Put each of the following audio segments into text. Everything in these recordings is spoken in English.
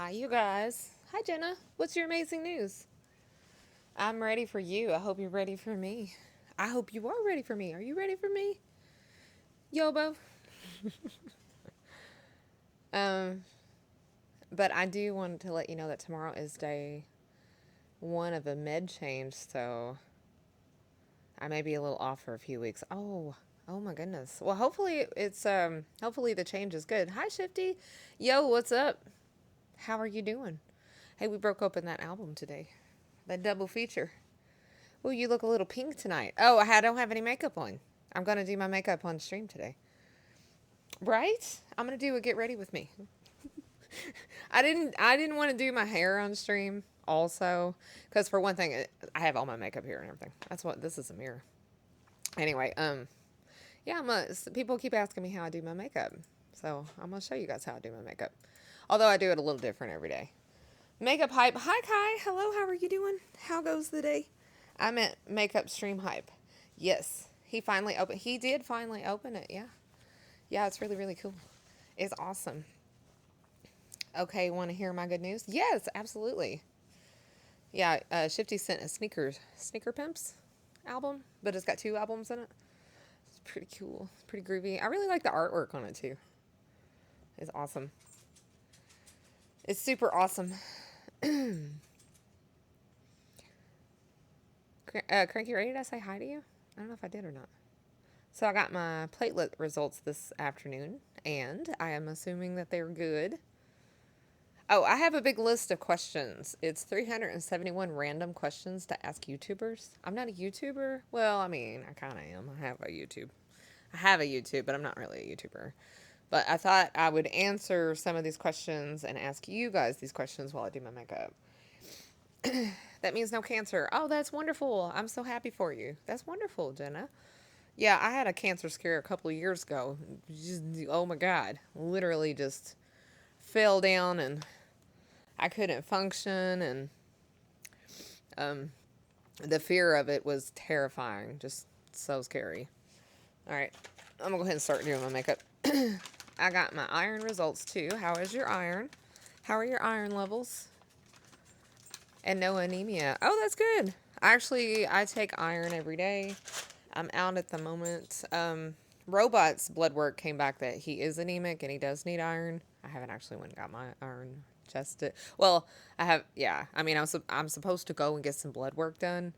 Hi, you guys. Hi, Jenna. What's your amazing news? I'm ready for you. I hope you're ready for me. I hope you are ready for me. Are you ready for me? Yobo. Um, but I do want to let you know that tomorrow is day one of a med change, so I may be a little off for a few weeks. Oh my goodness. Well, hopefully the change is good. Hi, Shifty. Yo, what's up? How are you doing? Hey, we broke open that album today. That double feature. Oh, you look a little pink tonight. Oh, I don't have any makeup on. I'm gonna do my makeup on stream today. Right? I'm gonna do a get ready with me. I didn't want to do my hair on stream also because for one thing, I have all my makeup here and everything. That's what this is a mirror. Anyway, yeah, people keep asking me how I do my makeup, so I'm gonna show you guys how I do my makeup. Although I do it a little different every day. Makeup hype. Hi Kai. Hello. How are you doing? How goes the day? I'm at makeup stream hype. Yes, He did finally open it. Yeah, yeah. It's really really cool. It's awesome. Okay, want to hear my good news? Yes, absolutely. Yeah, Shifty sent a sneaker pimps album, but it's got two albums in it. It's pretty cool. It's pretty groovy. I really like the artwork on it too. It's awesome. It's super awesome. Cranky, ready to say hi to you? I don't know if I did or not. So I got my platelet results this afternoon, and I am assuming that they're good. Oh, I have a big list of questions. It's 371 random questions to ask YouTubers. I'm not a YouTuber. Well, I mean, I kind of am. I have a YouTube. I have a YouTube, but I'm not really a YouTuber. But I thought I would answer some of these questions and ask you guys these questions while I do my makeup. That means no cancer. Oh, that's wonderful. I'm so happy for you. That's wonderful, Jenna. Yeah, I had a cancer scare a couple of years ago. Just, oh my God. Literally just fell down and I couldn't function. And um, the fear of it was terrifying. Just so scary. All right. I'm going to go ahead and start doing my makeup. I got my iron results too. How is your iron? How are your iron levels? And no anemia. Oh, that's good. I take iron every day. I'm out at the moment. Robot's blood work came back that he is anemic and he does need iron. I haven't actually went and got my iron tested. Well, I have. Yeah, I mean, I'm supposed to go and get some blood work done.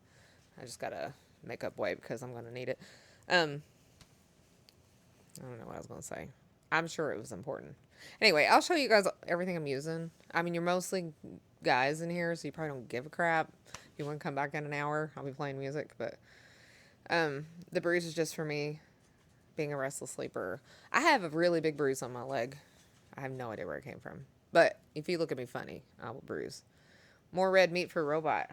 I just gotta make up weight because I'm gonna need it. Um, I don't know what I was gonna say. I'm sure it was important. Anyway, I'll show you guys everything I'm using. I mean, you're mostly guys in here, so you probably don't give a crap. If you want to come back in an hour, I'll be playing music. But the bruise is just for me being a restless sleeper. I have a really big bruise on my leg. I have no idea where it came from. But if you look at me funny, I will bruise. More red meat for Robot.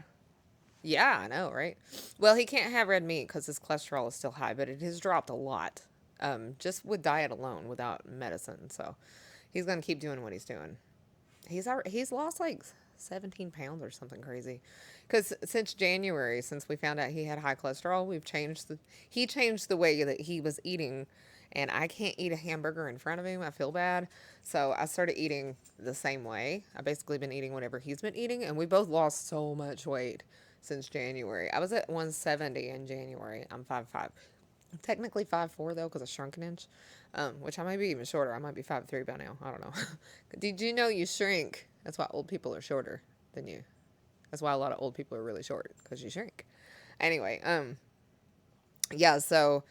Yeah, I know, right? Well, he can't have red meat because his cholesterol is still high, but it has dropped a lot. Just with diet alone, without medicine. So he's gonna keep doing what he's doing. He's lost like 17 pounds or something crazy. Because since January, since we found out he had high cholesterol, he changed the way that he was eating, and I can't eat a hamburger in front of him. I feel bad, so I started eating the same way. I basically been eating whatever he's been eating, and we both lost so much weight since January. I was at 170 in January. I'm 5'5". Technically 5'4" though, because I shrunk an inch, which I might be even shorter. I might be 5'3" by now. I don't know. Did you know you shrink? That's why old people are shorter than you. That's why a lot of old people are really short because you shrink. Anyway, yeah. So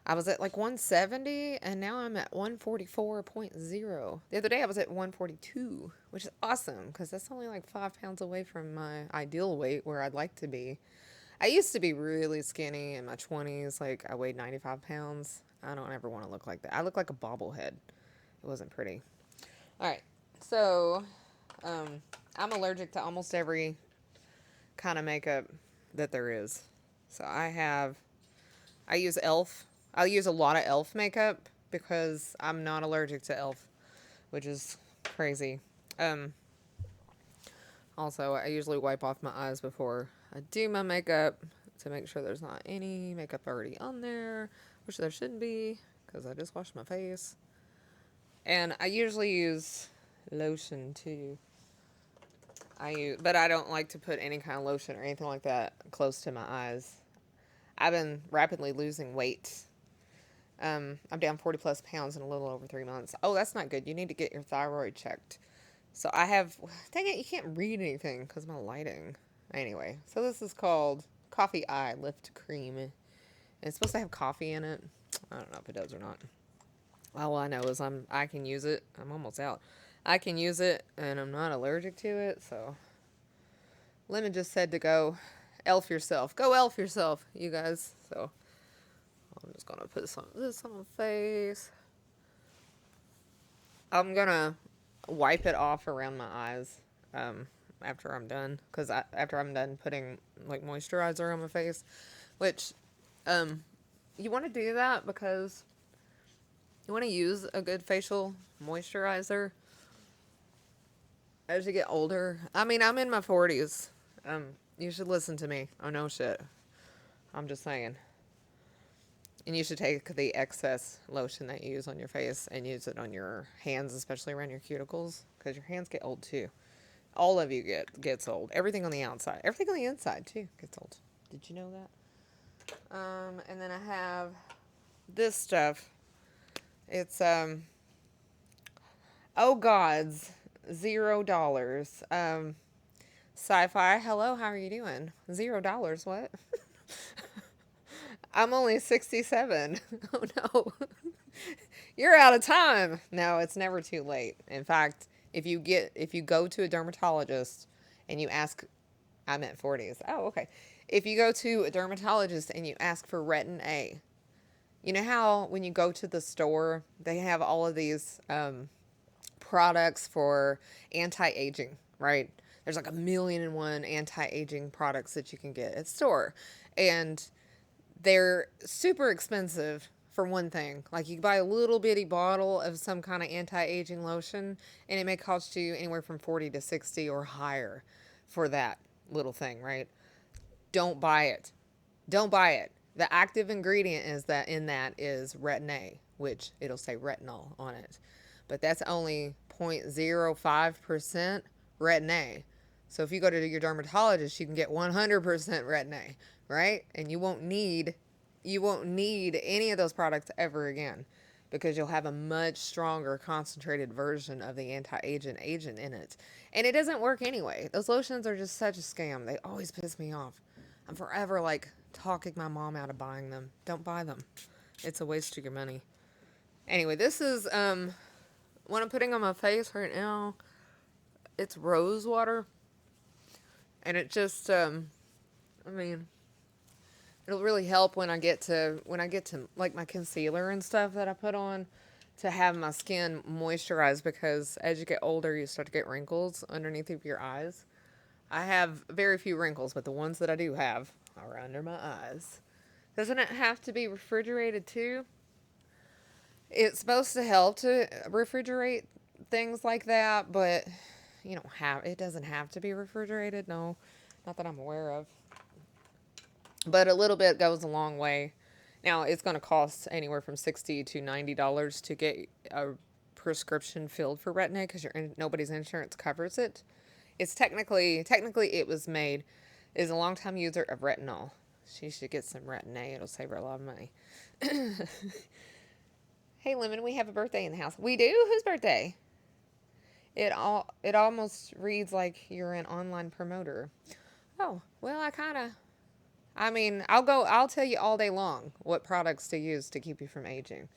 I was at like 170, and now I'm at 144.0. The other day I was at 142, which is awesome because that's only like 5 pounds away from my ideal weight where I'd like to be. I used to be really skinny in my 20s. Like, I weighed 95 pounds. I don't ever want to look like that. I look like a bobblehead. It wasn't pretty. All right. So, I'm allergic to almost every kind of makeup that there is. So, I use e.l.f. I use a lot of e.l.f. makeup because I'm not allergic to e.l.f., which is crazy. Um, Also, I usually wipe off my eyes before I do my makeup to make sure there's not any makeup already on there, which there shouldn't be because I just washed my face. And I usually use lotion too. but I don't like to put any kind of lotion or anything like that close to my eyes. I've been rapidly losing weight. I'm down 40 plus pounds in a little over 3 months. Oh, that's not good. You need to get your thyroid checked. So I have, dang it, you can't read anything because of my lighting. Anyway, so this is called Coffee Eye Lift Cream. And it's supposed to have coffee in it. I don't know if it does or not. All I know is I can use it. I'm almost out. I can use it, and I'm not allergic to it. So, Lemon just said to go elf yourself. Go elf yourself, you guys. So, I'm just gonna put this on my face. I'm gonna wipe it off around my eyes after I'm done, because after I'm done putting like moisturizer on my face, which you want to do that because you want to use a good facial moisturizer as you get older. I mean, I'm in my 40s. You should listen to me. Oh, no shit. I'm just saying. And you should take the excess lotion that you use on your face and use it on your hands, especially around your cuticles, because your hands get old too. All of you gets old. Everything on the outside. Everything on the inside too gets old. Did you know that? And then I have this stuff. It's oh gods, $0. Sci-fi. Hello, how are you doing? $0. What? I'm only 67. Oh no. You're out of time. No, it's never too late. In fact, if you go to a dermatologist and you ask, I'm at 40s. Oh, okay. If you go to a dermatologist and you ask for Retin A, you know how when you go to the store, they have all of these products for anti-aging, right? There's like 1,000,001 anti-aging products that you can get at the store. And they're super expensive for one thing. Like you can buy a little bitty bottle of some kind of anti-aging lotion and it may cost you anywhere from 40 to 60 or higher for that little thing, right? Don't buy it. Don't buy it. The active ingredient in that is Retin A, which it'll say retinol on it. But that's only 0.05% Retin A. So if you go to your dermatologist, you can get 100% Retin A, right? And you won't need any of those products ever again because you'll have a much stronger concentrated version of the anti-aging agent in it. And it doesn't work anyway. Those lotions are just such a scam. They always piss me off. I'm forever like talking my mom out of buying them. Don't buy them. It's a waste of your money. Anyway, this is what I'm putting on my face right now. It's rose water. And it just I mean, it'll really help when I get to like my concealer and stuff that I put on to have my skin moisturized, because as you get older you start to get wrinkles underneath of your eyes. I have very few wrinkles, but the ones that I do have are under my eyes. Doesn't it have to be refrigerated too? It's supposed to help to refrigerate things like that, but it doesn't have to be refrigerated. No, not that I'm aware of. But a little bit goes a long way. Now, it's going to cost anywhere from $60 to $90 to get a prescription filled for Retin A because nobody's insurance covers it. It's technically it was made is a longtime user of retinol. She should get some Retin A. It'll save her a lot of money. Hey, Lemon, we have a birthday in the house. We do? Whose birthday? It almost reads like you're an online promoter. Oh, well, I'll tell you all day long what products to use to keep you from aging.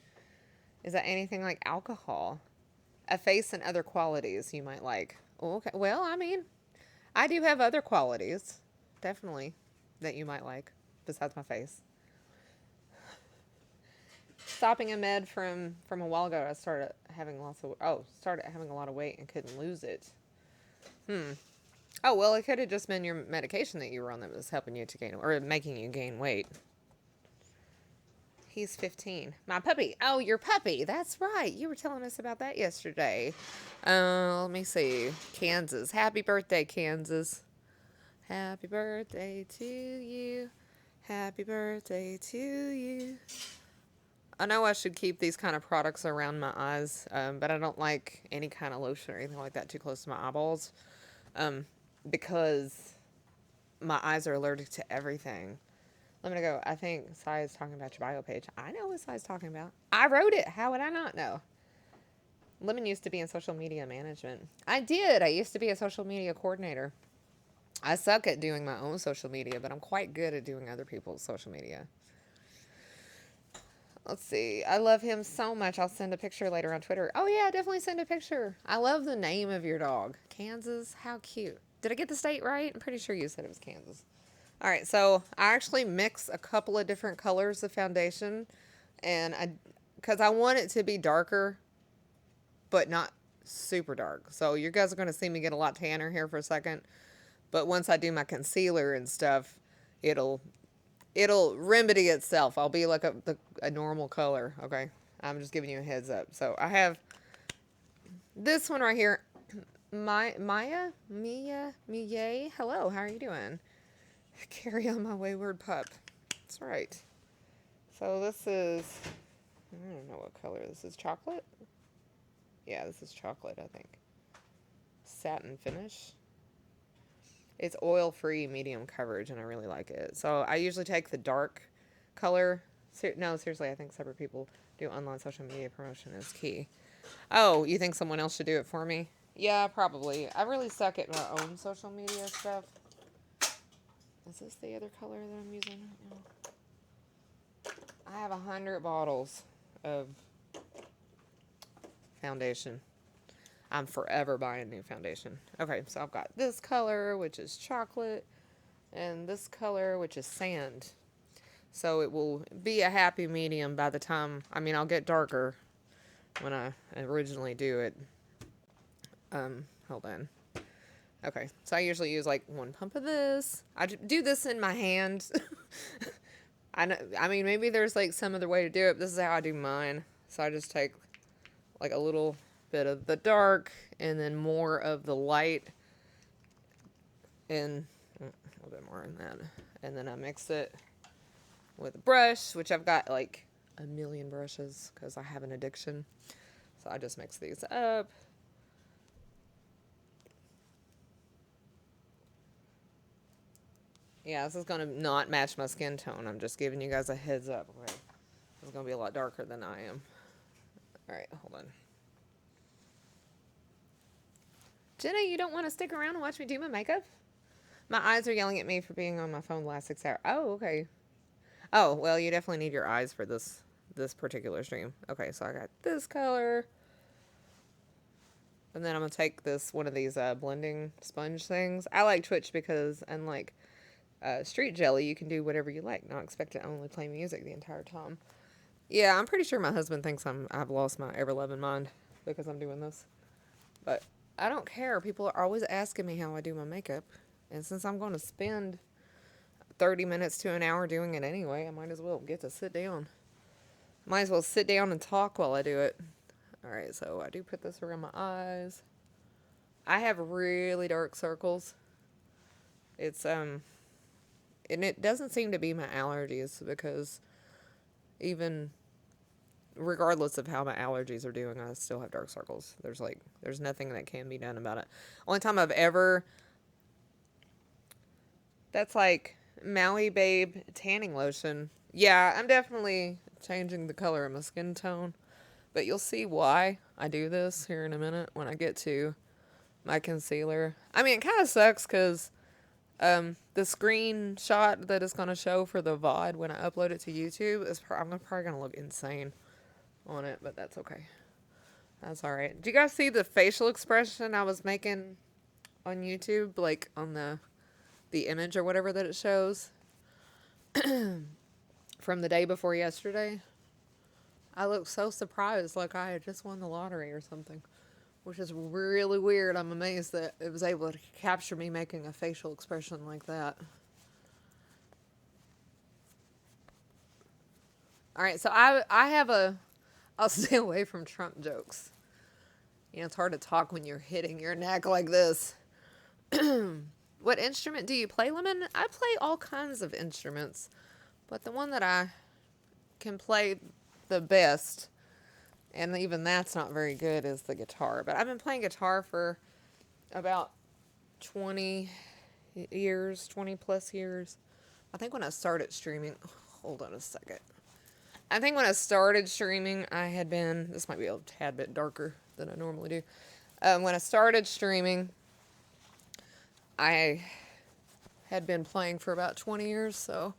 Is that anything like alcohol? A face and other qualities you might like. Okay. Well, I do have other qualities, definitely, that you might like, besides my face. Stopping a med from a while ago, I started having a lot of weight and couldn't lose it. Oh, well, it could have just been your medication that you were on that was helping you to gain, or making you gain weight. He's 15. My puppy. Oh, your puppy. That's right. You were telling us about that yesterday. Let me see. Kansas. Happy birthday, Kansas. Happy birthday to you. Happy birthday to you. I know I should keep these kind of products around my eyes, but I don't like any kind of lotion or anything like that too close to my eyeballs. because my eyes are allergic to everything. Let me go. I think Sai is talking about your bio page. I know what Sai's talking about. I wrote it. How would I not know? Lemon used to be in social media management. I did. I used to be a social media coordinator. I suck at doing my own social media, but I'm quite good at doing other people's social media. Let's see. I love him so much. I'll send a picture later on Twitter. Oh, yeah, definitely send a picture. I love the name of your dog. Kansas. How cute. Did I get the state right? I'm pretty sure you said it was Kansas. All right, so I actually mix a couple of different colors of foundation, and because I want it to be darker, but not super dark. So you guys are going to see me get a lot tanner here for a second, but once I do my concealer and stuff, it'll remedy itself. I'll be like a normal color. Okay, I'm just giving you a heads up. So I have this one right here. Mia. Hello, how are you doing? Carry on my wayward pup. That's right. So this is, I don't know what color this is. Chocolate? Yeah, this is chocolate, I think. Satin finish. It's oil-free, medium coverage, and I really like it. So I usually take the dark color. No, seriously, I think separate people do online social media promotion is key. Oh, you think someone else should do it for me? Yeah, probably. I really suck at my own social media stuff. Is this the other color that I'm using right now? I have 100 bottles of foundation. I'm forever buying new foundation. Okay, so I've got this color, which is chocolate, and this color, which is sand. So it will be a happy medium by the time, I'll get darker when I originally do it. Hold on. Okay, so I usually use like one pump of this. I do this in my hand. Maybe there's like some other way to do it. But this is how I do mine. So I just take like a little bit of the dark and then more of the light and a little bit more in that. And then I mix it with a brush, which I've got like a million brushes because I have an addiction. So I just mix these up. Yeah, this is going to not match my skin tone. I'm just giving you guys a heads up. Okay? It's going to be a lot darker than I am. All right, hold on. Jenna, you don't want to stick around and watch me do my makeup? My eyes are yelling at me for being on my phone the last 6 hours. Oh, okay. Oh, well, you definitely need your eyes for this particular stream. Okay, so I got this color. And then I'm going to take one of these blending sponge things. I like Twitch because, unlike Street Jelly, you can do whatever you like. Not expect to only play music the entire time. Yeah, I'm pretty sure my husband thinks I've lost my ever-loving mind because I'm doing this. But I don't care. People are always asking me how I do my makeup. And since I'm going to spend 30 minutes to an hour doing it anyway, I might as well get to sit down. Might as well sit down and talk while I do it. Alright, so I do put this around my eyes. I have really dark circles. It's, and it doesn't seem to be my allergies because even regardless of how my allergies are doing, I still have dark circles. There's nothing that can be done about it. Only time I've ever, that's like Maui Babe tanning lotion. Yeah, I'm definitely changing the color of my skin tone, but you'll see why I do this here in a minute when I get to my concealer. It kind of sucks because the screenshot that is going to show for the VOD when I upload it to YouTube I'm probably going to look insane on it, but that's okay. That's all right. Do you guys see the facial expression I was making on YouTube, like on the image or whatever that it shows from the day before yesterday? I looked so surprised, like I had just won the lottery or something, which is really weird. I'm amazed that it was able to capture me making a facial expression like that. All right, so I'll stay away from Trump jokes. It's hard to talk when you're hitting your neck like this. What instrument do you play, Lemon? I play all kinds of instruments, but the one that I can play the best, and even that's not very good, is the guitar. But I've been playing guitar for about 20 years, 20 plus years. I think when I started streaming, hold on a second. I think when I started streaming, I had been, this might be a tad bit darker than I normally do. When I started streaming, I had been playing for about 20 years, so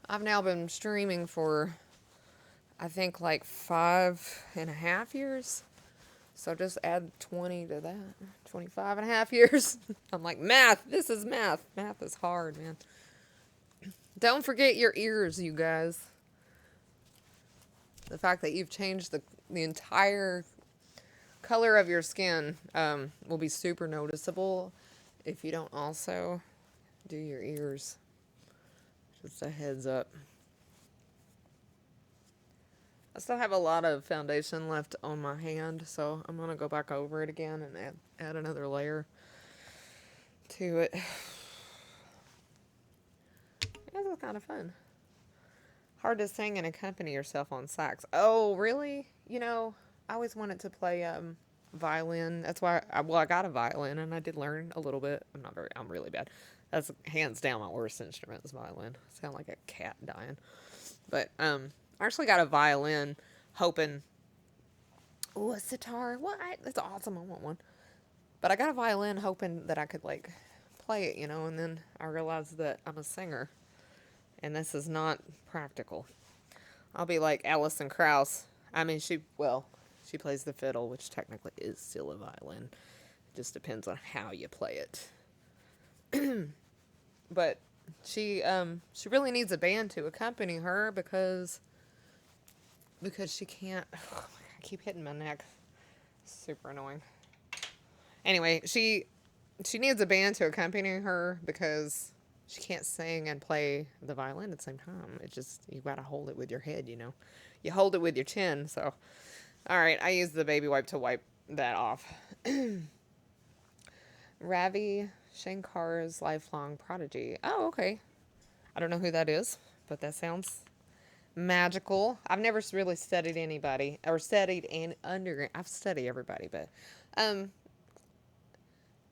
I've now been streaming for, I think, like 5.5 years. So just add 20 to that. 25.5 years. I'm like, math. This is math. Math is hard, man. Don't forget your ears, you guys. The fact that you've changed the entire color of your skin will be super noticeable if you don't also do your ears. Just a heads up. I still have a lot of foundation left on my hand, so I'm going to go back over it again and add another layer to it. This is kind of fun. Hard to sing and accompany yourself on sax. Oh, really? You know, I always wanted to play violin. That's why I got a violin and I did learn a little bit. I'm really bad. That's hands down my worst instrument is violin. I sound like a cat dying. But I actually got a violin hoping, oh, a sitar. What? That's awesome. I want one. But I got a violin hoping that I could like play it, and then I realized that I'm a singer and this is not practical. I'll be like Alison Krauss. I mean, she plays the fiddle, which technically is still a violin. It just depends on how you play it. But she really needs a band to accompany her because she can't. Oh, I keep hitting my neck. Super annoying. Anyway, she needs a band to accompany her because she can't sing and play the violin at the same time. It just, you gotta hold it with your head, You hold it with your chin, so. Alright, I use the baby wipe to wipe that off. Ravi Shankar's lifelong prodigy. Oh, okay. I don't know who that is, but that sounds magical. I've never really studied anybody, or studied I've studied everybody, but,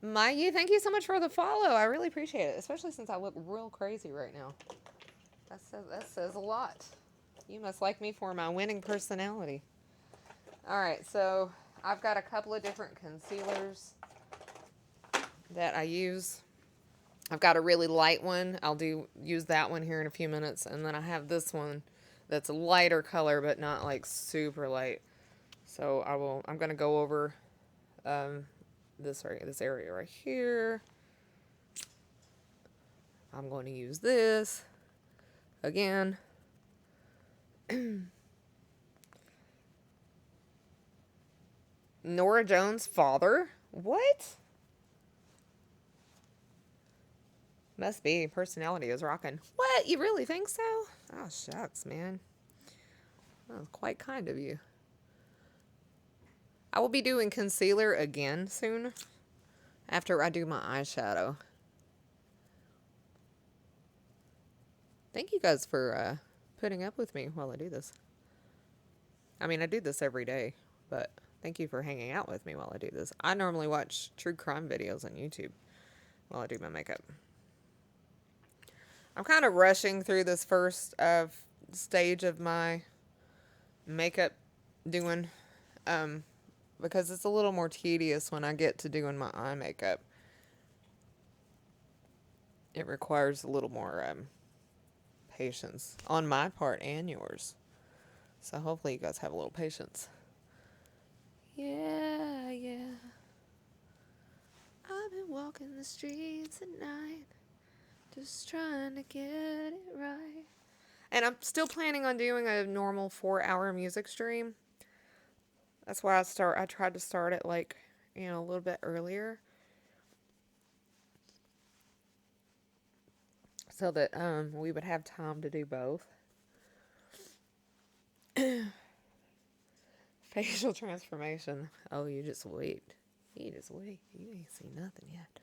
Maggie, thank you so much for the follow. I really appreciate it, especially since I look real crazy right now. That says a lot. You must like me for my winning personality. Alright, so I've got a couple of different concealers that I use. I've got a really light one. I'll use that one here in a few minutes. And then I have this one that's a lighter color, but not like super light. So I'm going to go over this area right here. I'm going to use this again. Nora Jones' father? What? Must be. Personality is rocking. What? You really think so? Oh, shucks, man. That was quite kind of you. I will be doing concealer again soon after I do my eyeshadow. Thank you guys for putting up with me while I do this. I mean, I do this every day, but thank you for hanging out with me while I do this. I normally watch true crime videos on YouTube while I do my makeup. I'm kind of rushing through this first stage of my makeup doing because it's a little more tedious when I get to doing my eye makeup. It requires a little more patience on my part and yours. So hopefully you guys have a little patience. Yeah. I've been walking the streets at night, just trying to get it right. And I'm still planning on doing a normal 4-hour music stream. That's why I tried to start it like, a little bit earlier. So that we would have time to do both. Facial transformation. Oh, you just wait. You ain't seen nothing yet.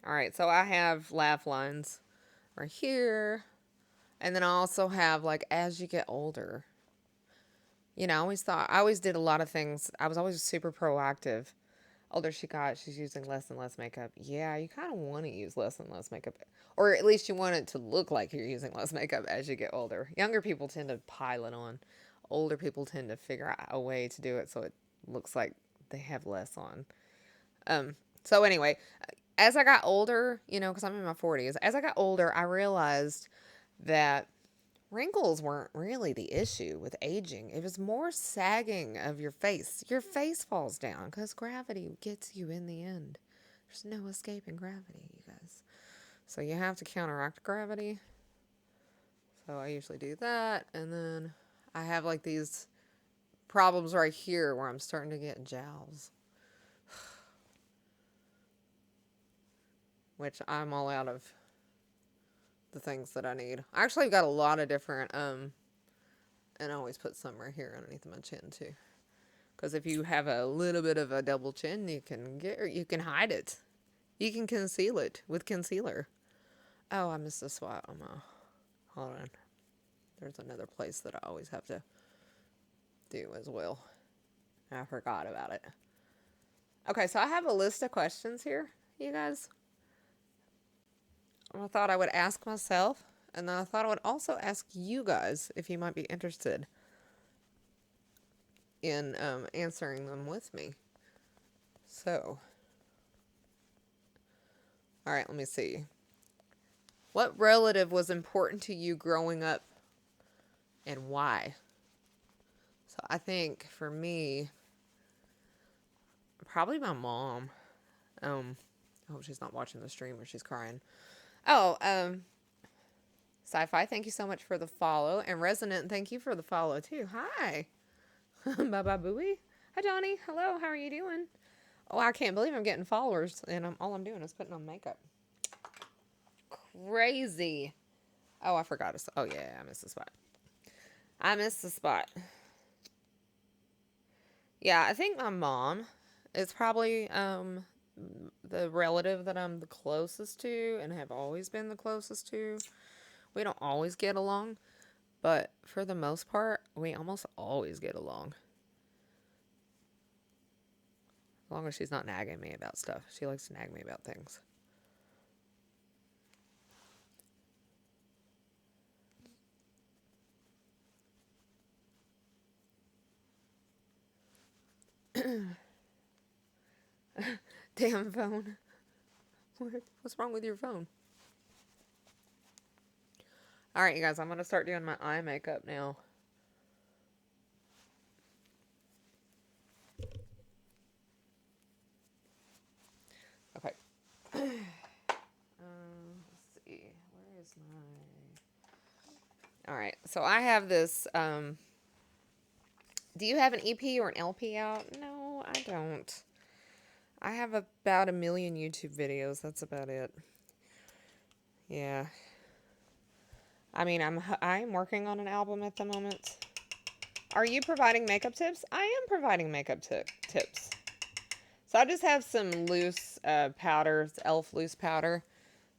Alright, so I have laugh lines right here. And then I also have, like, as you get older. I always did a lot of things. I was always super proactive. older she got, she's using less and less makeup. Yeah, you kind of want to use less and less makeup. Or at least you want it to look like you're using less makeup as you get older. Younger people tend to pile it on. Older people tend to figure out a way to do it so it looks like they have less on. Um, so anyway, as I got older, because I'm in my 40s, as I got older, I realized that wrinkles weren't really the issue with aging. It was more sagging of your face. Your face falls down because gravity gets you in the end. There's no escaping gravity, you guys. So you have to counteract gravity. So I usually do that. And then I have like these problems right here where I'm starting to get jowls, which I'm all out of the things that I need. I actually got a lot of different, and I always put some right here underneath my chin too. Because if you have a little bit of a double chin, you can hide it. You can conceal it with concealer. Oh, I missed a spot on my, hold on. There's another place that I always have to do as well. I forgot about it. Okay, so I have a list of questions here, you guys. I thought I would ask myself, and then I thought I would also ask you guys if you might be interested in answering them with me. So, all right, let me see. What relative was important to you growing up and why? So I think for me, probably my mom. I hope she's not watching the stream or she's crying. Oh, Sci-Fi, thank you so much for the follow. And Resonant, thank you for the follow too. Hi. Bye-bye, Booey. Hi, Johnny. Hello, how are you doing? Oh, I can't believe I'm getting followers and all I'm doing is putting on makeup. Crazy. Oh, I forgot. Oh, yeah, I missed the spot. I missed the spot. Yeah, I think my mom is probably the relative that I'm the closest to and have always been the closest to. We don't always get along, but for the most part, we almost always get along. As long as she's not nagging me about stuff. She likes to nag me about things. Damn phone. What's wrong with your phone? Alright, you guys, I'm going to start doing my eye makeup now. Okay. Let's see. Where is my... Alright, so I have this... Do you have an EP or an LP out? No, I don't. I have about 1 million YouTube videos. That's about it. Yeah. I mean, I'm working on an album at the moment. Are you providing makeup tips? I am providing makeup tips. So I just have some loose powder, e.l.f. loose powder.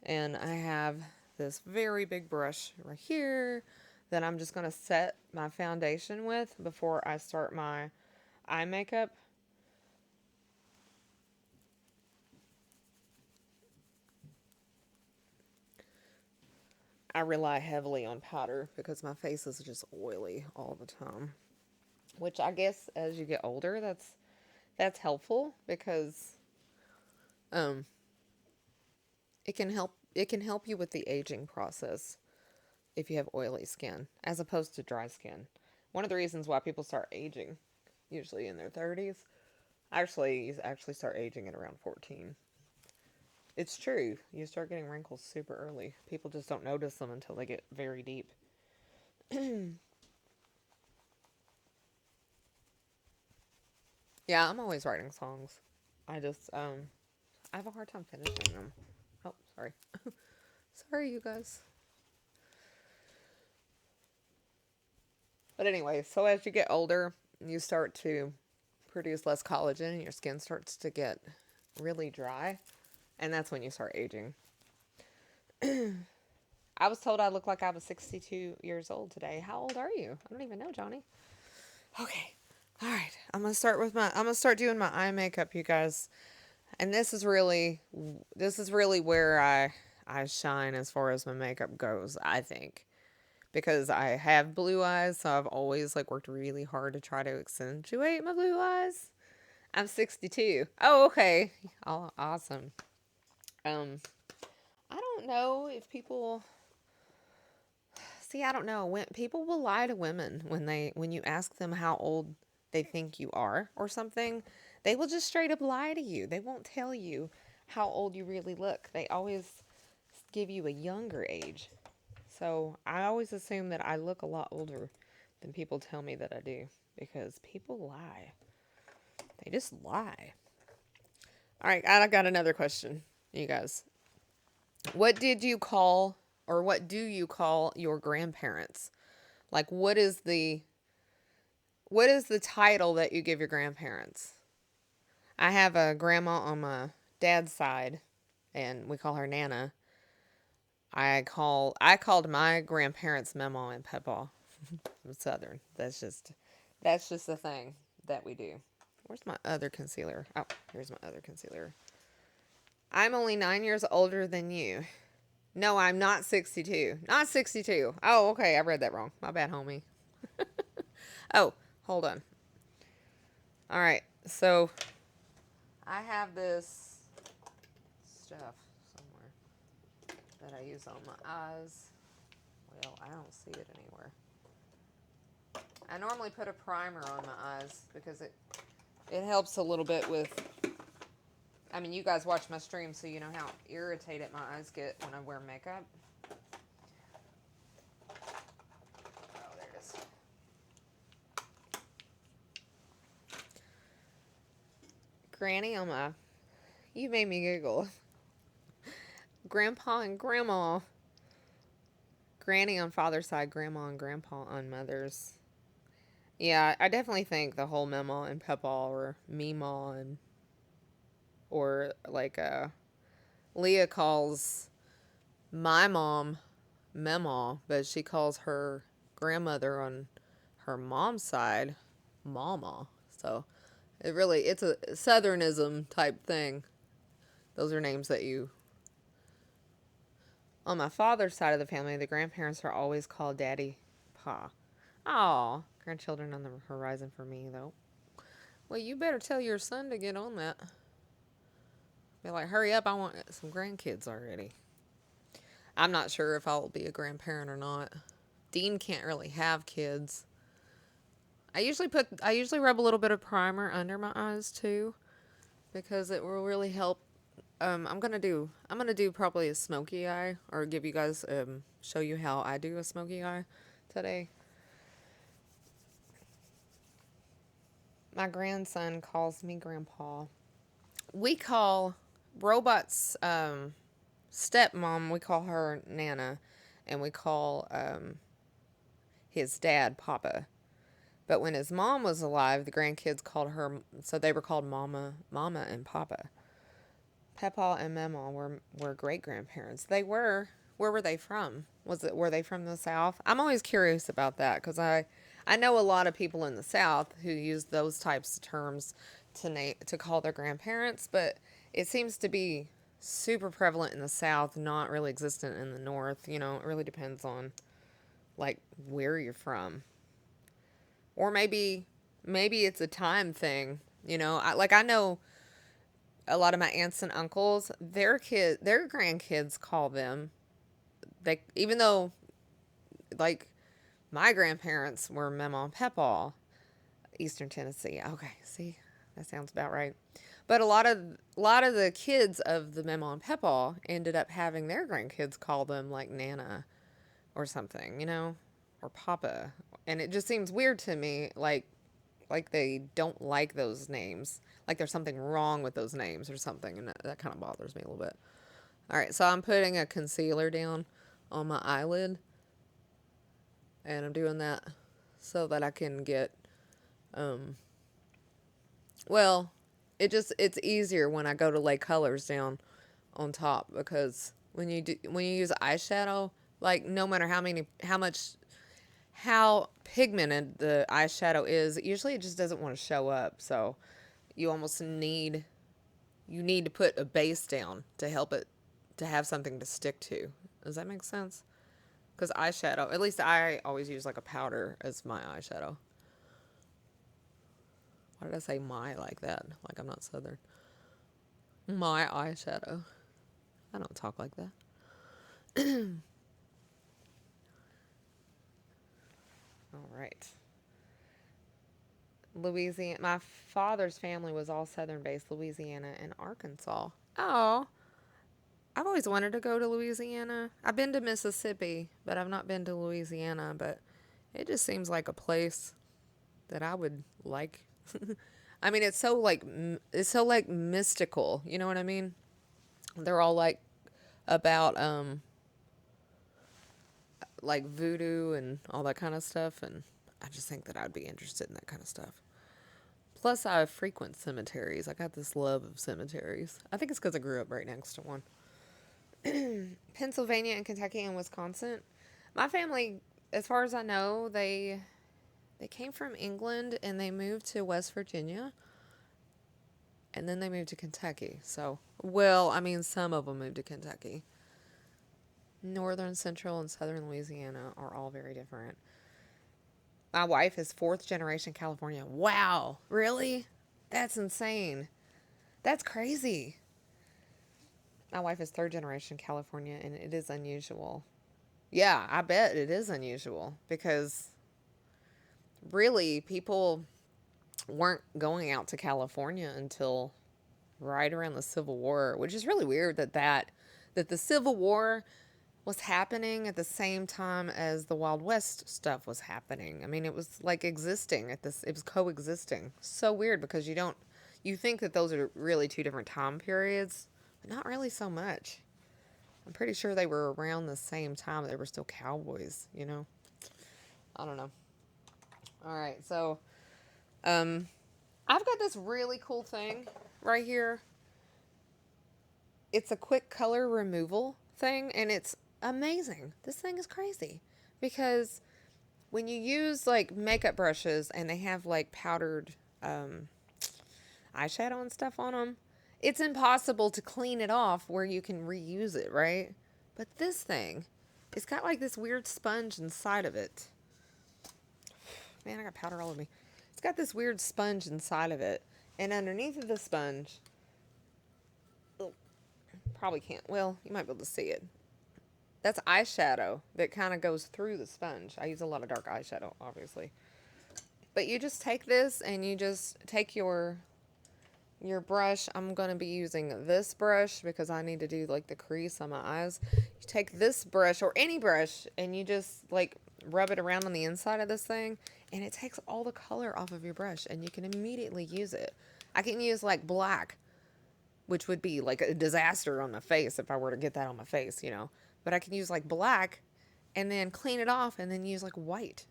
And I have this very big brush right here that I'm just going to set my foundation with before I start my eye makeup. I rely heavily on powder because my face is just oily all the time. Which I guess as you get older, that's helpful because it can help you with the aging process if you have oily skin as opposed to dry skin. One of the reasons why people start aging usually in their 30s, you actually start aging at around 14. It's true. You start getting wrinkles super early. People just don't notice them until they get very deep. Yeah, I'm always writing songs. I just I have a hard time finishing them. Oh, sorry. Sorry, you guys. But anyway, so as you get older, you start to produce less collagen and your skin starts to get really dry. And that's when you start aging. I was told I look like I was 62 years old today. How old are you? I don't even know, Johnny. Okay. All right. I'm gonna start doing my eye makeup, you guys. And this is really where I shine as far as my makeup goes, I think. Because I have blue eyes, so I've always like worked really hard to try to accentuate my blue eyes. I'm 62. Oh, okay. Oh, awesome. Um, I don't know if people see. I don't know when people will lie to women when you ask them how old they think you are or something. They will just straight up lie to you. They won't tell you how old you really look. They always give you a younger age. So I always assume that I look a lot older than people tell me that I do because people lie. They just lie. All right, I got another question, you guys. What did you call or what do you call your grandparents? Like what is the title that you give your grandparents? I have a grandma on my dad's side and we call her Nana. I called my grandparents Mama and Papa. I'm Southern. That's just the thing that we do. Where's my other concealer? Oh, here's my other concealer. I'm only 9 years older than you. No, I'm not 62. Not 62. Oh, okay. I read that wrong. My bad, homie. Oh, hold on. All right. So I have this stuff somewhere that I use on my eyes. Well, I don't see it anywhere. I normally put a primer on my eyes because it helps a little bit with. I mean, you guys watch my stream, so you know how irritated my eyes get when I wear makeup. Oh, there it is. Granny on my. You made me giggle. Grandpa and Grandma. Granny on father's side, Grandma and Grandpa on mother's. Yeah, I definitely think the whole Mema and Pepa or Mima and or like Leah calls my mom Mema, but she calls her grandmother on her mom's side Mama. So it's a southernism type thing. Those are names that you on my father's side of the family, the grandparents are always called Daddy Pa. Aw, grandchildren on the horizon for me though. Well, you better tell your son to get on that. Be like, hurry up, I want some grandkids already. I'm not sure if I'll be a grandparent or not. Dean can't really have kids. I usually rub a little bit of primer under my eyes too because it will really help. I'm gonna do probably a smoky eye or give you guys show you how I do a smoky eye today. My grandson calls me grandpa. We call Robot's stepmom, we call her Nana, and we call his dad Papa. But when his mom was alive, the grandkids called her, so they were called Mama and Papa. Papa and Mama were great grandparents. They were. Where were they from? Were they from the South? I'm always curious about that because I know a lot of people in the South who use those types of terms to call their grandparents, but it seems to be super prevalent in the South, not really existent in the North. You know, it really depends on like where you're from, or maybe it's a time thing. You know, I know a lot of my aunts and uncles, their grandkids call them. They even though like my grandparents were Mema and Pepaw, Eastern Tennessee. Okay, see, that sounds about right. But a lot of the kids of the Mema and Pepaw ended up having their grandkids call them like Nana or something, you know, or Papa, and it just seems weird to me, like they don't like those names, like there's something wrong with those names or something, and that kind of bothers me a little bit. All right, so I'm putting a concealer down on my eyelid, and I'm doing that so that I can get um well, it's easier when I go to lay colors down on top because when you use eyeshadow, like no matter how pigmented the eyeshadow is, usually it just doesn't want to show up. So you almost need to put a base down to help it to have something to stick to. Does that make sense? Because eyeshadow, at least I always use like a powder as my eyeshadow. Why did I say my like that? Like I'm not Southern. My eyeshadow. I don't talk like that. All right. Louisiana. My father's family was all Southern based, Louisiana and Arkansas. Oh, I've always wanted to go to Louisiana. I've been to Mississippi, but I've not been to Louisiana. But it just seems like a place that I would like. I mean, it's so like mystical. You know what I mean? They're all about like voodoo and all that kind of stuff, and I just think that I'd be interested in that kind of stuff. Plus, I frequent cemeteries. I got this love of cemeteries. I think it's because I grew up right next to one. Pennsylvania and Kentucky and Wisconsin. My family, as far as I know, they came from England and they moved to West Virginia, and then they moved to Kentucky. So, well, I mean, some of them moved to Kentucky. Northern, central, and southern Louisiana are all very different. My wife is fourth generation California. Wow, really? That's insane. That's crazy. My wife is third generation California, and it is unusual. Yeah, I bet it is unusual because really people weren't going out to California until right around the Civil War, which is really weird that the Civil War was happening at the same time as the Wild West stuff was happening. I mean, it was like existing at this, it was coexisting. So weird because you think that those are really two different time periods, but not really so much. I'm pretty sure they were around the same time. They were still cowboys, you know? I don't know. All right, so um, I've got this really cool thing right here. It's a quick color removal thing, and it's amazing. This thing is crazy because when you use like makeup brushes and they have like powdered um, eyeshadow and stuff on them, it's impossible to clean it off where you can reuse it, right? But this thing, it's got like this weird sponge inside of it. Man, I got powder all over me. It's got this weird sponge inside of it. And underneath of the sponge, oh, probably can't. Well, you might be able to see it. That's eyeshadow that kind of goes through the sponge. I use a lot of dark eyeshadow, obviously. But you just take this and you just take your brush. I'm going to be using this brush because I need to do like the crease on my eyes. You take this brush or any brush and you just like rub it around on the inside of this thing and it takes all the color off of your brush and you can immediately use it. I can use like black, which would be like a disaster on my face if I were to get that on my face, you know. But I can use like black and then clean it off and then use like white.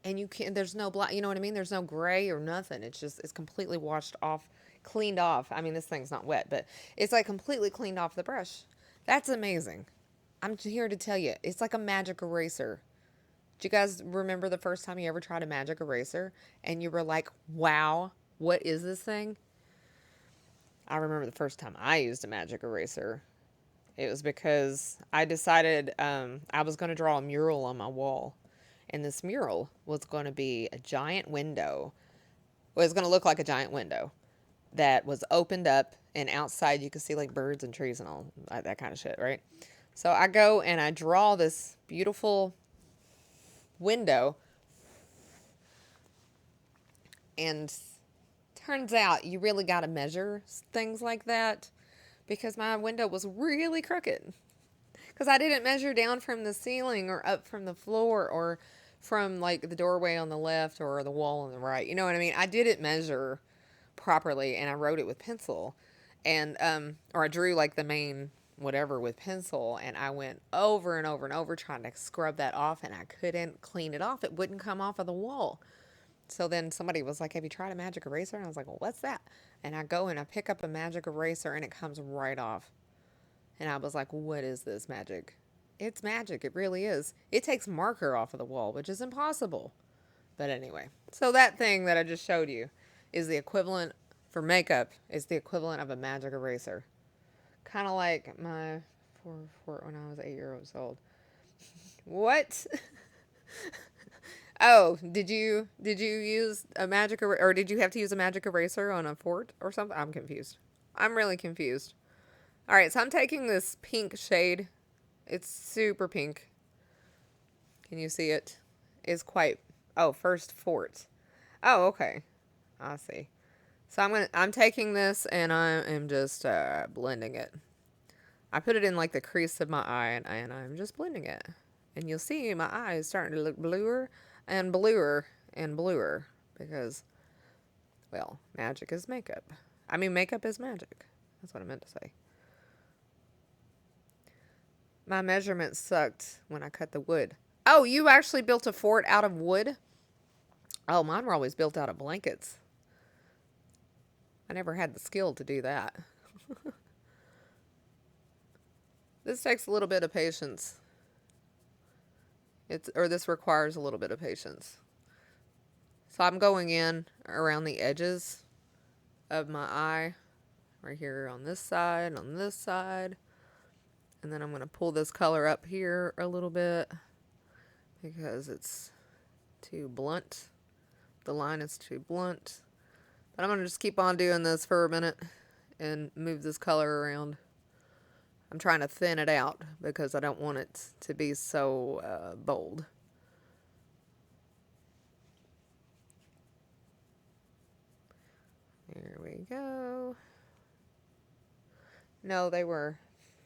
And you can there's no black, you know what I mean? There's no gray or nothing. It's completely washed off, cleaned off. I mean, this thing's not wet, but it's like completely cleaned off the brush. That's amazing. I'm here to tell you, it's like a magic eraser. Do you guys remember the first time you ever tried a magic eraser and you were like, "Wow, what is this thing?" I remember the first time I used a magic eraser. It was because I decided I was going to draw a mural on my wall. And this mural was going to be a giant window. Well, it was going to look like a giant window that was opened up, and outside you could see like birds and trees and all that kind of shit, right? So I go and I draw this beautiful window, and turns out you really got to measure things like that because my window was really crooked. Because I didn't measure down from the ceiling or up from the floor or from like the doorway on the left or the wall on the right. You know what I mean? I didn't measure properly and I wrote it with pencil and or I drew like the main whatever with pencil and I went over and over and over trying to scrub that off and I couldn't clean it off. It wouldn't come off of the wall. So then somebody was like, "Have you tried a magic eraser?" And I was like, "Well, what's that?" And I go and I pick up a magic eraser and it comes right off. And I was like, "What is this magic?" It's magic. It really is. It takes marker off of the wall, which is impossible. But anyway, so that thing that I just showed you is the equivalent for makeup, is the equivalent of a magic eraser. Kind of like my for when I was 8 years old. What? Oh, did you use a magic or did you have to use a magic eraser on a fort or something? I'm confused. I'm really confused. All right, so I'm taking this pink shade. It's super pink. Can you see it? It's quite. Oh, first fort. Oh, okay. I see. So I'm taking this and I am just blending it. I put it in like the crease of my eye and I'm just blending it. And you'll see my eye is starting to look bluer and bluer and bluer because, well, magic is makeup. I mean, makeup is magic. That's what I meant to say. My measurements sucked when I cut the wood. Oh, you actually built a fort out of wood? Oh, mine were always built out of blankets. I never had the skill to do that. This takes a little bit of patience. This requires a little bit of patience. So I'm going in around the edges of my eye, right here on this side, and then I'm going to pull this color up here a little bit because it's too blunt. The line is too blunt. But I'm going to just keep on doing this for a minute and move this color around. I'm trying to thin it out because I don't want it to be so bold. There we go. No, they were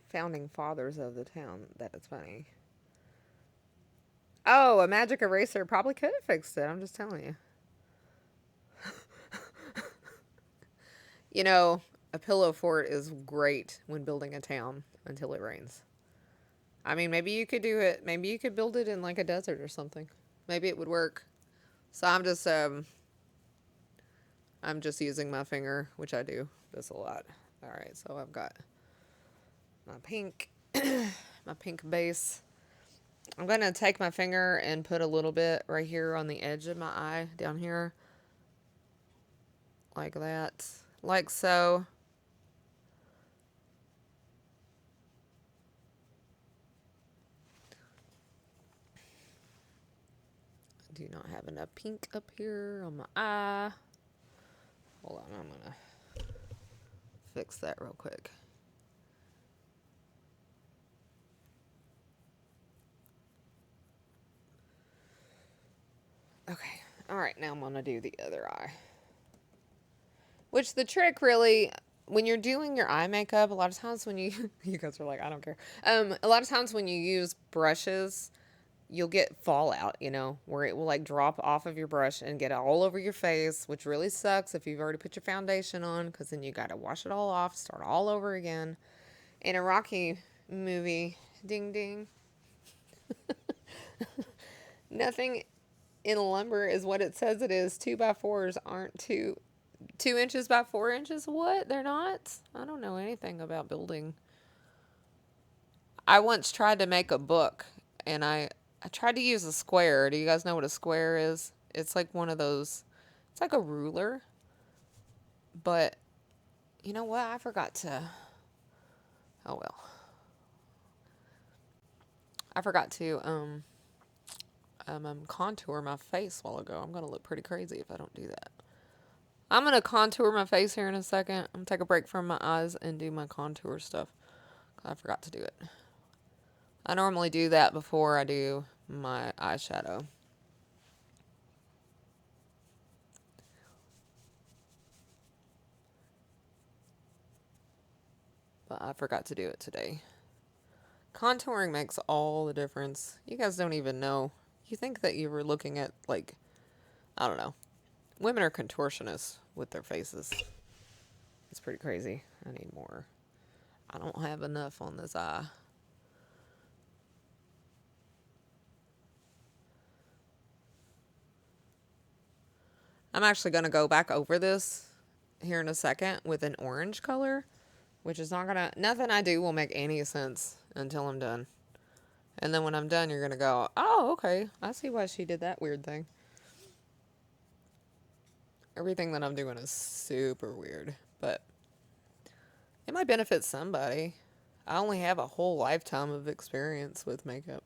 founding fathers of the town. That is funny. Oh, a magic eraser probably could have fixed it. I'm just telling you. You know, a pillow fort is great when building a town until it rains. I mean, maybe you could do it. Maybe you could build it in like a desert or something. Maybe it would work. So I'm just using my finger, which I do this a lot. All right, so I've got my pink, my pink base. I'm going to take my finger and put a little bit right here on the edge of my eye, down here. Like that. Like so. I do not have enough pink up here on my eye. Hold on, I'm going to fix that real quick. Okay. All right, now I'm going to do the other eye. Which the trick really, when you're doing your eye makeup, a lot of times when you, you guys are like, I don't care. A lot of times when you use brushes, you'll get fallout, where it will like drop off of your brush and get all over your face, which really sucks if you've already put your foundation on, because then you got to wash it all off, start all over again. In a Rocky movie, ding ding, nothing in lumber is what it says it is. 2x4s aren't 2 inches by 4 inches. What? They're not? I don't know anything about building. I once tried to make a book and I tried to use a square. Do you guys know what a square is? It's like one of those, it's like a ruler. But you know what? I forgot to, oh well. I forgot to contour my face a while ago. I'm going to look pretty crazy if I don't do that. I'm going to contour my face here in a second. I'm going to take a break from my eyes and do my contour stuff. I forgot to do it. I normally do that before I do my eyeshadow. But I forgot to do it today. Contouring makes all the difference. You guys don't even know. You think that you were looking at, like, I don't know. Women are contortionists with their faces. It's pretty crazy. I need more. I don't have enough on this eye. I'm actually going to go back over this here in a second with an orange color, which is not going to, nothing I do will make any sense until I'm done. And then when I'm done, you're going to go, oh, okay. I see why she did that weird thing. Everything that I'm doing is super weird, but it might benefit somebody. I only have a whole lifetime of experience with makeup.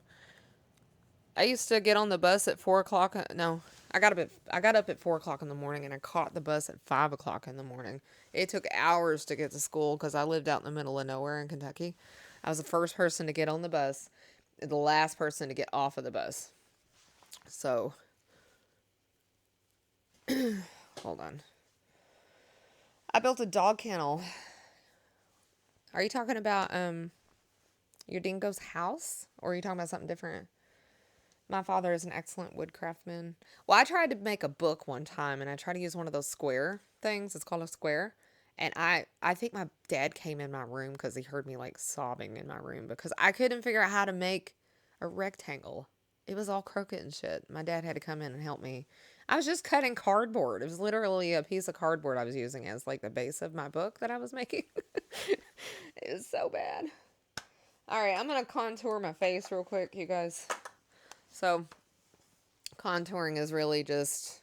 I used to get on the bus at 4 o'clock. No, I got up at 4 o'clock in the morning, and I caught the bus at 5 o'clock in the morning. It took hours to get to school because I lived out in the middle of nowhere in Kentucky. I was the first person to get on the bus, and the last person to get off of the bus. So, hold on. I built a dog kennel. Are you talking about your dingo's house, or are you talking about something different? My father is an excellent wood craftsman. Well, I tried to make a book one time, and I tried to use one of those square things. It's called a square. And I think my dad came in my room because he heard me like sobbing in my room because I couldn't figure out how to make a rectangle. It was all crooked and shit. My dad had to come in and help me. I was just cutting cardboard. It was literally a piece of cardboard I was using as like the base of my book that I was making. It was so bad. All right, I'm going to contour my face real quick, you guys. So, contouring is really just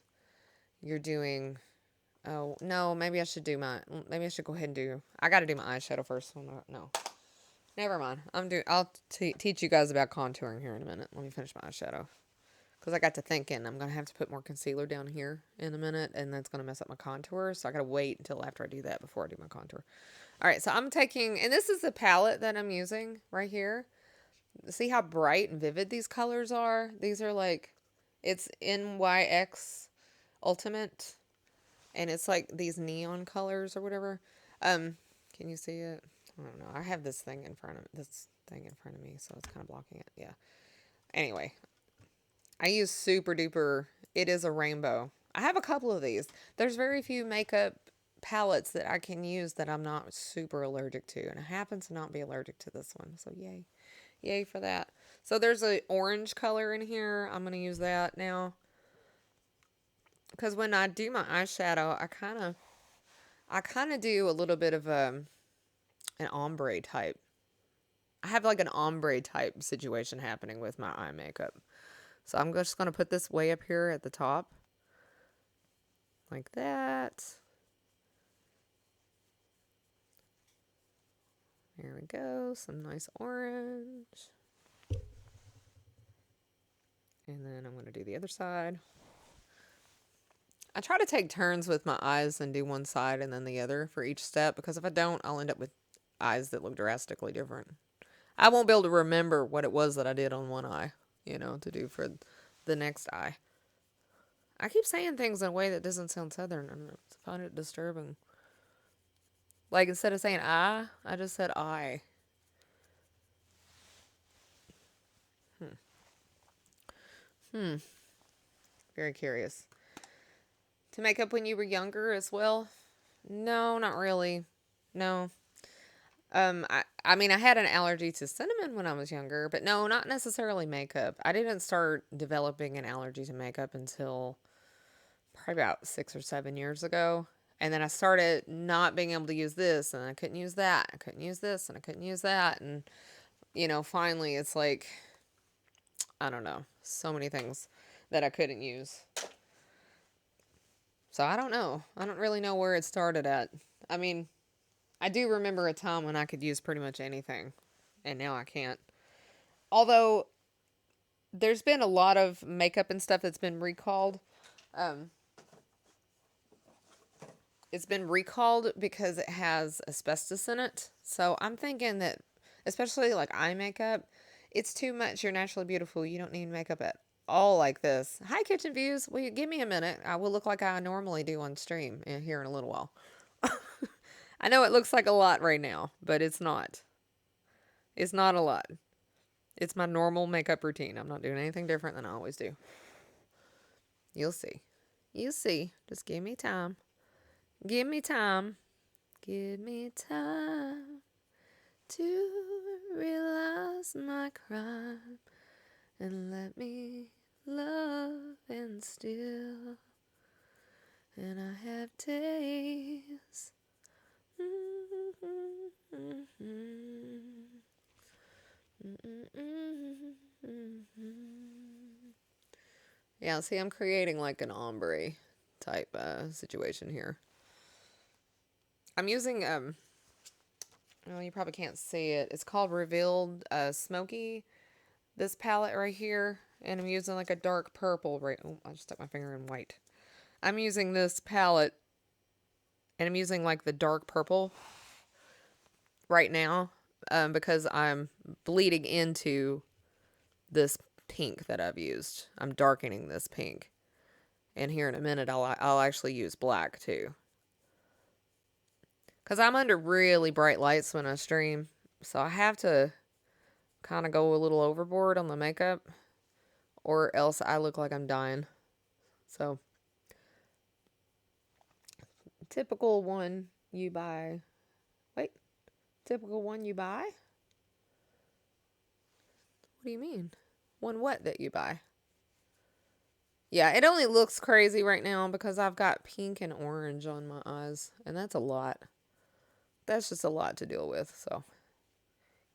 you're doing. Oh no, maybe I should do my. Maybe I should go ahead and do. I got to do my eyeshadow first. No, never mind. I'll teach you guys about contouring here in a minute. Let me finish my eyeshadow because I got to thinking I'm gonna have to put more concealer down here in a minute, and that's gonna mess up my contour. So I gotta wait until after I do that before I do my contour. All right, so I'm taking, and this is the palette that I'm using right here. See how bright and vivid these colors are? These are like, it's NYX Ultimate, and it's like these neon colors or whatever. Can you see it? I don't know. I have this thing in front of me, so it's kind of blocking it. Yeah. Anyway, I use super duper. It is a rainbow. I have a couple of these. There's very few makeup palettes that I can use that I'm not super allergic to, and I happen to not be allergic to this one. So yay. Yay for that. So there's an orange color in here. I'm going to use that now. Because when I do my eyeshadow, I kind of do a little bit of an ombre type. I have like an ombre type situation happening with my eye makeup. So I'm just going to put this way up here at the top. Like that. There we go. Some nice orange. And then I'm going to do the other side. I try to take turns with my eyes and do one side and then the other for each step, because if I don't, I'll end up with eyes that look drastically different. I won't be able to remember what it was that I did on one eye, to do for the next eye. I keep saying things in a way that doesn't sound southern. I don't know. I find it disturbing. Like, instead of saying I just said I. Very curious. To make up when you were younger as well? No, not really. No. I mean, I had an allergy to cinnamon when I was younger, but no, not necessarily makeup. I didn't start developing an allergy to makeup until probably about 6 or 7 years ago. And then I started not being able to use this, and I couldn't use that. I couldn't use this, and I couldn't use that. And, finally it's like, I don't know, so many things that I couldn't use. So I don't know. I don't really know where it started at. I mean, I do remember a time when I could use pretty much anything, and now I can't. Although, there's been a lot of makeup and stuff that's been recalled. It's been recalled because it has asbestos in it. So I'm thinking that, especially like eye makeup, it's too much. You're naturally beautiful. You don't need makeup at all like this. Hi, Kitchen Views. Will you give me a minute? I will look like I normally do on stream here in a little while. I know it looks like a lot right now, but it's not. It's not a lot. It's my normal makeup routine. I'm not doing anything different than I always do. You'll see. You'll see. Just give me time. Give me time. Give me time to realize my crime and let me love and still. And I have days. Yeah, see, I'm creating like an ombre type situation here. I'm using well, you probably can't see it. It's called Revealed Smoky. This palette right here, and I'm using like a dark purple. Right, oh, I just stuck my finger in white. I'm using this palette, and I'm using like the dark purple right now, because I'm bleeding into this pink that I've used. I'm darkening this pink, and here in a minute I'll actually use black too. Because I'm under really bright lights when I stream. So I have to kind of go a little overboard on the makeup. Or else I look like I'm dying. So, typical one you buy. Wait. Typical one you buy? What do you mean? One what that you buy? Yeah, it only looks crazy right now because I've got pink and orange on my eyes. And that's a lot. That's just a lot to deal with. So,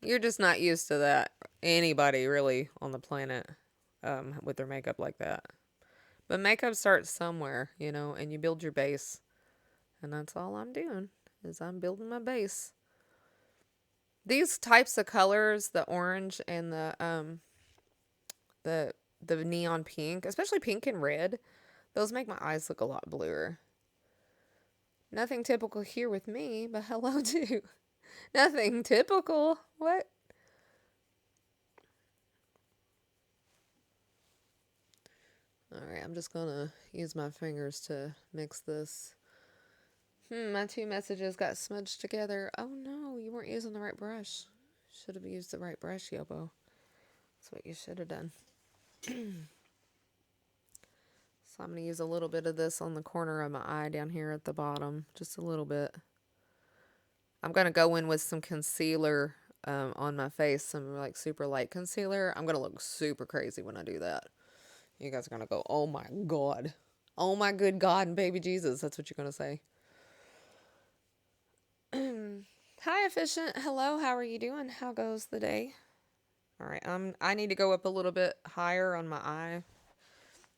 you're just not used to that. Anybody really on the planet with their makeup like that. But makeup starts somewhere, and you build your base. And that's all I'm doing, is I'm building my base. These types of colors, the orange and the the neon pink, especially pink and red, those make my eyes look a lot bluer. Nothing typical here with me, but hello too. Nothing typical. What? Alright, I'm just gonna use my fingers to mix this. My two messages got smudged together. Oh no, you weren't using the right brush. Should have used the right brush, Yobo. That's what you should have done. So I'm going to use a little bit of this on the corner of my eye down here at the bottom. Just a little bit. I'm going to go in with some concealer on my face. Some like super light concealer. I'm going to look super crazy when I do that. You guys are going to go, oh my God. Oh my good God and baby Jesus. That's what you're going to say. Hi, Efficient. Hello, how are you doing? How goes the day? All right, I need to go up a little bit higher on my eye,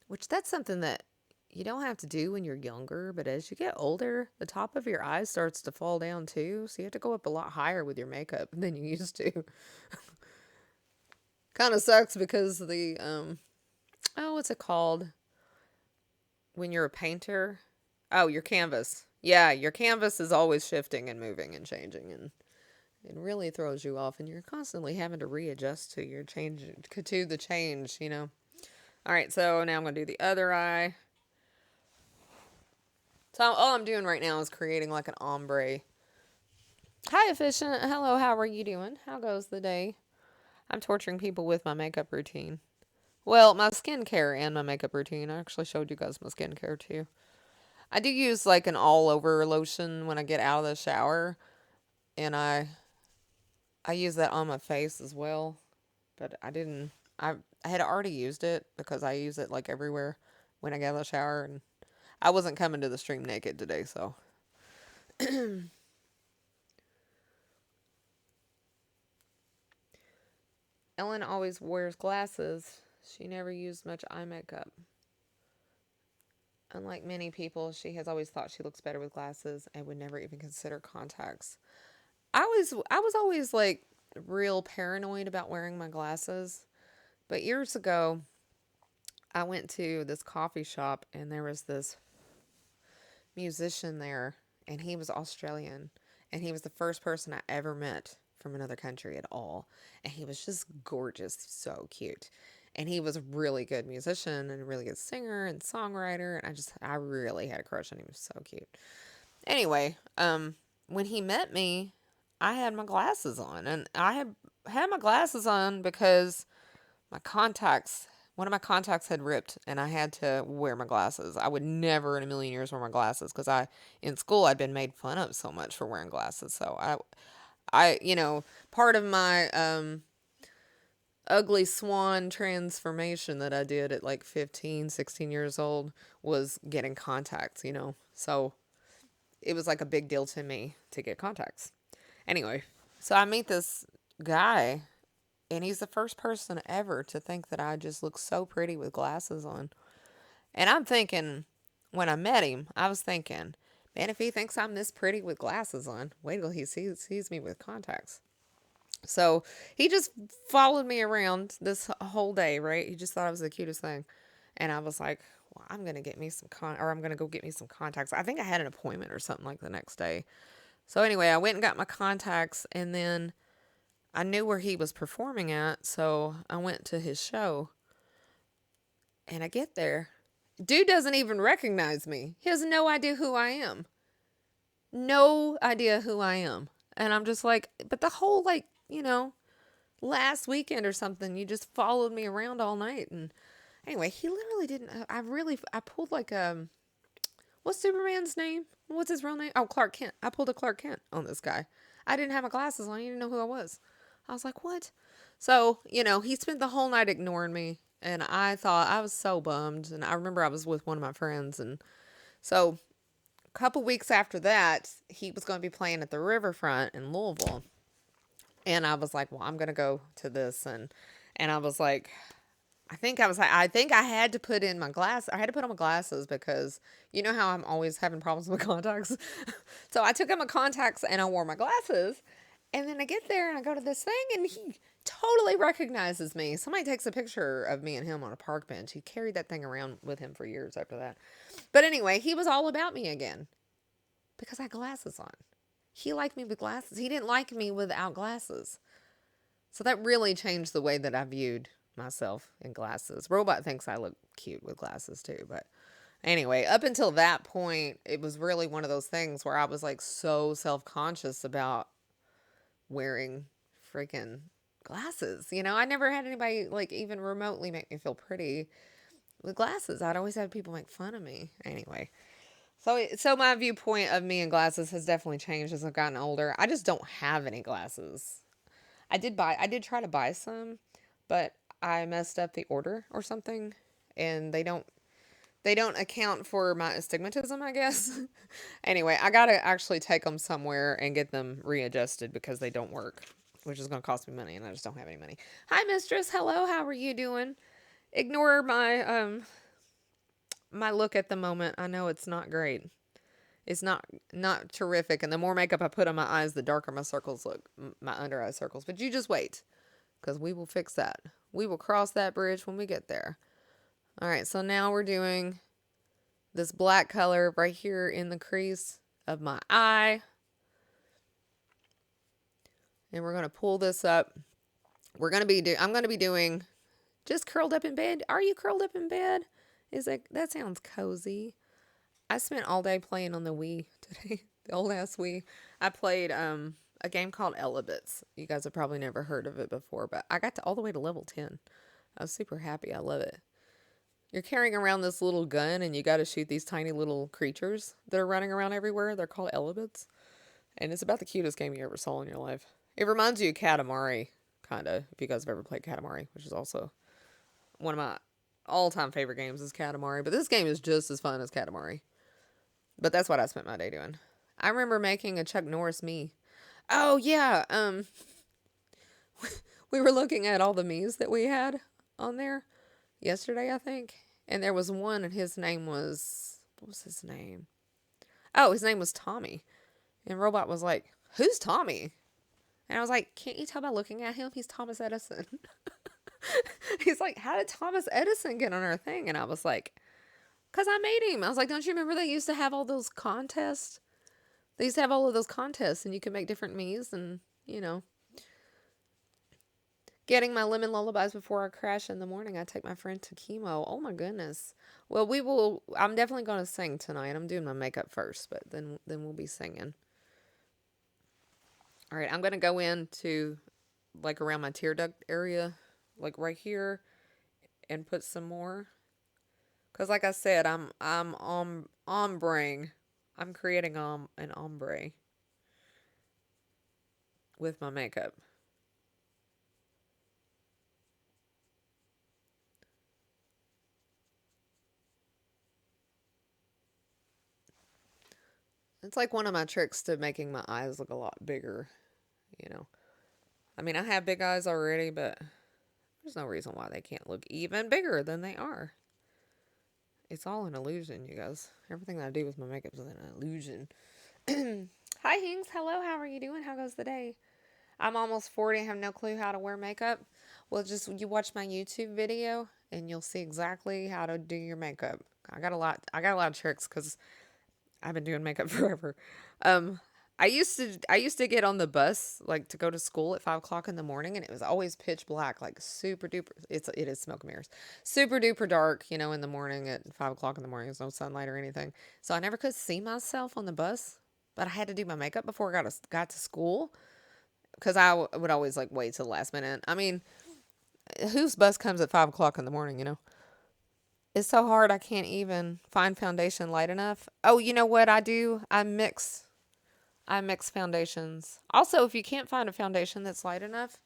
which that's something that you don't have to do when you're younger, but as you get older, the top of your eye starts to fall down too, so you have to go up a lot higher with your makeup than you used to. Kind of sucks because the, what's it called? When you're a painter? Oh, your canvas. Yeah, your canvas is always shifting and moving and changing, and it really throws you off, and you're constantly having to readjust to your change, to the change, All right, so now I'm going to do the other eye. So all I'm doing right now is creating like an ombre. Hi, Efficient. Hello, how are you doing? How goes the day? I'm torturing people with my makeup routine. Well, my skincare and my makeup routine. I actually showed you guys my skincare too. I do use like an all-over lotion when I get out of the shower, and I use that on my face as well. But I didn't. I had already used it because I use it like everywhere when I get out of the shower, and I wasn't coming to the stream naked today, so. Ellen always wears glasses. She never used much eye makeup. Unlike many people, she has always thought she looks better with glasses and would never even consider contacts. I was always like real paranoid about wearing my glasses. But years ago, I went to this coffee shop and there was this musician there, and he was Australian, and he was the first person I ever met from another country at all, and he was just gorgeous, so cute, and he was a really good musician and a really good singer and songwriter, and I really had a crush on him. He was so cute. Anyway, when he met me, I had my glasses on, and I had my glasses on because my contacts one of my contacts had ripped and I had to wear my glasses. I would never in a million years wear my glasses because in school I'd been made fun of so much for wearing glasses. So part of my ugly swan transformation that I did at like 15, 16 years old was getting contacts. So it was like a big deal to me to get contacts. Anyway, so I meet this guy, and he's the first person ever to think that I just look so pretty with glasses on. And I'm thinking, when I met him, I was thinking, man, if he thinks I'm this pretty with glasses on, wait till he sees me with contacts. So he just followed me around this whole day, right? He just thought I was the cutest thing. And I was like, well, I'm going to get me some or I'm going to go get me some contacts. I think I had an appointment or something like the next day. So anyway, I went and got my contacts, and then I knew where he was performing at. So I went to his show, and I get there. Dude doesn't even recognize me. He has no idea who I am. No idea who I am. And I'm just like, but the whole, like, last weekend or something, you just followed me around all night. And anyway, he literally didn't. I pulled like what's Superman's name? What's his real name? Oh, Clark Kent. I pulled a Clark Kent on this guy. I didn't have my glasses on. He didn't know who I was. I was like, what? So, he spent the whole night ignoring me. And I thought I was so bummed. And I remember I was with one of my friends. And so a couple weeks after that, he was going to be playing at the Riverfront in Louisville. And I was like, well, I'm going to go to this. And I was like, I think I had to put in my glass. I had to put on my glasses because you know how I'm always having problems with contacts. So I took out my contacts and I wore my glasses. And then I get there and I go to this thing and he totally recognizes me. Somebody takes a picture of me and him on a park bench. He carried that thing around with him for years after that. But anyway, he was all about me again because I had glasses on. He liked me with glasses. He didn't like me without glasses. So that really changed the way that I viewed myself in glasses. Robot thinks I look cute with glasses too, but anyway, up until that point, it was really one of those things where I was like so self-conscious about wearing freaking glasses. I never had anybody like even remotely make me feel pretty with glasses. I'd always have people make fun of me. Anyway, so my viewpoint of me and glasses has definitely changed as I've gotten older. I just don't have any glasses. I did try to buy some, but I messed up the order or something, and they don't account for my astigmatism, I guess. Anyway, I got to actually take them somewhere and get them readjusted because they don't work, which is going to cost me money and I just don't have any money. Hi mistress, hello, how are you doing? Ignore my look at the moment. I know it's not great. It's not terrific, and the more makeup I put on my eyes, the darker my circles look, my under eye circles. But you just wait, because we will fix that. We will cross that bridge when we get there. All right, so now we're doing this black color right here in the crease of my eye. And we're going to pull this up. I'm going to be doing just curled up in bed. Are you curled up in bed? That sounds cozy. I spent all day playing on the Wii today. The old ass Wii. I played a game called Elebits. You guys have probably never heard of it before, but I got all the way to level 10. I was super happy. I love it. You're carrying around this little gun and you got to shoot these tiny little creatures that are running around everywhere. They're called Elebits. And it's about the cutest game you ever saw in your life. It reminds you of Katamari, kind of, if you guys have ever played Katamari, which is also one of my all-time favorite games is Katamari. But this game is just as fun as Katamari. But that's what I spent my day doing. I remember making a Chuck Norris me. Oh, yeah. We were looking at all the me's that we had on there yesterday, I think. And there was one, and his name was... What was his name? Oh, his name was Tommy. And Robot was like, who's Tommy? And I was like, can't you tell by looking at him? He's Thomas Edison. He's like, how did Thomas Edison get on our thing? And I was like, because I made him. I was like, don't you remember they used to have all those contests? They used to have all of those contests, and you could make different me's and, getting my lemon lullabies before I crash in the morning. I take my friend to chemo. Oh, my goodness. Well, I'm definitely going to sing tonight. I'm doing my makeup first, but then we'll be singing. All right, I'm going to go into, like, around my tear duct area, like right here, and put some more. Because, like I said, I'm ombreing. I'm creating an ombre with my makeup. It's like one of my tricks to making my eyes look a lot bigger, you know. I mean, I have big eyes already, but there's no reason why they can't look even bigger than they are. It's all an illusion, you guys. Everything that I do with my makeup is an illusion. Hi, Hinks. Hello. How are you doing? How goes the day? I'm almost 40. I have no clue how to wear makeup. Well, just you watch my YouTube video and you'll see exactly how to do your makeup. I got a lot of tricks because I've been doing makeup forever. Um, I used to get on the bus like to go to school at 5 o'clock in the morning, and it was always pitch black, like super duper. It is smoke and mirrors, super duper dark. In the morning at 5 o'clock in the morning, there's no sunlight or anything, so I never could see myself on the bus. But I had to do my makeup before I got to school because would always like wait till the last minute. I mean, whose bus comes at 5 o'clock in the morning? It's so hard. I can't even find foundation light enough. Oh, you know what I do? I mix foundations. Also, if you can't find a foundation that's light enough,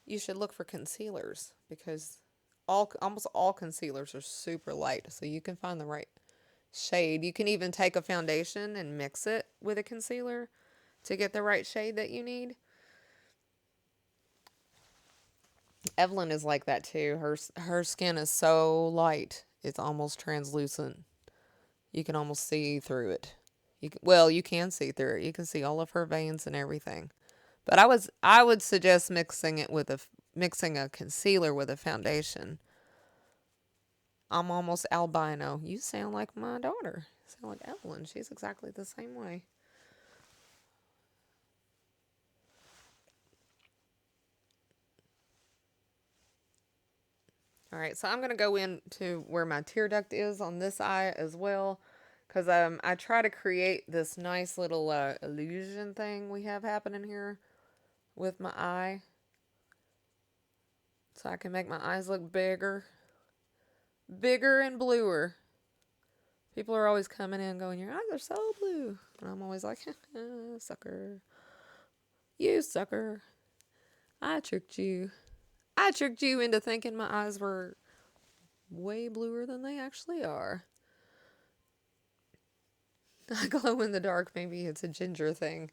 you should look for concealers because almost all concealers are super light, so you can find the right shade. You can even take a foundation and mix it with a concealer to get the right shade that you need. Evelyn is like that too. Her skin is so light, it's almost translucent. You can almost see through it. You can see through it. You can see all of her veins and everything. But I would suggest mixing a concealer with a foundation. I'm almost albino. You sound like my daughter. You sound like Evelyn. She's exactly the same way. All right, so I'm gonna go into where my tear duct is on this eye as well, because I try to create this nice little illusion thing we have happening here with my eye, so I can make my eyes look bigger and bluer. People are always coming in going, your eyes are so blue. And I'm always like, sucker. You sucker. I tricked you. I tricked you into thinking my eyes were way bluer than they actually are. I glow in the dark. Maybe it's a ginger thing.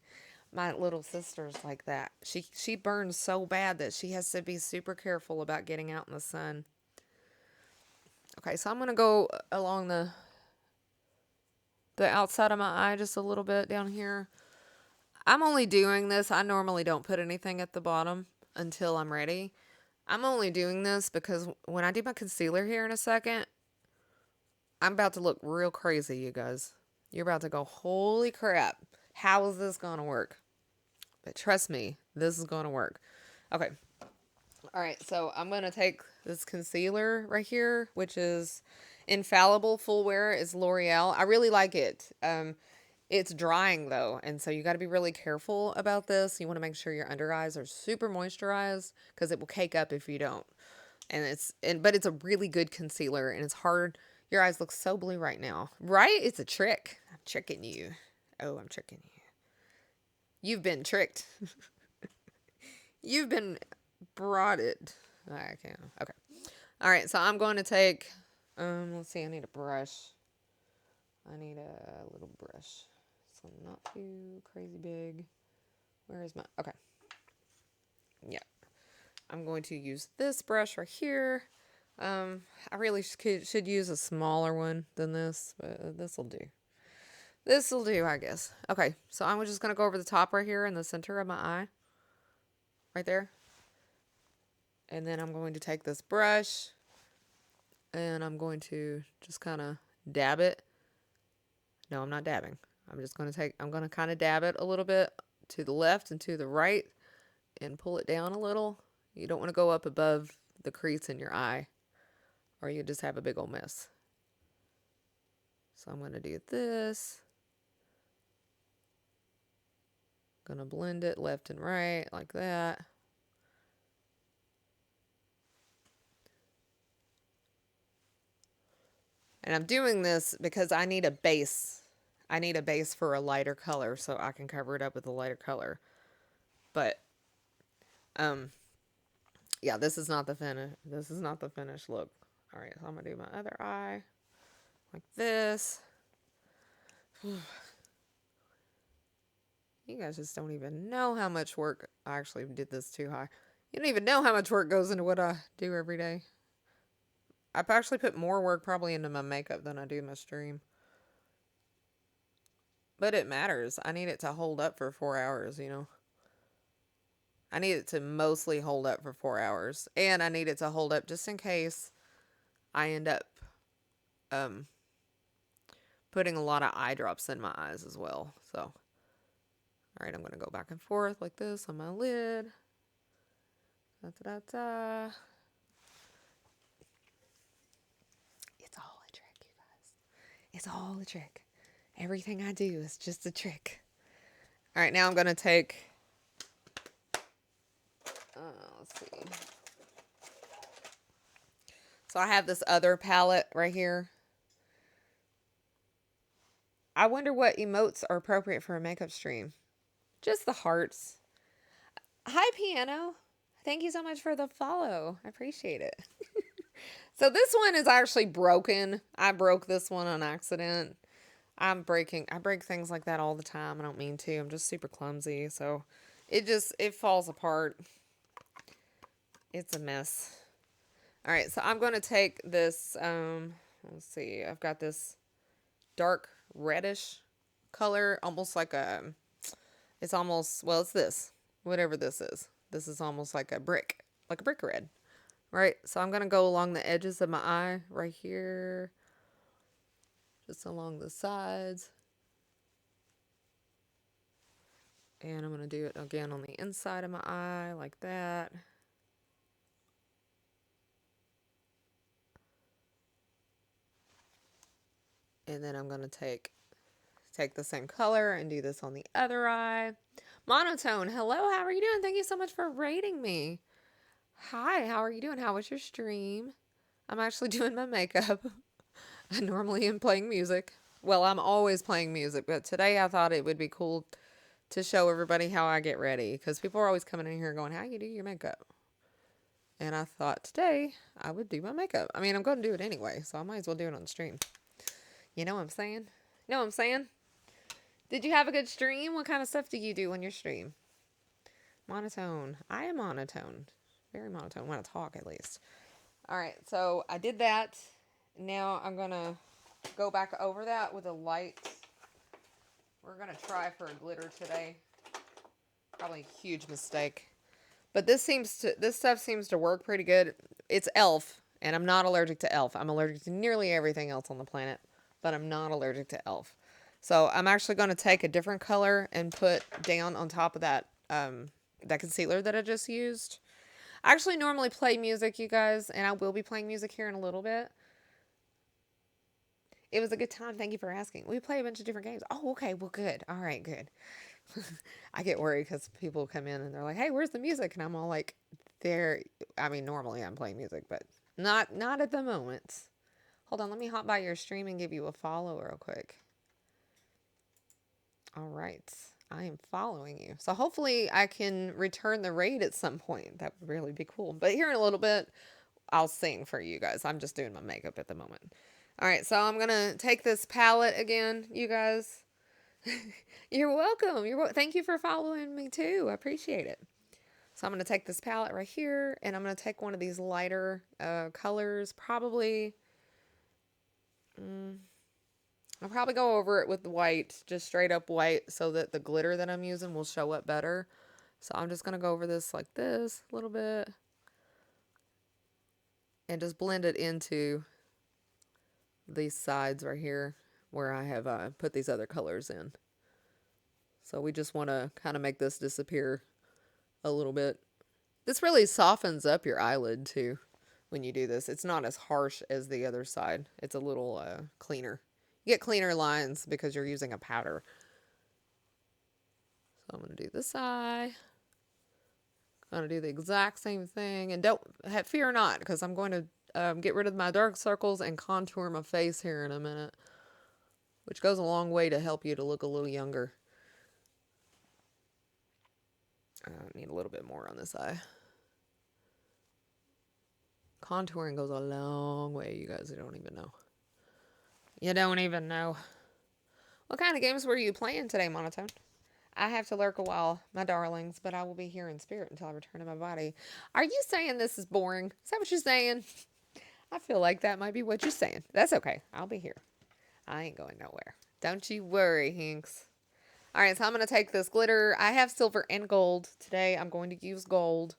My little sister's like that. She burns so bad that she has to be super careful about getting out in the sun. Okay, so I'm going to go along the outside of my eye just a little bit down here. I'm only doing this. I normally don't put anything at the bottom until I'm ready. I'm only doing this because when I do my concealer here in a second, I'm about to look real crazy, you guys. You're about to go, holy crap. How is this going to work? But trust me, this is going to work. Okay. All right. So I'm going to take this concealer right here, which is Infallible Full Wear. Is L'Oreal. I really like it. It's drying though, and so you got to be really careful about this. You want to make sure your under eyes are super moisturized because it will cake up if you don't. But it's a really good concealer, and it's hard. Your eyes look so blue right now, right? It's a trick. I'm tricking you. Oh, I'm tricking you. You've been tricked. You've been brought it. I can't. Okay. All right. So I'm going to take. Let's see. I need a brush. I need a little brush. So not too crazy big. Where is my. Okay. Yeah. I'm going to use this brush right here. I really should use a smaller one than this, but this will do. This will do, I guess. Okay, so I'm just going to go over the top right here in the center of my eye. Right there. And then I'm going to take this brush and I'm going to just kind of dab it. No, I'm not dabbing. I'm going to kind of dab it a little bit to the left and to the right and pull it down a little. You don't want to go up above the crease in your eye or you just have a big old mess. So I'm going to do this. Going to blend it left and right like that. And I'm doing this because I need a base. I need a base for a lighter color so I can cover it up with a lighter color. But yeah, this is not the finished look. All right, so I'm going to do my other eye like this. You guys just don't even know how much work. I actually did this too high. You don't even know how much work goes into what I do every day. I've actually put more work probably into my makeup than I do my stream. But it matters. I need it to hold up for 4 hours, you know. I need it to mostly hold up for 4 hours. And I need it to hold up just in case I end up um, putting a lot of eye drops in my eyes as well. So, all right, I'm going to go back and forth like this on my lid. Da, da, da, da. It's all a trick, you guys. It's all a trick. Everything I do is just a trick. All right, now I'm going to take, let's see. So I have this other palette right here. I wonder what emotes are appropriate for a makeup stream. Just the hearts. Hi, Piano. Thank you so much for the follow. I appreciate it. So this one is actually broken. I broke this one on accident. I break things like that all the time. I don't mean to. I'm just super clumsy. So it falls apart. It's a mess. All right, so I'm going to take this, let's see. I've got this dark reddish color, almost like it's almost, well, it's this, whatever this is. This is almost like a brick red, right? So I'm going to go along the edges of my eye right here, just along the sides. And I'm going to do it again on the inside of my eye, like that. And then I'm going to take the same color and do this on the other eye. Monotone, hello, how are you doing? Thank you so much for rating me. Hi, how are you doing? How was your stream? I'm actually doing my makeup. I normally am playing music. Well, I'm always playing music, but today I thought it would be cool to show everybody how I get ready, because people are always coming in here going, how you do your makeup? And I thought today I would do my makeup. I mean, I'm going to do it anyway, so I might as well do it on the stream. You know what I'm saying? You know what I'm saying? Did you have a good stream? What kind of stuff do you do on your stream? Monotone. I am monotone. Very monotone when I talk, at least. All right, so I did that. Now I'm going to go back over that with a light. We're going to try for a glitter today. Probably a huge mistake. But this stuff seems to work pretty good. It's e.l.f. and I'm not allergic to e.l.f. I'm allergic to nearly everything else on the planet, but I'm not allergic to e.l.f. So I'm actually going to take a different color and put down on top of that that concealer that I just used. I actually normally play music, you guys, and I will be playing music here in a little bit. It was a good time. Thank you for asking. We play a bunch of different games. Oh, okay. Well, good. All right, good. I get worried because people come in and they're like, hey, where's the music? And I'm all like, there. I mean, normally I'm playing music, but not at the moment. Hold on. Let me hop by your stream and give you a follow real quick. All right. I am following you. So hopefully I can return the raid at some point. That would really be cool. But here in a little bit, I'll sing for you guys. I'm just doing my makeup at the moment. All right, so I'm going to take this palette again, you guys. You're welcome. Thank you for following me too. I appreciate it. So I'm going to take this palette right here, and I'm going to take one of these lighter colors, probably. I'll probably go over it with the white, just straight up white, so that the glitter that I'm using will show up better. So I'm just going to go over this like this a little bit. And just blend it into these sides right here where I have put these other colors in. So we just want to kind of make this disappear a little bit. This really softens up your eyelid too when you do this. It's not as harsh as the other side. It's a little cleaner. You get cleaner lines because you're using a powder. So I'm going to do this eye. I'm going to do the exact same thing. And don't fear not, because I'm going to get rid of my dark circles and contour my face here in a minute, which goes a long way to help you to look a little younger. I need a little bit more on this eye. Contouring goes a long way, you guys. You don't even know. You don't even know. What kind of games were you playing today, Monotone? I have to lurk a while, my darlings, but I will be here in spirit until I return to my body. Are you saying this is boring? Is that what you're saying? I feel like that might be what you're saying. That's okay. I'll be here. I ain't going nowhere. Don't you worry, Hinks. All right, so I'm going to take this glitter. I have silver and gold. Today I'm going to use gold.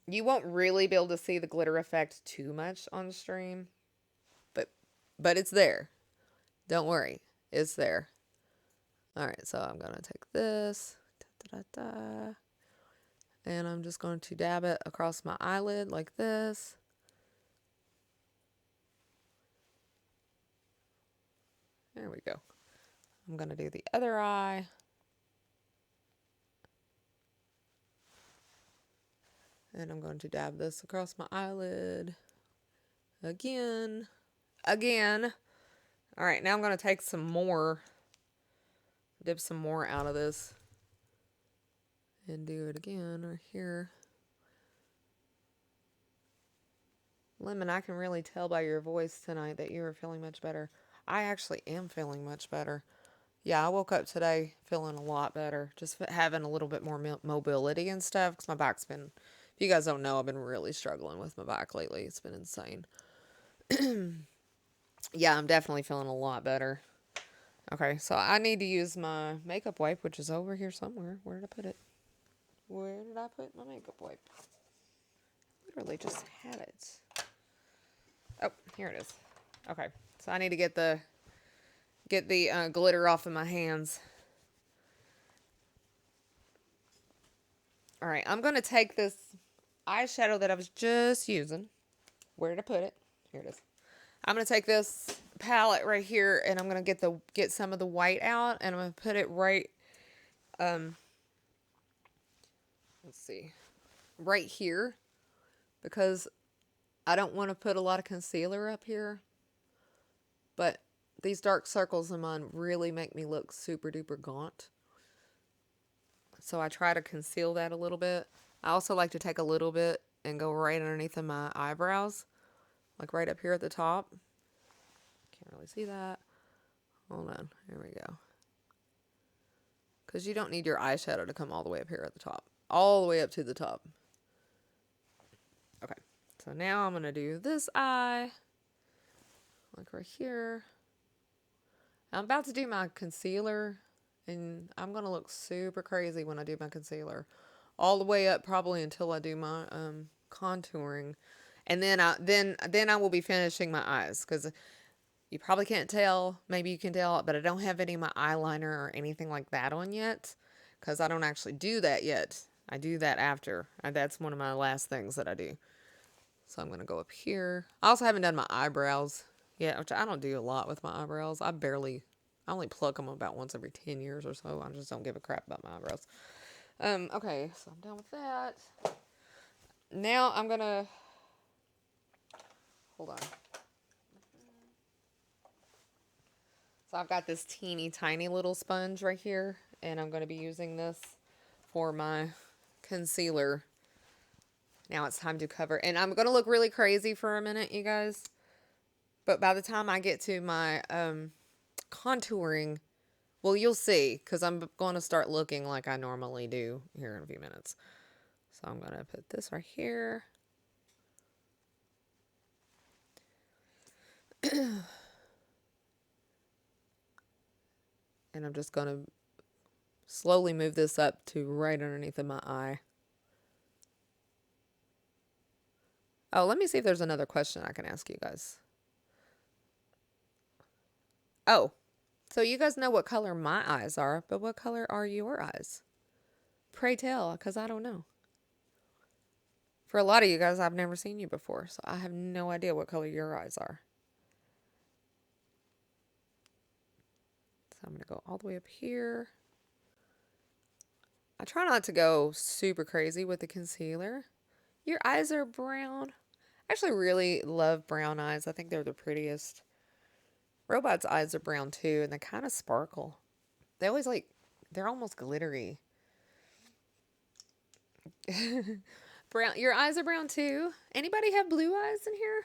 You won't really be able to see the glitter effect too much on stream, but it's there. Don't worry. It's there. All right, so I'm going to take this. Da, da, da, da, and I'm just going to dab it across my eyelid like this. There we go. I'm going to do the other eye. And I'm going to dab this across my eyelid. Again. Again. All right, now I'm going to take some more. Dip some more out of this. And do it again right here. Lemon, I can really tell by your voice tonight that you are feeling much better. I actually am feeling much better. Yeah, I woke up today feeling a lot better. Just having a little bit more mobility and stuff. Because my back's been, if you guys don't know, I've been really struggling with my back lately. It's been insane. Yeah, I'm definitely feeling a lot better. Okay, so I need to use my makeup wipe, which is over here somewhere. Where did I put it? Where did I put my makeup wipe? Literally just had it. Oh, here it is. Okay, so I need to get the glitter off of my hands. All right, I'm going to take this eyeshadow that I was just using. Where did I put it? Here it is. I'm going to take this palette right here, and I'm going to get some of the white out, and I'm going to put it right, let's see, right here, because I don't want to put a lot of concealer up here, but these dark circles in mine really make me look super duper gaunt. So I try to conceal that a little bit. I also like to take a little bit and go right underneath of my eyebrows, like right up here at the top. Can't really see that. Hold on. Here we go. Because you don't need your eyeshadow to come all the way up here at the top. All the way up to the top. Okay. So now I'm going to do this eye. Like right here. I'm about to do my concealer. And I'm going to look super crazy when I do my concealer. All the way up probably until I do my contouring. And then I will be finishing my eyes. Because you probably can't tell. Maybe you can tell. But I don't have any of my eyeliner or anything like that on yet. Because I don't actually do that yet. I do that after. That's one of my last things that I do. So I'm going to go up here. I also haven't done my eyebrows yet. Which I don't do a lot with my eyebrows. I only pluck them about once every 10 years or so. I just don't give a crap about my eyebrows. Okay, so I'm done with that. Now I'm going to... Hold on. So I've got this teeny tiny little sponge right here. And I'm going to be using this for my concealer. Now it's time to cover. And I'm going to look really crazy for a minute, you guys. But by the time I get to my contouring, well, you'll see. Because I'm going to start looking like I normally do here in a few minutes. So I'm going to put this right here. And I'm just going to slowly move this up to right underneath of my eye. Oh, let me see if there's another question I can ask you guys. Oh, so you guys know what color my eyes are, but what color are your eyes? Pray tell, because I don't know. For a lot of you guys, I've never seen you before, so I have no idea what color your eyes are. So I'm going to go all the way up here. I try not to go super crazy with the concealer. Your eyes are brown. I actually really love brown eyes. I think they're the prettiest. Robot's eyes are brown too, and they kind of sparkle. They always they're almost glittery. Brown. Your eyes are brown too. Anybody have blue eyes in here?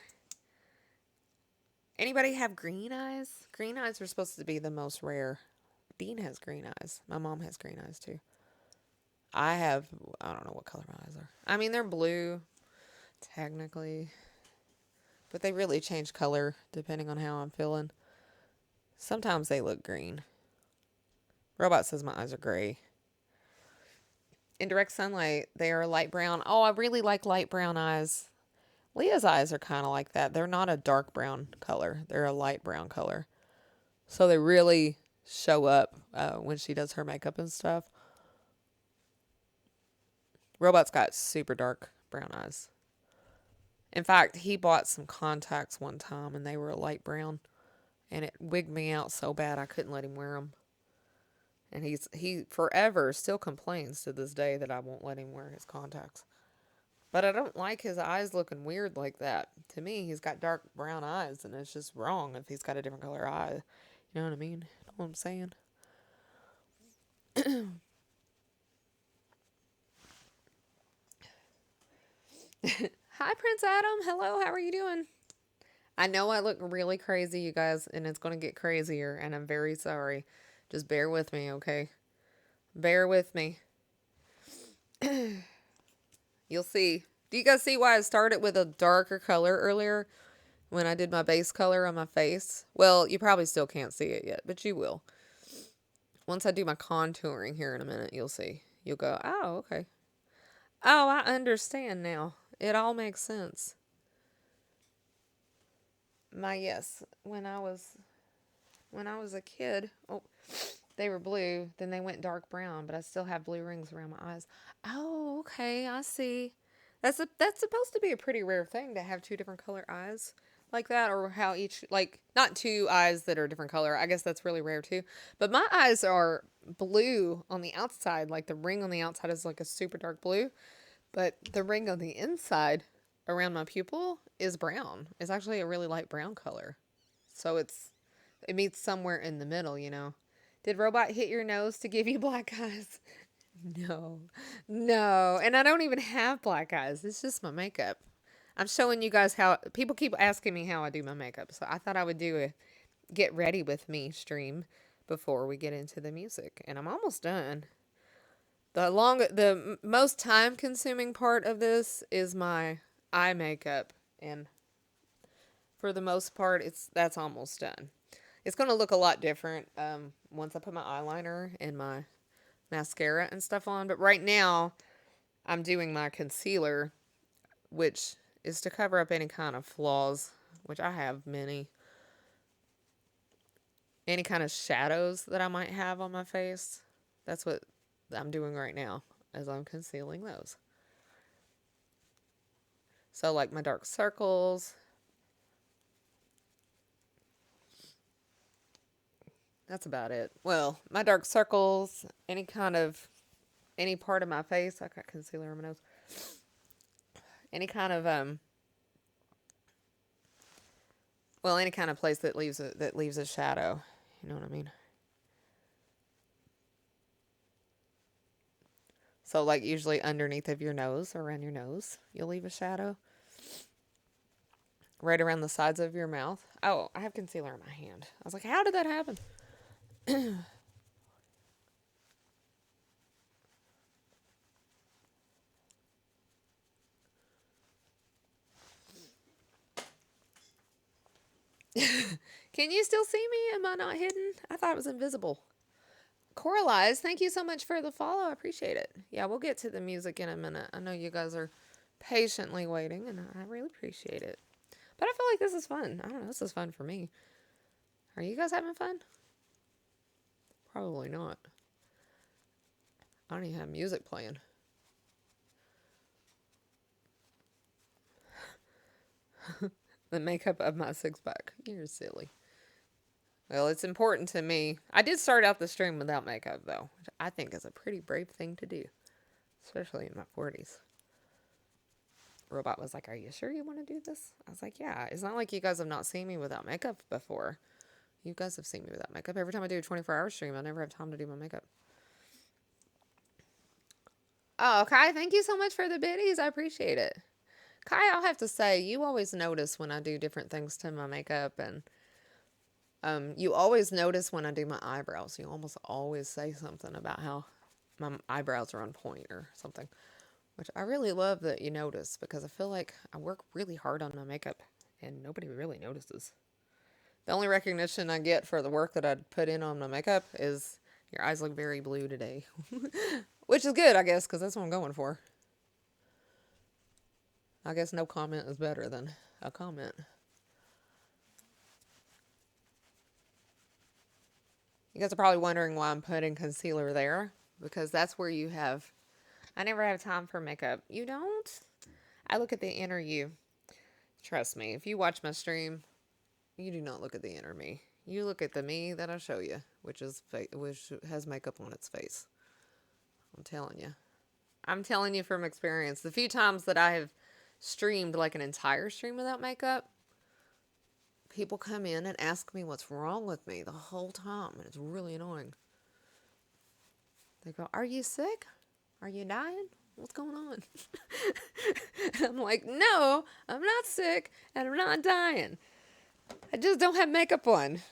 Anybody have green eyes? Green eyes are supposed to be the most rare. Dean has green eyes. My mom has green eyes too. I have, I don't know what color my eyes are. I mean, they're blue, technically. But they really change color depending on how I'm feeling. Sometimes they look green. Robot says my eyes are gray. In direct sunlight, they are light brown. Oh, I really like light brown eyes. Leah's eyes are kind of like that. They're not a dark brown color. They're a light brown color. So they really show up when she does her makeup and stuff. Robot's got super dark brown eyes. In fact, he bought some contacts one time and they were a light brown. And it wigged me out so bad I couldn't let him wear them. And he forever still complains to this day that I won't let him wear his contacts. But I don't like his eyes looking weird like that. To me, he's got dark brown eyes, and it's just wrong if he's got a different color eye. You know what I mean? You know what I'm saying? Hi, Prince Adam. Hello, how are you doing? I know I look really crazy, you guys, and it's going to get crazier, and I'm very sorry. Just bear with me, okay? Bear with me. You'll see. Do you guys see why I started with a darker color earlier when I did my base color on my face? Well, you probably still can't see it yet, but you will. Once I do my contouring here in a minute, you'll see. You'll go, oh, okay. Oh, I understand now. It all makes sense. Yes, when I was a kid, oh, they were blue, then they went dark brown, but I still have blue rings around my eyes. Oh, okay, I see. That's supposed to be a pretty rare thing to have two different color eyes like that, or how each, like, not two eyes that are different color. I guess that's really rare too. But my eyes are blue on the outside, like the ring on the outside is like a super dark blue, but the ring on the inside around my pupil is brown. It's actually a really light brown color. So it meets somewhere in the middle, you know. Did Robot hit your nose to give you black eyes? No. No. And I don't even have black eyes. It's just my makeup. I'm showing you guys how people keep asking me how I do my makeup. So I thought I would do a get ready with me stream before we get into the music. And I'm almost done. The most time consuming part of this is my eye makeup, and for the most part that's almost done. It's going to look a lot different once I put my eyeliner and my mascara and stuff on. But right now, I'm doing my concealer, which is to cover up any kind of flaws, which I have many. Any kind of shadows that I might have on my face. That's what I'm doing right now, as I'm concealing those. So, like my dark circles. That's about it. Well, my dark circles, any part of my face. I got concealer on my nose. Any kind of any kind of place that leaves a shadow. You know what I mean? So, like, usually underneath of your nose, around your nose, you'll leave a shadow. Right around the sides of your mouth. Oh, I have concealer in my hand. I was like, how did that happen? Can you still see me? Am I not hidden? I thought it was invisible. Coralize, thank you so much for the follow. I appreciate it. Yeah, we'll get to the music in a minute. I know you guys are patiently waiting, and I really appreciate it. But I feel like this is fun. I don't know. This is fun for me. Are you guys having fun? Probably not. I don't even have music playing. The makeup of my six pack. You're silly. Well, it's important to me. I did start out the stream without makeup, though, which I think is a pretty brave thing to do, especially in my 40s. Robot was like, are you sure you want to do this? I was like, yeah. It's not like you guys have not seen me without makeup before. You guys have seen me without makeup. Every time I do a 24-hour stream, I never have time to do my makeup. Oh, Kai, thank you so much for the biddies. I appreciate it. Kai, I'll have to say, you always notice when I do different things to my makeup, and you always notice when I do my eyebrows. You almost always say something about how my eyebrows are on point or something. Which I really love that you notice because I feel like I work really hard on my makeup and nobody really notices. The only recognition I get for the work that I put in on my makeup is your eyes look very blue today. Which is good, I guess, because that's what I'm going for. I guess no comment is better than a comment. You guys are probably wondering why I'm putting concealer there, because that's where you have. I never have time for makeup. You don't? I look at the inner you. Trust me, if you watch my stream, you do not look at the inner me. You look at the me that I show you, which has makeup on its face. I'm telling you. I'm telling you from experience. The few times that I have streamed like an entire stream without makeup, people come in and ask me what's wrong with me the whole time, and it's really annoying. They go, "Are you sick? Are you dying? What's going on?" And I'm like, "No, I'm not sick, and I'm not dying. I just don't have makeup on."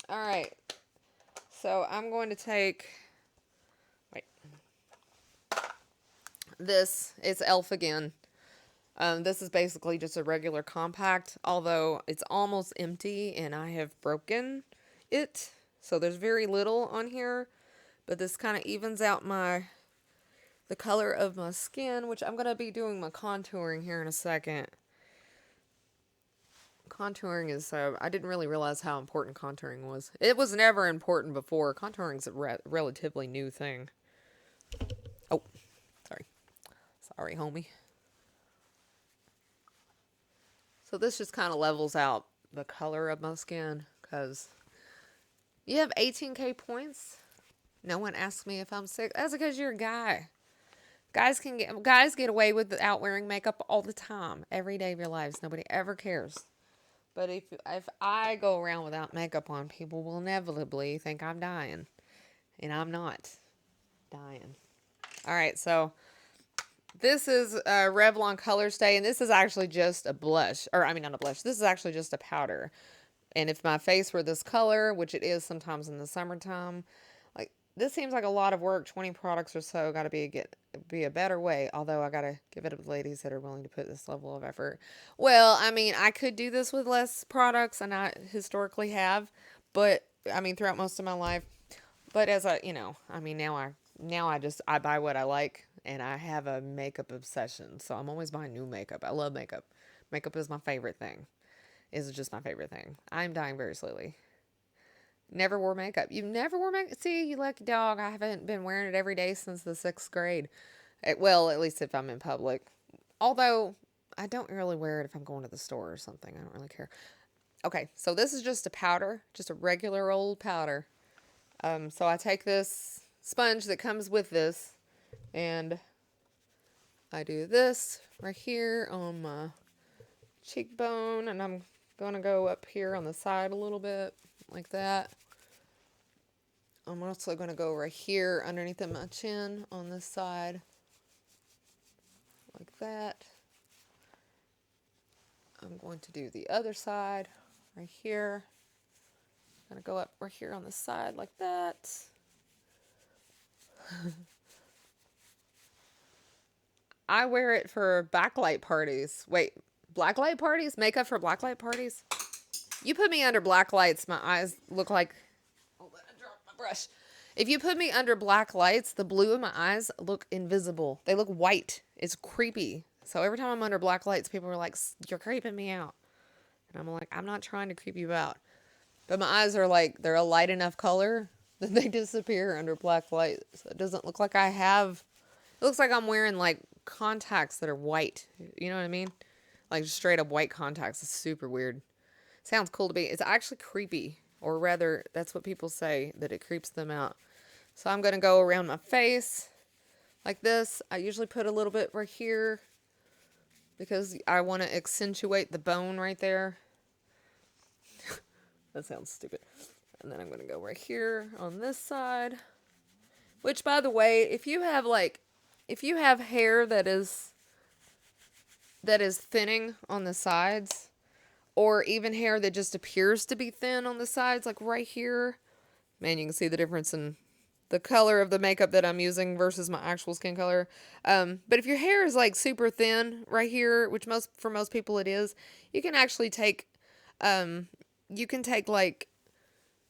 All right. So I'm going to take, wait, this. It's e.l.f. again. This is basically just a regular compact, although it's almost empty and I have broken it. So there's very little on here, but this kind of evens out the color of my skin, which I'm going to be doing my contouring here in a second. Contouring is, I didn't really realize how important contouring was. It was never important before. Contouring's a relatively new thing. Oh, sorry. Sorry, homie. So this just kind of levels out the color of my skin, because you have 18K points. No one asks me if I'm sick. That's because you're a guy. Guys get away without wearing makeup all the time, every day of your lives. Nobody ever cares. But if I go around without makeup on, people will inevitably think I'm dying. And I'm not dying. All right, so this is Revlon Color Stay, and this is actually just a blush. Or, I mean, not a blush. This is actually just a powder. And if my face were this color, which it is sometimes in the summertime, like, this seems like a lot of work. 20 products or so got to be a better way. Although I got to give it up to ladies that are willing to put this level of effort. Well, I mean, I could do this with less products, and I historically have. But, I mean, throughout most of my life. But as I mean, now I buy what I like, and I have a makeup obsession. So I'm always buying new makeup. I love makeup. Makeup is my favorite thing. Is just my favorite thing. I'm dying very slowly. Never wore makeup. You never wore makeup? See, you lucky dog. I haven't been wearing it every day since the 6th grade. Well, at least if I'm in public. Although, I don't really wear it if I'm going to the store or something. I don't really care. Okay, so this is just a powder. Just a regular old powder. So I take this sponge that comes with this, and I do this right here on my cheekbone, and I'm going to go up here on the side a little bit, like that. I'm also going to go right here underneath of my chin on this side, like that. I'm going to do the other side right here. I'm going to go up right here on the side like that. I wear it for backlight parties. Wait, blacklight parties? Makeup for blacklight parties? You put me under black lights, my eyes look like... Oh, I dropped my brush. If you put me under black lights, the blue in my eyes look invisible. They look white. It's creepy. So every time I'm under black lights, people are like, "You're creeping me out." And I'm like, "I'm not trying to creep you out." But my eyes are like, they're a light enough color that they disappear under black light. So it doesn't look like I have... It looks like I'm wearing like contacts that are white. You know what I mean? Like just straight up white contacts. It's super weird. Sounds cool to me. It's actually creepy. Or rather, that's what people say, that it creeps them out. So I'm going to go around my face like this. I usually put a little bit right here because I want to accentuate the bone right there. That sounds stupid. And then I'm going to go right here on this side. Which, by the way, if you have hair that is thinning on the sides, or even hair that just appears to be thin on the sides, like right here, man, you can see the difference in the color of the makeup that I'm using versus my actual skin color. But if your hair is like super thin right here, which for most people it is, you can actually take, um, you can take like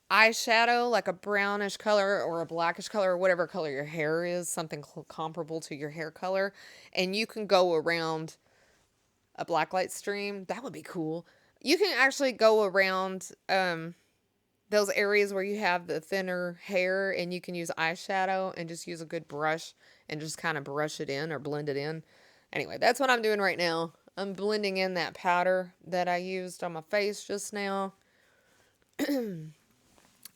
eyeshadow, like a brownish color or a blackish color or whatever color your hair is, something comparable to your hair color, and you can go around a blacklight stream. That would be cool. You can actually go around those areas where you have the thinner hair, and you can use eyeshadow and just use a good brush and just kind of brush it in or blend it in. Anyway, that's what I'm doing right now. I'm blending in that powder that I used on my face just now.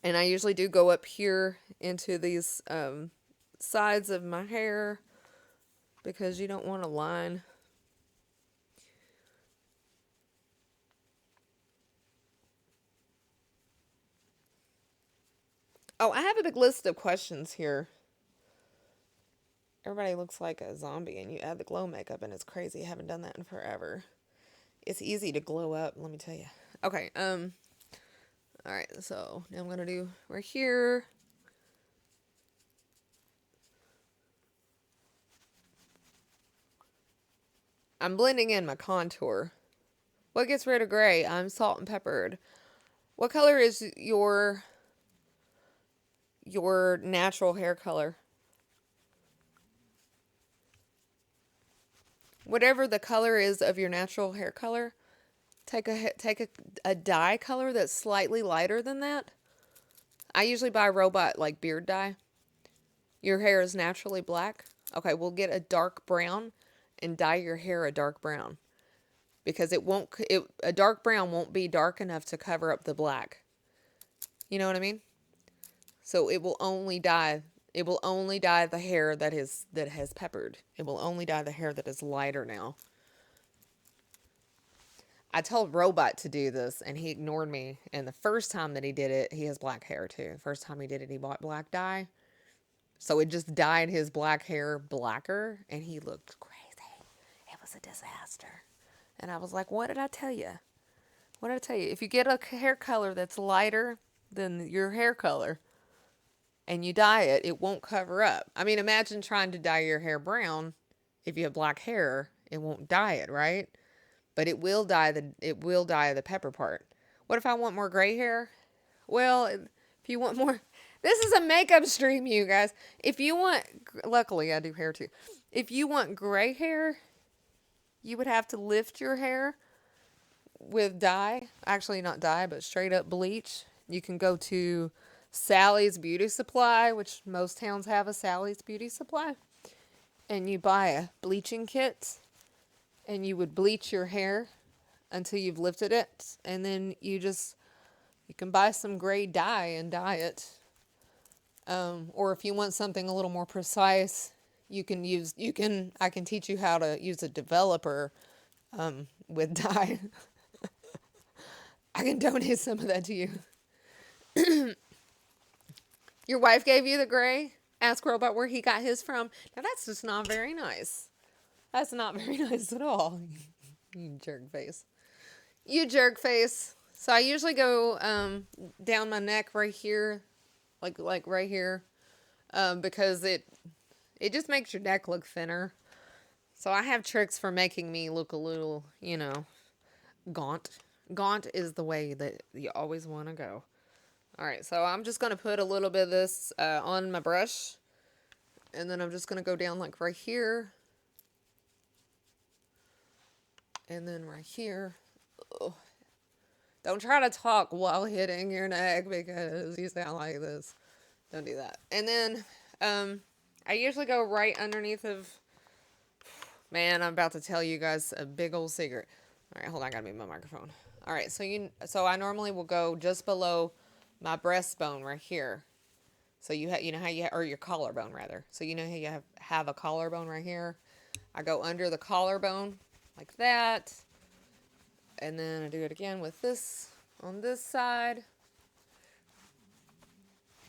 And I usually do go up here into these sides of my hair because you don't want a line. Oh, I have a big list of questions here. Everybody looks like a zombie and you add the glow makeup and it's crazy. I haven't done that in forever. It's easy to glow up, let me tell you. Okay, alright, so now I'm going to do right here. I'm blending in my contour. What gets rid of gray? I'm salt and peppered. What color is your natural hair color? Whatever the color is of your natural hair color, take a dye color that's slightly lighter than that. I usually buy robot like beard dye. Your hair is naturally black. Okay, we'll get a dark brown and dye your hair a dark brown. Because a dark brown won't be dark enough to cover up the black. You know what I mean? So it will only dye the hair that has peppered. It will only dye the hair that is lighter now. I told Robot to do this and he ignored me. And the first time that he did it, he has black hair too. The first time he did it, he bought black dye. So it just dyed his black hair blacker and he looked crazy. It was a disaster. And I was like, what did I tell you? What did I tell you? If you get a hair color that's lighter than your hair color and you dye it, it won't cover up. I mean, imagine trying to dye your hair brown. If you have black hair, it won't dye it, right? But it will dye the pepper part. What if I want more gray hair? Well, if you want more, this is a makeup stream, you guys. If you want, luckily I do hair too. If you want gray hair, you would have to lift your hair with dye. Actually, not dye, but straight up bleach. You can go to Sally's Beauty Supply, which most towns have a Sally's Beauty Supply. And you buy a bleaching kit. And you would bleach your hair until you've lifted it. And then you can buy some gray dye and dye it. Or if you want something a little more precise, I can teach you how to use a developer with dye. I can donate some of that to you. Your wife gave you the gray? Ask Robot where he got his from. Now that's just not very nice. That's not very nice at all. You jerk face. You jerk face. So I usually go down my neck right here. Like right here. Because it just makes your neck look thinner. So I have tricks for making me look a little, gaunt. Gaunt is the way that you always want to go. Alright, so I'm just going to put a little bit of this on my brush. And then I'm just going to go down like right here. And then right here. Ugh. Don't try to talk while hitting your neck because you sound like this. Don't do that. And then I usually go right underneath of... Man, I'm about to tell you guys a big old secret. Alright, hold on, I gotta move my microphone. Alright, so I normally will go just below my breastbone right here. So you know how or your collarbone rather. So you know how you have a collarbone right here. I go under the collarbone like that. And then I do it again with this on this side.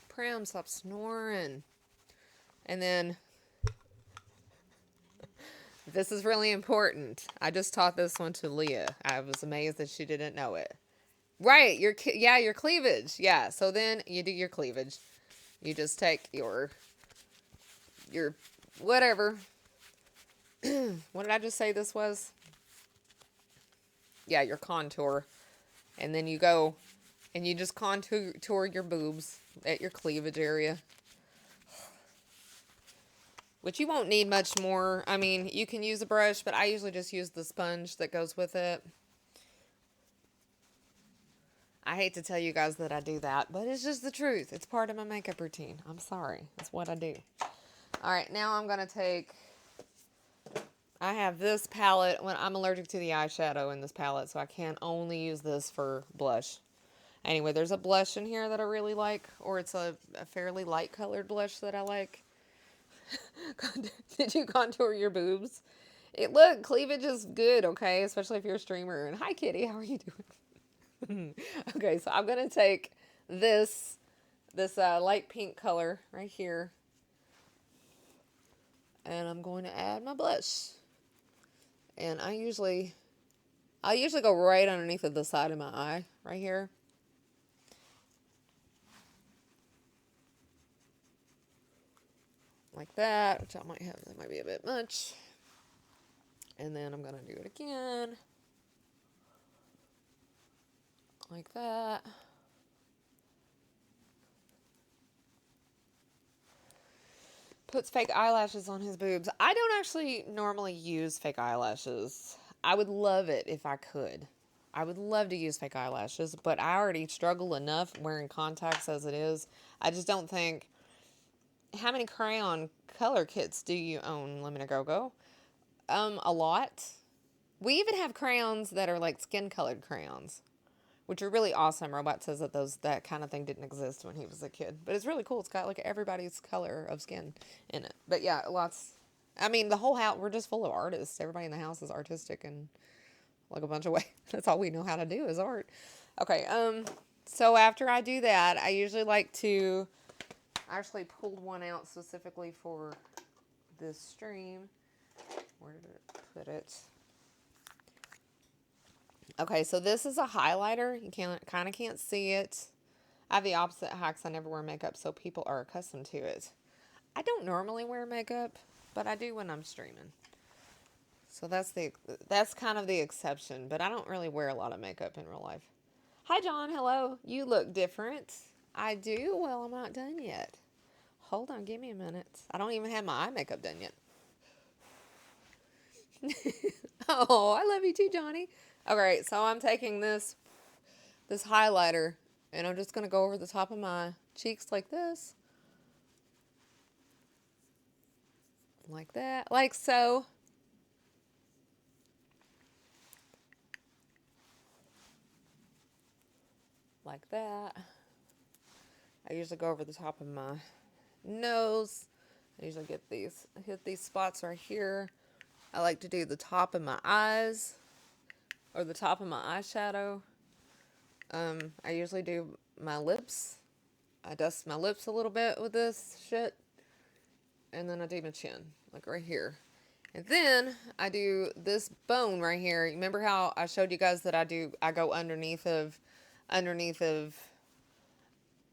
Prim, stop snoring. And then this is really important. I just taught this one to Leah. I was amazed that she didn't know it. Right, your cleavage. Yeah, so then you do your cleavage. You just take your whatever. What did I just say this was? Yeah, your contour. And then you go and you just contour your boobs at your cleavage area. Which you won't need much more. I mean, you can use a brush, but I usually just use the sponge that goes with it. I hate to tell you guys that I do that, but it's just the truth. It's part of my makeup routine. I'm sorry. That's what I do. All right, now I'm going to take... I have this palette. When I'm allergic to the eyeshadow in this palette, so I can only use this for blush. Anyway, there's a blush in here that I really like, or it's a fairly light colored blush that I like. Did you contour your boobs? Look, cleavage is good, okay? Especially if you're a streamer. And hi, Kitty. How are you doing? Okay, so I'm going to take this light pink color right here. And I'm going to add my blush. And I usually go right underneath of the side of my eye, right here. Like that, which I might have, that might be a bit much. And then I'm going to do it again. Like that. Puts fake eyelashes on his boobs. I don't actually normally use fake eyelashes. I would love it if I could. I would love to use fake eyelashes, but I already struggle enough wearing contacts as it is. I just don't think... How many crayon color kits do you own, Lemon Go? A lot. We even have crayons that are like skin-colored crayons, which are really awesome. Robot says that that kind of thing didn't exist when he was a kid. But it's really cool. It's got like everybody's color of skin in it. But yeah, lots. I mean, the whole house, we're just full of artists. Everybody in the house is artistic and like a bunch of ways. That's all we know how to do is art. Okay, so after I do that, I usually like to... I actually pulled one out specifically for this stream. Where did it put it? Okay, so this is a highlighter. You kind of can't see it. I have the opposite hacks. I never wear makeup, so people are accustomed to it. I don't normally wear makeup, but I do when I'm streaming. So that's kind of the exception, but I don't really wear a lot of makeup in real life. Hi, John. Hello. You look different. I do? Well, I'm not done yet. Hold on. Give me a minute. I don't even have my eye makeup done yet. Oh, I love you too, Johnny. Alright, so I'm taking this highlighter, and I'm just going to go over the top of my cheeks like this. Like that. Like so. Like that. I usually go over the top of my nose. I usually hit these spots right here. I like to do the top of my eyes or the top of my eyeshadow. I usually do my lips. I dust my lips a little bit with this shit. And then I do my chin, like right here. And then I do this bone right here. Remember how I showed you guys that I go underneath of,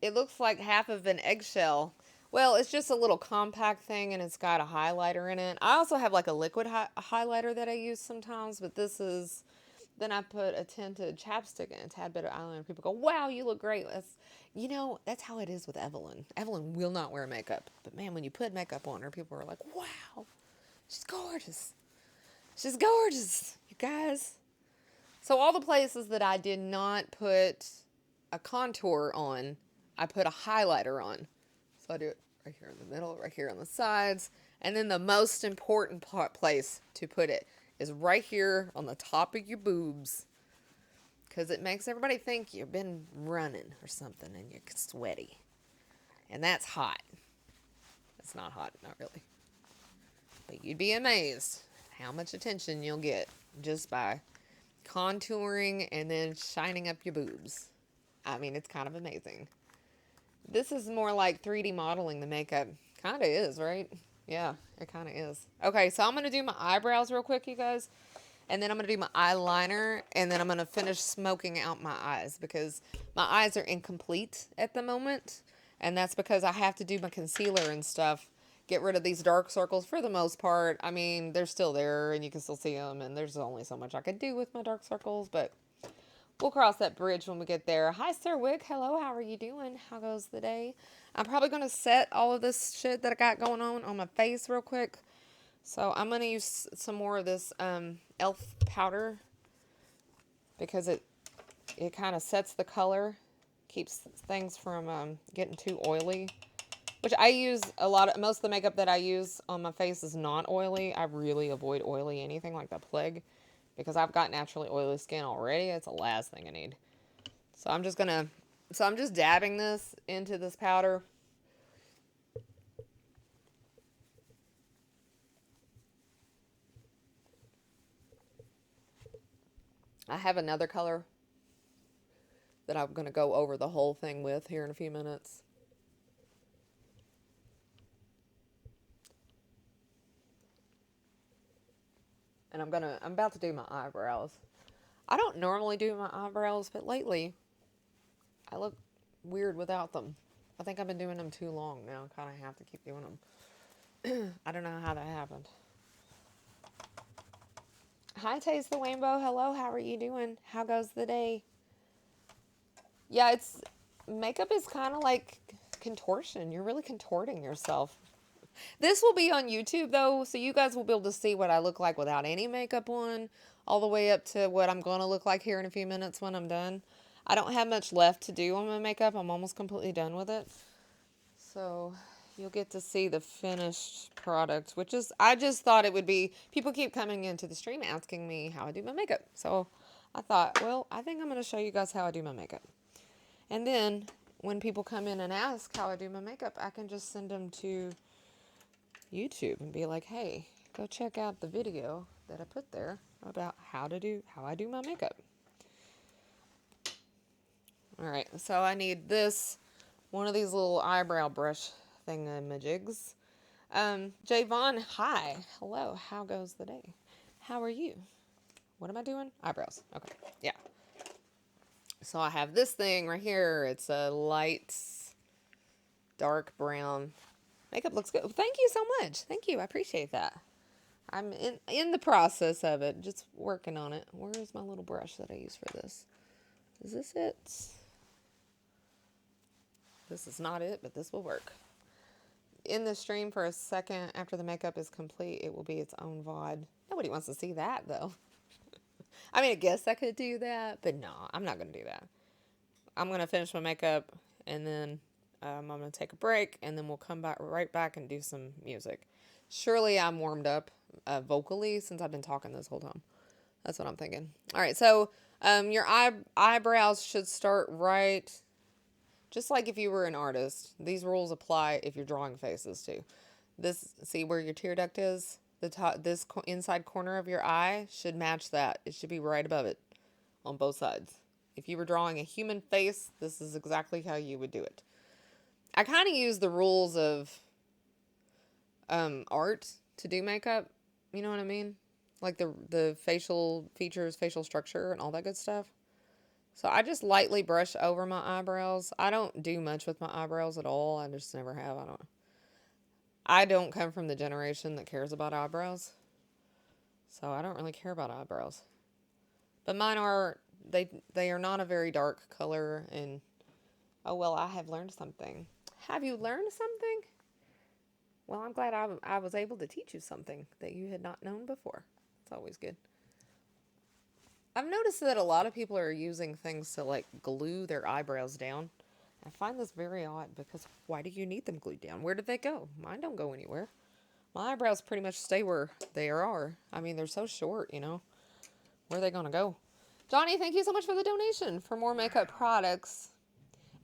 it looks like half of an eggshell. Well, it's just a little compact thing, and it's got a highlighter in it. I also have like a liquid highlighter that I use sometimes, but this is... Then I put a tinted chapstick and a tad bit of eyeliner. People go, wow, you look great. That's how it is with Evelyn. Evelyn will not wear makeup. But man, when you put makeup on her, people are like, wow, she's gorgeous. She's gorgeous, you guys. So all the places that I did not put a contour on, I put a highlighter on. So I do it right here in the middle, right here on the sides. And then the most important place to put it is right here on the top of your boobs. Because it makes everybody think you've been running or something and you're sweaty. And that's hot. It's not hot, not really. But you'd be amazed how much attention you'll get just by contouring and then shining up your boobs. I mean, it's kind of amazing. This is more like 3D modeling the makeup. Kind of is, right? Yeah, it kind of is. Okay, so I'm going to do my eyebrows real quick, you guys. And then I'm going to do my eyeliner. And then I'm going to finish smoking out my eyes because my eyes are incomplete at the moment. And that's because I have to do my concealer and stuff. Get rid of these dark circles for the most part. I mean, they're still there and you can still see them. And there's only so much I could do with my dark circles. But we'll cross that bridge when we get there. Hi, Sir Wick. Hello, how are you doing? How goes the day? I'm probably going to set all of this shit that I got going on my face real quick. So I'm going to use some more of this e.l.f. powder because it kind of sets the color, keeps things from getting too oily. Which I use most of the makeup that I use on my face is not oily. I really avoid oily anything like the plague because I've got naturally oily skin already. It's the last thing I need. So I'm just dabbing this into this powder. I have another color that I'm going to go over the whole thing with here in a few minutes. And I'm about to do my eyebrows. I don't normally do my eyebrows, but lately I look weird without them. I think I've been doing them too long now. I kind of have to keep doing them. I don't know how that happened. Hi, Taste the Rainbow. Hello, how are you doing? How goes the day? Yeah, makeup is kind of like contortion. You're really contorting yourself. This will be on YouTube though, so you guys will be able to see what I look like without any makeup on, all the way up to what I'm going to look like here in a few minutes when I'm done. I don't have much left to do on my makeup. I'm almost completely done with it. So you'll get to see the finished product, which is, I just thought it would be, people keep coming into the stream asking me how I do my makeup. So I thought, well, I think I'm going to show you guys how I do my makeup. And then when people come in and ask how I do my makeup, I can just send them to YouTube and be like, hey, go check out the video that I put there about how I do my makeup. All right, so I need one of these little eyebrow brush thingamajigs. Javon, hi. Hello, how goes the day? How are you? What am I doing? Eyebrows. Okay, yeah. So I have this thing right here. It's a light, dark brown. Makeup looks good. Thank you so much. Thank you. I appreciate that. I'm in the process of it, just working on it. Where's my little brush that I use for this? Is this it? This is not it, but this will work. In the stream for a second after the makeup is complete, it will be its own VOD. Nobody wants to see that, though. I mean, I guess I could do that, but no, I'm not going to do that. I'm going to finish my makeup, and then I'm going to take a break, and then we'll come right back and do some music. Surely I'm warmed up vocally since I've been talking this whole time. That's what I'm thinking. All right, so your eyebrows should start right, just like if you were an artist. These rules apply if you're drawing faces too. See where your tear duct is? This inside corner of your eye should match that. It should be right above it on both sides. If you were drawing a human face, this is exactly how you would do it. I kind of use the rules of art to do makeup. You know what I mean? Like the facial features, facial structure, and all that good stuff. So I just lightly brush over my eyebrows. I don't do much with my eyebrows at all. I just never have. I don't come from the generation that cares about eyebrows. So I don't really care about eyebrows. But mine are, they are not a very dark color. And, oh, well, I have learned something. Have you learned something? Well, I'm glad I was able to teach you something that you had not known before. It's always good. I've noticed that a lot of people are using things to like glue their eyebrows down. I find this very odd because why do you need them glued down? Where did they go? Mine don't go anywhere. My eyebrows pretty much stay where they are. I mean, they're so short, you know. Where are they going to go? Johnny, thank you so much for the donation for more makeup products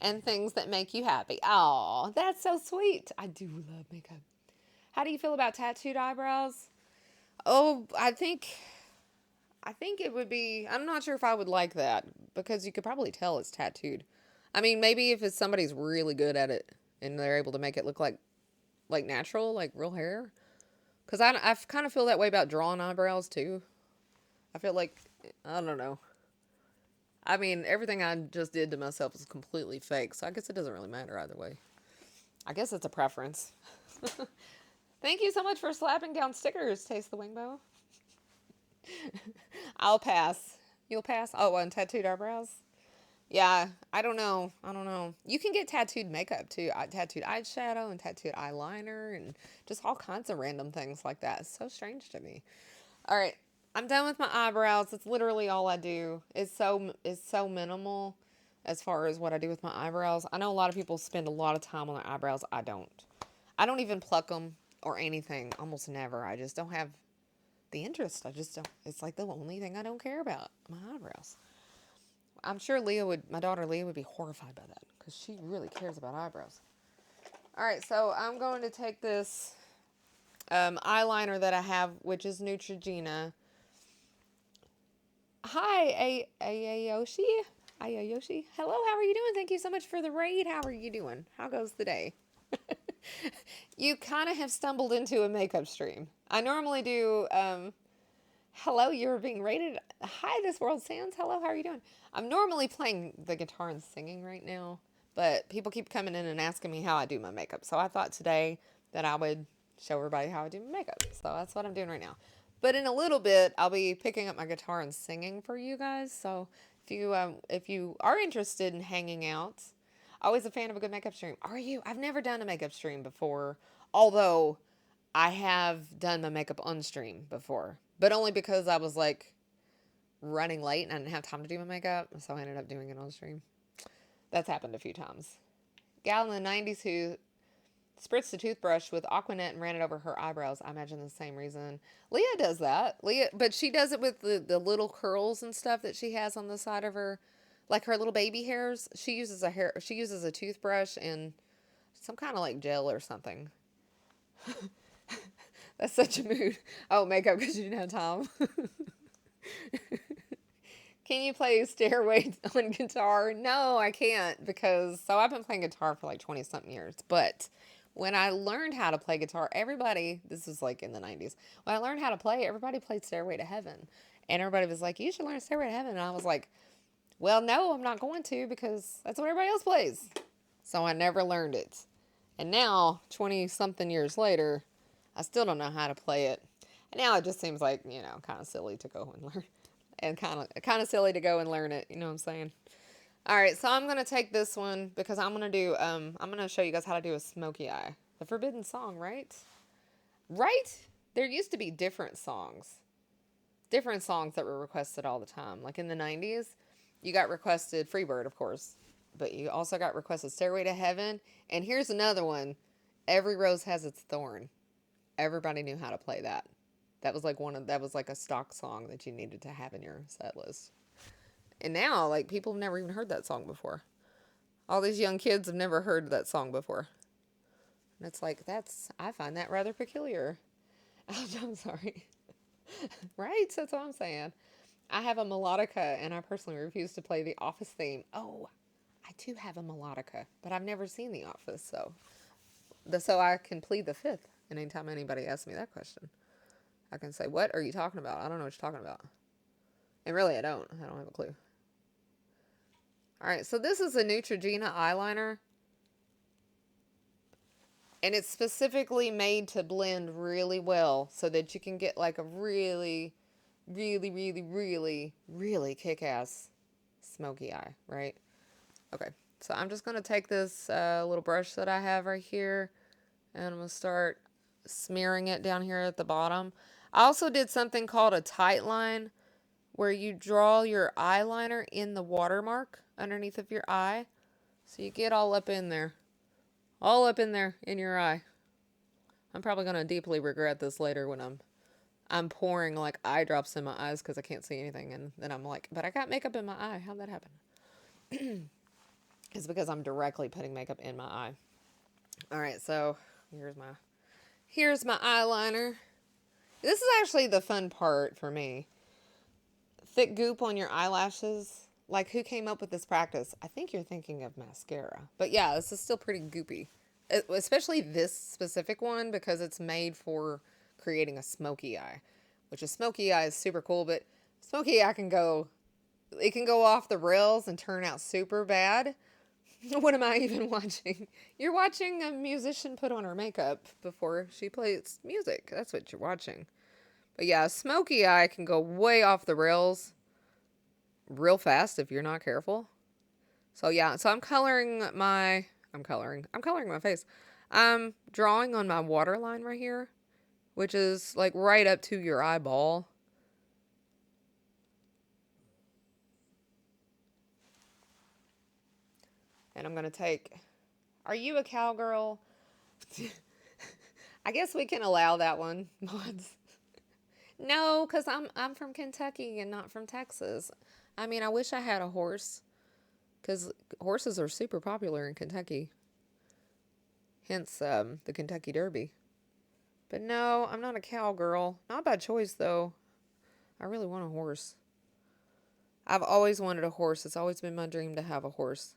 and things that make you happy. Oh, that's so sweet. I do love makeup. How do you feel about tattooed eyebrows? Oh, I think it would be, I'm not sure if I would like that because you could probably tell it's tattooed. I mean, maybe if it's somebody's really good at it and they're able to make it look like natural, like real hair. Because I kind of feel that way about drawing eyebrows too. I feel like, I don't know. I mean, everything I just did to myself is completely fake, so I guess it doesn't really matter either way. I guess it's a preference. Thank you so much for slapping down stickers, Taste the Wingbow. I'll pass. You'll pass? Oh, and tattooed eyebrows? Yeah, I don't know. I don't know. You can get tattooed makeup too. Tattooed eyeshadow and tattooed eyeliner and just all kinds of random things like that. It's so strange to me. All right, I'm done with my eyebrows. It's literally all I do. It's so minimal as far as what I do with my eyebrows. I know a lot of people spend a lot of time on their eyebrows. I don't. I don't even pluck them or anything. Almost never. I just don't have the interest. I just don't. It's like the only thing I don't care about. My eyebrows. I'm sure my daughter Leah would be horrified by that because she really cares about eyebrows. All right, so I'm going to take this eyeliner that I have, which is Neutrogena. Hi, Ayayoshi. Ayayoshi. Hello, how are you doing? Thank you so much for the raid. How are you doing? How goes the day? You kind of have stumbled into a makeup stream. I normally do, hello, you're being rated. Hi, this world sounds. Hello, how are you doing? I'm normally playing the guitar and singing right now, but people keep coming in and asking me how I do my makeup. So I thought today that I would show everybody how I do my makeup. So that's what I'm doing right now. But in a little bit, I'll be picking up my guitar and singing for you guys. So if you are interested in hanging out, always a fan of a good makeup stream. Are you? I've never done a makeup stream before, although I have done my makeup on stream before, but only because I was like running late and I didn't have time to do my makeup, so I ended up doing it on stream. That's happened a few times. Gal in the 90s who spritzed a toothbrush with Aquanet and ran it over her eyebrows. I imagine the same reason. Leah does that. Leah, but she does it with the little curls and stuff that she has on the side of her, like her little baby hairs. She uses a toothbrush and some kind of like gel or something. That's such a mood. Oh, makeup because you didn't have time. Can you play Stairway on guitar? No, I can't because I've been playing guitar for like 20 something years. But when I learned how to play guitar, this was like in the 90s. When I learned how to play, everybody played Stairway to Heaven. And everybody was like, you should learn Stairway to Heaven. And I was like, well, no, I'm not going to because that's what everybody else plays. So I never learned it. And now, 20 something years later, I still don't know how to play it. And now it just seems like, kind of silly to go and learn. And kind of silly to go and learn it. You know what I'm saying? All right, so I'm going to take this one because I'm going to show you guys how to do a smoky eye. The forbidden song, right? Right? There used to be different songs that were requested all the time. Like in the 90s, you got requested Freebird, of course. But you also got requested Stairway to Heaven. And here's another one. Every Rose Has Its Thorn. Everybody knew how to play that. That was like a stock song that you needed to have in your set list. And now, like, people have never even heard that song before. All these young kids have never heard that song before. And it's like, I find that rather peculiar. I'm sorry. Right? That's what I'm saying. I have a melodica, and I personally refuse to play the Office theme. Oh, I do have a melodica, but I've never seen The Office, so I can plead the fifth. And anytime anybody asks me that question, I can say, what are you talking about? I don't know what you're talking about. And really, I don't have a clue. All right, so this is a Neutrogena eyeliner. And it's specifically made to blend really well so that you can get like a really, really, really, really, really kick-ass smoky eye, right? Okay, so I'm just going to take this little brush that I have right here, and I'm going to start smearing it down here at the bottom. I also did something called a tight line, where you draw your eyeliner in the watermark underneath of your eye. So you get all up in there in your eye. I'm probably going to deeply regret this later when I'm pouring like eye drops in my eyes because I can't see anything. And then I'm like, but I got makeup in my eye. How'd that happen? It's because I'm directly putting makeup in my eye. All right, so here's my eyeliner. This is actually the fun part for me. Thick goop on your eyelashes. Like, who came up with this practice? I think you're thinking of mascara. But yeah, this is still pretty goopy. Especially this specific one because it's made for creating a smoky eye. Which a smoky eye is super cool, but smoky eye can go off the rails and turn out super bad. What am I even watching? You're watching a musician put on her makeup before she plays music. That's what you're watching. But yeah, smoky eye can go way off the rails real fast if you're not careful. So yeah, so I'm coloring my face. I'm drawing on my waterline right here, which is like right up to your eyeball. And I'm going to take, are you a cowgirl? I guess we can allow that one, mods. No, cuz I'm from Kentucky and not from Texas. I mean, I wish I had a horse cuz horses are super popular in Kentucky. Hence the Kentucky Derby. But no, I'm not a cowgirl. Not by choice though. I really want a horse. I've always wanted a horse. It's always been my dream to have a horse.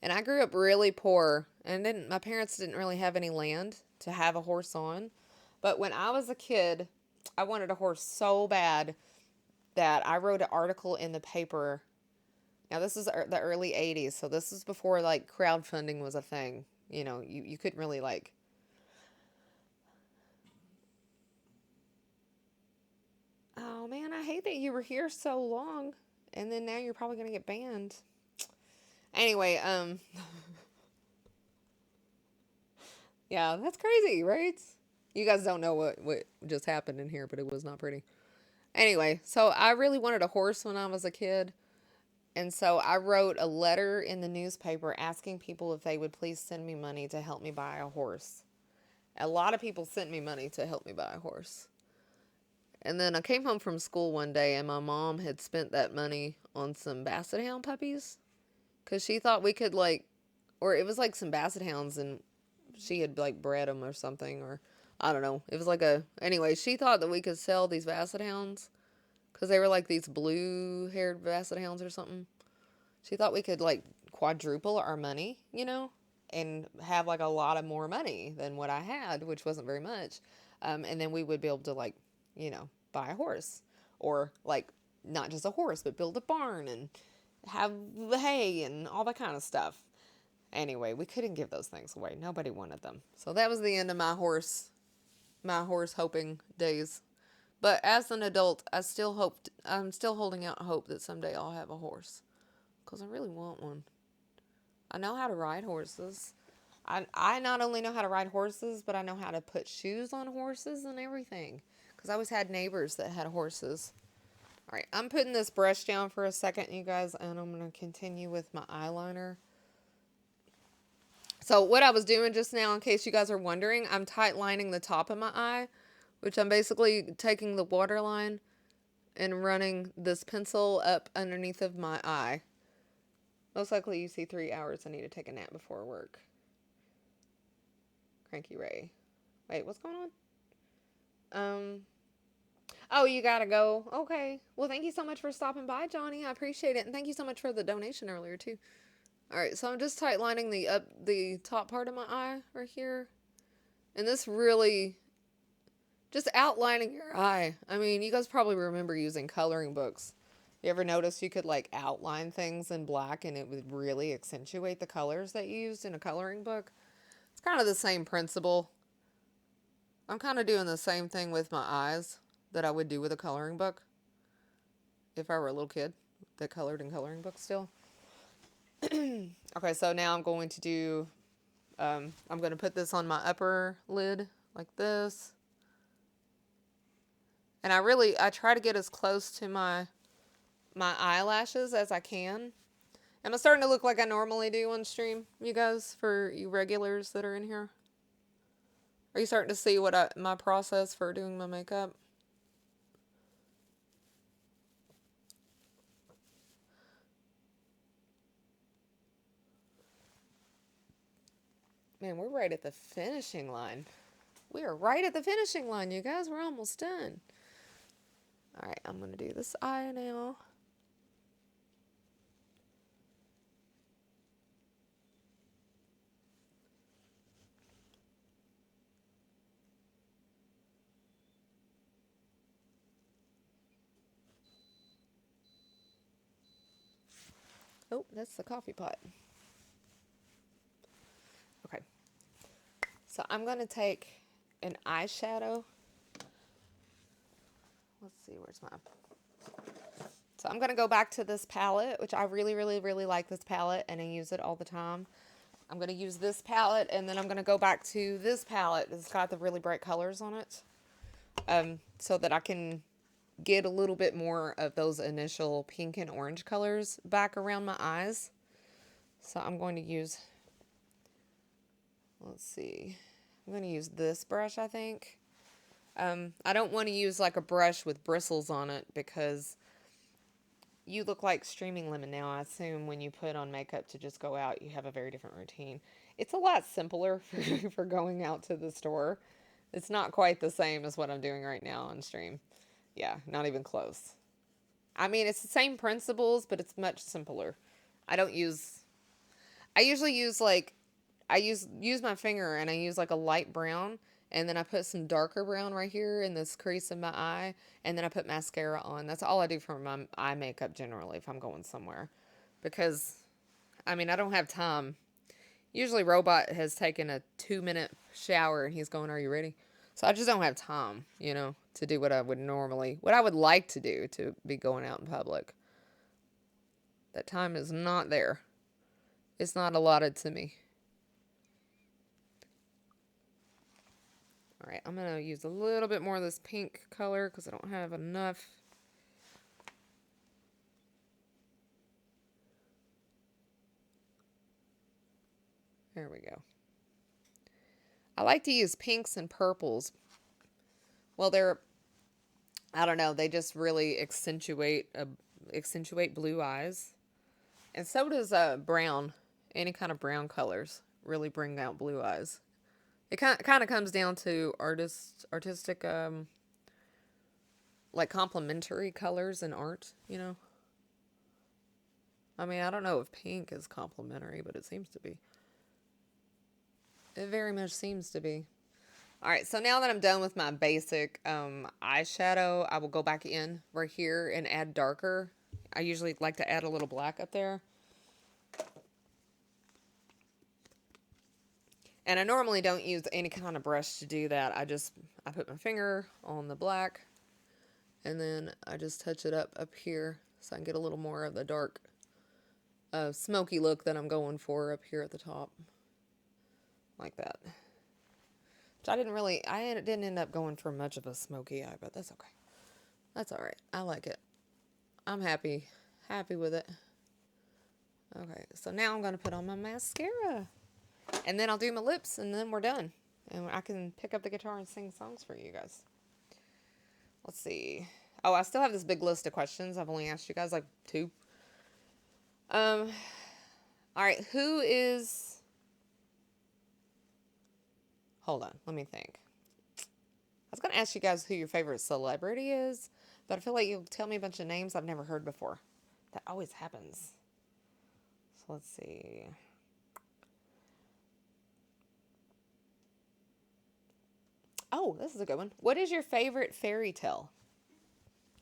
And I grew up really poor, and didn't my parents didn't really have any land to have a horse on. But when I was a kid, I wanted a horse so bad that I wrote an article in the paper. Now this is the early 80s, so this is before like crowdfunding was a thing. You know, you couldn't really like, oh man, I hate that you were here so long and then now you're probably going to get banned. Anyway, yeah, that's crazy, right? You guys don't know what just happened in here, but it was not pretty. Anyway, so I really wanted a horse when I was a kid. And so I wrote a letter in the newspaper asking people if they would please send me money to help me buy a horse. A lot of people sent me money to help me buy a horse. And then I came home from school one day and my mom had spent that money on some Basset Hound puppies. Because she thought we could like, or it was like some Basset Hounds and she had like bred them or something. Or I don't know. It was like anyway, she thought that we could sell these Basset Hounds because they were like these blue haired Basset Hounds or something. She thought we could like quadruple our money, and have like a lot of more money than what I had, which wasn't very much. And then we would be able to like, buy a horse or like not just a horse, but build a barn and have hay and all that kind of stuff. Anyway, we couldn't give those things away. Nobody wanted them. So that was the end of my horse hoping days. But as an adult, I'm still holding out hope that someday I'll have a horse. Because I really want one. I know how to ride horses. I not only know how to ride horses, but I know how to put shoes on horses and everything. Because I always had neighbors that had horses. Alright, I'm putting this brush down for a second, you guys, and I'm going to continue with my eyeliner. So what I was doing just now, in case you guys are wondering, I'm tight lining the top of my eye, which I'm basically taking the waterline and running this pencil up underneath of my eye. Most likely you see 3 hours. I need to take a nap before work. Cranky Ray. Wait, what's going on? Oh, you gotta go. Okay. Well, thank you so much for stopping by, Johnny. I appreciate it. And thank you so much for the donation earlier, too. Alright, so I'm just tight lining the top part of my eye right here. And this really, just outlining your eye. I mean, you guys probably remember using coloring books. You ever notice you could like outline things in black and it would really accentuate the colors that you used in a coloring book? It's kind of the same principle. I'm kind of doing the same thing with my eyes that I would do with a coloring book if I were a little kid that colored in coloring books still. Okay, so now I'm going to do, I'm going to put this on my upper lid like this. And I try to get as close to my eyelashes as I can. Am I starting to look like I normally do on stream, you guys, for you regulars that are in here? Are you starting to see my process for doing my makeup? Man, we're right at the finishing line. We are right at the finishing line, you guys. We're almost done. All right, I'm going to do this eye now. Oh, that's the coffee pot. Okay. So I'm going to take an eyeshadow. Let's see, where's my... So I'm going to go back to this palette, which I really, really, really like this palette, and I use it all the time. I'm going to use this palette, and then I'm going to go back to this palette. It's got the really bright colors on it, so that I can get a little bit more of those initial pink and orange colors back around my eyes. So I'm going to use, let's see, I'm going to use this brush, I think. I don't want to use like a brush with bristles on it because you look like Streaming Lemon now. I assume when you put on makeup to just go out, you have a very different routine. It's a lot simpler for going out to the store. It's not quite the same as what I'm doing right now on stream. Yeah, not even close. I mean, it's the same principles, but it's much simpler. I don't use... I usually use like... I use my finger and I use like a light brown, and then I put some darker brown right here in this crease in my eye, and then I put mascara on. That's all I do for my eye makeup generally if I'm going somewhere. Because, I mean, I don't have time. Usually Robot has taken a 2-minute shower and he's going, "Are you ready?" So I just don't have time, you know, to do what I would normally, what I would like to do to be going out in public. That time is not there. It's not allotted to me. All right, I'm going to use a little bit more of this pink color because I don't have enough. There we go. I like to use pinks and purples. Well, I don't know, they just really accentuate blue eyes. And so does brown. Any kind of brown colors really bring out blue eyes. It kind of comes down to artistic, like complementary colors in art, you know? I mean, I don't know if pink is complementary, but it seems to be. It very much seems to be. All right, so now that I'm done with my basic eyeshadow, I will go back in right here and add darker. I usually like to add a little black up there. And I normally don't use any kind of brush to do that. I put my finger on the black, and then I just touch it up here so I can get a little more of the dark, smoky look that I'm going for up here at the top. Like that. Which I didn't end up going for much of a smoky eye, but that's okay. That's all right. I like it. I'm happy with it. Okay, so now I'm going to put on my mascara. And then I'll do my lips, and then we're done. And I can pick up the guitar and sing songs for you guys. Let's see. Oh, I still have this big list of questions. I've only asked you guys like 2. All right, who is... Hold on, let me think. I was going to ask you guys who your favorite celebrity is, but I feel like you'll tell me a bunch of names I've never heard before. That always happens. So let's see. Oh, this is a good one. What is your favorite fairy tale?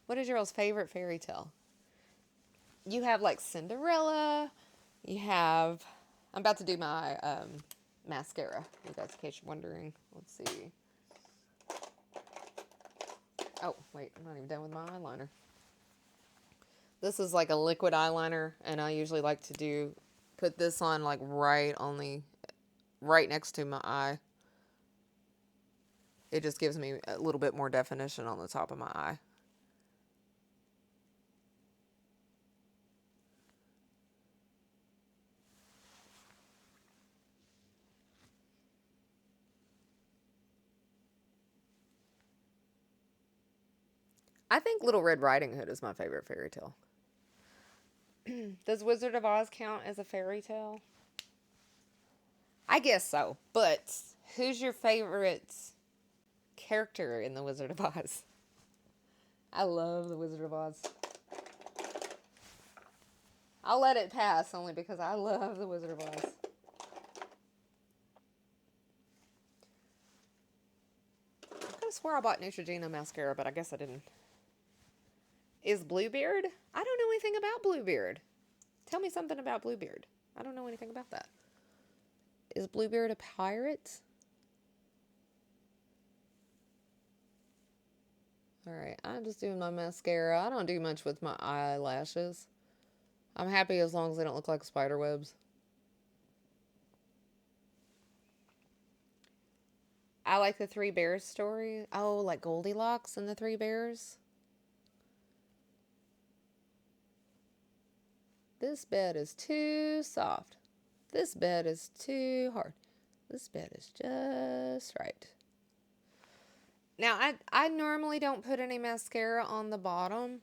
What is your favorite fairy tale? You have like Cinderella. You have... I'm about to do my mascara, in case you're wondering. Let's see. Oh, wait, I'm not even done with my eyeliner. This is like a liquid eyeliner, and I usually like to put this on like right next to my eye. It just gives me a little bit more definition on the top of my eye. I think Little Red Riding Hood is my favorite fairy tale. Does Wizard of Oz count as a fairy tale? I guess so, but who's your favorite character in The Wizard of Oz? I love The Wizard of Oz. I'll let it pass only because I love The Wizard of Oz. I could have swore I bought Neutrogena mascara, but I guess I didn't. Is Bluebeard? I don't know anything about Bluebeard. Tell me something about Bluebeard. I don't know anything about that. Is Bluebeard a pirate? Alright, I'm just doing my mascara. I don't do much with my eyelashes. I'm happy as long as they don't look like spider webs. I like the Three Bears story. Oh, like Goldilocks and the Three Bears. This bed is too soft. This bed is too hard. This bed is just right. Now, I normally don't put any mascara on the bottom,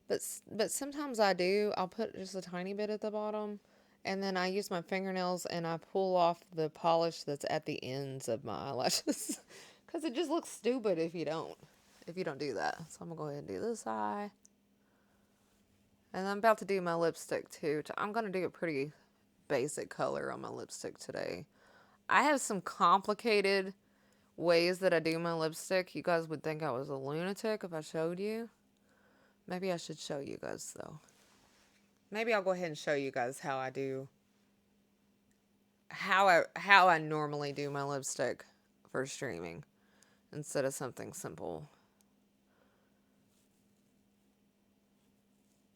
but sometimes I do. I'll put just a tiny bit at the bottom, and then I use my fingernails and I pull off the polish that's at the ends of my eyelashes, because it just looks stupid if you don't do that. So I'm gonna go ahead and do this eye, and I'm about to do my lipstick too. I'm gonna do a pretty basic color on my lipstick today. I have some complicated ways that I do my lipstick. You guys would think I was a lunatic if I showed you. Maybe I should show you guys though. Maybe I'll go ahead and show you guys how I do how I normally do my lipstick for streaming instead of something simple.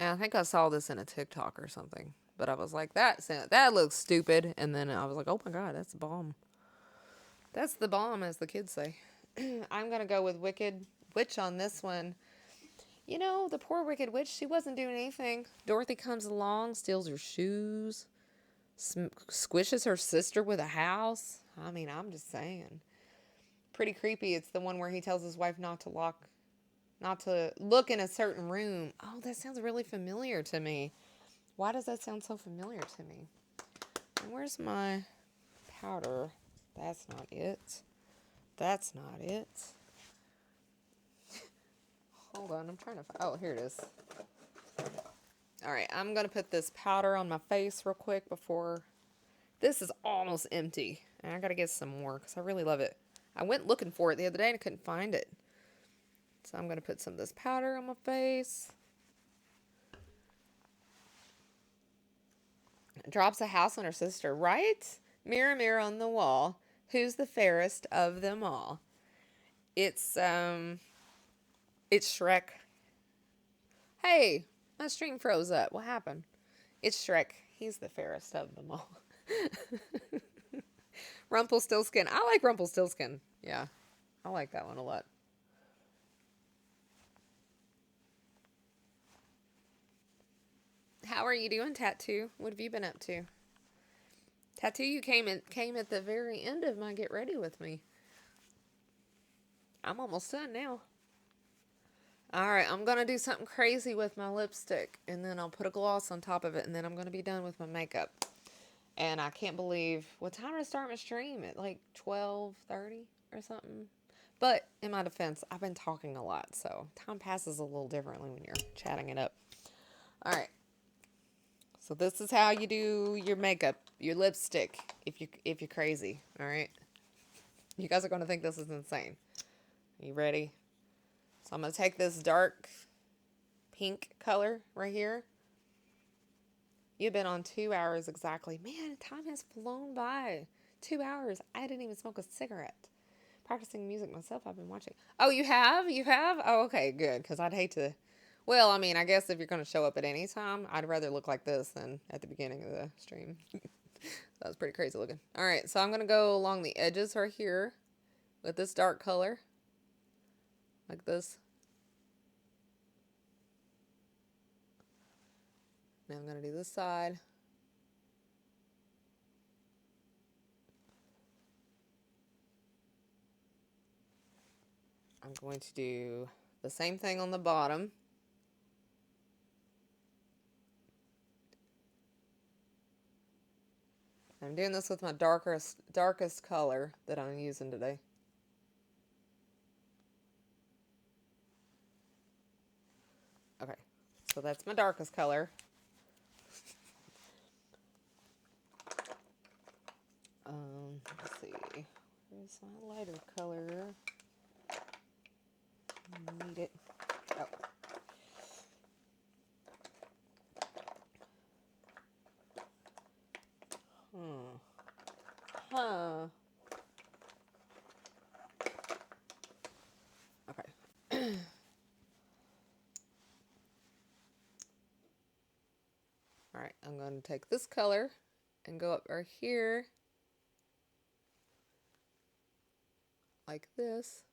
And I think I saw this in a TikTok or something, but I was like, that looks stupid, and then I was like, oh my god, that's the bomb. That's the bomb, as the kids say. I'm gonna go with Wicked Witch on this one. You know, the poor Wicked Witch, she wasn't doing anything. Dorothy comes along, steals her shoes, squishes her sister with a house. I mean, I'm just saying. Pretty creepy. It's the one where he tells his wife not to look in a certain room. Oh, that sounds really familiar to me. Why does that sound so familiar to me? And where's my powder? That's not it. That's not it. Hold on, I'm trying to find... Oh, here it is. Alright, I'm going to put this powder on my face real quick before... This is almost empty. And I got to get some more because I really love it. I went looking for it the other day and I couldn't find it. So I'm going to put some of this powder on my face. Drops a house on her sister, right? Mirror, mirror on the wall. Who's the fairest of them all? It's Shrek. Hey, my stream froze up. What happened? It's Shrek. He's the fairest of them all. Rumpelstiltskin. I like Rumpelstiltskin. Yeah, I like that one a lot. How are you doing, Tattoo? What have you been up to? Tattoo, you came at the very end of my get ready with me. I'm almost done now. Alright, I'm going to do something crazy with my lipstick, and then I'll put a gloss on top of it, and then I'm going to be done with my makeup. And I can't believe, what time did I start my stream? At like 12:30 or something? But in my defense, I've been talking a lot, so time passes a little differently when you're chatting it up. Alright. So this is how you do your makeup, your lipstick, if you're crazy, alright? You guys are going to think this is insane. Are you ready? So I'm going to take this dark pink color right here. You've been on 2 hours exactly. Man, time has flown by. 2 hours. I didn't even smoke a cigarette. Practicing music myself, I've been watching. Oh, you have? You have? Oh, okay, good. Because I'd hate to... Well, I mean, I guess if you're going to show up at any time, I'd rather look like this than at the beginning of the stream. That was pretty crazy looking. Alright, so I'm going to go along the edges right here with this dark color. Like this. Now I'm going to do this side. I'm going to do the same thing on the bottom. I'm doing this with my darkest color that I'm using today. Okay, so that's my darkest color. Let's see. Where's my lighter color? Need it. Oh. Huh. Okay. All right, I'm going to take this color and go up right here like this.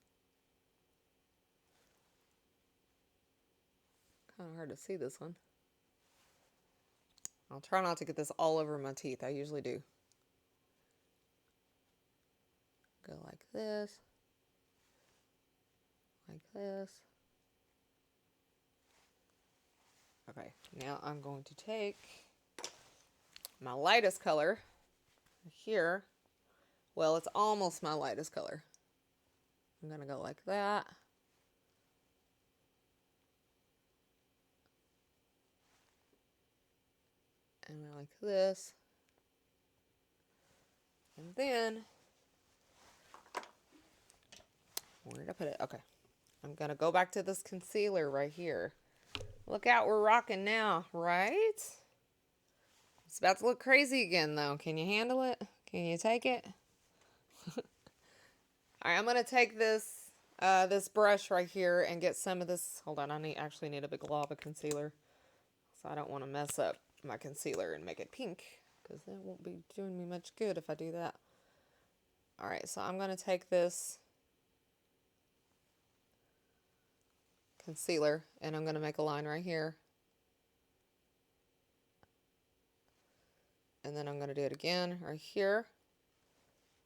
Kind of hard to see this one. I'll try not to get this all over my teeth. I usually do. Go like this. Like this. Okay, now I'm going to take my lightest color here. Well, it's almost my lightest color. I'm going to go like that. And like this. And then, where did I put it? Okay. I'm going to go back to this concealer right here. Look out, we're rocking now, right? It's about to look crazy again, though. Can you handle it? Can you take it? All right, I'm going to take this this brush right here and get some of this. Hold on, I actually need a big glob of concealer. So I don't want to mess up my concealer and make it pink, because that won't be doing me much good if I do that. All right, so I'm going to take this concealer and I'm going to make a line right here. And then I'm going to do it again right here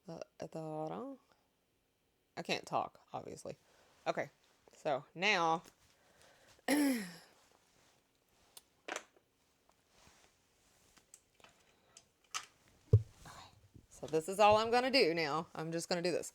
at the bottom. I can't talk, obviously. Okay, so now so this is all I'm going to do now. I'm just going to do this.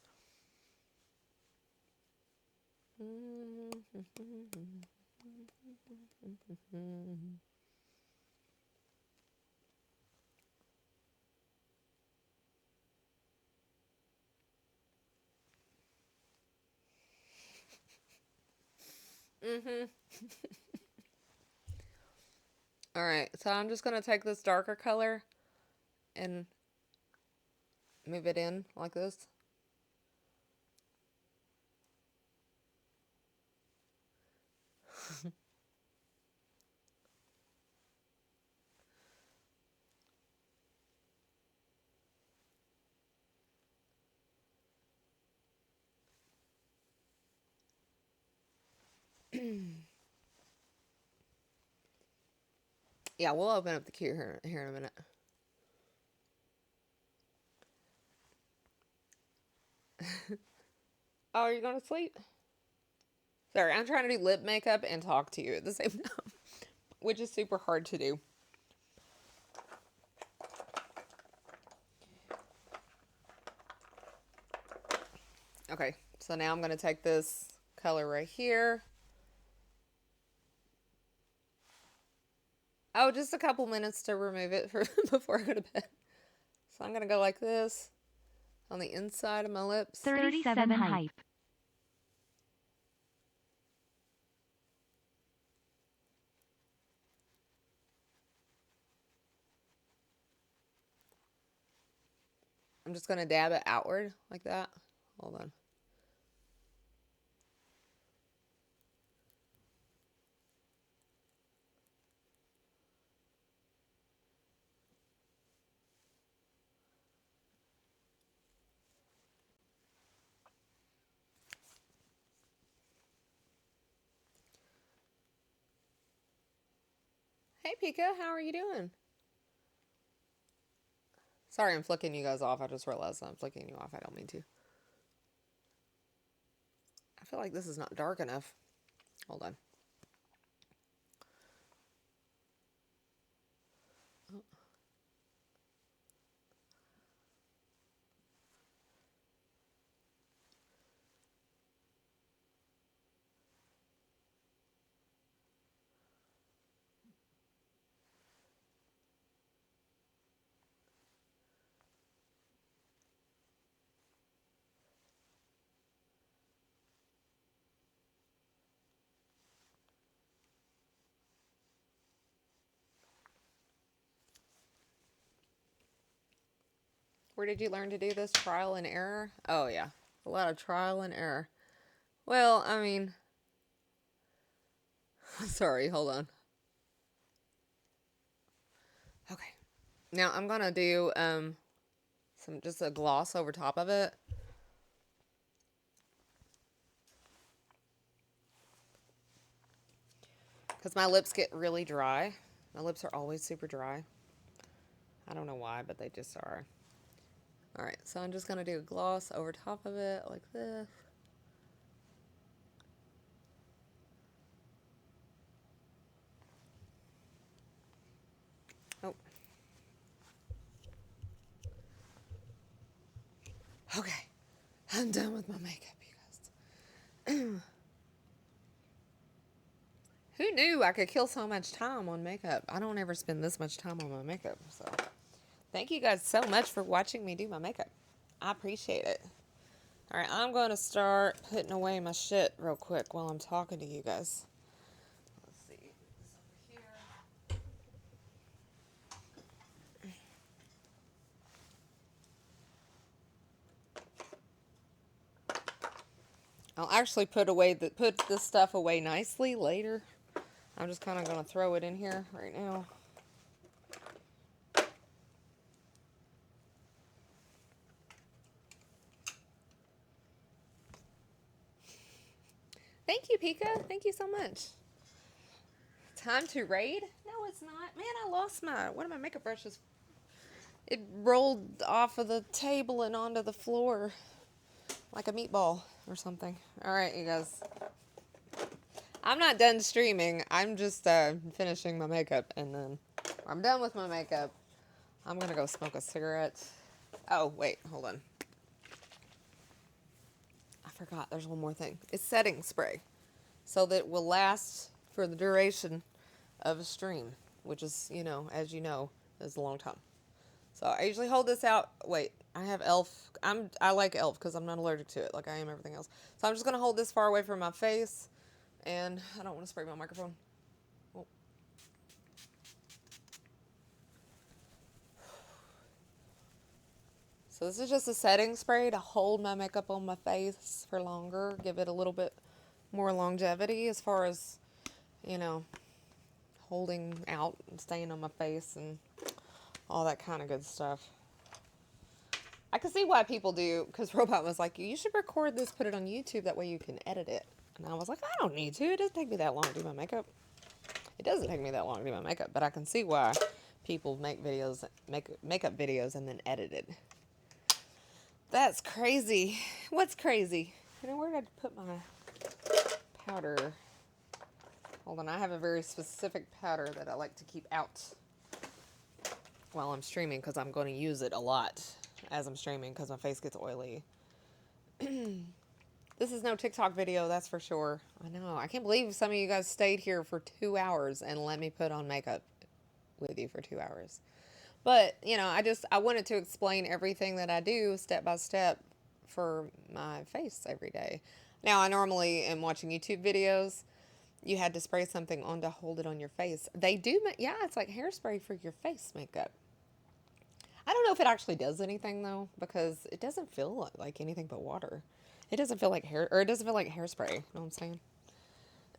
All right, so I'm just going to take this darker color and move it in like this. Yeah, we'll open up the queue here in a minute. Oh, are you going to sleep? Sorry, I'm trying to do lip makeup and talk to you at the same time, which is super hard to do. Okay, so now I'm going to take this color right here. Oh, just a couple minutes to remove it before I go to bed. So I'm going to go like this on the inside of my lips. 37 hype. I'm just going to dab it outward like that. Hold on. Hey, Pika, how are you doing? Sorry, I'm flicking you guys off. I just realized I'm flicking you off. I don't mean to. I feel like this is not dark enough. Hold on. Where did you learn to do this? Trial and error? Oh, yeah. A lot of trial and error. Well, I mean, sorry, hold on. Okay. Now I'm going to do just a gloss over top of it. Because my lips get really dry. My lips are always super dry. I don't know why, but they just are. Alright, so I'm just going to do a gloss over top of it like this. Oh. Okay. I'm done with my makeup, you guys. Who knew I could kill so much time on makeup? I don't ever spend this much time on my makeup, so thank you guys so much for watching me do my makeup. I appreciate it. Alright, I'm going to start putting away my shit real quick while I'm talking to you guys. Let's see. This over here. I'll actually put this stuff away nicely later. I'm just kind of going to throw it in here right now. Thank you, Pika. Thank you so much. Time to raid? No, it's not. Man, I lost one of my makeup brushes. It rolled off of the table and onto the floor like a meatball or something. Alright, you guys. I'm not done streaming. I'm just finishing my makeup, and then I'm done with my makeup. I'm gonna go smoke a cigarette. Oh, wait, hold on. I forgot, there's one more thing. It's setting spray, so that it will last for the duration of a stream, which is, as you know, is a long time. So I usually hold this out. Wait, I have e.l.f. I like e.l.f. because I'm not allergic to it like I am everything else. So I'm just gonna hold this far away from my face, and I don't want to spray my microphone. Oh. So this is just a setting spray to hold my makeup on my face for longer, give it a little bit more longevity as far as, holding out and staying on my face and all that kind of good stuff. I can see why people do, because Robot was like, you should record this, put it on YouTube, that way you can edit it. And I was like, I don't need to. It doesn't take me that long to do my makeup. It doesn't take me that long to do my makeup, but I can see why people make makeup videos and then edit it. That's crazy. What's crazy? Where did I put my powder? Hold on, I have a very specific powder that I like to keep out while I'm streaming because I'm going to use it a lot as I'm streaming because my face gets oily. This is no TikTok video, that's for sure. I know. I can't believe some of you guys stayed here for 2 hours and let me put on makeup with you for 2 hours. But, I wanted to explain everything that I do step by step for my face every day. Now, I normally am watching YouTube videos. You had to spray something on to hold it on your face. They do, it's like hairspray for your face makeup. I don't know if it actually does anything, though, because it doesn't feel like anything but water. It doesn't feel like hair, or it doesn't feel like hairspray. You know what I'm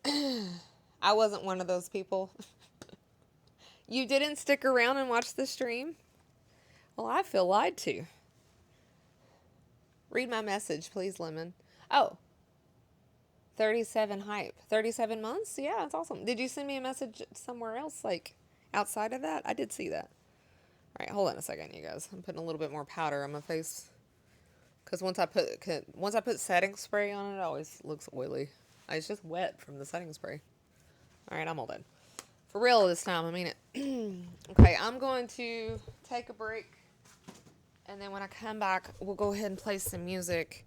saying? I wasn't one of those people. You didn't stick around and watch the stream? Well, I feel lied to. Read my message, please, Lemon. Oh, 37 hype. 37 months? Yeah, that's awesome. Did you send me a message somewhere else, like outside of that? I did see that. All right, hold on a second, you guys. I'm putting a little bit more powder on my face. Because once I put setting spray on it, it always looks oily. It's just wet from the setting spray. All right, I'm all done. For real this time, I mean it. Okay, I'm going to take a break. And then when I come back, we'll go ahead and play some music.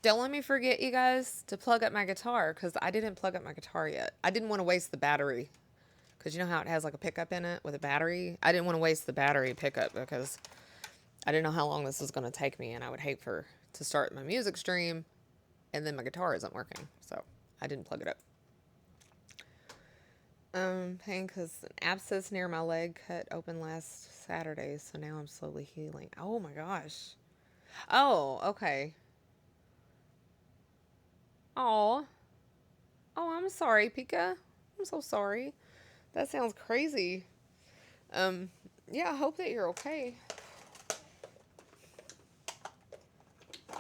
Don't let me forget, you guys, to plug up my guitar. Because I didn't plug up my guitar yet. I didn't want to waste the battery. Because you know how it has like a pickup in it with a battery? I didn't want to waste the battery pickup because I didn't know how long this was going to take me, and I would hate to start my music stream and then my guitar isn't working. So I didn't plug it up. Pain because an abscess near my leg cut open last Saturday, so now I'm slowly healing. Oh my gosh. Oh, okay. Oh, oh, I'm sorry, Pika. I'm so sorry. That sounds crazy. Um, yeah, I hope that you're okay.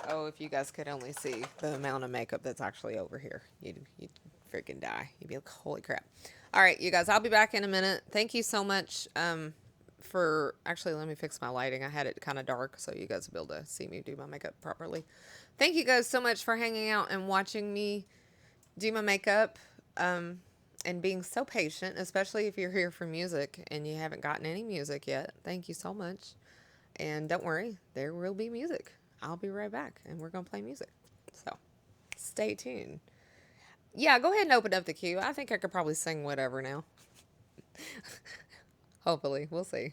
Oh, if you guys could only see the amount of makeup that's actually over here, you'd freaking die. You'd be like, holy crap. All right, you guys, I'll be back in a minute. Thank you so much for actually, let me fix my lighting. I had it kind of dark so you guys will be able to see me do my makeup properly. Thank you guys so much for hanging out and watching me do my makeup and being so patient, especially if you're here for music and you haven't gotten any music yet. Thank you so much. And don't worry, there will be music. I'll be right back and we're going to play music. So stay tuned. Yeah, go ahead and open up the queue. I think I could probably sing whatever now. Hopefully, we'll see.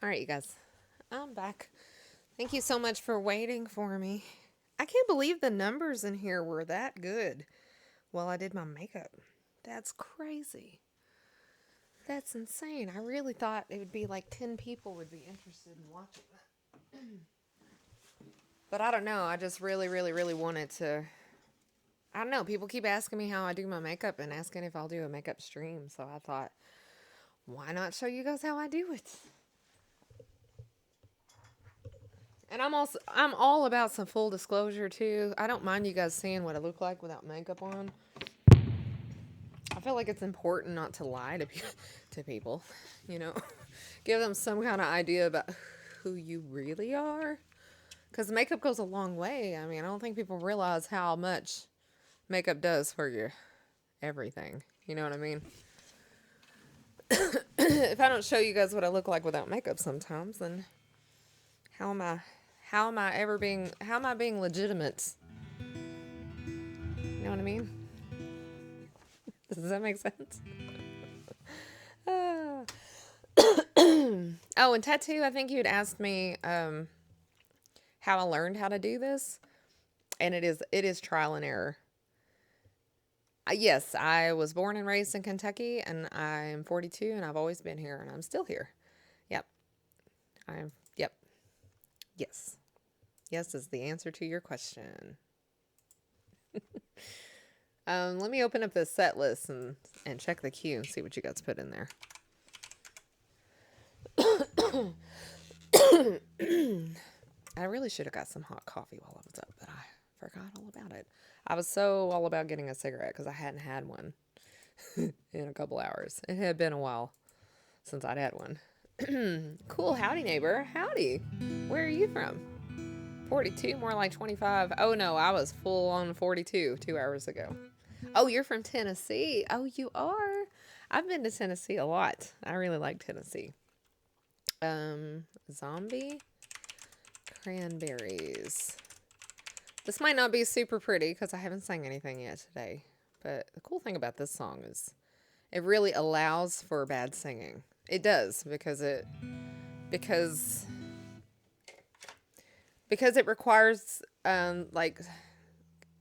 All right, you guys. I'm back. Thank you so much for waiting for me. I can't believe the numbers in here were that good while I did my makeup. That's crazy. That's insane. I really thought it would be like 10 people would be interested in watching that. But I don't know. I just really, really, really wanted to. I don't know. People keep asking me how I do my makeup and asking if I'll do a makeup stream. So I thought, why not show you guys how I do it? And I'm all about some full disclosure too. I don't mind you guys seeing what I look like without makeup on. I feel like it's important not to lie to people, you know. Give them some kind of idea about who you really are. Cuz makeup goes a long way. I mean, I don't think people realize how much makeup does for your everything. You know what I mean? If I don't show you guys what I look like without makeup sometimes, then how am I being legitimate? You know what I mean? Does that make sense? Ah. Oh, and tattoo, I think you had asked me how I learned how to do this, and it is trial and error. Yes, I was born and raised in Kentucky, and I'm 42, and I've always been here, and I'm still here. Yep. Yep. Yes. Yes is the answer to your question. Let me open up the set list and check the queue and see what you guys put in there. I really should have got some hot coffee while I was up, but I forgot all about it. I was so all about getting a cigarette because I hadn't had one in a couple hours. It had been a while since I'd had one. Cool. Howdy, neighbor. Howdy. Where are you from? 42, more like 25. Oh, no, I was full on 42 2 hours ago. Oh, you're from Tennessee. Oh, you are? I've been to Tennessee a lot. I really like Tennessee. Zombie cranberries. This might not be super pretty because I haven't sang anything yet today. But the cool thing about this song is it really allows for bad singing. It does because it requires like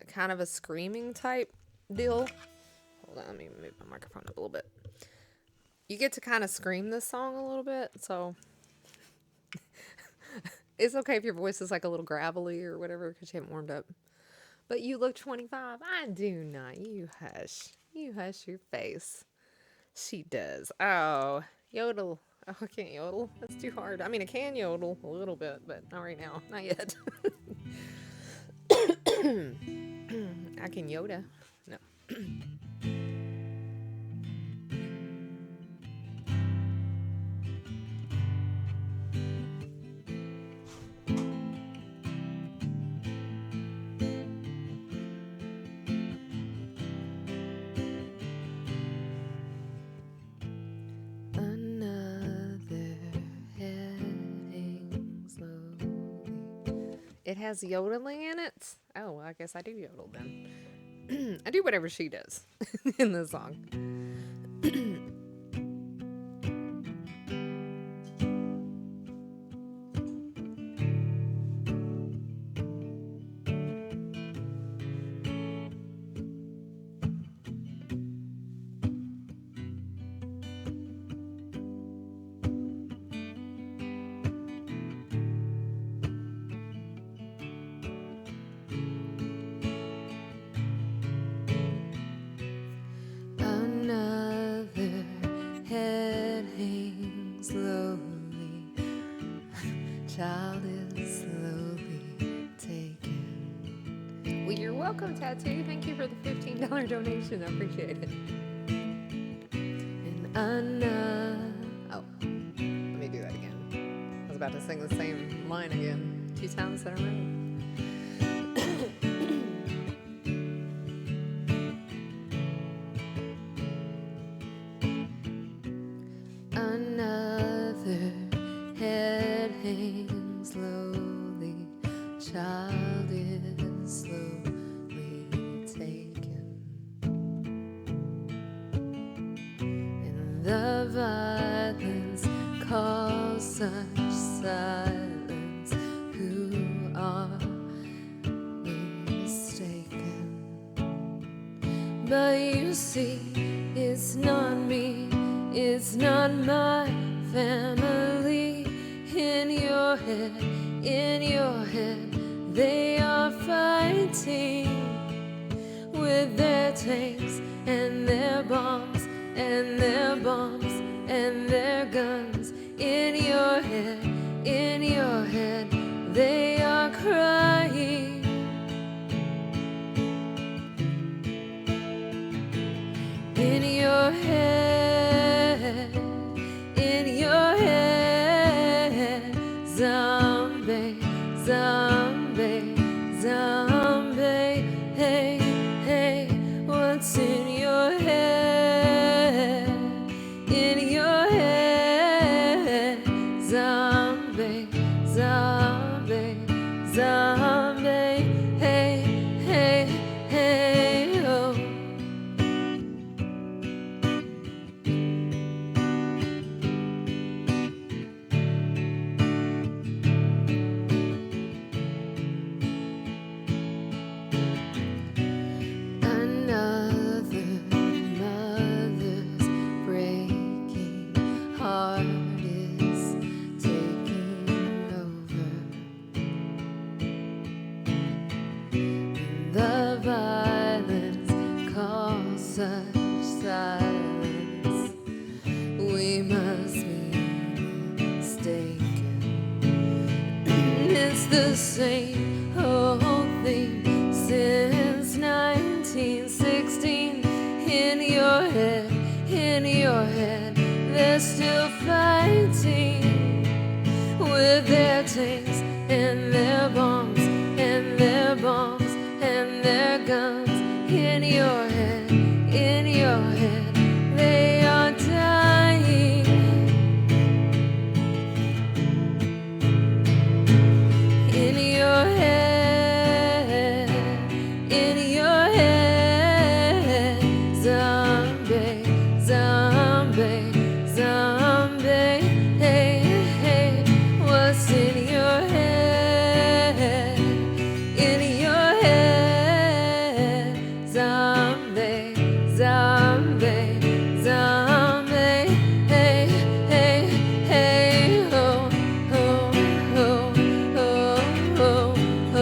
kind of a screaming type deal. Hold on, let me move my microphone up a little bit. You get to kind of scream this song a little bit, so it's okay if your voice is like a little gravelly or whatever because you haven't warmed up. But you look 25. I do not. You hush. You hush your face. She does. Oh, yodel. Oh, I can't yodel. That's too hard. I mean, I can yodel a little bit, but not right now. Not yet. I can Yoda. No. It has yodeling in it? Oh, well, I guess I do yodel then. I do whatever she does in the song. Child is slowly taken. Well, you're welcome, Tattoo. Thank you for the $15 donation. I appreciate it. And oh, let me do that again. I was about to sing the same line again 2 times in a row. Child is slowly taken, and the violence caused such silence. Who are we mistaken? But you see, it's not me, it's not my family. In your head, they are fighting with their tanks and their bombs and their bombs and their guns. In your head, they are crying. In your head, zombie, zombie, zombie. Hey, hey, what's in your head? In your head, zombie, zombie, zombie. Hey, hey, hey, oh. The violence caused such silence. We must be mistaken. It's the same old thing since 1916. In your head, they're still fighting with their tanks and their bombs and their bombs and their guns. In your head, they are dying. In your head, zombie, zombie, zombie. Hey, hey, what's in your head? In your head, zombie, zombie, zombie. Hey, hey, hey, oh, oh, oh, oh, oh, oh, oh,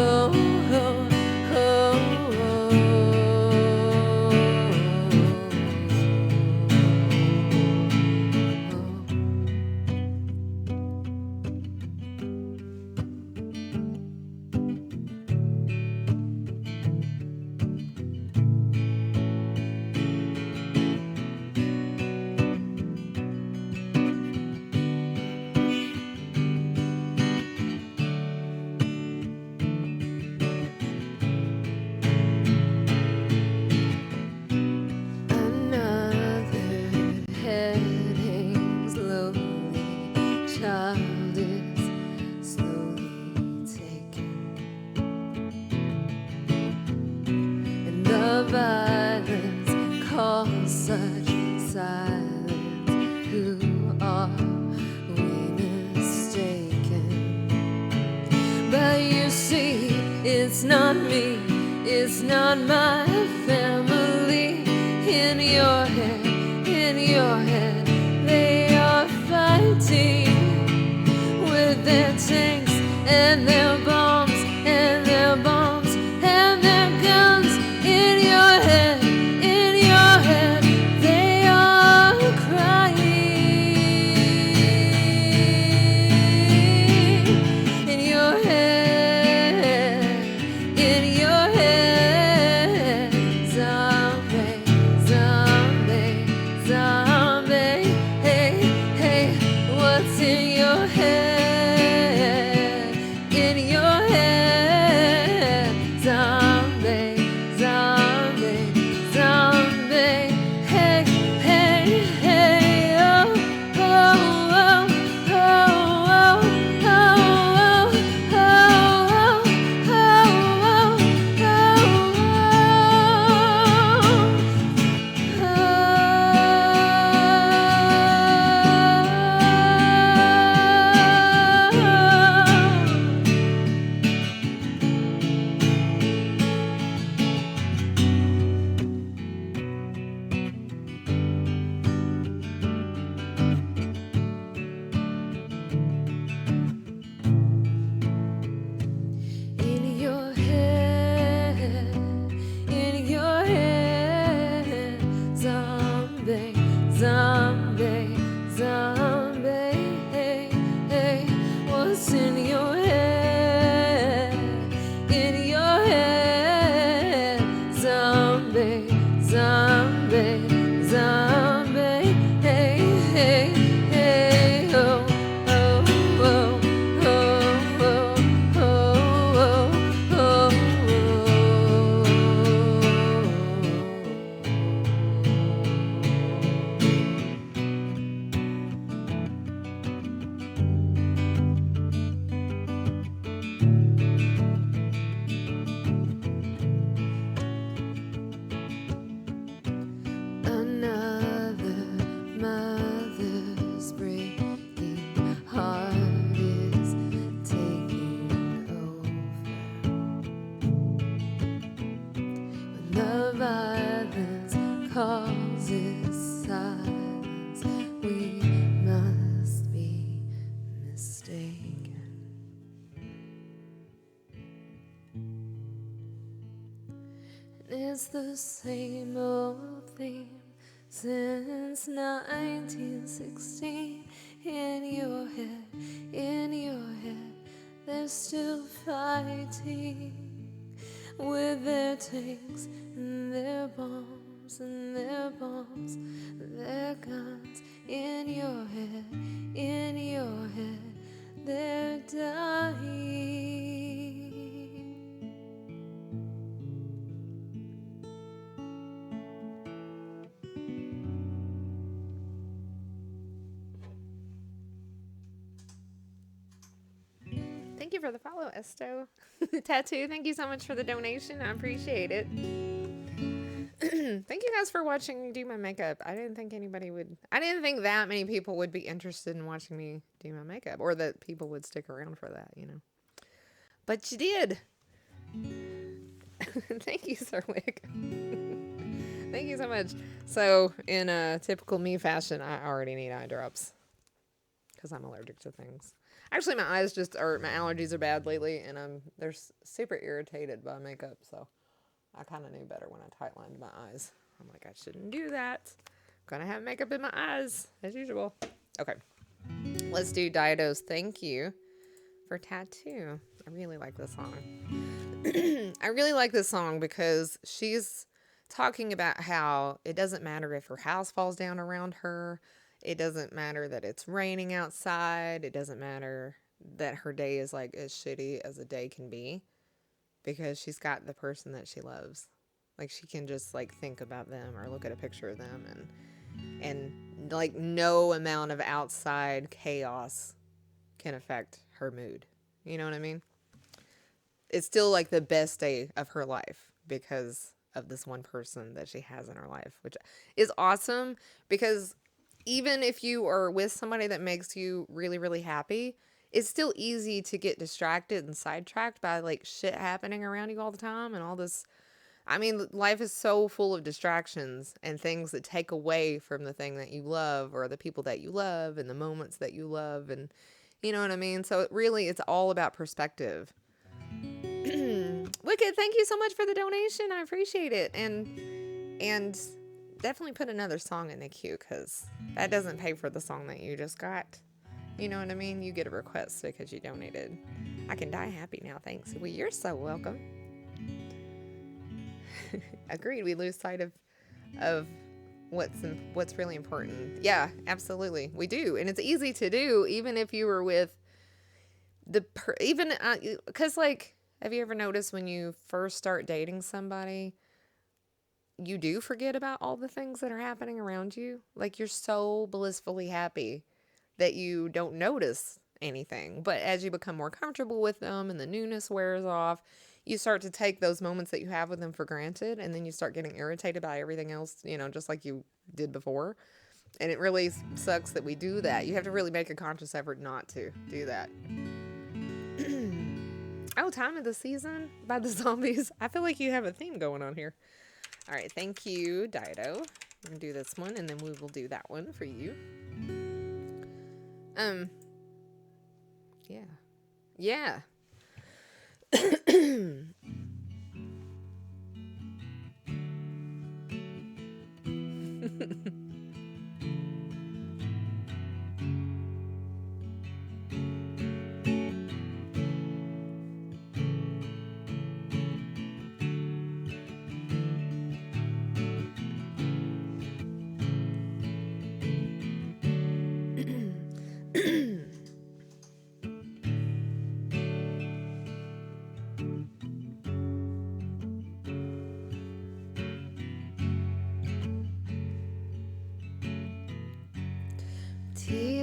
child is slowly taken, and the violence caused such silence. Who are we mistaken? But you see, it's not me, it's not my family. In your head, they are fighting with their tanks and their bombs and their bombs and their guns. In your head, they are crying. In your head, zombie, zombie, hey, hey, what's in your head, zombie, zombie, zombie, hey, hey, hey, oh, oh, oh, oh, oh, oh, oh, another mother's breaking heart is taking over. When the violence causes silence, we must be mistaken. It's the same old theme since 1916. In your head, they're still fighting with their tanks and their bombs and their bombs, their guns. In your head, they're dying. Thank you for the follow, Esto. Tattoo, thank you so much for the donation. I appreciate it. Thank you guys for watching me do my makeup. I didn't think that many people would be interested in watching me do my makeup, or that people would stick around for that, you know. But you did. Thank you, Sir Wick. Thank you so much. So, in a typical me fashion, I already need eye drops because I'm allergic to things. Actually, my allergies are bad lately, and they're super irritated by makeup, so I kind of knew better when I tightlined my eyes. I'm like, I shouldn't do that. I'm gonna have makeup in my eyes, as usual. Okay, let's do Dido's Thank You for Tattoo. I really like this song. I really like this song because she's talking about how it doesn't matter if her house falls down around her. It doesn't matter that it's raining outside. It doesn't matter that her day is like as shitty as a day can be, because she's got the person that she loves. Like, she can just like think about them or look at a picture of them, and like no amount of outside chaos can affect her mood. You know what I mean? It's still like the best day of her life because of this one person that she has in her life, which is awesome, because even if you are with somebody that makes you really, really happy, it's still easy to get distracted and sidetracked by like shit happening around you all the time and all this. I mean, life is so full of distractions and things that take away from the thing that you love, or the people that you love, and the moments that you love, and you know what I mean? So it's all about perspective. Wicked, thank you so much for the donation. I appreciate it. And definitely put another song in the queue, because that doesn't pay for the song that you just got. You know what I mean? You get a request because you donated. I can die happy now, thanks. Well, you're so welcome. Agreed, we lose sight of what's really important. Yeah, absolutely, we do. And it's easy to do, even if you were with because like, have you ever noticed when you first start dating somebody, you do forget about all the things that are happening around you? Like, you're so blissfully happy that you don't notice anything. But as you become more comfortable with them and the newness wears off, you start to take those moments that you have with them for granted, and then you start getting irritated by everything else, just like you did before. And it really sucks that we do that. You have to really make a conscious effort not to do that. Oh, Time of the Season by the Zombies. I feel like you have a theme going on here. All right, thank you, Dido. I'm gonna do this one, and then we will do that one for you. Yeah.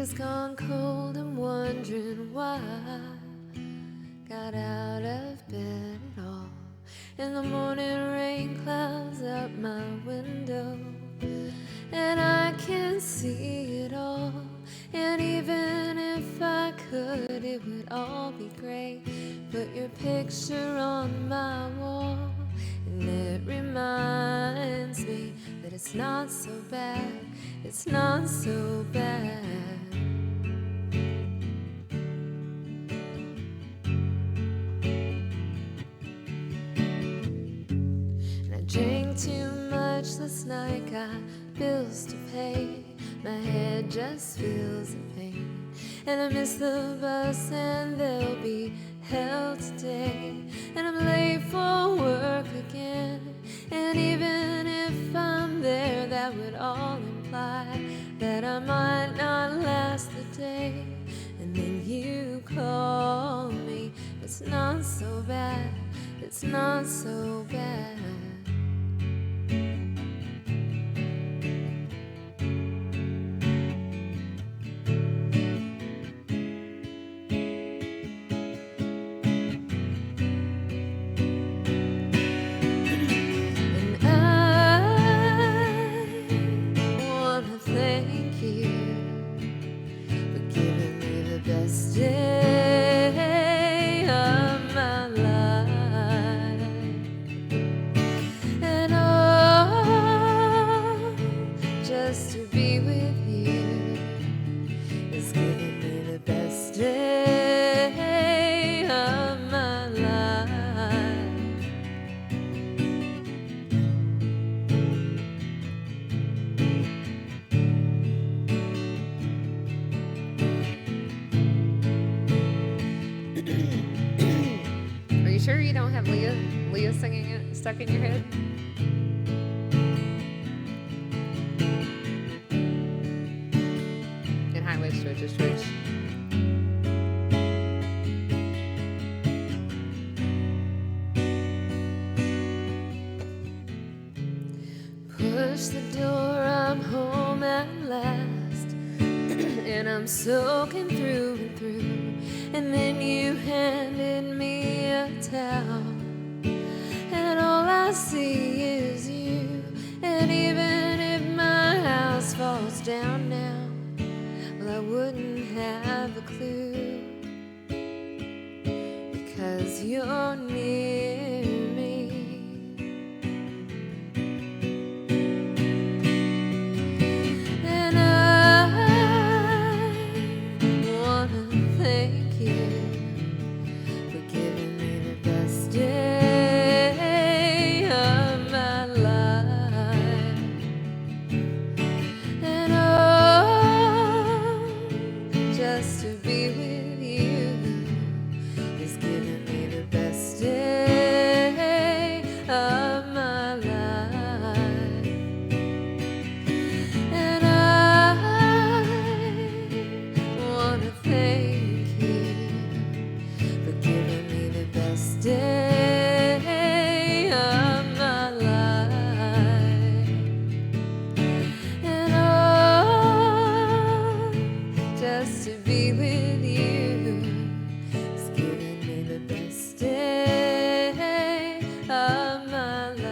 tea's gone cold, I'm wondering why I got out of bed at all. In the morning rain clouds out my window, and I can see it all. And even if I could, it would all be great. Put your picture on my wall, and it reminds me that it's not so bad, it's not so bad. And I drank too much last night, got bills to pay. My head just feels the pain, and I miss the bus, and there'll be hell today. And I'm late for work again, and even if I'm there, that would all imply that I might not last the day. And then you call me, it's not so bad, it's not so bad. Are you sure you don't have Leah singing it stuck in your head? And highway switches switch. Push the door, I'm home at last, and I'm soaking through and through. And then you handed me a towel, and all I see is you. And even if my house falls down now, well, I wouldn't have a clue, because you're near me. And I wanna thank you for giving me the best day of my life. And oh, just to be with you is giving me the best day of my life. And I wanna thank you for giving me the best day of my life. And oh, just to be with you is giving me the best day of my life.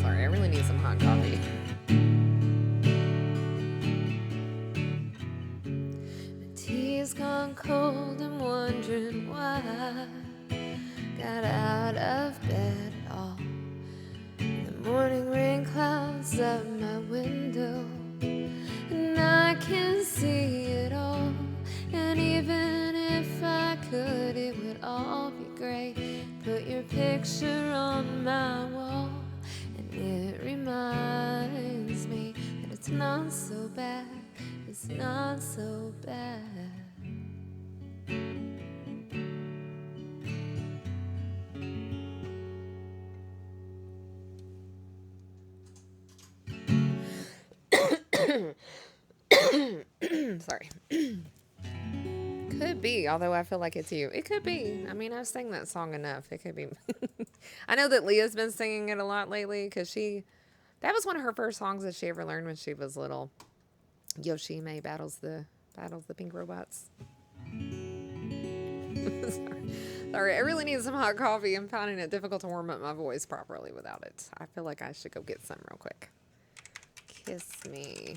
Sorry, I really need some hot coffee. My tea's gone cold, I'm wondering why I got out of bed at all. The morning rain clouds up my window, and I can see it all. And even if I could, it would all be great. Put your picture on my wall, and it reminds me that it's not so bad, it's not so bad. Sorry. Could could be, although I feel like it's you. It could be. I mean, I've sang that song enough. It could be. I know that Leah's been singing it a lot lately because that was one of her first songs that she ever learned when she was little. Yoshime battles the pink robots. Sorry, I really need some hot coffee. I'm finding it difficult to warm up my voice properly without it. I feel like I should go get some real quick. Kiss me.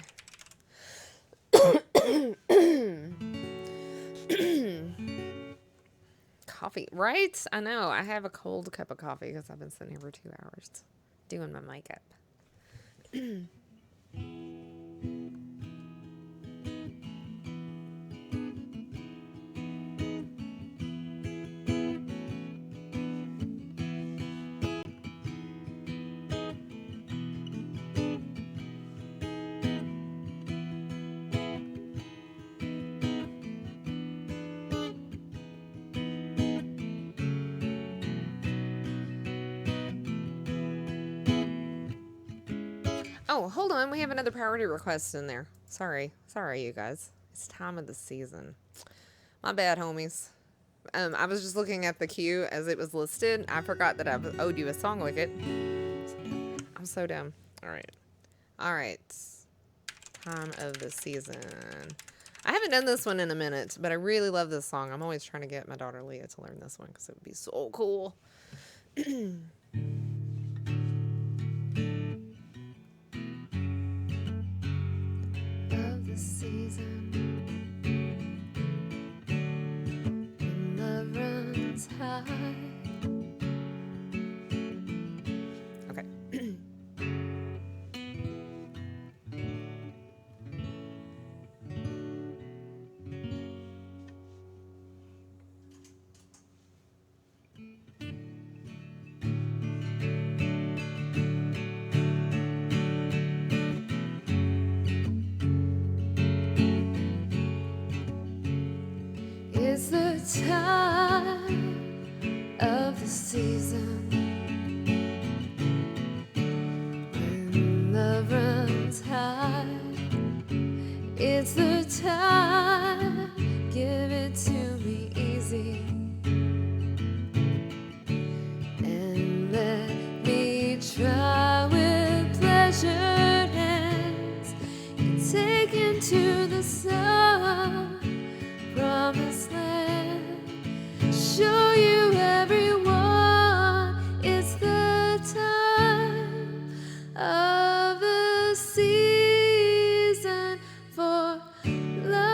Coffee, right? I know. I have a cold cup of coffee because I've been sitting here for 2 hours doing my makeup. Oh, hold on. We have another priority request in there. Sorry, you guys. It's time of the season. My bad, homies. I was just looking at the queue as it was listed. I forgot that I owed you a song wicket. I'm so dumb. All right. Time of the season. I haven't done this one in a minute, but I really love this song. I'm always trying to get my daughter Leah to learn this one because it would be so cool. Of the season, when love runs high. Okay. It's the time of the season when love runs high. It's the time, give it to me easy and let me try with pleasured hands. Get taken to the sun. Promised land, show you everyone. It's the time of the season for loving.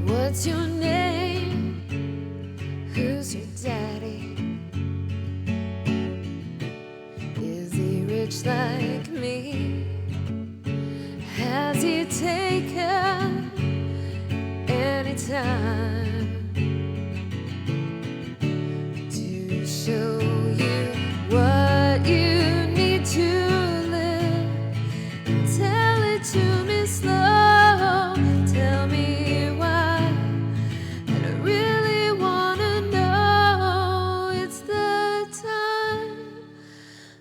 What's your name? Who's your daddy? Is he rich like me? Has he taken any time to show you what you need to live? Tell it to me slow. Tell me why. And I really wanna know. It's the time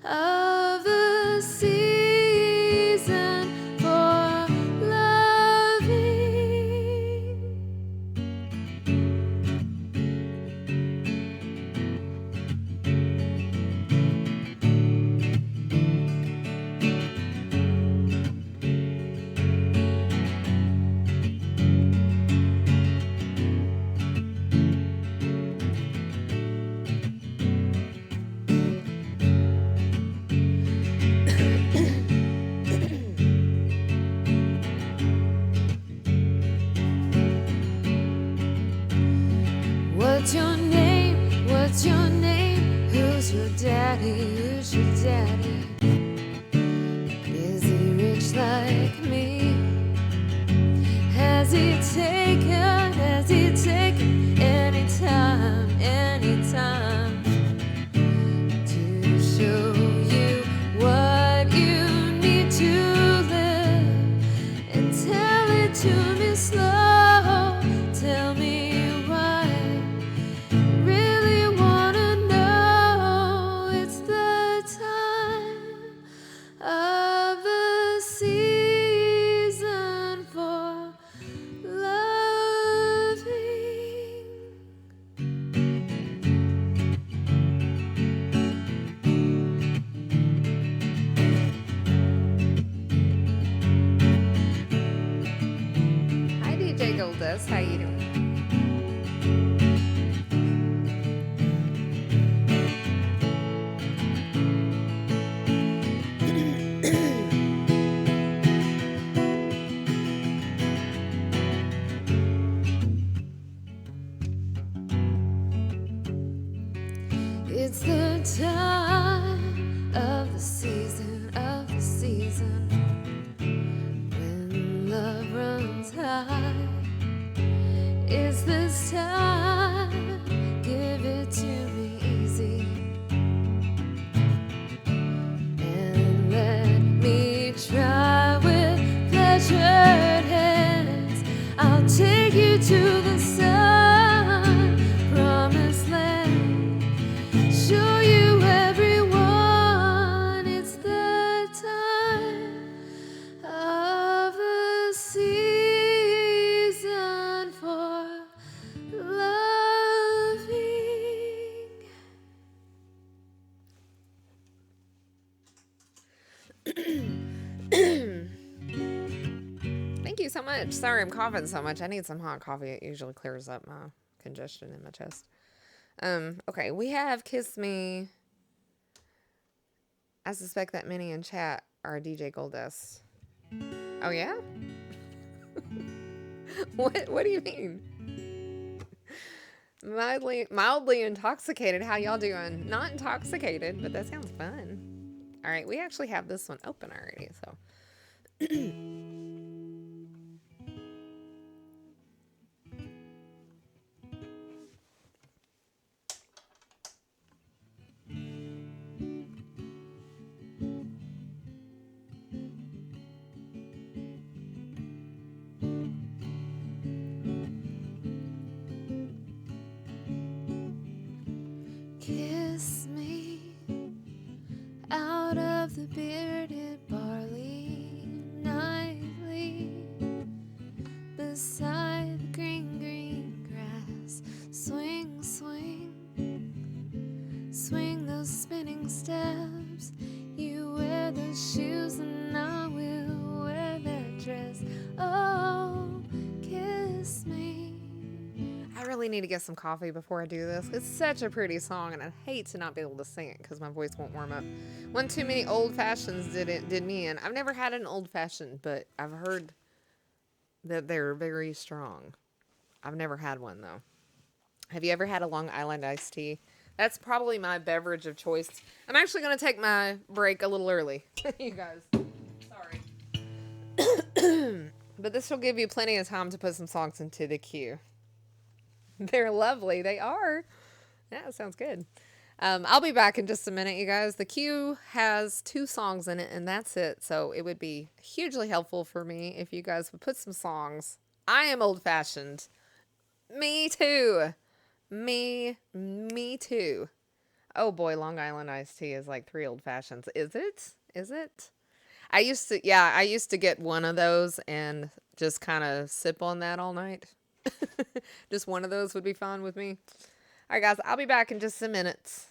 of the season for loving. What's your name? What's your name? Who's your daddy? Who's your daddy? Is he rich like me? Has he taken any time to show you what you need to live? And tell it to me slow. Tell me why. It's the time of the season, when love runs high. It's this time, give it to me easy, and let me try with pleasured hands. I'll take you to the sun, promised land, show you everyone. It's the time of the season for loving. Thank you so much. Sorry I'm coughing so much. I need some hot coffee. It usually clears up my congestion in my chest. Okay, we have Kiss Me. I suspect that many in chat are DJ Goldust. Oh yeah? What do you mean? Mildly intoxicated. How y'all doing? Not intoxicated, but that sounds fun. All right, we actually have this one open already, so. Kiss me out of the bearded barley nightly, beside the green grass. Swing, swing, swing those spinning steps. You wear those shoes and I will wear that dress. Oh, kiss me. I really need to get some coffee before I do this. It's such a pretty song, and I'd hate to not be able to sing it because my voice won't warm up. One too many old fashions did me in. I've never had an old fashioned, but I've heard that they're very strong. I've never had one though. Have you ever had a Long Island iced tea? That's probably my beverage of choice. I'm actually going to take my break a little early. You guys, sorry. But this will give you plenty of time to put some songs into the queue. They're lovely. They are. Yeah, sounds good. I'll be back in just a minute, you guys. The queue has 2 songs in it, and that's it. So it would be hugely helpful for me if you guys would put some songs. I am old-fashioned. Me too. Me too. Oh boy, Long Island iced tea is like 3 old fashions. Is it? Is it? I used to get one of those and just kind of sip on that all night. Just one of those would be fine with me. All right, guys, I'll be back in just a minute.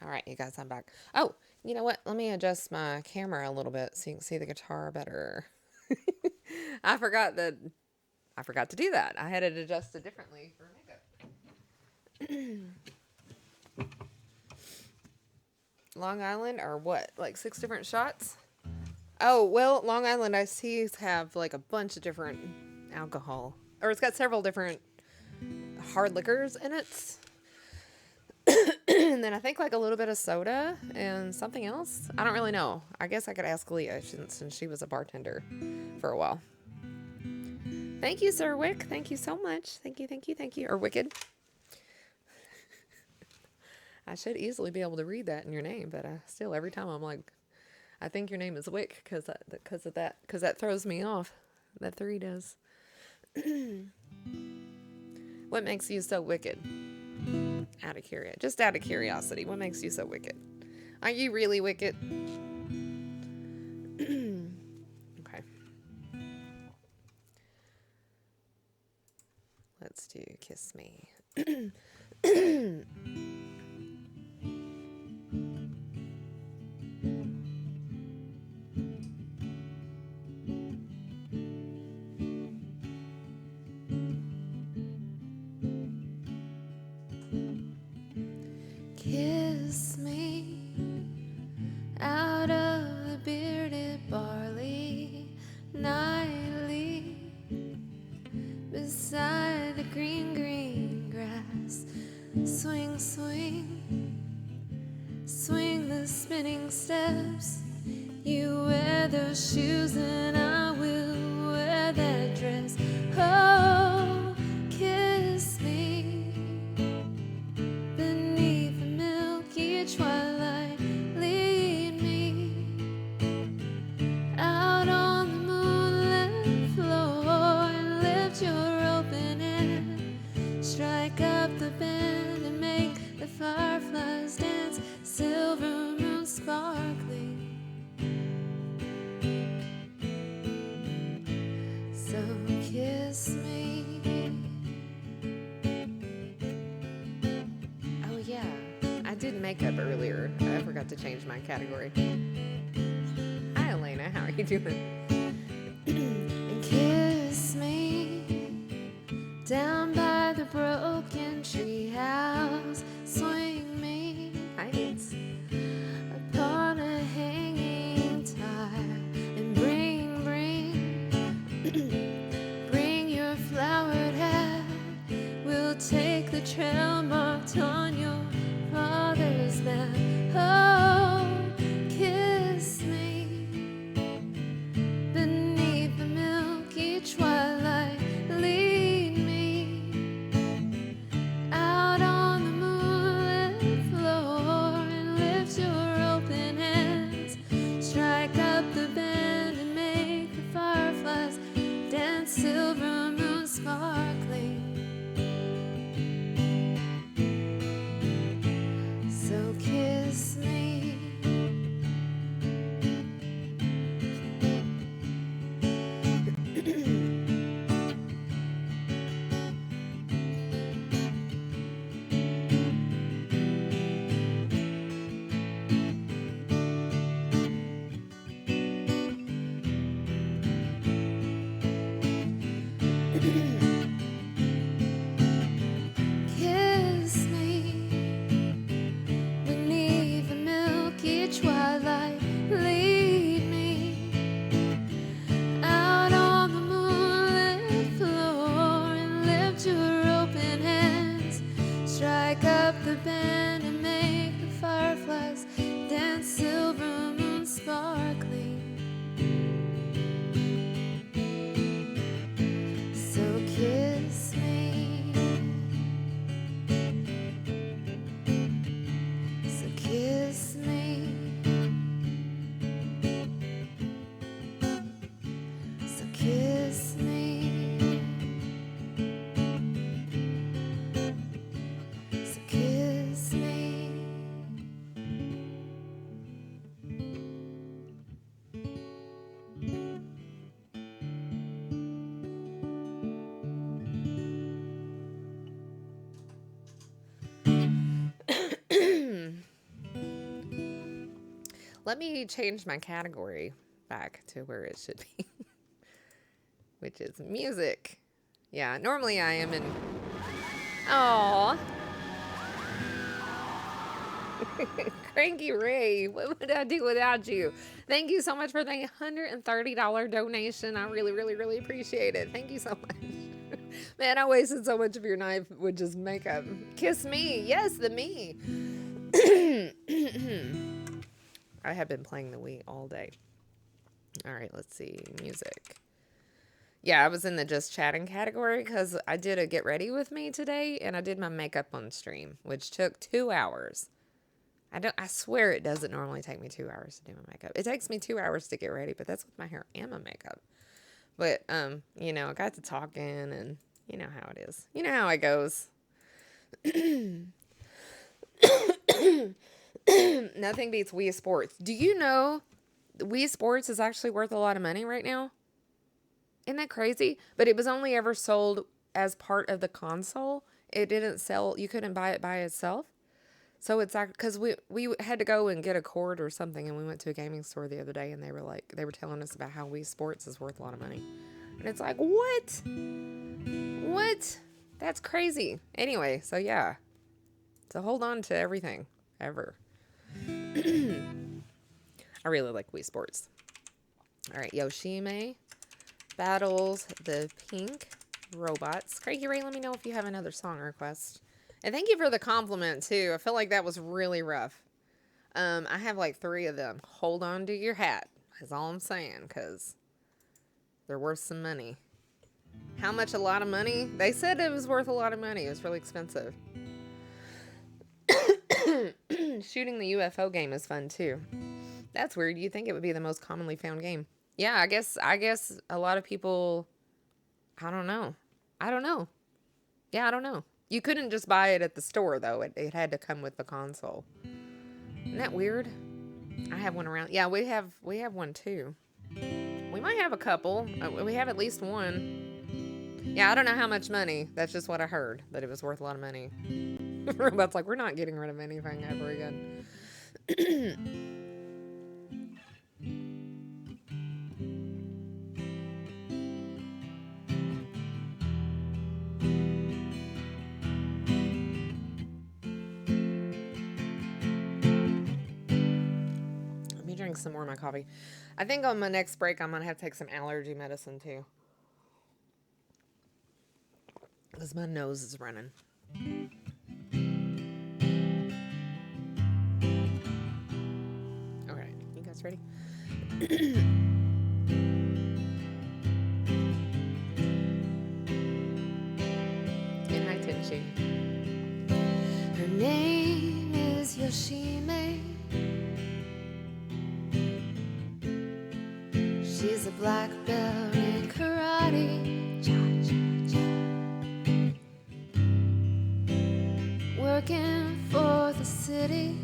All right, you guys, I'm back. Oh, you know what? Let me adjust my camera a little bit so you can see the guitar better. I forgot that I forgot to do that. I had it adjusted differently for makeup. Long Island or what? Like 6 different shots? Oh, well, Long Island iced teas have like a bunch of different alcohol. Or it's got several different hard liquors in it. And then I think like a little bit of soda and something else. I don't really know. I guess I could ask Leah since she was a bartender for a while. Thank you, Sir Wick. Thank you so much. Thank you, thank you, thank you. Or Wicked. I should easily be able to read that in your name, but still, every time I'm like, I think your name is Wick because of that, because that throws me off. That 3 does. What makes you so wicked? Just out of curiosity, what makes you so wicked? Are you really wicked? Okay. Let's do Kiss Me. Kiss me out of the bearded barley nightly beside the green, green grass. Swing, swing, swing the spinning steps. You wear those shoes and I will wear that dress. Oh, kiss me beneath the milky twilight. Lead me out on the moonlit floor and lift your open hand. Strike up the band and make the fireflies dance. Silver moon sparkling. So kiss me. Oh yeah, I did makeup earlier. I forgot to change my category. Hi Elena, how are you doing? And kiss me down by the broken tree house. Swing me. Hi Neats. Upon a hanging tire and bring bring your flowered hat. We'll take the trail marked on your father's map. Oh, kiss me beneath the milky twilight. Lead me Let me change my category back to where it should be, which is music. Yeah, normally I am in. Aw. Cranky Ray, what would I do without you? Thank you so much for the $130 donation. I really, really, really appreciate it. Thank you so much. Man, I wasted so much of your knife with just makeup. Kiss me. Yes, the me. I have been playing the Wii all day. All right, let's see. Music. Yeah, I was in the just chatting category because I did a get ready with me today and I did my makeup on stream, which took 2 hours. I swear it doesn't normally take me 2 hours to do my makeup. It takes me 2 hours to get ready, but that's with my hair and my makeup. But I got to talking and you know how it is. You know how it goes. Nothing beats Wii Sports. Do you know Wii Sports is actually worth a lot of money right now? Isn't that crazy? But it was only ever sold as part of the console. It didn't sell. You couldn't buy it by itself. So it's because we had to go and get a cord or something, and we went to a gaming store the other day, and they were telling us about how Wii Sports is worth a lot of money, and it's like what? That's crazy. Anyway, so yeah, so hold on to everything ever. I really like Wii Sports. All right, Yoshime battles the pink robots. Craigie Ray, let me know if you have another song request. And thank you for the compliment, too. I feel like that was really rough. I have like 3 of them. Hold on to your hat. That's all I'm saying, because they're worth some money. How much a lot of money? They said it was worth a lot of money. It was really expensive. Shooting the UFO game is fun, too. That's weird. You'd think it would be the most commonly found game. Yeah, I guess a lot of people... I don't know. Yeah, I don't know. You couldn't just buy it at the store, though. It had to come with the console. Isn't that weird? I have one around. Yeah, we have one, too. We might have a couple. We have at least one. Yeah, I don't know how much money. That's just what I heard, that it was worth a lot of money. Robot's like, we're not getting rid of anything ever again. Drink some more of my coffee. I think on my next break I'm gonna have to take some allergy medicine too, because my nose is running. Alright, you guys ready? In high tension. Her name is Yoshime. She's a black belt in karate, working for the city.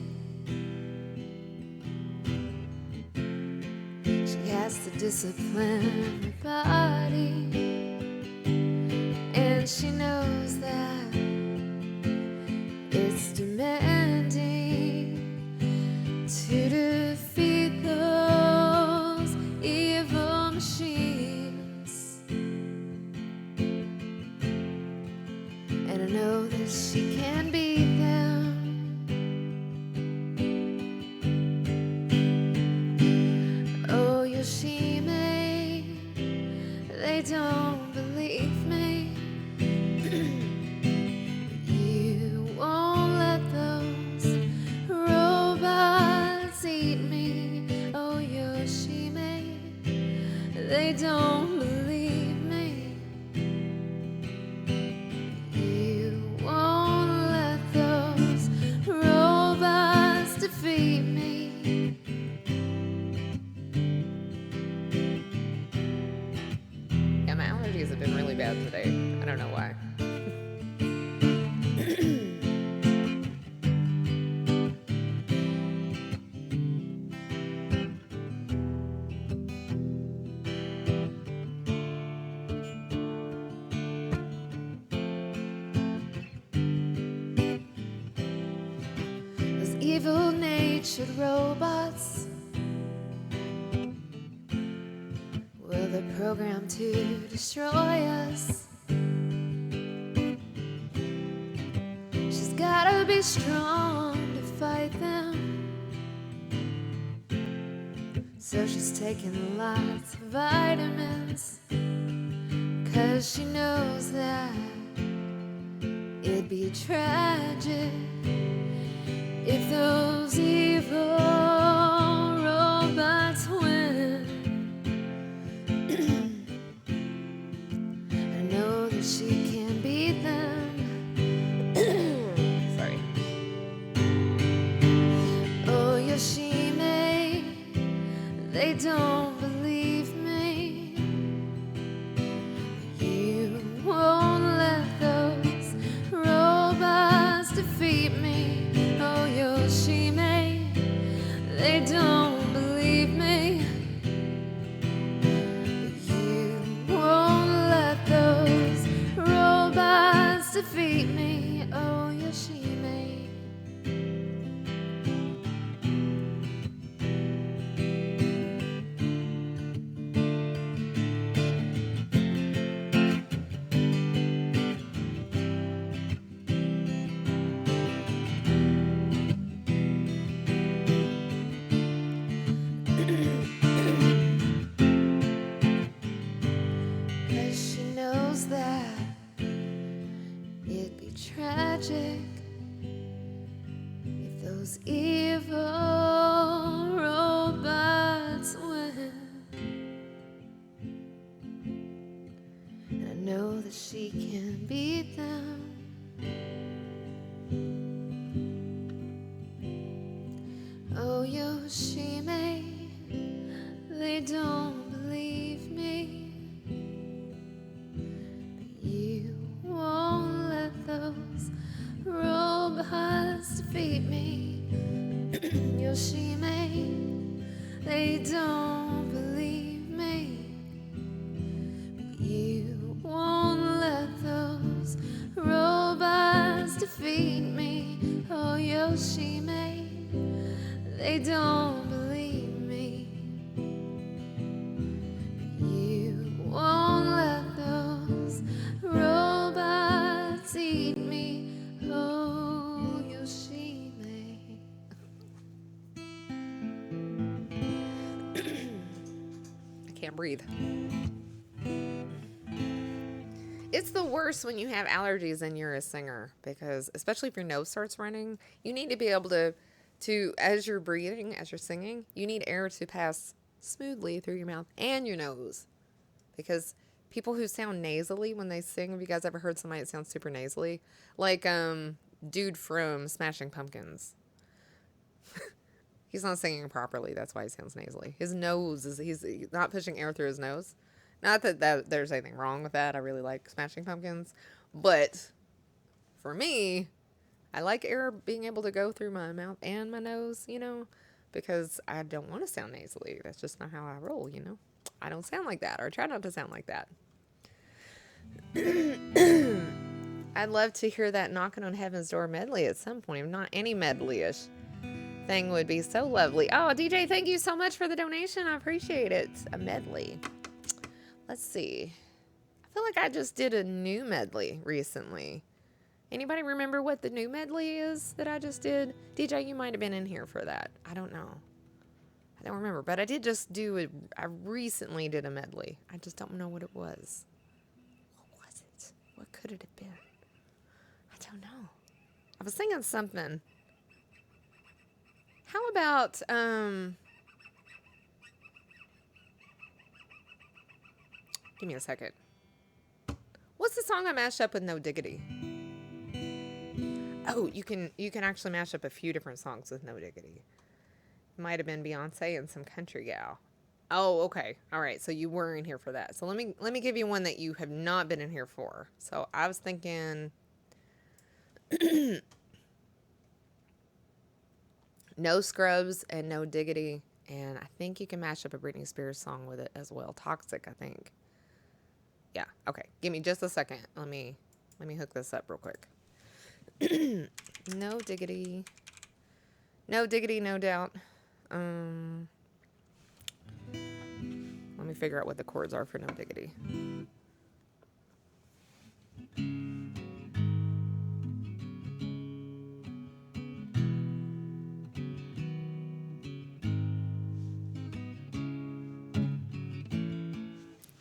She has to discipline her body, and she knows that it's demanding to defeat those evil machines. And I know that she can beat them. Oh, Yoshime, they don't believe me. You won't let those robots eat me. Oh, Yoshime, they don't believe me. You won't let those robots defeat me. Yeah, my allergies have been really bad today. I don't know why. Those evil-natured robots they're programmed to destroy us. She's gotta be strong to fight them. So she's taking lots of vitamins, 'cause she knows that it'd be tragic if those evil robots win. I know that she can beat them. Sorry. Oh, Yoshime, they don't believe me. You won't let those robots defeat me. Oh, Yoshime, they don't believe me. You won't let those robots defeat me. Oh, Yoshime. That it'd be tragic if those evil robots win. And I know that she can beat them. Oh, Yoshime, they don't believe me. You won't let those robots defeat me. Yoshime, they don't believe me. You won't let those robots defeat me. Oh, Yoshime, they don't believe me. You won't let those robots eat me. Oh, Yoshime. I can't breathe. It's the worst when you have allergies and you're a singer, because especially if your nose starts running, you need to be able to as you're breathing, as you're singing, you need air to pass smoothly through your mouth and your nose. Because people who sound nasally when they sing, have you guys ever heard somebody that sounds super nasally? Like dude from Smashing Pumpkins. He's not singing properly, that's why he sounds nasally. His nose is, he's not pushing air through his nose. Not that there's anything wrong with that. I really like Smashing Pumpkins. But for me, I like air being able to go through my mouth and my nose, you know, because I don't want to sound nasally. That's just not how I roll, you know. I don't sound like that, or I try not to sound like that. I'd love to hear that Knocking on Heaven's Door medley at some point. If not any medley-ish thing would be so lovely. Oh, DJ, thank you so much for the donation. I appreciate it. A medley. Let's see. I feel like I just did a new medley recently. Anybody remember what the new medley is that I just did? DJ, you might have been in here for that. I don't know. I don't remember, but I did just do it. I recently did a medley. I just don't know what it was. What was it? What could it have been? I don't know. I was singing something. How about, give me a second. What's the song I mashed up with No Diggity? Oh, you can actually mash up a few different songs with No Diggity. It might have been Beyonce and some country gal. Oh, okay. All right. So you were in here for that. So let me give you one that you have not been in here for. So I was thinking No Scrubs and No Diggity, and I think you can mash up a Britney Spears song with it as well. Toxic, I think. Yeah. Okay. Give me just a second. Let me hook this up real quick. No Diggity. No Diggity, no doubt. Let Let me figure out what the chords are for No Diggity.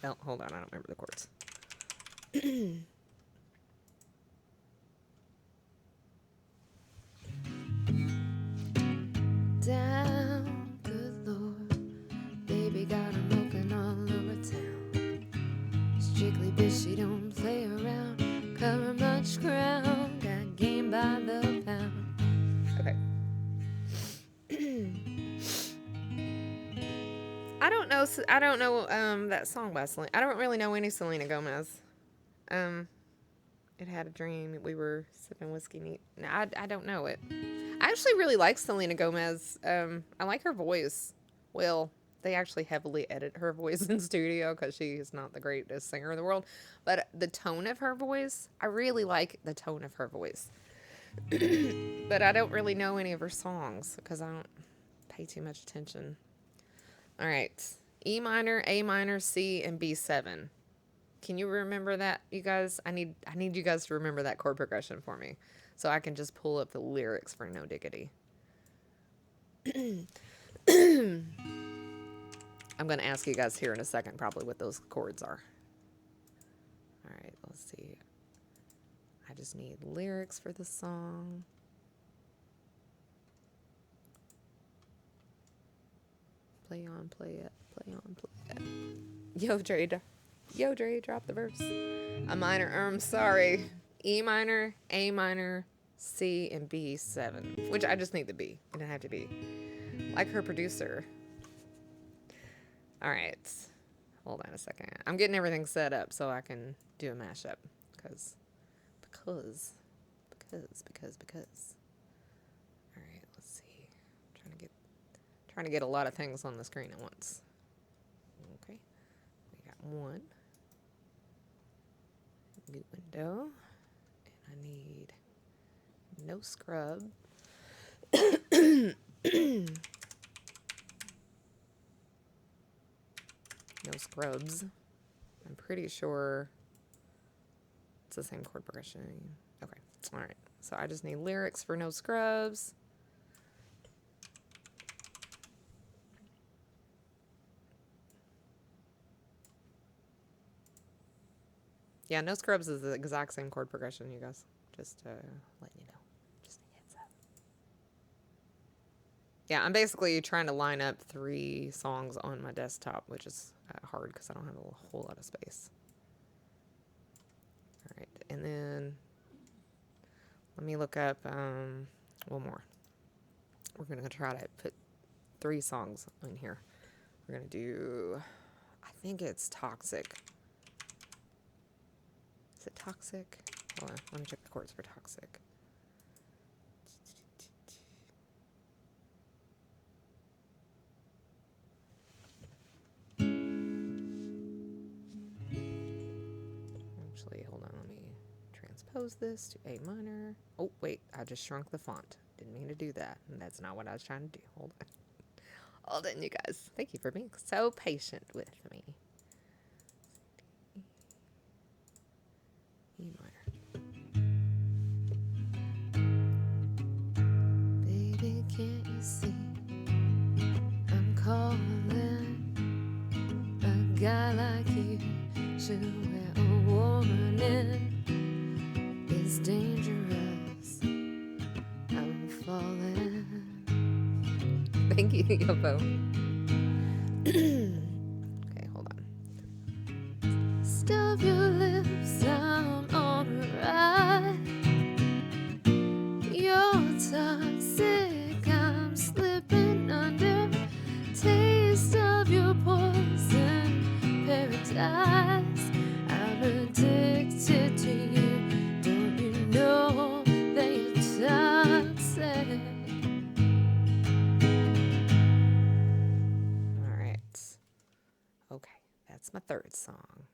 Oh, hold on. I don't remember the chords. Down, good Lord, baby got 'em open all over town. Strictly bitch, she don't play around. Cover much ground, got game by the pound. Okay. I don't know that song by Selena. I don't really know any Selena Gomez. It Had a Dream. We were sipping whiskey neat. No, I don't know it. I actually really like Selena Gomez. I like her voice. Well, they actually heavily edit her voice in studio because she is not the greatest singer in the world. But the tone of her voice, I really like the tone of her voice. But I don't really know any of her songs because I don't pay too much attention. All right. E minor, A minor, C, and B7. Can you remember that, you guys? I need you guys to remember that chord progression for me so I can just pull up the lyrics for No Diggity. I'm going to ask you guys here in a second probably what those chords are. All right, let's see. I just need lyrics for the song. Play on, play it. Play on, play it. Yo, Dre, drop the verse. A minor, sorry. E minor, A minor, C, and B7. Which I just need the B. It didn't have to be. Like her producer. Alright. Hold on a second. I'm getting everything set up so I can do a mashup. Because. Alright, let's see. Trying to get a lot of things on the screen at once. Okay. We got one. New window. And I need no scrub. No scrubs. I'm pretty sure it's the same chord progression. Okay. All right. So I just need lyrics for No Scrubs. Yeah, No Scrubs is the exact same chord progression, you guys. Just letting you know. Just a heads up. Yeah, I'm basically trying to line up 3 songs on my desktop, which is hard because I don't have a whole lot of space. All right, and then let me look up one more. We're going to try to put 3 songs in here. We're going to do, I think it's Toxic. Is it Toxic? Hold on, let me check the chords for Toxic. Actually, hold on, let me transpose this to A minor. Oh, wait, I just shrunk the font. Didn't mean to do that. And that's not what I was trying to do. Hold on. Hold on, you guys. Thank you for being so patient with me. E minor. Baby, can't you see I'm calling? A guy like you should wear a warning. It's dangerous. I'm falling. Thank you, Yopo. Okay, hold on. Stuff your lips, I'm on a ride. You're toxic, I'm slipping under. Taste of your poison, paradise. I'm addicted to you. Don't you know that you're toxic? All right. Okay, that's my 3rd song.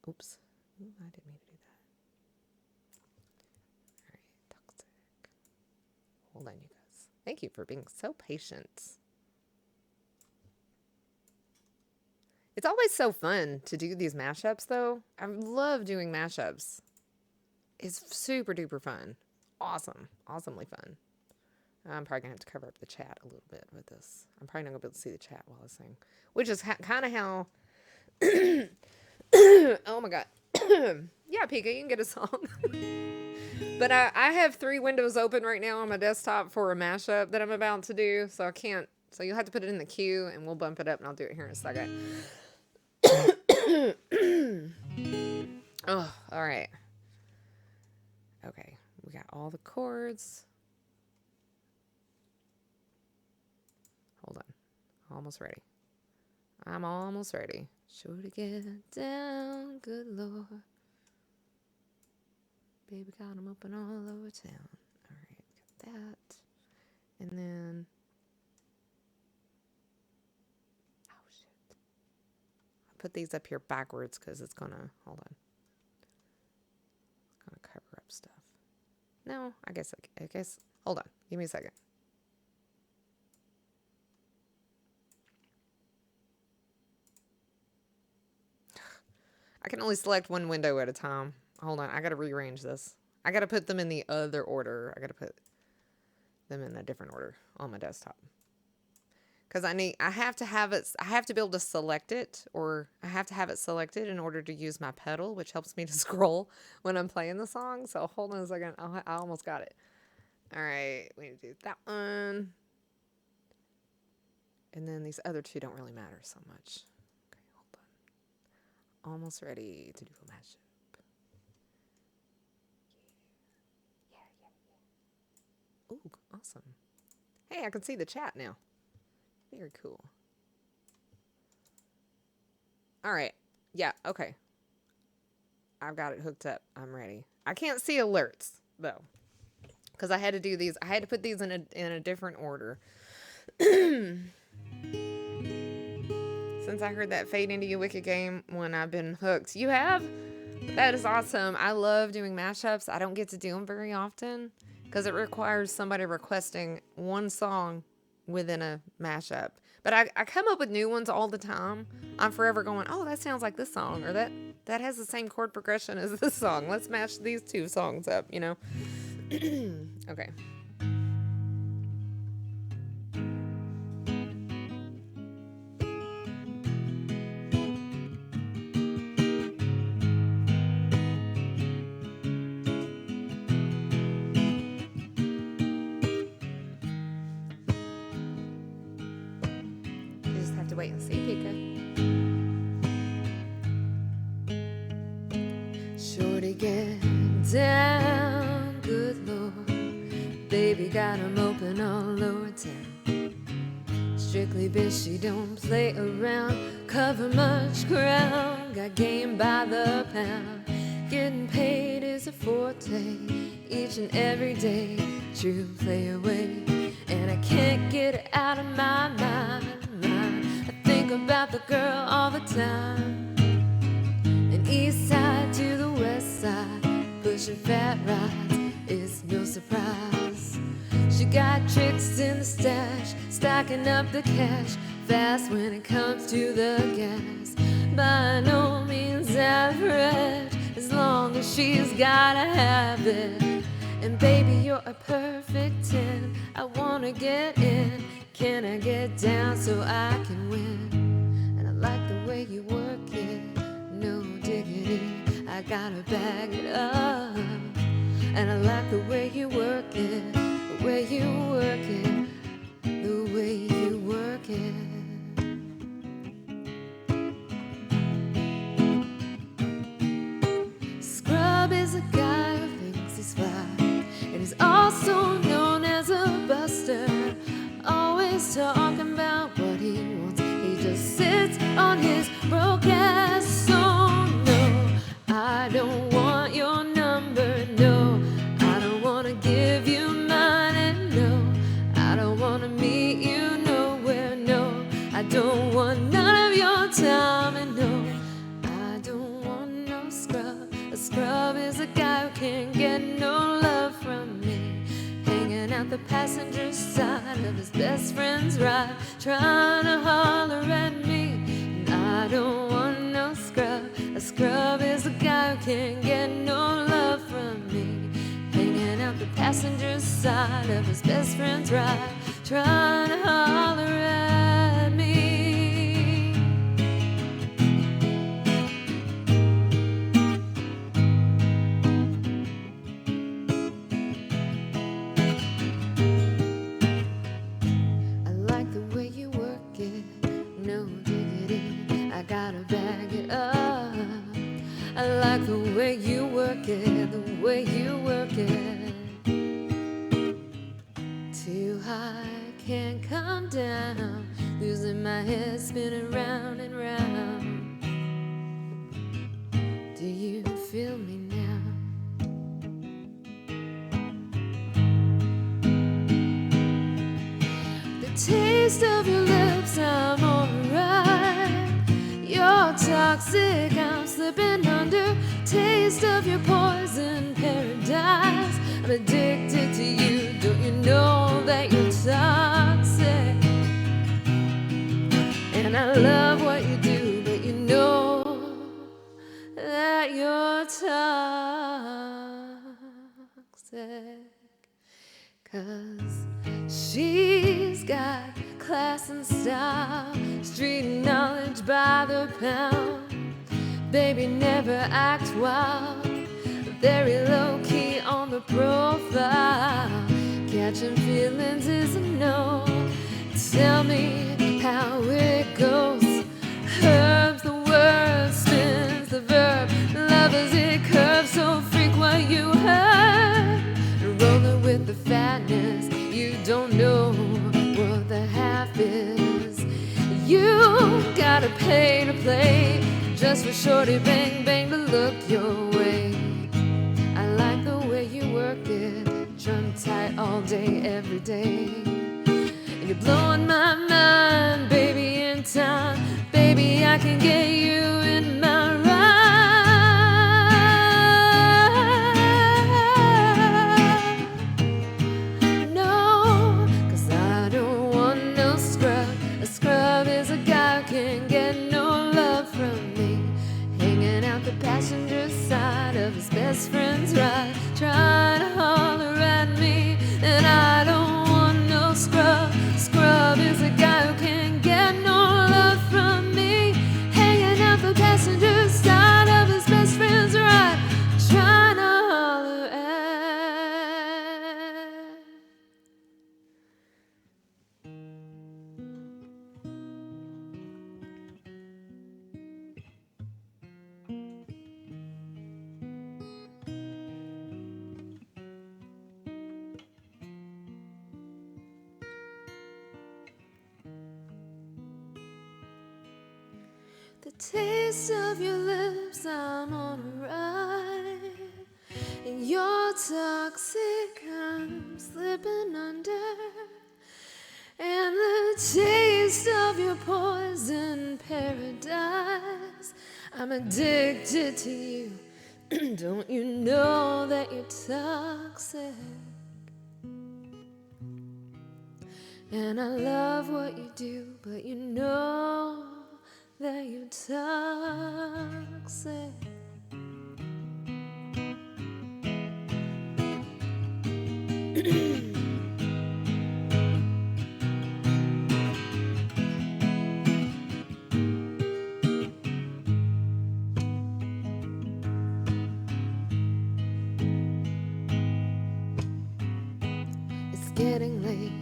Oops. Ooh, I didn't mean to do that. All right, Toxic. Hold on, you guys. Thank you for being so patient. It's always so fun to do these mashups, though. I love doing mashups. It's super duper fun. Awesome. Awesomely fun. I'm probably going to have to cover up the chat a little bit with this. I'm probably not going to be able to see the chat while I sing, which is kind of how. Oh my God. Yeah, Pika, you can get a song. But I have 3 windows open right now on my desktop for a mashup that I'm about to do, so I can't. So you'll have to put it in the queue, and we'll bump it up, and I'll do it here in a second. Oh, all right. Okay, we got all the chords. Hold on. Almost ready. I'm almost ready. Sure to get down, good Lord. Baby got 'em open all over town. All right, got that. And then... Oh, shit. I put these up here backwards because it's going to... Hold on. It's going to cover up stuff. No, I guess... Hold on. Give me a second. I can only select one window at a time. Hold on, I gotta rearrange this. I gotta put them in the other order. I gotta put them in a different order on my desktop. Because I have to be able to select it, or I have to have it selected in order to use my pedal, which helps me to scroll when I'm playing the song. So hold on a second. I almost got it. All right, we need to do that one. And then these other 2 don't really matter so much. Okay, hold on. Almost ready to do a mashup. Yeah. Ooh, awesome. Hey, I can see the chat now. Very cool. All right. Yeah, okay. I've got it hooked up. I'm ready. I can't see alerts, though, because I had to do these. I had to put these in a different order. Since I heard that Fade Into You Wicked game when I've been hooked. You have? That is awesome. I love doing mashups. I don't get to do them very often because it requires somebody requesting one song within a mashup. But I come up with new ones all the time. I'm forever going, oh, that sounds like this song, or that has the same chord progression as this song. Let's match these 2 songs up, you know? Okay. You just have to wait and see, Pika. Shorty get down, good Lord. Baby got 'em open all over town. Strictly bitch, she don't play around. Cover much ground, got game by the pound. Getting paid is a forte, each and every day. True play away, and I can't get it out of my mind. I think about the girl all the time. And east side to the west side, pushing fat rides is no surprise. She got tricks in the stash, stacking up the cash, fast when it comes to the gas. By no means average, as long as she's got a habit. And baby, you're a perfect 10. I wanna get in. Can I get down so I can win? And I like the way you work it, no diggity, I gotta bag it up. And I like the way you work it, the way you work it, the way you work it. Scrub is a guy who thinks he's fly, and he's also known as a buster. Always talking about what he wants, he just sits on his broke ass. So no, I don't want your number, no, I don't wanna give you mine, and no, I don't wanna meet you nowhere, no, I don't want none of your time, and no, I don't want no scrub. A scrub is a guy who can't get no love from me, hanging out the passenger side of his best friend's ride, trying to holler at me. And I I don't want no scrub. A scrub is a guy who can't get no love from me, hanging out the passenger side of his best friend's ride, trying to holler at me. I like the way you work it, no diggity, I gotta bag it up. I like the way you work it, the way you work it. Too high, can't come down, losing my head, spinning round and round. Do you feel me now? The taste of your lips, I'm alright. You're toxic, I'm slipping under. Taste of your poison paradise, I'm addicted to you. Don't you know that you're toxic? And I love what you do, but you know that you're toxic. 'Cause she's got class and style, street knowledge by the pound. Baby, never act wild, very low-key on the profile. Catching feelings is a no. Tell me how it goes. Herbs the word, spins the verb. Lovers it curves, so freak what you heard. Rolling with the fatness, you don't know what the half is. You gotta pay to play, just for shorty bang bang to look your way. I like the way you work it, drum tight all day, every day. And you're blowing my mind, baby, in time. Baby, I can get you in my ride. No, 'cause I don't want no scrub. A scrub is a guy who can't get no love from me, hanging out the passenger side of his best friend's ride, trying to holler at me. And I don't want no scrub. Scrub is a guy who can't get no love from me, hanging out the passenger side of his best friend's ride, trying to holler at. The taste of your lips, I'm on a ride. And you're toxic, I'm slipping under. And the taste of your poison paradise, I'm addicted to you. Don't you know that you're toxic? And I love what you do, but you know that you're toxic. It's getting late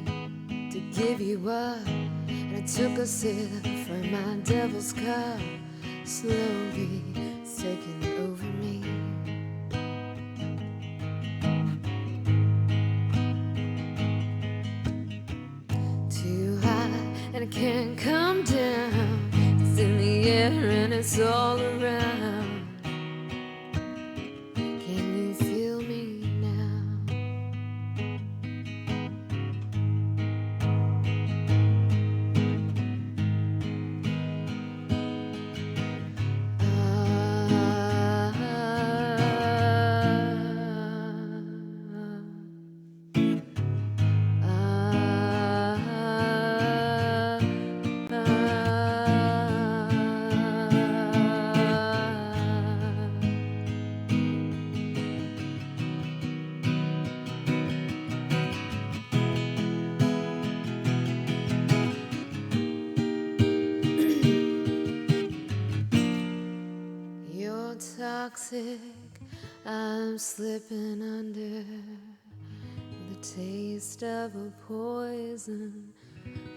to give you up, and I took a sip from my devil's cup. Slowly it's taking over me. Too high and I can't come down. It's in the air and it's all around. Can you feel me now? toxic, I'm slipping under the taste of a poison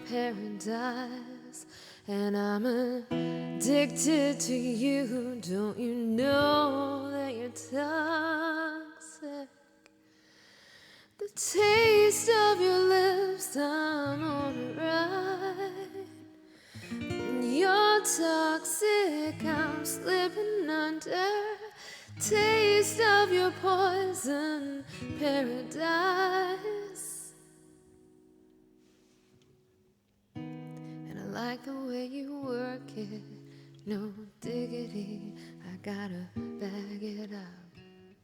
paradise, and I'm addicted to you. Don't you know that you're toxic? The taste of your lips, I'm on a ride. You're toxic, I'm slipping under. Taste of your poison paradise. And I like the way you work it, no diggity, I gotta bag it up.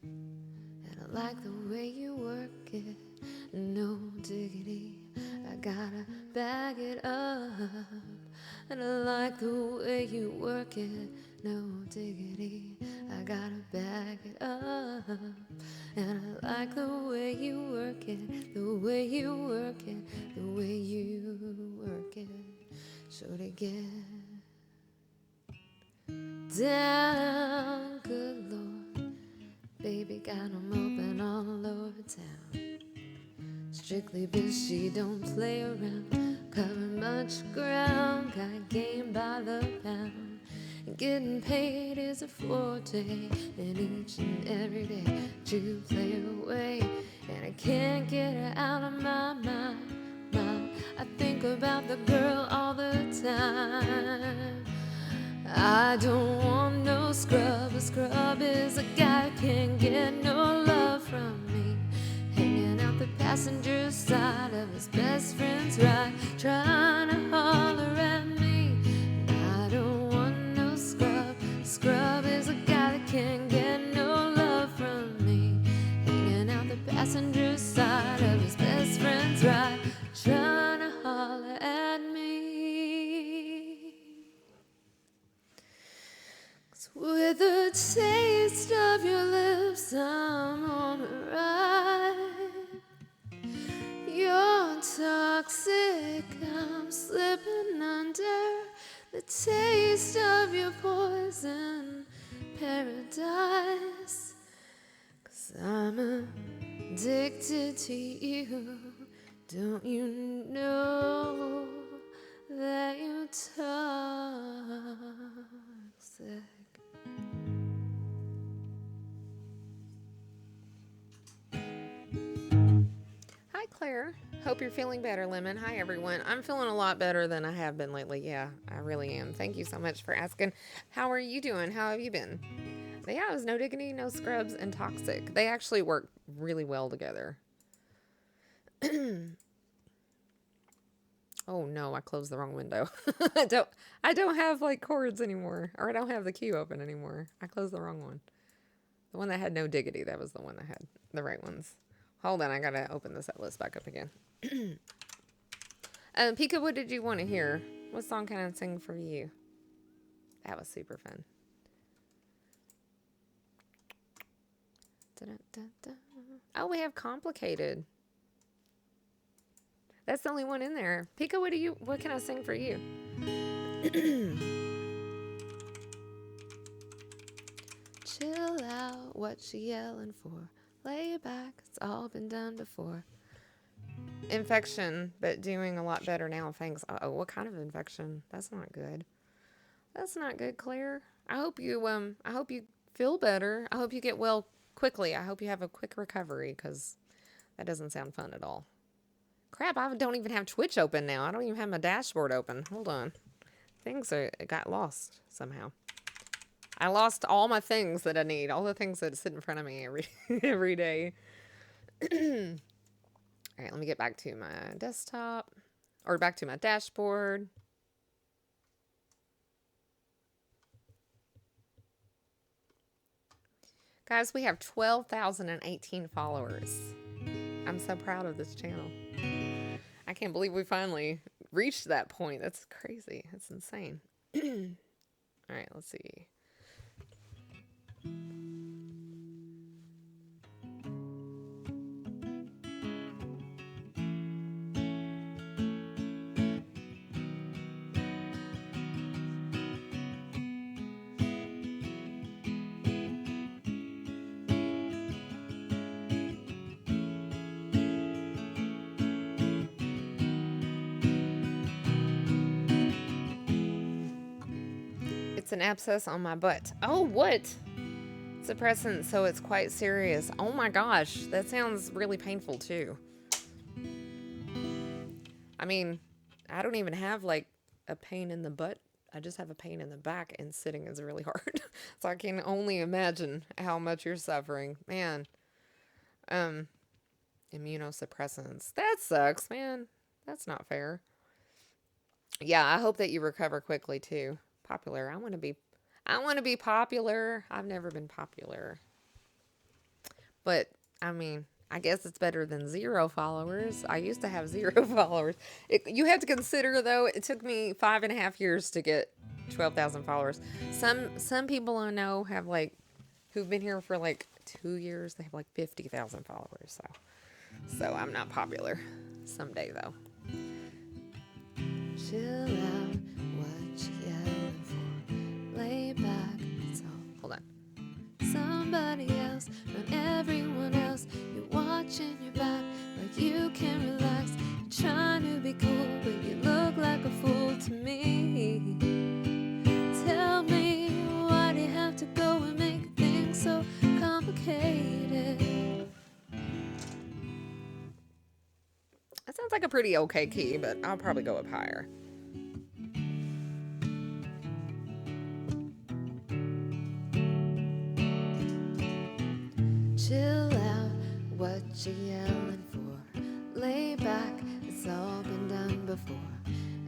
And I like the way you work it, no diggity, I gotta bag it up. And I like the way you work it, no diggity, I gotta bag it up. And I like the way you work it, the way you work it, the way you work it. So to get down, good Lord, baby got 'em open all over town. Strictly bitch, she don't play around, cover much ground, got game by the pound. And getting paid is a forte, and each and every day you play away, and I can't get her out of my mind. I think about the girl all the time. I don't want no scrub. A scrub is a guy who can't get no love from me, hanging out the passenger side of his best friend's ride, trying to holler at me. I don't want no scrub. Scrub is a guy that can't get no love from me, hanging out the passenger side of his best friend's ride, trying to holler at me. With the taste of your lips, I'm on a ride. You're toxic, I'm slipping under the taste of your poison paradise. 'Cause I'm addicted to you. Don't you know that you're toxic? Hi, Claire. Hope you're feeling better, Lemon. Hi, everyone. I'm feeling a lot better than I have been lately. Yeah, I really am. Thank you so much for asking. How are you doing? How have you been? But yeah, it was no diggity, no scrubs, and toxic. They actually work really well together. Oh no, I closed the wrong window. I don't have like chords anymore, or I don't have the queue open anymore. I closed the wrong one. The one that had no diggity, that was the one that had the right ones. Hold on, I gotta open the set list back up again. Pika, what did you want to hear? What song can I sing for you? That was super fun. Da-da-da-da. Oh, we have Complicated. That's the only one in there. Pika, what can I sing for you? Chill out, what you yelling for? Lay back, it's all been done before. Infection, but doing a lot better now, thanks. Oh, what kind of infection? That's not good. That's not good, Claire. I hope you feel better. I hope you get well quickly. I hope you have a quick recovery, because that doesn't sound fun at all. Crap, I don't even have Twitch open now. I don't even have my dashboard open. Hold on. Things got lost somehow. I lost all my things that I need, all the things that sit in front of me every day. All right, let me get back to my desktop, or back to my dashboard. Guys, we have 12,018 followers. I'm so proud of this channel. I can't believe we finally reached that point. That's crazy. That's insane. All right, let's see. It's an abscess on my butt. Oh, what? Suppressant, so it's quite serious. Oh my gosh, that sounds really painful too. I mean, I don't even have like a pain in the butt. I just have a pain in the back, and sitting is really hard. So I can only imagine how much you're suffering. Man, um, immunosuppressants. That sucks, man. That's not fair. Yeah, I hope that you recover quickly too. Popular. I want to be popular. I've never been popular. But I mean, I guess it's better than 0 followers. I used to have 0 followers. You have to consider though, it took me 5.5 years to get 12,000 followers. Some people I know have like who've been here for like 2 years. They have like 50,000 followers. So I'm not popular. Someday though. Chill out, what you yelling for? Lay back, it's all. Hold on. Somebody else, not everyone else. You're watching your back like you can relax. You're trying to be cool, but you look like a fool to me. Tell me, why do you have to go and make things so complicated? That sounds like a pretty okay key, but I'll probably go up higher. Chill out, what you yelling for? Lay back, it's all been done before.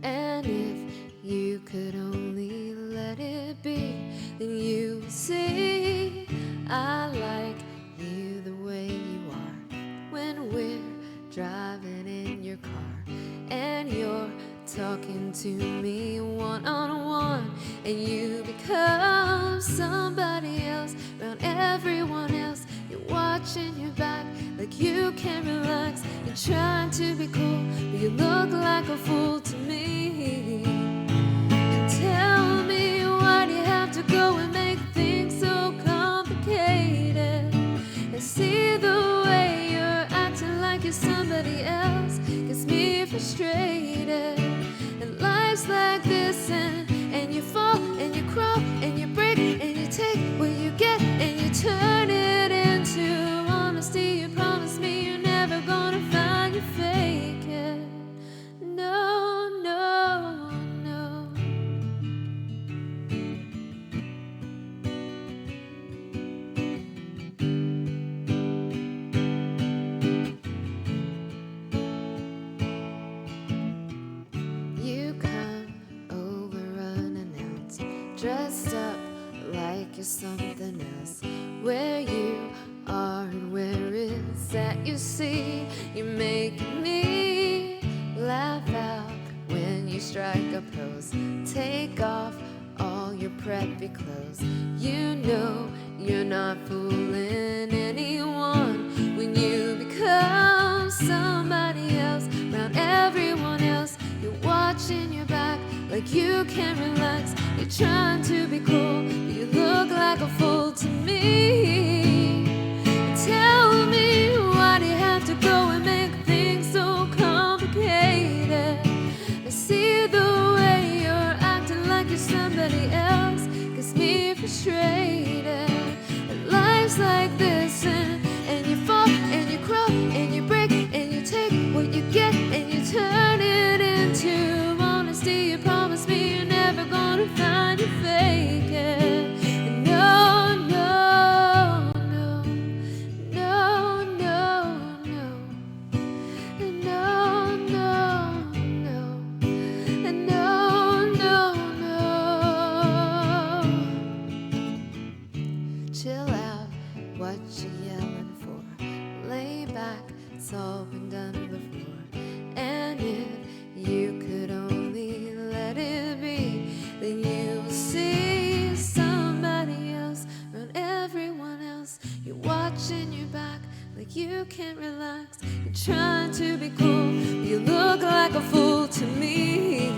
And if you could only let it be, then you would see I like you the way you are. When we're driving in your car and you're talking to me one-on-one, and you become somebody else around everyone else. You're watching your back like you can't relax. You're trying to be cool, but you look like a fool to me. And tell me, why do you have to go and make things so complicated? And see the way you're acting like you're somebody else gets me frustrated. And life's like this, and you fall and you crawl and you break and you take what you get and you turn it into honesty. You promise me you're never gonna find you fake it. No, no, no. You come over unannounced, dressed up like you're something else. Where you are and where it's that you see, you're making me laugh out when you strike a pose. Take off all your preppy clothes. You know you're not fooling anyone when you become somebody else around everyone else. You're watching your back like you can't relax. You're trying to be cool, but you look like a fool to me. Tell me, why do you have to go and make things so complicated? I see the way you're acting like you're somebody else gets me frustrated. And life's like this, and you fall and you crawl and you break and you take what you get and you turn it into honesty. You promise me you're never gonna find you fake it. And no, no, no, no, no, no. And no, no, no. And no, no, no. Chill out, what you yelling for? Lay back, it's all been done before. And if you could only let it be, then you will see somebody else around everyone else. You're watching your back like you can't relax. You're trying to be cool, you look like a fool to me.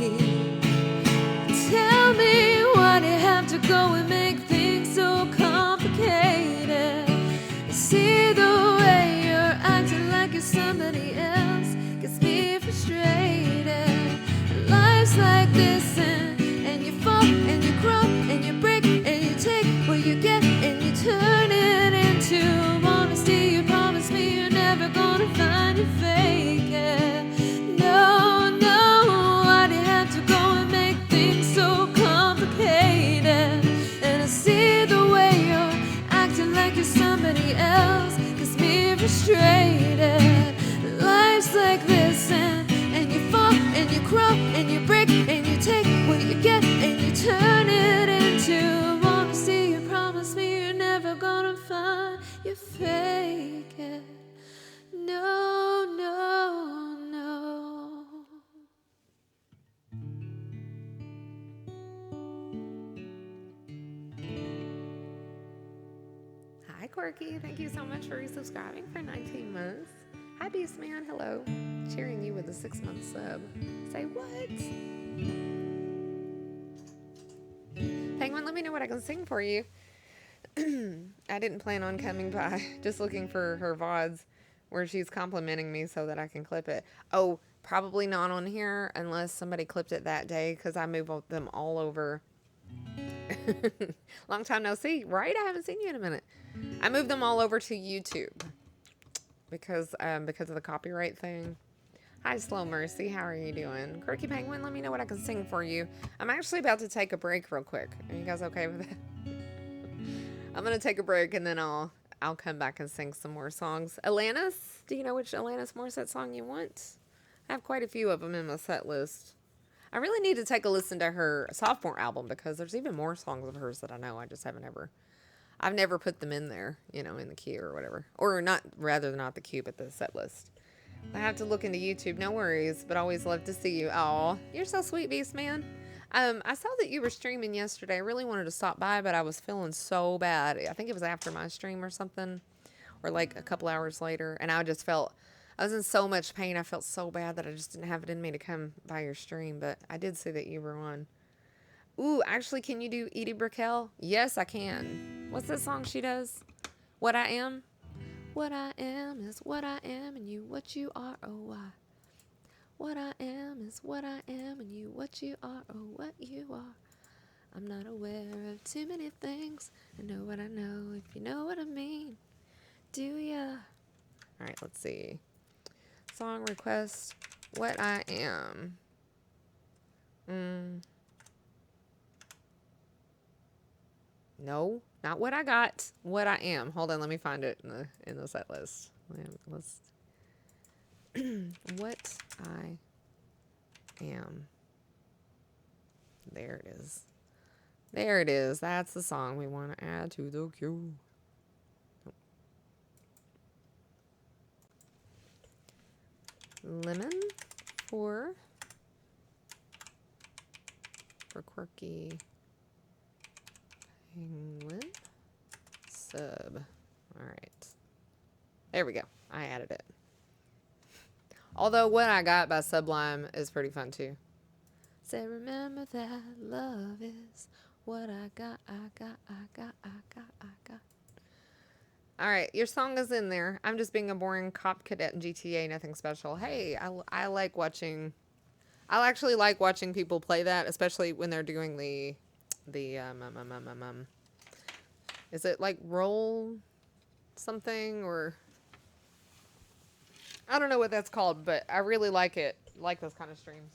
Tell me, why do you have to go and make things so complicated? I see the way you're acting like you're somebody else gets me frustrated. And life's like this, and you fall and you crawl and you you fake it. No, no, no. Hi, Quirky. Thank you so much for resubscribing for 19 months. Hi, Beast Man. Hello. Cheering you with a 6-month sub. Say what? Penguin, let me know what I can sing for you. I didn't plan on coming by. Just looking for her VODs where she's complimenting me so that I can clip it. Oh, probably not on here unless somebody clipped it that day because I moved them all over. Long time no see, right? I haven't seen you in a minute. I moved them all over to YouTube because of the copyright thing. Hi, Slow Mercy. How are you doing? Quirky Penguin, let me know what I can sing for you. I'm actually about to take a break real quick. Are you guys okay with that? I'm going to take a break and then I'll come back and sing some more songs. Alanis, do you know which Alanis Morissette song you want? I have quite a few of them in my set list. I really need to take a listen to her sophomore album because there's even more songs of hers that I know. I just haven't I've never put them in there, in the queue or whatever. Or not the queue, but the set list. I have to look into YouTube. No worries, but always love to see you. Aw, you're so sweet, Beast Man. I saw that you were streaming yesterday. I really wanted to stop by, but I was feeling so bad. I think it was after my stream or something, or like a couple hours later. And I was in so much pain. I felt so bad that I just didn't have it in me to come by your stream. But I did see that you were on. Ooh, actually, can you do Edie Brickell? Yes, I can. What's that song she does? What I Am? What I am is what I am, and you what you are, oh why. What I am is what I am, and you what you are, oh what you are. I'm not aware of too many things. I know what I know, if you know what I mean. Do ya? Alright, let's see. Song request, What I Am. No, not what I got. What I am. Hold on, let me find it in the set list. Let's what I am. There it is. There it is. That's the song we want to add to the queue. Lemon for Quirky Penguin sub. All right. There we go. I added it. Although What I Got by Sublime is pretty fun too. Say, remember that love is what I got, I got, I got, I got, I got. All right, your song is in there. I'm just being a boring cop cadet in GTA, nothing special. Hey, I like watching. I actually like watching people play that, especially when they're doing the is it like roll something or I don't know what that's called, but I really like it. Like those kind of streams.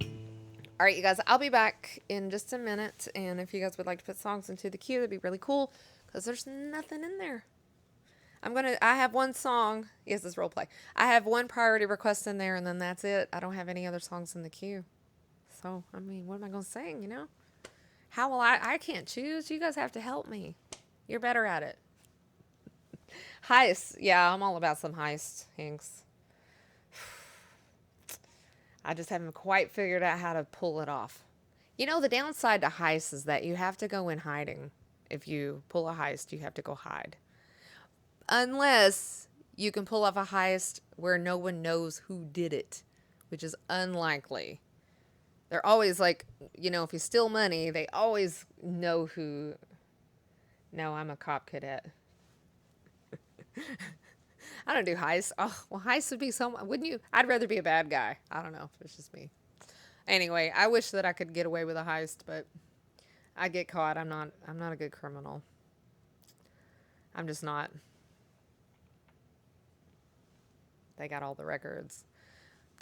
All right, you guys, I'll be back in just a minute, and if you guys would like to put songs into the queue, that'd be really cool because there's nothing in there. I have one song. Yes, it's role play. I have one priority request in there, and then that's it. I don't have any other songs in the queue. So, I mean, what am I going to sing, How will I can't choose. You guys have to help me. You're better at it. Heist. Yeah, I'm all about some heist, Hinks. I just haven't quite figured out how to pull it off. The downside to heist is that you have to go in hiding. If you pull a heist, you have to go hide. Unless you can pull off a heist where no one knows who did it, which is unlikely. They're always like, if you steal money, they always know who. No, I'm a cop cadet. I don't do heists. Oh, well, heists would be wouldn't you? I'd rather be a bad guy. I don't know. It's just me. Anyway, I wish that I could get away with a heist, but I get caught. I'm not a good criminal. I'm just not. They got all the records.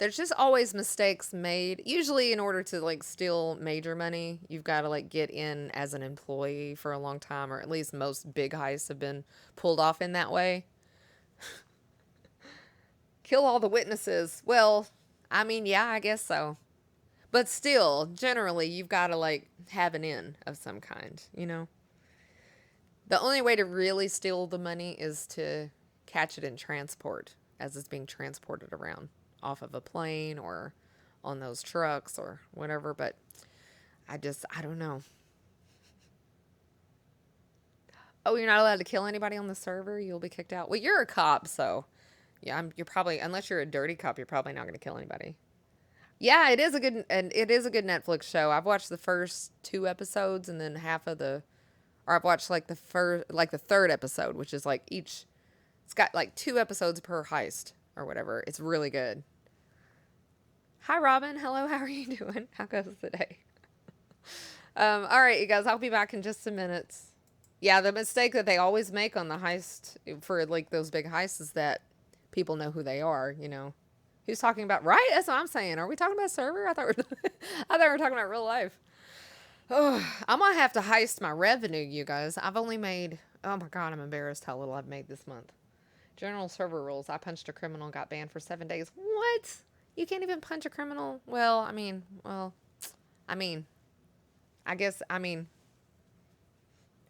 There's just always mistakes made. Usually in order to steal major money, you've got to get in as an employee for a long time, or at least most big heists have been pulled off in that way. Kill all the witnesses. Well, I mean, yeah, I guess so. But still, generally, you've got to have an in of some kind, The only way to really steal the money is to catch it in transport as it's being transported around off of a plane or on those trucks or whatever. But I don't know. Oh, you're not allowed to kill anybody on the server. You'll be kicked out. Well, you're a cop, so yeah, you're probably, unless you're a dirty cop, you're probably not going to kill anybody. Yeah, it is a good Netflix show. I've watched the first two episodes and then half of the, or I've watched like the third episode, which is like each. It's got like two episodes per heist or whatever. It's really good. Hi, Robin. Hello. How are you doing? How goes the day? All right, you guys. I'll be back in just a minute. Yeah, the mistake that they always make on the heist for like those big heists is that people know who they are. You know, who's talking about? Right. That's what I'm saying. Are we talking about server? I thought we were talking about real life. Oh, I'm gonna have to heist my revenue, you guys. I've only made. Oh my god, I'm embarrassed how little I've made this month. General server rules. I punched a criminal and got banned for 7 days. What? You can't even punch a criminal? I mean, I guess,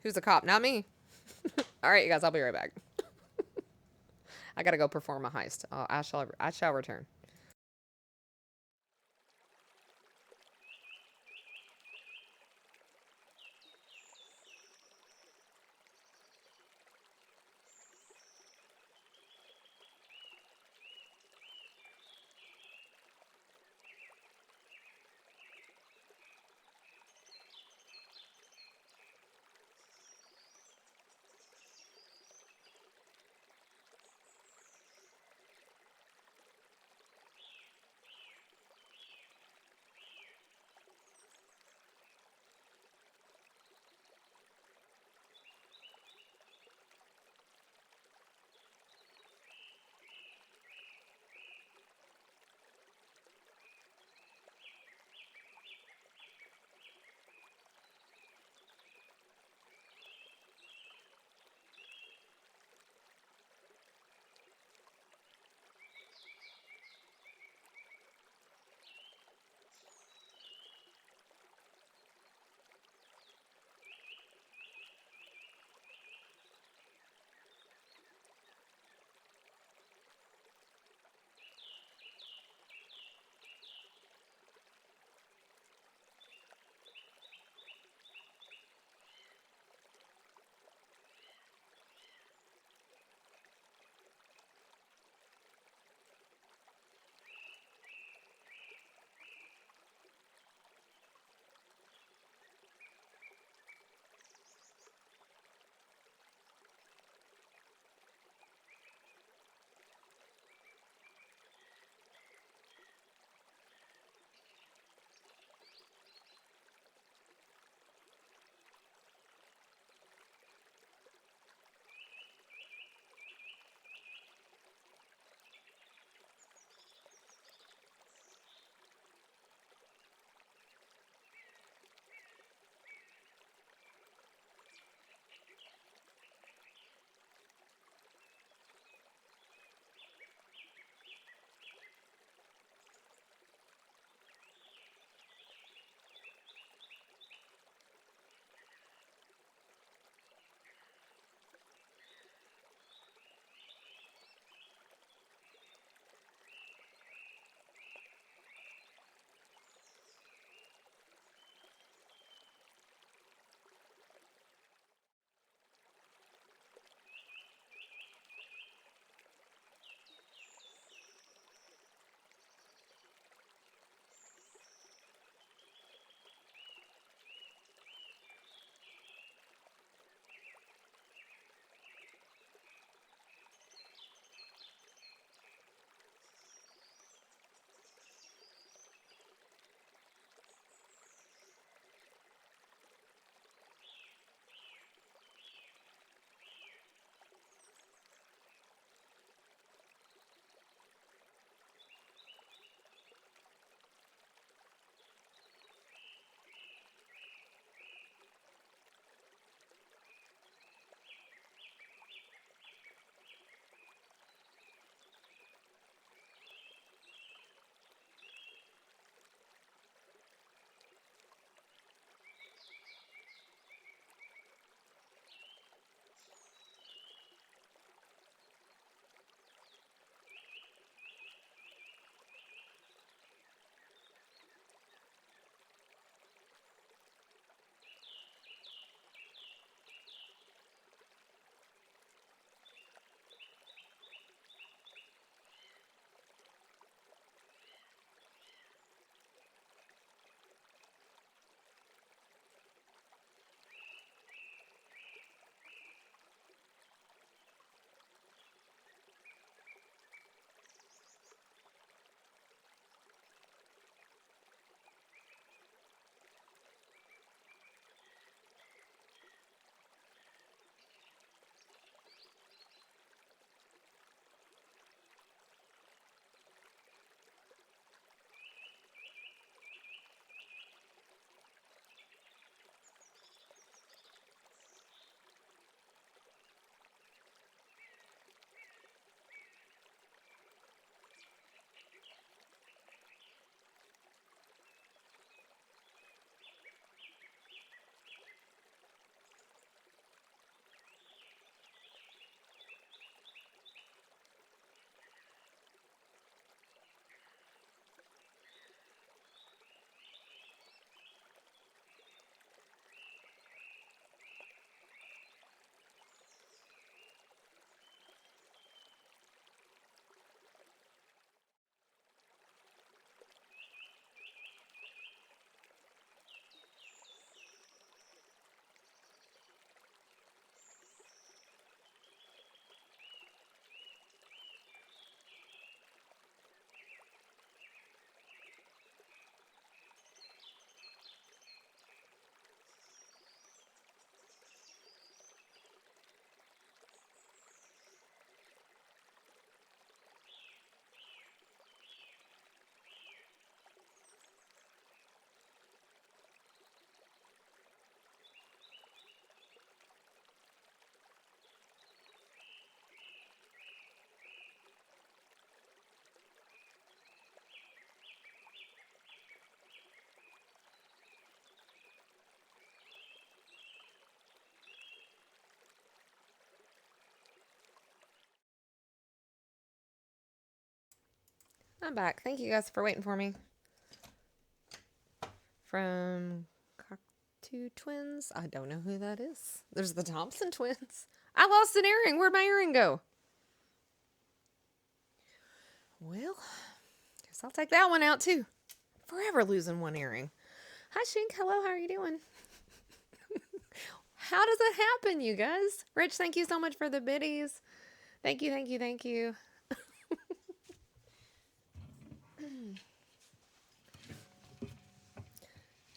who's a cop? Not me. All right, you guys, I'll be right back. I gotta go perform a heist. I shall return. I'm back. Thank you guys for waiting for me. From Cockatoo Twins. I don't know who that is. There's the Thompson twins. I lost an earring. Where'd my earring go? Well, guess I'll take that one out too. Forever losing one earring. Hi, Shink. Hello. How are you doing? How does it happen, you guys? Rich, thank you so much for the biddies. Thank you, thank you, thank you.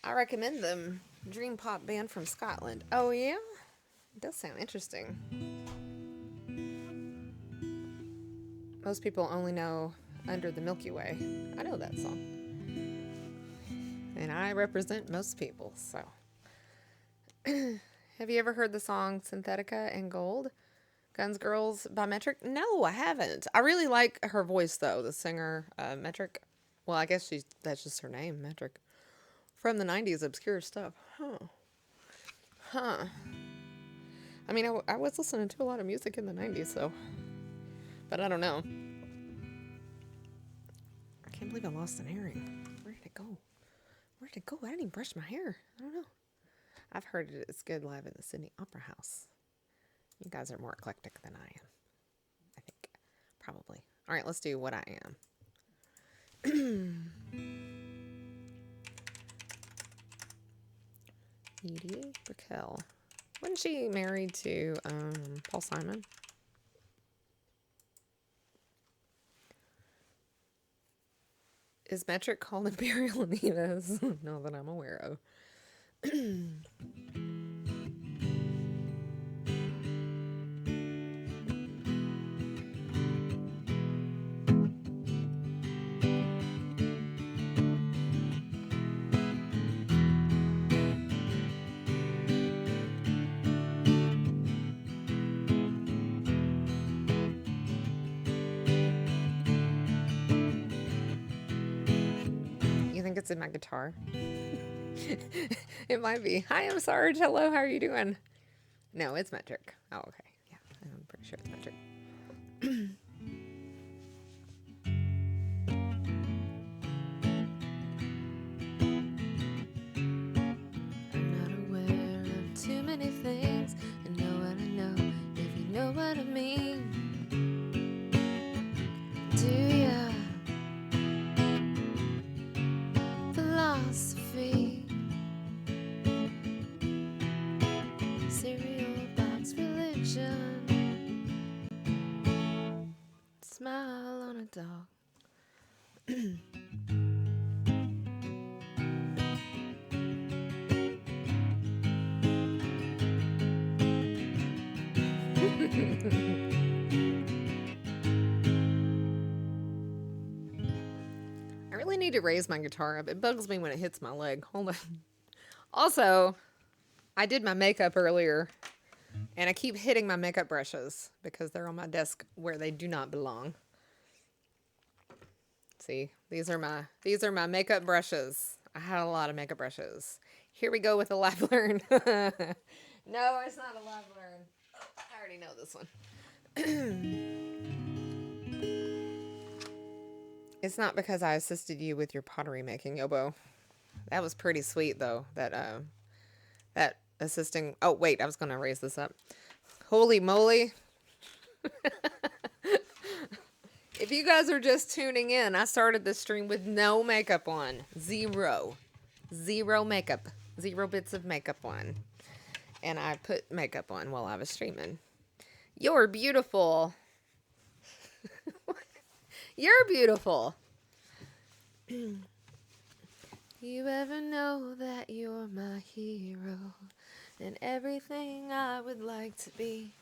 I recommend them. Dream pop band from Scotland. Oh, yeah? It does sound interesting. Most people only know Under the Milky Way. I know that song. And I represent most people, so. Have you ever heard the song Synthetica and Gold? Guns Girls by Metric? No, I haven't. I really like her voice, though, the singer, Metric. Well, I guess that's just her name, Metric. From the 90s, obscure stuff. Huh. I mean, I was listening to a lot of music in the 90s, so. But I don't know. I can't believe I lost an earring. Where did it go? Where did it go? I didn't even brush my hair. I don't know. I've heard it's good live in the Sydney Opera House. You guys are more eclectic than I am. I think. Probably. All right, let's do What I Am. Edie Brickell. Wasn't she married to Paul Simon? Is Metric called Imperial Anivas? Not that I'm aware of. You think it's in my guitar? It might be. Hi, I'm Sarge. Hello, how are you doing? No, it's Metric. Oh, okay. Yeah, I'm pretty sure it's Metric. I'm not aware of too many things. I know what I know, if you know what I mean. Do ya? Philosophy, cereal box religion, smile on a dog. I really need to raise my guitar up. It bugs me when it hits my leg. Hold on. Also, I did my makeup earlier, and I keep hitting my makeup brushes because they're on my desk where they do not belong. See, these are my makeup brushes. I had a lot of makeup brushes. Here we go with a live learn. No, it's not a live learn. Oh, I already know this one. It's not because I assisted you with your pottery making, Yobo. That was pretty sweet, though. That assisting. Oh wait, I was gonna raise this up. Holy moly! If you guys are just tuning in, I started this stream with no makeup on. Zero makeup. 0 bits of makeup on. And I put makeup on while I was streaming. You're beautiful. You're beautiful. You ever know that you're my hero and everything I would like to be,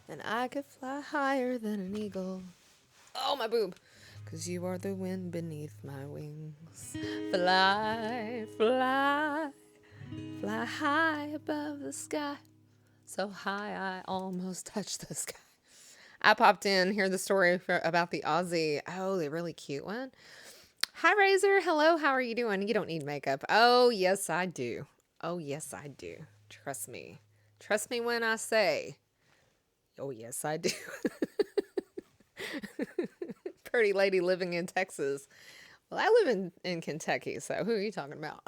and I could fly higher than an eagle. Oh, my boob. 'Cause you are the wind beneath my wings. Fly, fly, fly high above the sky. So high I almost touched the sky. I popped in, hear the story about the Aussie. Oh, the really cute one. Hi, Razor. Hello, how are you doing? You don't need makeup. Oh, yes, I do. Oh, yes, I do. Trust me. Trust me when I say, oh, yes, I do. pretty lady living in Texas. Well, I live in Kentucky, so who are you talking about?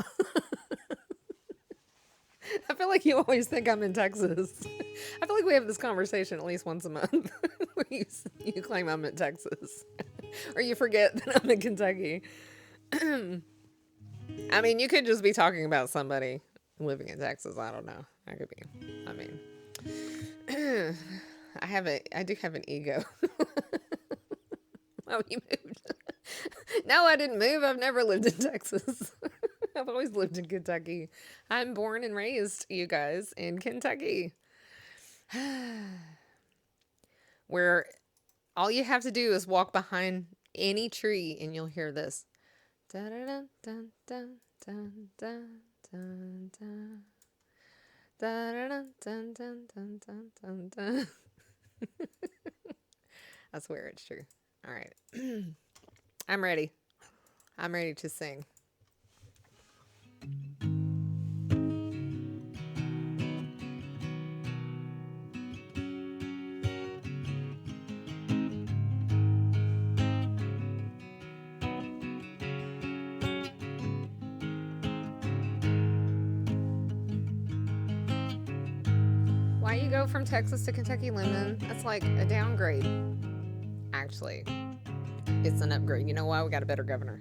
I feel like you always think I'm in Texas. I feel like we have this conversation at least once a month where you claim I'm in Texas. Or you forget that I'm in Kentucky. I mean, you could just be talking about somebody living in Texas. I don't know. I could be. I mean, I do have an ego. Oh, you moved. No, I didn't move. I've never lived in Texas. I've always lived in Kentucky. I'm born and raised, you guys, in Kentucky. Where all you have to do is walk behind any tree and you'll hear this. Dun, dun, dun, dun, dun, dun, dun, dun. Dun, dun, dun, dun, dun, dun, dun, dun. I swear it's true. All right. I'm ready. I'm ready to sing. Why you go from Texas to Kentucky, Lemon? That's like a downgrade. Actually, it's an upgrade. You know why? We got a better governor.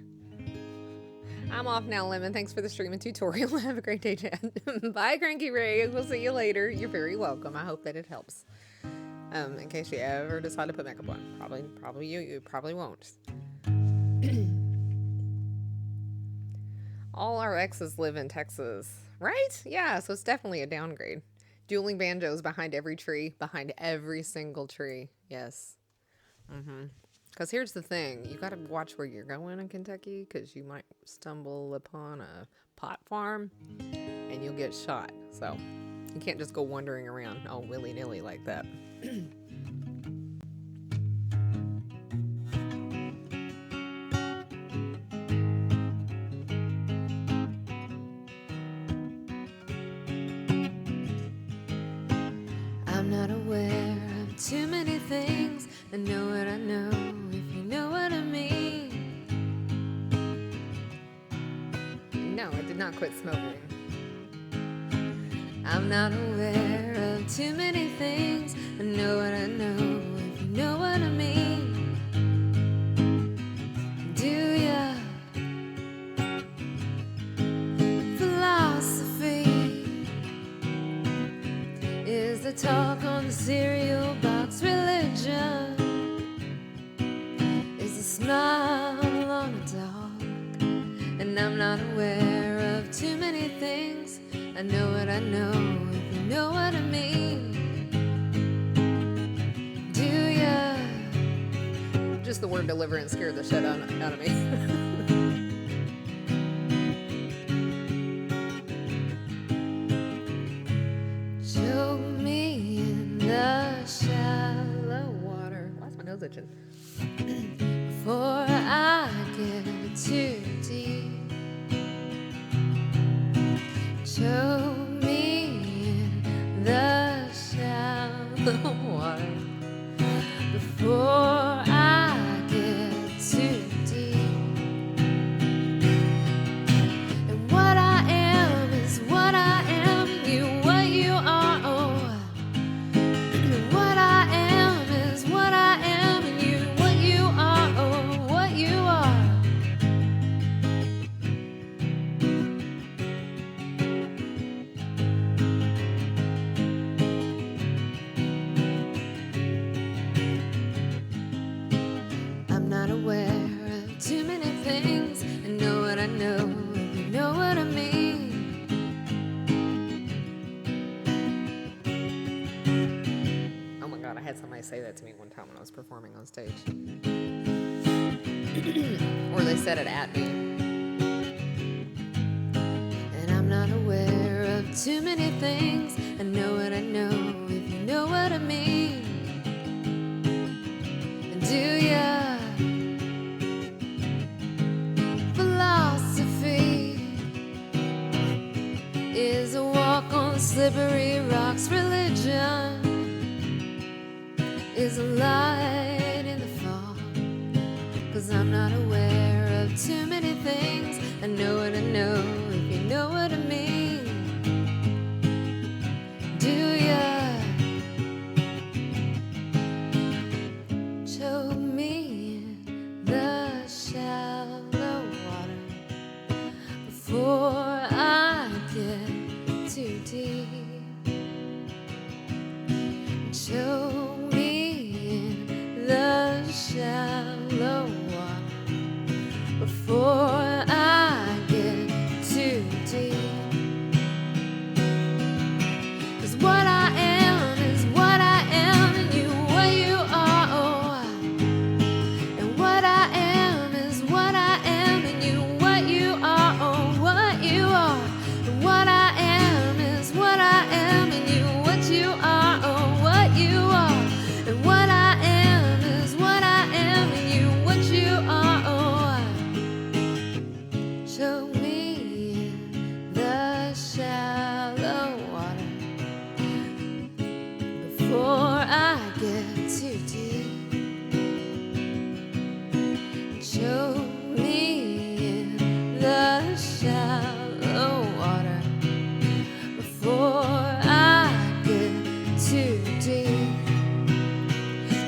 I'm off now, Lemon. Thanks for the stream and tutorial. Have a great day, Chad. Bye, Cranky Ray. We'll see you later. You're very welcome. I hope that it helps. In case you ever decide to put makeup on. Probably you probably won't. All our exes live in Texas, right? Yeah, so it's definitely a downgrade. Dueling banjos behind every tree, behind every single tree. Yes. Because here's the thing. You got to watch where you're going in Kentucky because you might stumble upon a pot farm and you'll get shot. So you can't just go wandering around all willy-nilly like that. I'm not aware of too many things. I know what I know, if you know what I mean. No, I did not quit smoking. I'm not aware of too many things. I know what I know, if you know what I mean. Do ya? Philosophy is the talk on the cereal box. Religion is a smile on a dog. And I'm not aware of too many things. I know what I know, if you know what I mean. Do ya? Just the word deliverance scared the shit out of me. Choke me in the shallow water. Why's my nose itching? Before I get too deep. Choke me in the shallow water. Before I get too deep. And what I am is what I am. You what you are. Oh. And what I am is what I am. And you what you are. Oh, what you are. I'm not aware of too many things. I know what I know, if you know what I mean. Oh my god, I had somebody say that to me one time when I was performing on stage. Or they said it at me. And I'm not aware of too many things. I know what I know, if you know what I mean. And do ya? Philosophy is a walk on slippery rocks. Religion is a light in the fog. 'cause I'm not aware of too many things. I know what I know, if you know what I mean. Do ya choke me in the shallow water before I get too deep? Choke me in the shallow water before I get too deep. 'Cause what I am is what I am, and you what you are. And what I am is what I am, and you what you are, what you are. And what I am is what I am, and you what you are, what you are. And what I am is what I am, and you what you are. Show me in the shallow water before I get too deep. Show me in the shallow water before I get too deep.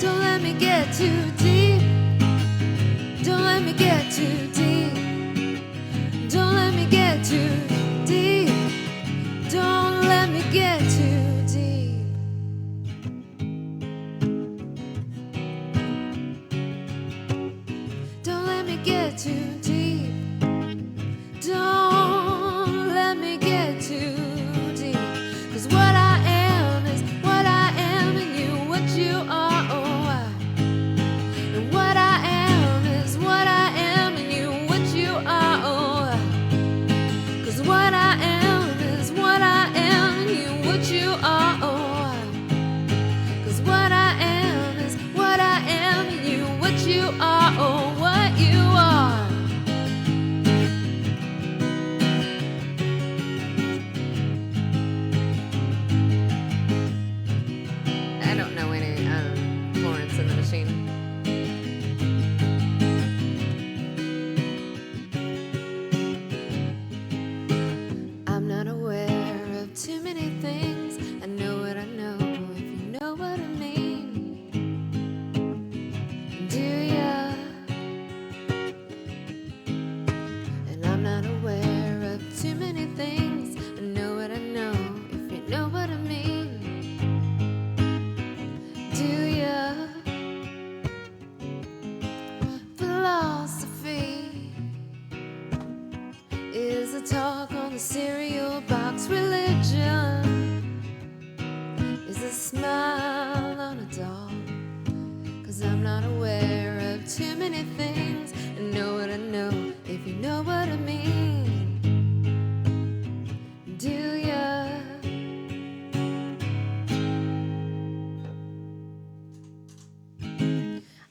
Don't let me get too deep. Don't let me get too deep. Don't let me get too deep. Don't let me get too deep. Don't let me get too deep. Don't let me get too deep. 'Cause what I am is what I am, and you what you are. And what I am is what I am, and you what you are. 'Cause what I am is what I am, and you what you are. 'Cause what I am is what I am, and you what you are, what you are. I don't know any Florence and the Machine. I'm not aware of too many things. I know what I know, if you know what I mean. Do ya? And I'm not aware of too many things. I know what I know, if you know what I mean. Do ya? Philosophy is a talk on the cereal box. Religion is a smile on a doll. 'Cause I'm not aware of too many things. I know what I know, if you know what I mean. Do ya?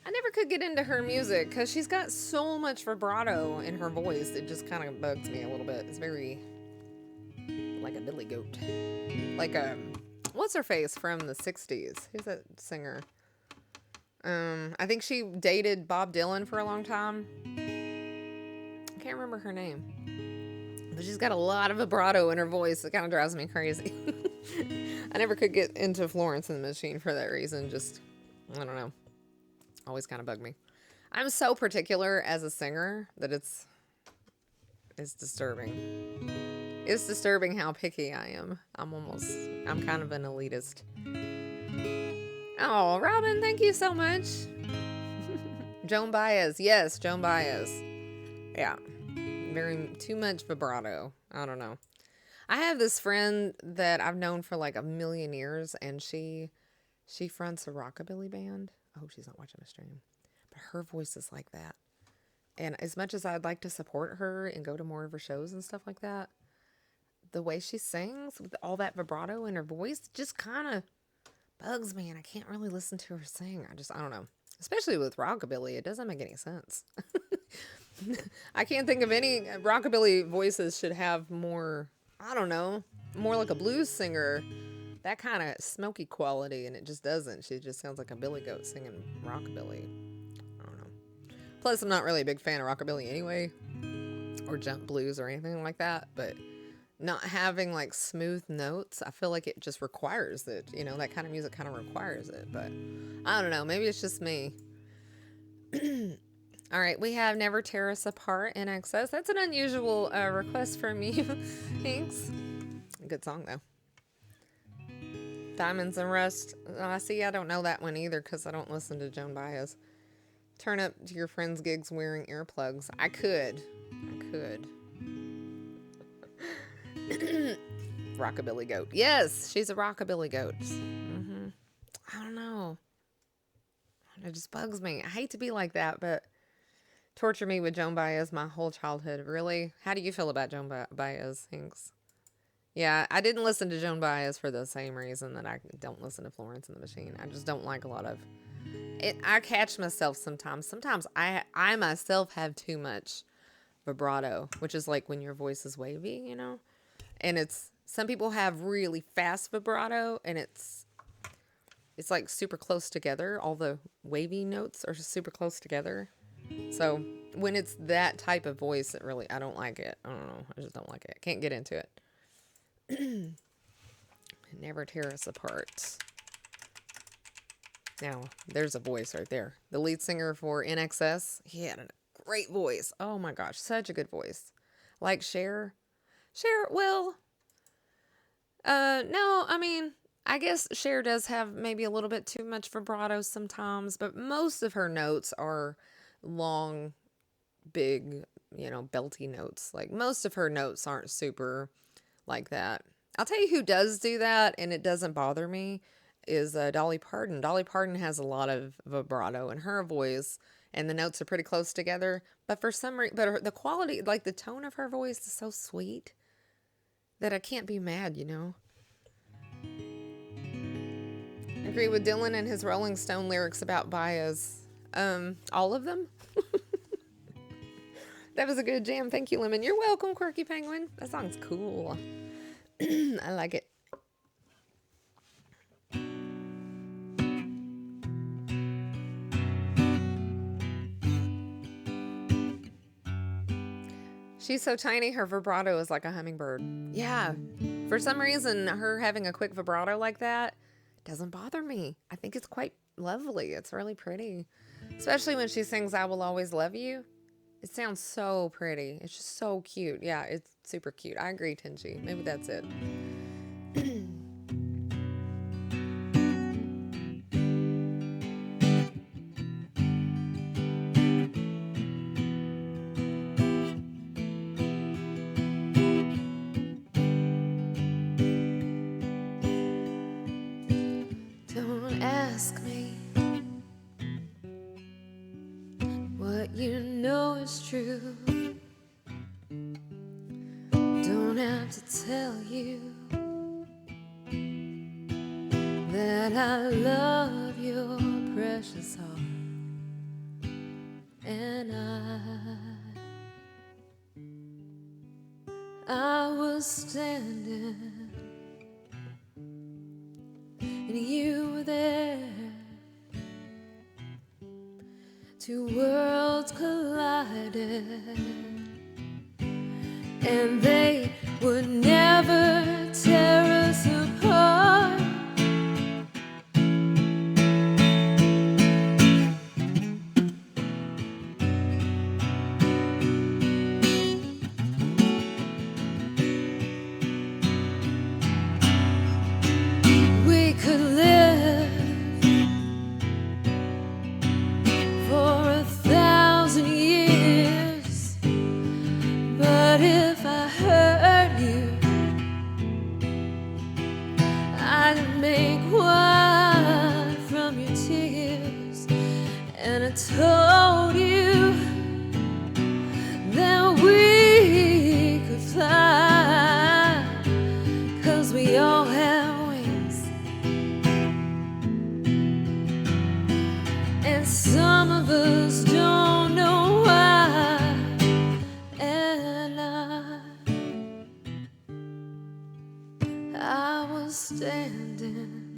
I never could get into her music because she's got so much vibrato in her voice. It just kind of bugs me a little bit. It's very like a billy goat. Like what's her face from the 60s? Who's that singer? I think she dated Bob Dylan for a long time. I can't remember her name. But she's got a lot of vibrato in her voice. It kind of drives me crazy. I never could get into Florence and the Machine for that reason. Just, I don't know. Always kind of bugged me. I'm so particular as a singer that it's disturbing. It's disturbing how picky I am. I'm kind of an elitist. Oh, Robin, thank you so much. Joan Baez. Yes, Joan Baez. Yeah. Too much vibrato. I don't know. I have this friend that I've known for like a million years, and she fronts a rockabilly band. I hope she's not watching the stream. But her voice is like that. And as much as I'd like to support her and go to more of her shows and stuff like that, the way she sings with all that vibrato in her voice just kind of bugs me, and I can't really listen to her sing. I don't know. Especially with rockabilly, it doesn't make any sense. I can't think of any rockabilly voices should have more, I don't know, more like a blues singer, that kind of smoky quality, and it just doesn't. She just sounds like a billy goat singing rockabilly. I don't know. Plus, I'm not really a big fan of rockabilly anyway, or jump blues or anything like that. But not having like smooth notes, I feel like it just requires it. You know, that kind of music kind of requires it. But I don't know. Maybe it's just me. All right, we have Never Tear Us Apart in excess. That's an unusual request from you. Thanks. Good song, though. Diamonds and Rust. See, I don't know that one either because I don't listen to Joan Baez. Turn up to your friend's gigs wearing earplugs. I could. Rockabilly goat. Yes, she's a rockabilly goat. I don't know. It just bugs me. I hate to be like that, but torture me with Joan Baez my whole childhood. Really? How do you feel about Joan Baez? Thanks. Yeah, I didn't listen to Joan Baez for the same reason that I don't listen to Florence and the Machine. I just don't like a lot of it. I catch myself sometimes. Sometimes I myself have too much vibrato, which is like when your voice is wavy, you know? And it's some people have really fast vibrato and it's like super close together. All the wavy notes are super close together. So when it's that type of voice, I don't like it. I don't know. I just don't like it. I can't get into it. Never Tear Us Apart. Now, there's a voice right there. The lead singer for NXS, he had a great voice. Oh my gosh, such a good voice. Like Cher. Well, no, I mean, I guess Cher does have maybe a little bit too much vibrato sometimes, but most of her notes are long, big, belty notes. Like most of her notes aren't super like that. I'll tell you who does do that, and it doesn't bother me, is Dolly Parton. Dolly Parton has a lot of vibrato in her voice, and the notes are pretty close together. But for some reason, the quality, like the tone of her voice is so sweet that I can't be mad, Agree with Dylan and his Rolling Stone lyrics about Baez. All of them? That was a good jam. Thank you, Lemon. You're welcome, Quirky Penguin. That song's cool. I like it. She's so tiny, her vibrato is like a hummingbird. Yeah. For some reason, her having a quick vibrato like that doesn't bother me. I think it's quite lovely. It's really pretty. Especially when she sings I Will Always Love You. It sounds so pretty. It's just so cute. Yeah, it's super cute. I agree, Tenji. Maybe that's it. Don't ask me what you know is true. Don't have to tell you that I love your precious heart, and I was standing and you were there. Two worlds collided, and they would never tear us apart. We could live for 1,000 years, but if I hurt you, I'd make wine from your tears. And I told you that we could fly, 'cause we all have wings, and some of us don't know why. And I was standing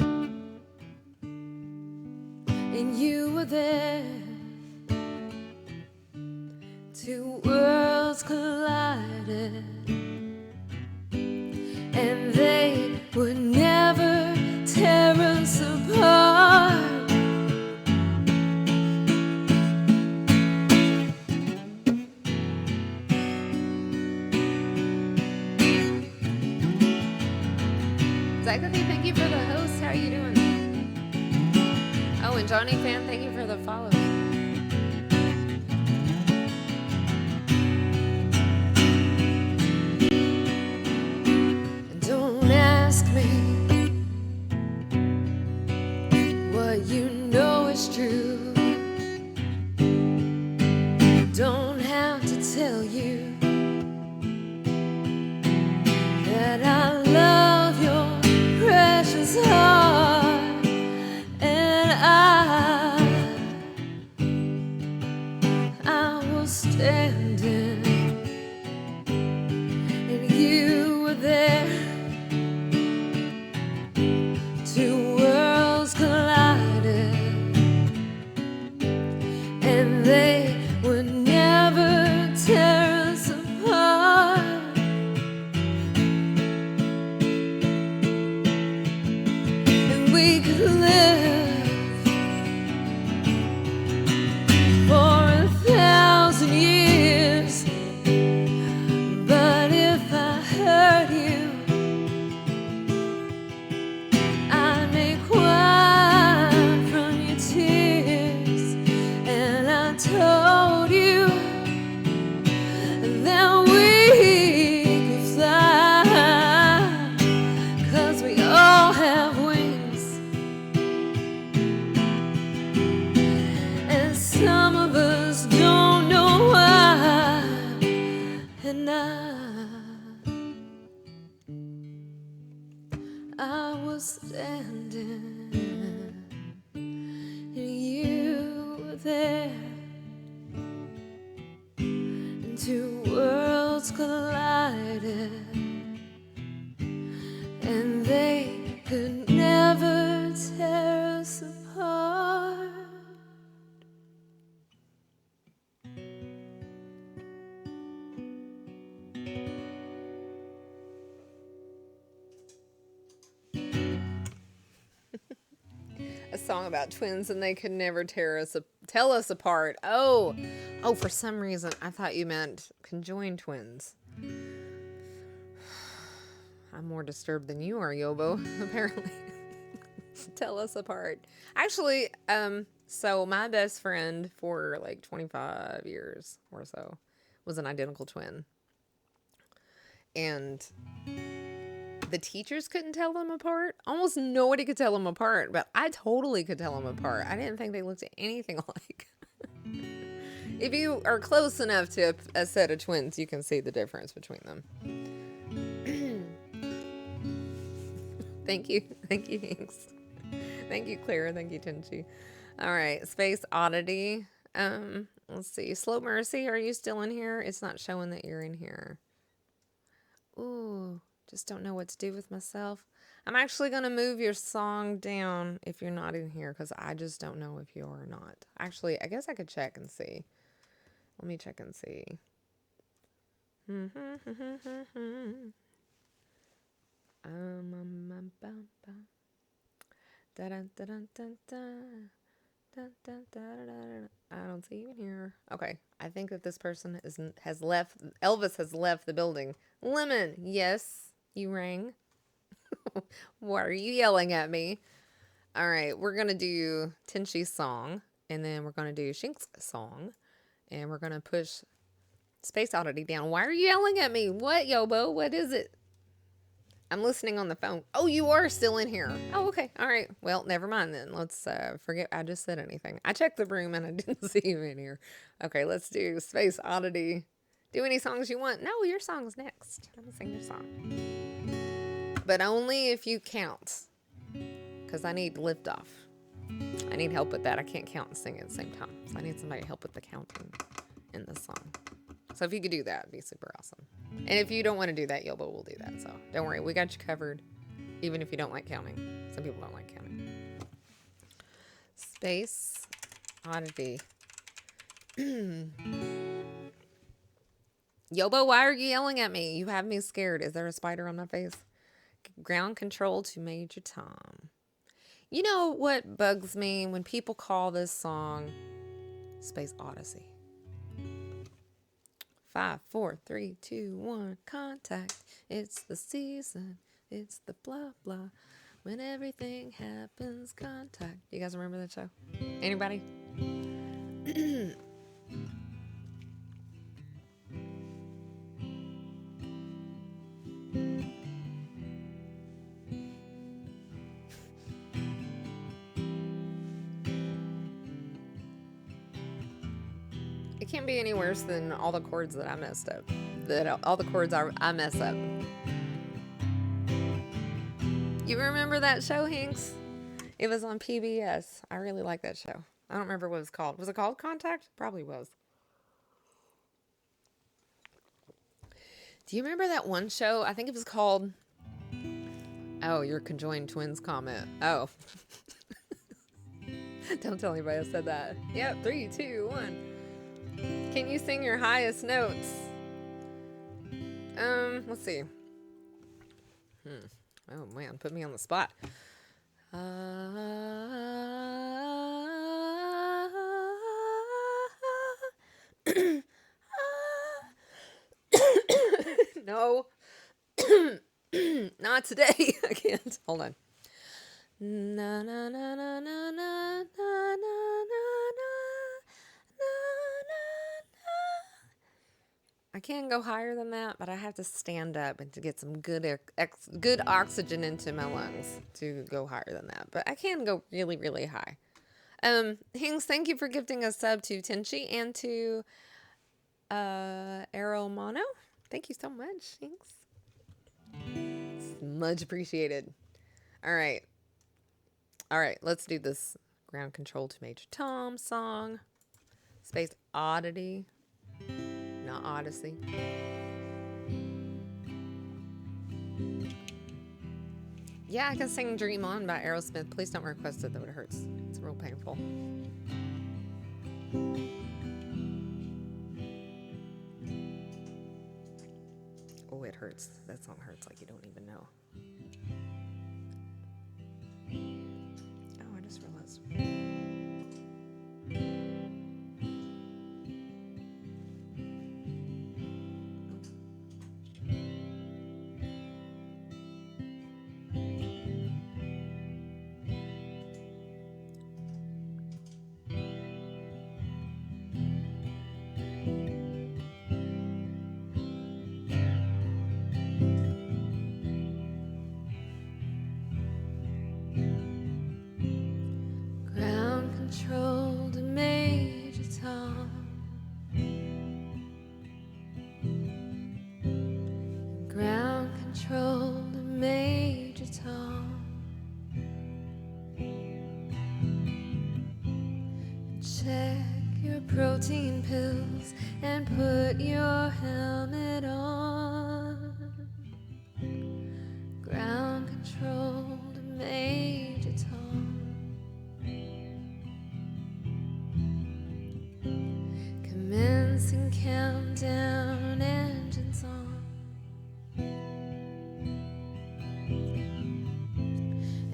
and you were there. Two worlds collided, and they would never tear us apart. Zachary, thank you for the host. How are you doing? Oh, and Johnny Fan, thank you for the follow. Don't ask me what you know is true. Don't have to tell you that I love your precious heart, and I was standing, and you were there. Two worlds collided, and they would never tear us apart. And we could live for 1,000 years, but if I hurt you, I may cry from your tears. And I told you that we could fly, 'cause we all have wings, and some of us don't know why. And I was standing, and you were there, and two worlds collided, and they could never tear us apart. A song about twins and they could never tell us apart. Oh, for some reason I thought you meant conjoined twins. I'm more disturbed than you are, Yobo, apparently. Tell us apart. Actually, so my best friend for like 25 years or so was an identical twin. And the teachers couldn't tell them apart. Almost nobody could tell them apart, but I totally could tell them apart. I didn't think they looked anything alike. If you are close enough to a set of twins, you can see the difference between them. Thank you. Thank you, Hinks. Thank you, Clara. Thank you, Tenchi. All right, Space Oddity. Let's see. Slow Mercy, are you still in here? It's not showing that you're in here. Ooh. Just don't know what to do with myself. I'm actually going to move your song down if you're not in here, because I just don't know if you are or not. Actually, I guess I could check and see. Let me check and see. I don't see you in here. Okay, I think that this person has left. Elvis has left the building. Lemon, yes. You rang. Why are you yelling at me? All right, we're going to do Tenchi's song, and then we're going to do Shink's song, and we're going to push Space Oddity down. Why are you yelling at me? What, Yobo? What is it? I'm listening on the phone. Oh, you are still in here. Oh, okay. All right. Well, never mind then. Let's forget I just said anything. I checked the room, and I didn't see you in here. Okay, let's do Space Oddity. Do any songs you want? No, your song's next. I'm going to sing your song. But only if you count, because I need liftoff. I need help with that. I can't count and sing at the same time. So I need somebody to help with the counting in this song. So if you could do that, it'd be super awesome. And if you don't want to do that, Yobo will do that. So don't worry, we got you covered, even if you don't like counting. Some people don't like counting. Space Oddity. Yobo, why are you yelling at me? You have me scared. Is there a spider on my face? Ground control to Major Tom. You know what bugs me when people call this song Space Odyssey? 5, 4, 3, 2, 1, contact. It's the season. It's the blah blah. When everything happens, contact. You guys remember that show? Anybody? It can't be any worse than all the chords that I messed up. All the chords I mess up. You remember that show, Hinks? It was on PBS. I really like that show. I don't remember what it was called. Was it called Contact? Probably was. Do you remember that one show? I think it was called... Oh, your conjoined twins comment. Oh. Don't tell anybody I said that. Yep, 3, 2, 1. Can you sing your highest notes? Let's see. Oh man, put me on the spot. No. Not today. I can't. Hold on. Na na na na na na na na na. I can go higher than that, but I have to stand up and to get some good oxygen into my lungs to go higher than that. But I can go really, really high. Hings, thank you for gifting a sub to Tenchi and to Arrow Mono. Thank you so much, Hings. It's much appreciated. All right, let's do this Ground Control to Major Tom song. Space Oddity. Not Odyssey. Yeah, I can sing Dream On by Aerosmith. Please don't request it though, it hurts. It's real painful. Oh, it hurts. That song hurts like you don't even know. Oh, I just realized. Control to Major Tom. Ground control to Major Tom. Check your protein pills and put your helmet on. Ground control to Major Tom. Commencing countdown, engines on.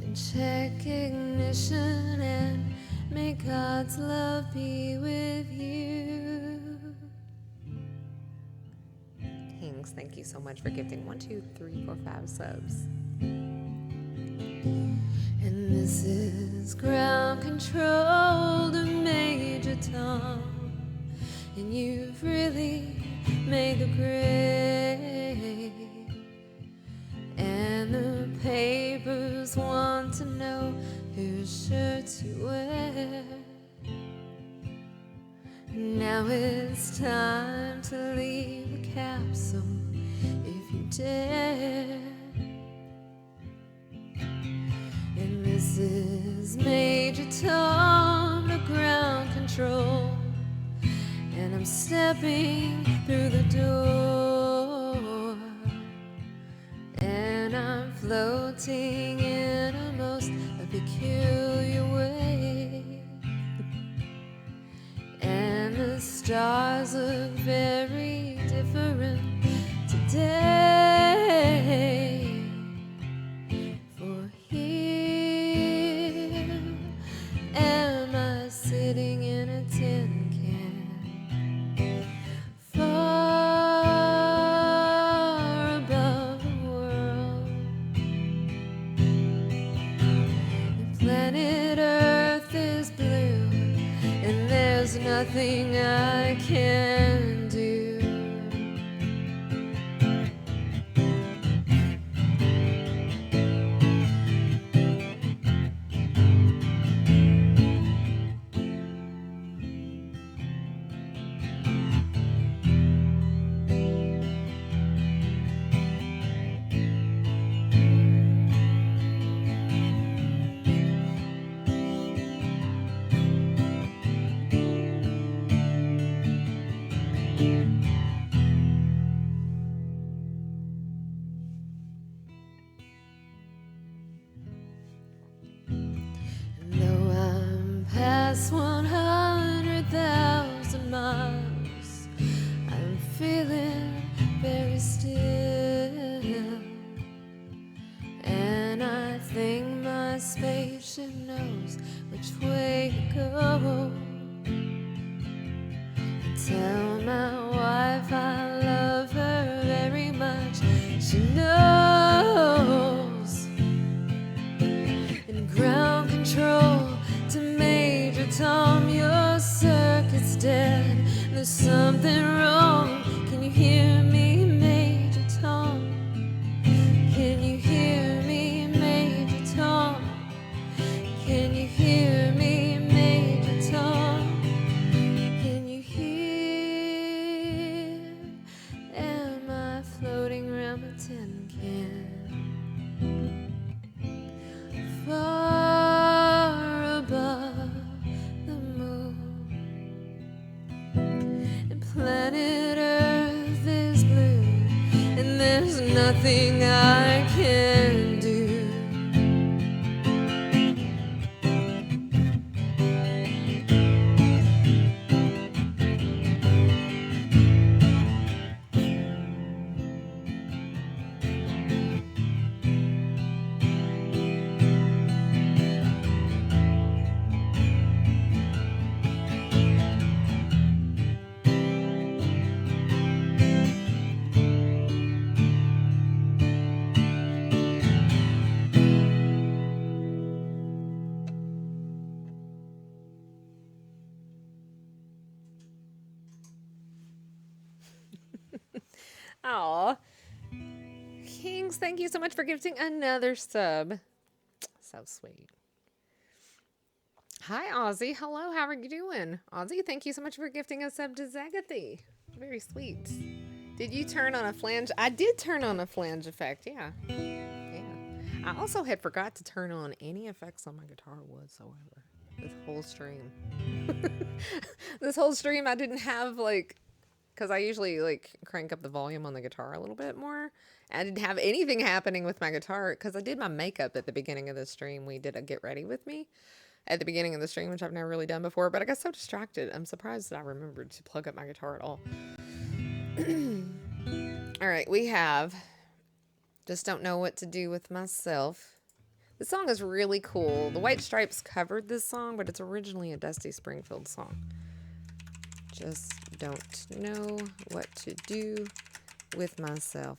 And check ignition and may God's love be with you. Hings, thank you so much for gifting 1, 2, 3, 4, 5 subs. And this is Ground Control to Major Tom. And you've really made the grade. And the papers want to know whose shirts you wear. Now it's time to leave a capsule if you dare. And this is Major Tom to Ground Control. And I'm stepping through the door, and I'm floating in a most peculiar way. And the stars look very different nothing I can do. Though I'm past 100,000 miles, I'm feeling very still. And I think my spaceship knows which way to go. I tell my wife I love her very much. She knows. And ground control to Major Tom, your circuit's dead. There's something wrong. Can you hear me, Major Tom? Can you hear me, Major Tom? Can you hear me, Major Tom? Can you hear? Am I floating around a tin can? Far above the moon, and planet Earth is blue, and there's nothing I can do. Aw. Kings, thank you so much for gifting another sub. So sweet. Hi, Ozzy. Hello, how are you doing? Ozzy, thank you so much for gifting a sub to Zagathy. Very sweet. Did you turn on a flange? I did turn on a flange effect, yeah. Yeah. I also had forgot to turn on any effects on my guitar whatsoever. This whole stream. This whole stream I didn't have, like, because I usually, like, crank up the volume on the guitar a little bit more. I didn't have anything happening with my guitar because I did my makeup at the beginning of the stream. We did a get ready with me at the beginning of the stream, which I've never really done before, but I got so distracted. I'm surprised that I remembered to plug up my guitar at all. All right, we have Just Don't Know What to Do with Myself. This song is really cool. The White Stripes covered this song, but it's originally a Dusty Springfield song. Just don't know what to do with myself.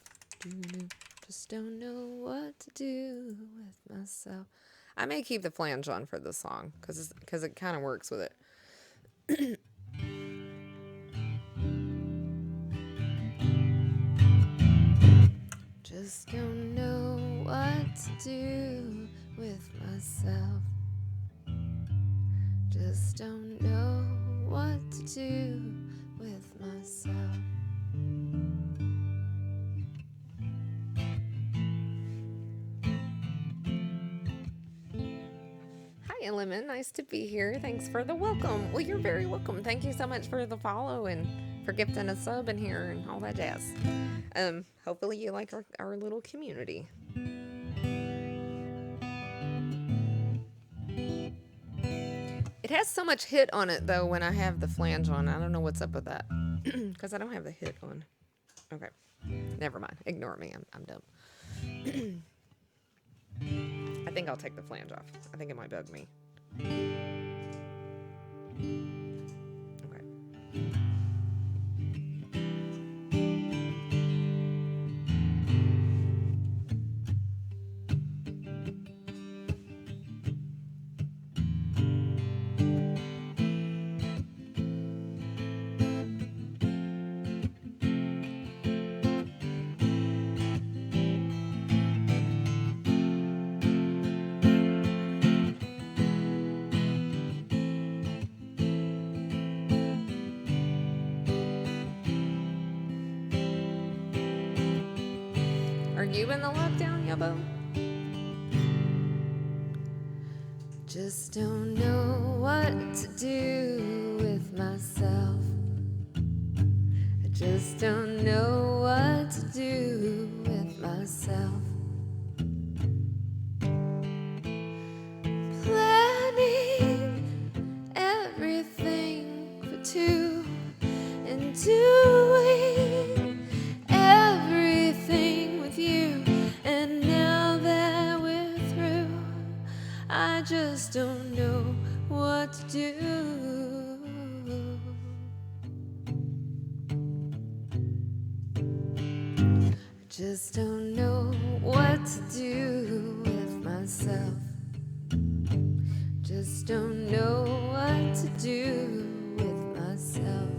Just don't know what to do with myself. I may keep the flange on for this song because it kind of works with it. Just don't know what to do with myself. Just don't know what to do with myself. Hi, Lemon. Nice to be here. Thanks for the welcome. Well, you're very welcome. Thank you so much for the follow and for gifting a sub in here and all that jazz. Hopefully you like our little community. It has so much hit on it, though, when I have the flange on. I don't know what's up with that. Because I don't have the hit on. Okay. Never mind. Ignore me. I'm dumb. I think I'll take the flange off. I think it might bug me. Okay. you in the lockdown, Yubbo? Just don't know what to do with myself. I just don't know what to do with myself. Planning everything for two and doing everything with you. And now that we're through, I just don't know what to do. I just don't know what to do with myself. Just don't know what to do with myself.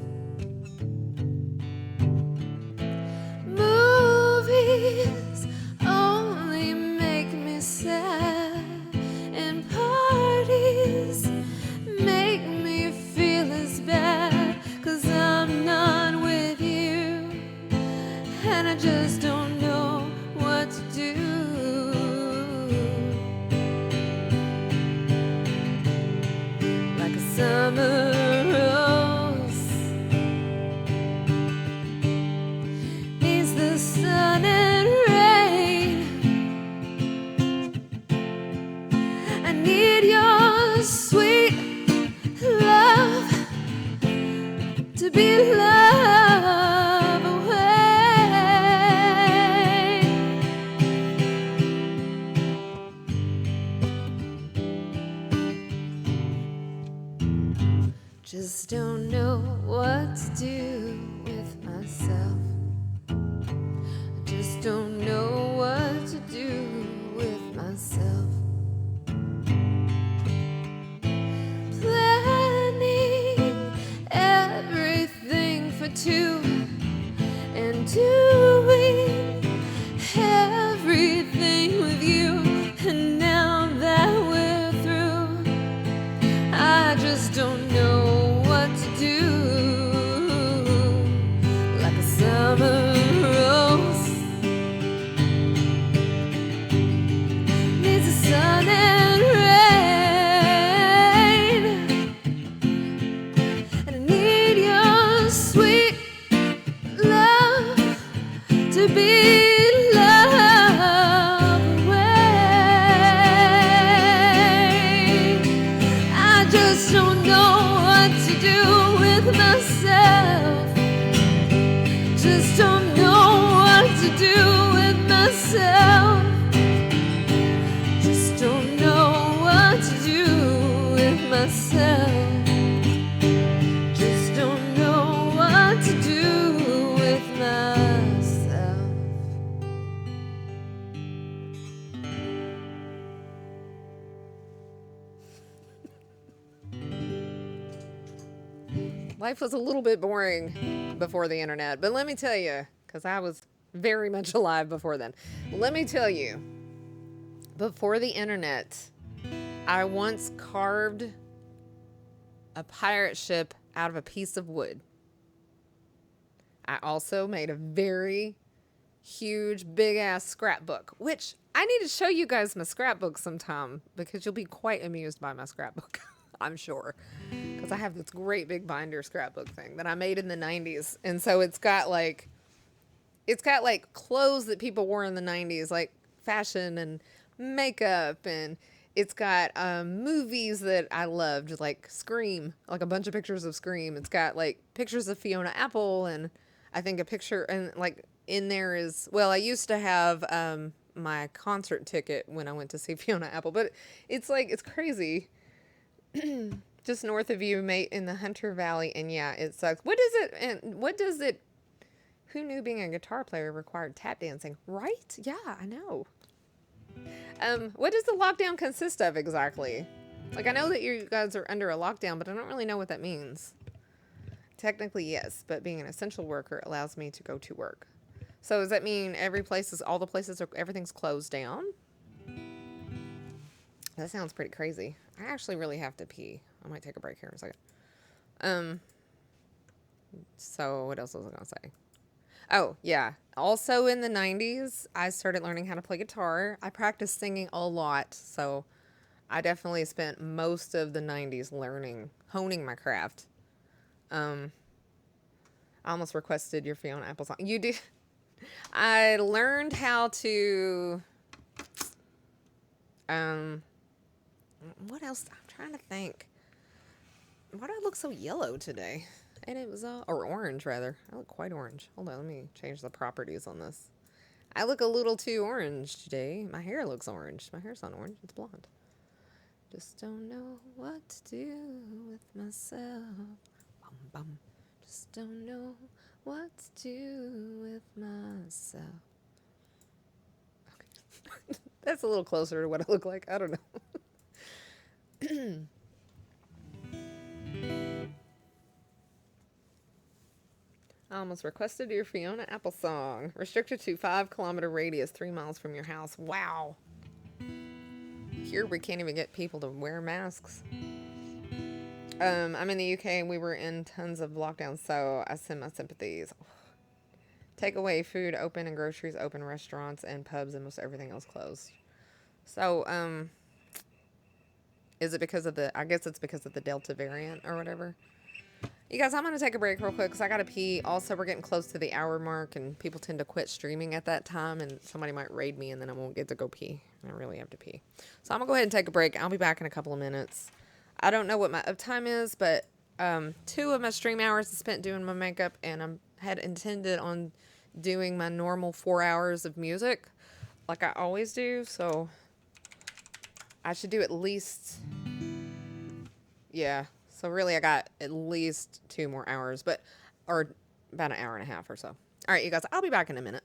Movies only make me sad, and parties make me feel as bad, 'cause I'm not with you, and I just don't know what to do. Like a summer rose needs the sun and rain. I need your sweet love to be love away. Just don't know what to do with myself. I just don't know what to do with myself. Planning everything for two and doing everything with you. And now that we're through, I just don't know what to do. Like a summer rose needs the sun and rain, and I need your sweet love to be love away. I just don't know what to do with myself. Just don't know what to do with myself. Just don't know what to do with myself. Just don't know what to do with myself. Life was a little bit boring before the internet, but let me tell you, because I was very much alive before then. Let me tell you, before the internet, I once carved a pirate ship out of a piece of wood. I also made a very huge, big ass scrapbook, which I need to show you guys my scrapbook sometime because you'll be quite amused by my scrapbook, I'm sure. Because I have this great big binder scrapbook thing that I made in the 90s. And so it's got like clothes that people wore in the 90s, like fashion and makeup, and it's got movies that I loved, like Scream, like a bunch of pictures of Scream. It's got like pictures of Fiona Apple, and I think a picture, and like in there is, well, I used to have my concert ticket when I went to see Fiona Apple, but it's like, it's crazy. Just north of you, mate, in the Hunter Valley, and yeah, it sucks. What is it, and what does it, who knew being a guitar player required tap dancing? Right? Yeah, I know. What does the lockdown consist of exactly? Like, I know that you guys are under a lockdown, but I don't really know what that means. Technically, yes, but being an essential worker allows me to go to work. So does that mean all the places are, everything's closed down? That sounds pretty crazy. I actually really have to pee. I might take a break here in a second. So what else was I gonna say? Oh, yeah. Also in the 90s, I started learning how to play guitar. I practiced singing a lot, so I definitely spent most of the 90s learning, honing my craft. Um, I almost requested your Fiona Apple song. You do. I learned how to. Um, what else? I'm trying to think. Why do I look so yellow today? And it was or orange rather. I look quite orange. Hold on, let me change the properties on this. I look a little too orange today. My hair looks orange. My hair's not orange. It's blonde. Just don't know what to do with myself. Bum bum. Just don't know what to do with myself. Okay. That's a little closer to what I look like. I don't know. I almost requested your Fiona Apple song. Restricted to 5 kilometer radius, 3 miles from your house. Wow. Here we can't even get people to wear masks. I'm in the UK and we were in tons of lockdowns, so I send my sympathies. Takeaway food open and groceries open, restaurants and pubs and most everything else closed. So, is it because of the? I guess it's because of the Delta variant or whatever. You guys, I'm gonna take a break real quick because I gotta pee. Also, we're getting close to the hour mark, and people tend to quit streaming at that time, and somebody might raid me, and then I won't get to go pee. I really have to pee, so I'm gonna go ahead and take a break. I'll be back in a couple of minutes. I don't know what my uptime is, but 2 of my stream hours is spent doing my makeup, and I had intended on doing my normal 4 hours of music, like I always do. So I should do at least, yeah. So really, I got at least 2 more hours, but or about an hour and a half or so. All right, you guys, I'll be back in a minute.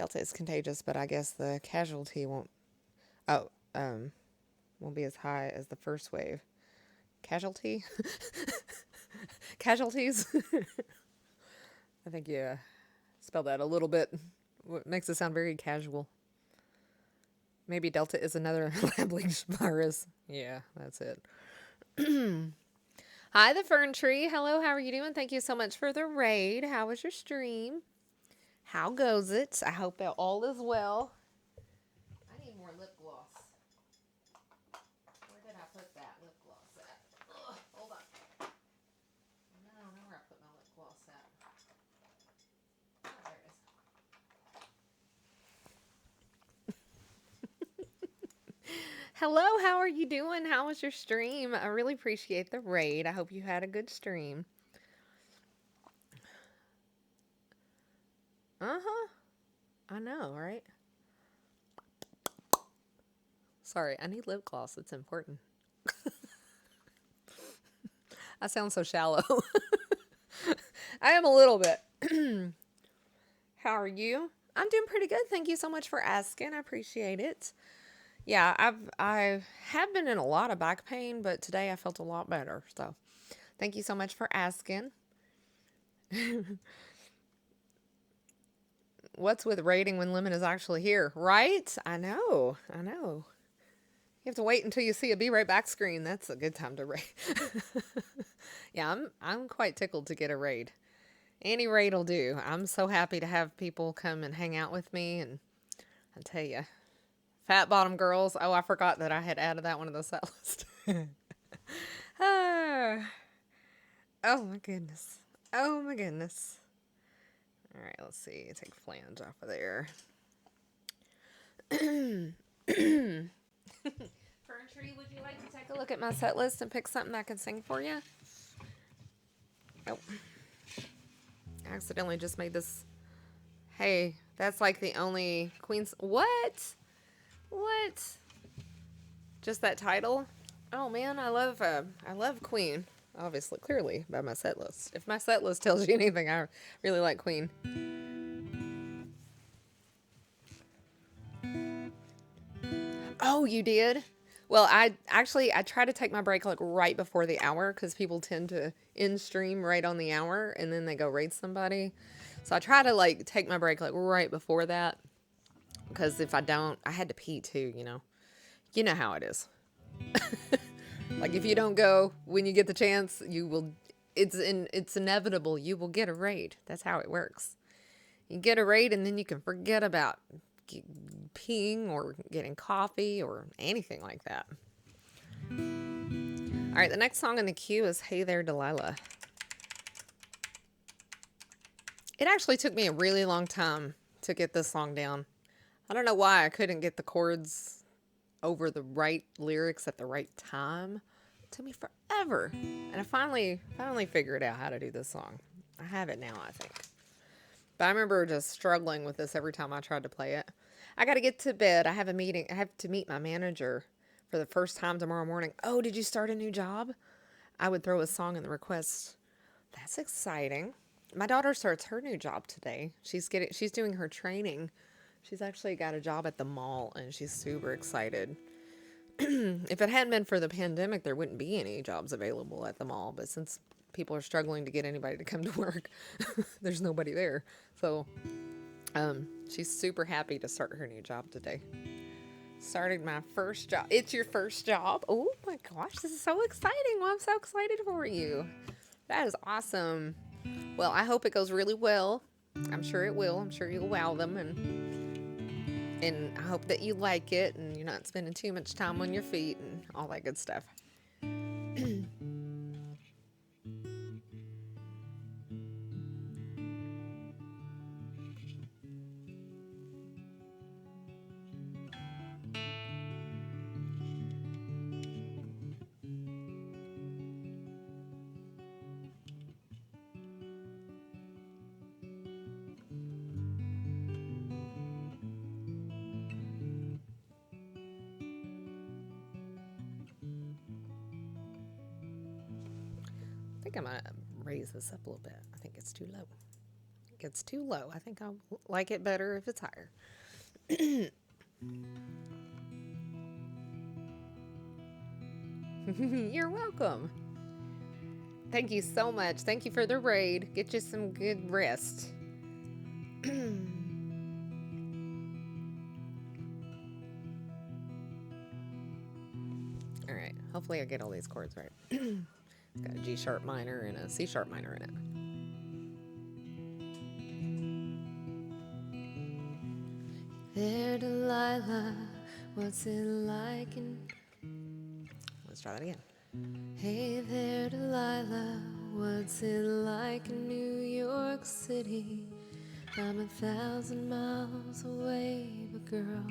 Delta is contagious, but I guess the casualty oh, won't be as high as the first wave. Casualty? Casualties? I think you spelled that a little bit. What makes it sound very casual. Maybe Delta is another lab leaked virus. Yeah, that's it. Hi, the Fern Tree. Hello, how are you doing? Thank you so much for the raid. How was your stream? How goes it? I hope that all is well. I need more lip gloss. Where did I put that lip gloss at? Ugh, hold on. I don't know where I put my lip gloss at. Oh, there it is. Hello, how are you doing? How was your stream? I really appreciate the raid. I hope you had a good stream. Uh-huh. I know, right? Sorry, I need lip gloss. It's important. I sound so shallow. I am a little bit. How are you? I'm doing pretty good. Thank you so much for asking. I appreciate it. Yeah, I have been in a lot of back pain, but today I felt a lot better. So, thank you so much for asking. What's with raiding when Lemon is actually here? Right? I know. I know. You have to wait until you see a be right back screen. That's a good time to raid. Yeah, I'm quite tickled to get a raid. Any raid will do. I'm so happy to have people come and hang out with me, and I tell you, Fat Bottom Girls. Oh, I forgot that I had added that one to the set list. Ah. Oh my goodness. Oh my goodness. All right, let's see. Take flange off of there. Fern Tree, would you like to take a look at my set list and pick something I can sing for you? Oh. I accidentally just made this. Hey, that's like the only Queen's. What? What? Just that title? Oh man, I love Queen. Obviously, clearly by my set list. If my set list tells you anything, I really like Queen. Oh, you did? Well, I try to take my break like right before the hour because people tend to end stream right on the hour and then they go raid somebody. So I try to like take my break like right before that because if I don't, I had to pee too. You know how it is. Like if you don't go when you get the chance, you will. It's inevitable. You will get a raid. That's how it works. You get a raid and then you can forget about peeing or getting coffee or anything like that. All right, the next song in the queue is Hey There Delilah. It actually took me a really long time to get this song down. I don't know why I couldn't get the chords over the right lyrics at the right time. It took me forever. And I finally figured out how to do this song. I have it now, I think. But I remember just struggling with this every time I tried to play it. I got to get to bed. I have a meeting. I have to meet my manager for the first time tomorrow morning. Oh, did you start a new job? I would throw a song in the request. That's exciting. My daughter starts her new job today. She's doing her training. She's actually got a job at the mall and she's super excited. If it hadn't been for the pandemic, there wouldn't be any jobs available at the mall. But since people are struggling to get anybody to come to work, there's nobody there. So she's super happy to start her new job today. Started my first job. It's your first job? Oh my gosh, this is so exciting. Well, I'm so excited for you. That is awesome. Well, I hope it goes really well. I'm sure it will. I'm sure you'll wow them, and I hope that you like it and you're not spending too much time on your feet and all that good stuff. I think I'm going to raise this up a little bit. I think it's too low. gets too low. I think I like it better if it's higher. You're welcome. Thank you so much. Thank you for the raid. Get you some good rest. All right. Hopefully, I get all these chords right. Got a G sharp minor and a C sharp minor in it. There, Delilah, what's it like in... Let's try that again. Hey there, Delilah, what's it like in New York City? I'm 1,000 miles away, but girl,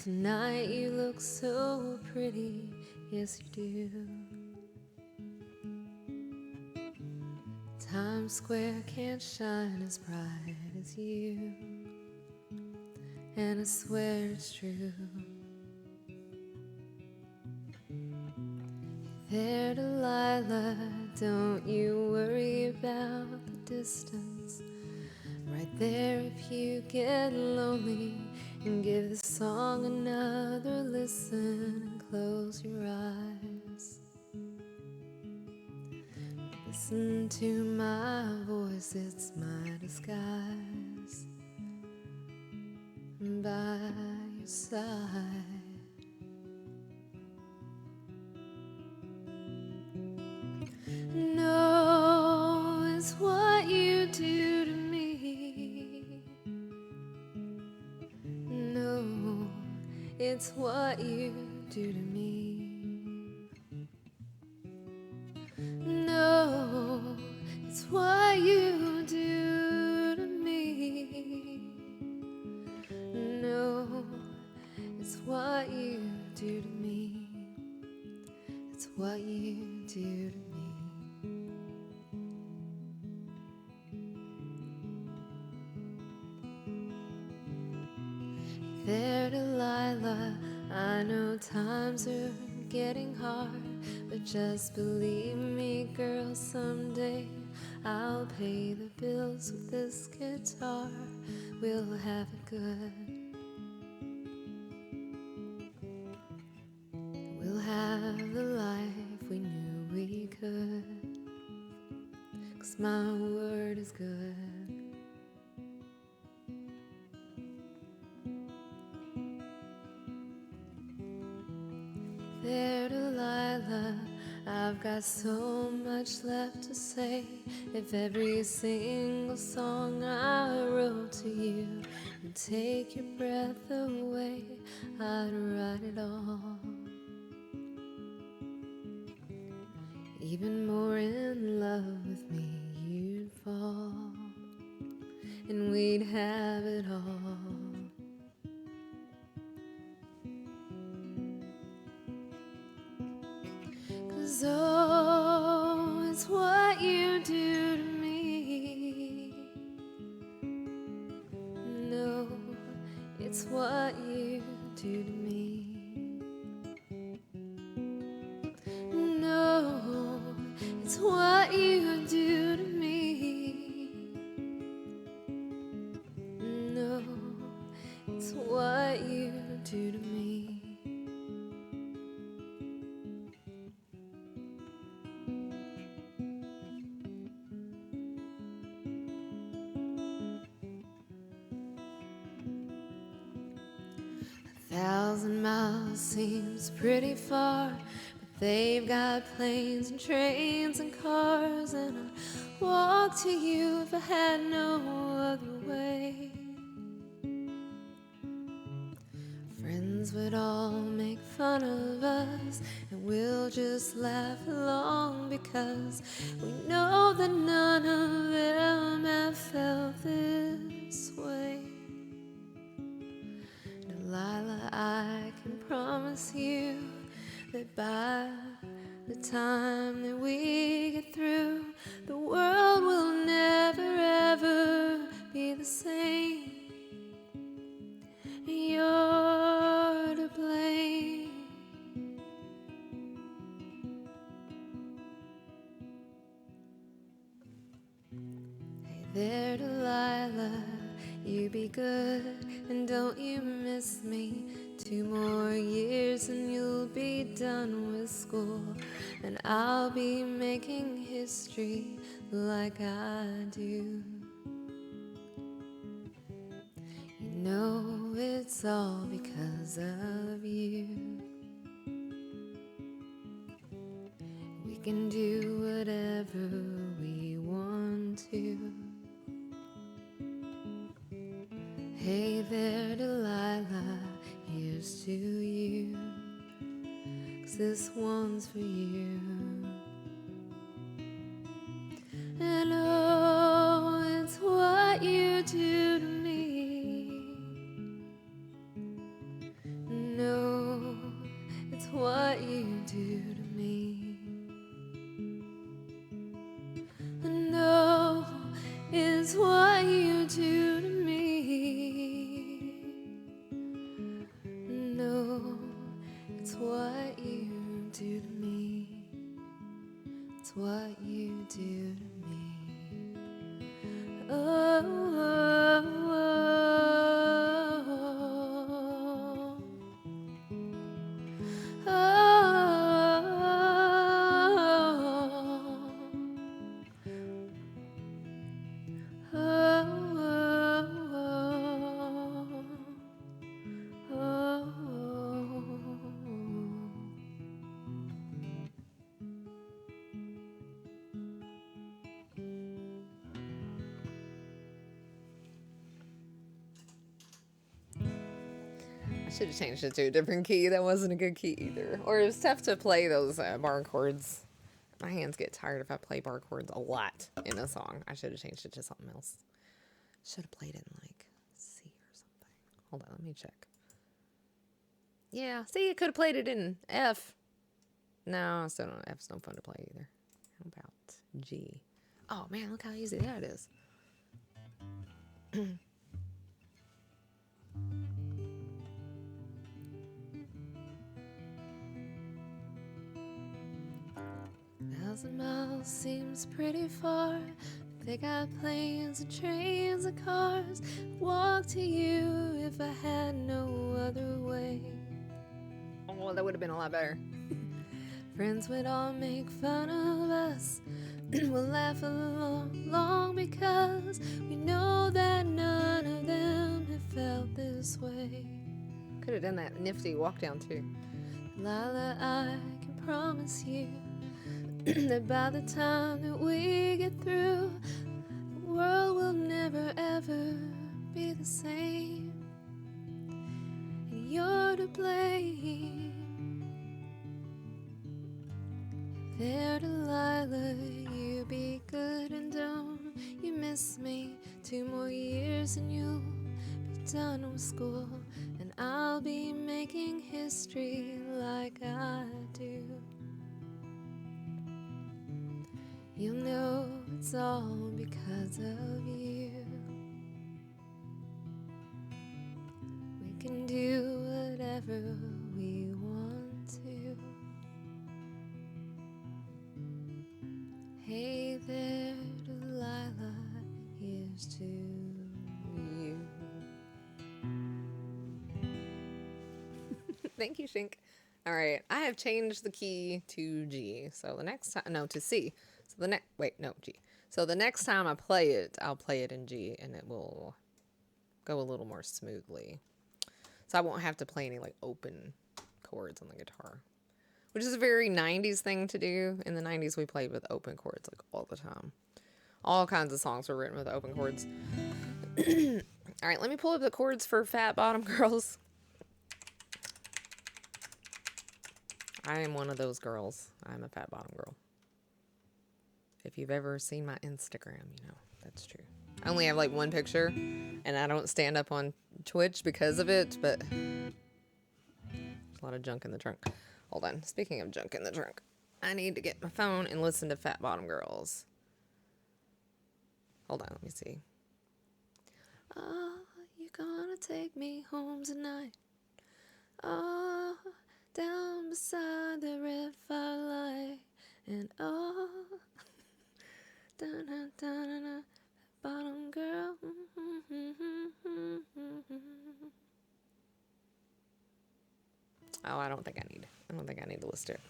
tonight you look so pretty, yes you do. Times Square can't shine as bright as you, and I swear it's true. There, Delilah, don't you worry about the distance. Right there if you get lonely, and give the song another listen and close your eyes. Listen to my voice, it's my disguise by your side. No, it's what you do to me. No, it's what you do to me. No, it's what you do to me. No, it's what you do to me. It's what you do to me. There, Delilah, I know times are getting hard, but just believe me, girl, someday I'll pay the bills with this guitar. We'll have it good. We'll have the life we knew we could, 'cause my word is good. There, Delilah, I've got so much left to say. If every single song I wrote to you would take your breath away, I'd write it all. Even more in love with me you'd fall, and we'd have it all. 'Cause oh, it's what you do to me. No, it's what you do to me. No, it's what you do to me. No, it's what you do to me. 1,000 miles seems pretty far, but they've got planes and trains and cars, and I'd walk to you if I had no other way. Friends would all make fun of us, and we'll just laugh along, because we know that none of them have felt this way. Delilah, I can promise you that by the time that we get through, the world will never ever be the same. You're to blame. Hey there, Delilah, be good and don't you miss me. 2 more years and you'll be done with school, and I'll be making history like I do. You know it's all because of you. We can do whatever we want to. Hey there, Delilah, here's to you, 'cause this one's for you. And oh, it's what you do to me. No, it's what you do to me. No, it's what you do to me. No, it's what you do to me. It's what you do to me. Oh, oh, oh, oh, oh, I should have changed it to a different key. That wasn't a good key either. Or it was tough to play those bar chords. My hands get tired if I play bar chords a lot in a song. I should have changed it to something else. Should have played it in like C or something. Hold on, let me check. Yeah, see, I could have played it in F. No, I still don't. F's no fun to play either. How about G? Oh man, look how easy that is. Thousand miles seems pretty far. They got planes and trains and cars. Walk to you if I had no other way. Oh, that would have been a lot better. Friends would all make fun of us. We'll laugh along because we know that none of them have felt this way. Could have done that nifty walk down too. Lila, I can promise you that by the time that we get through, the world will never ever be the same. And you're to blame. There, Delilah, you be good and don't you miss me. 2 more years and you'll be done with school, and I'll be making history like I do. You'll know it's all because of you. We can do whatever we want to. Hey there, Delilah, here's to you. Thank you, Shink. All right, I have changed the key to G. So the next time, no, to C. So the next, wait, no, G. So the next time I play it, I'll play it in G, and it will go a little more smoothly. So I won't have to play any like open chords on the guitar, which is a very 90s thing to do. In the 90s, we played with open chords like all the time. All kinds of songs were written with open chords. All right, let me pull up the chords for Fat Bottom Girls. I am one of those girls. I'm a fat bottom girl. If you've ever seen my Instagram, you know that's true. I only have like one picture, and I don't stand up on Twitch because of it, but there's a lot of junk in the trunk. Hold on. Speaking of junk in the trunk, I need to get my phone and listen to Fat Bottom Girls. Hold on, let me see. Oh, you gonna take me home tonight? Oh, down beside the red firelight. And oh, da-na-da-na-na, bottom girl. Oh, I don't think I need to list it.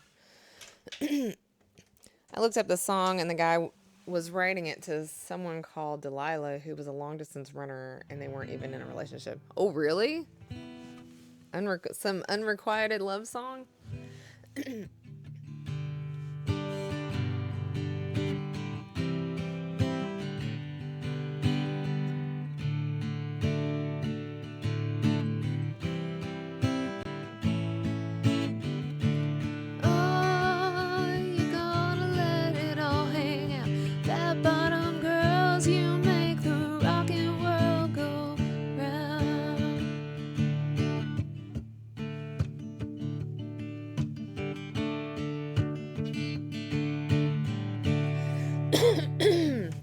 I looked up the song, and the guy was writing it to someone called Delilah, who was a long distance runner, and they weren't even in a relationship. Oh, really? Some unrequited love song?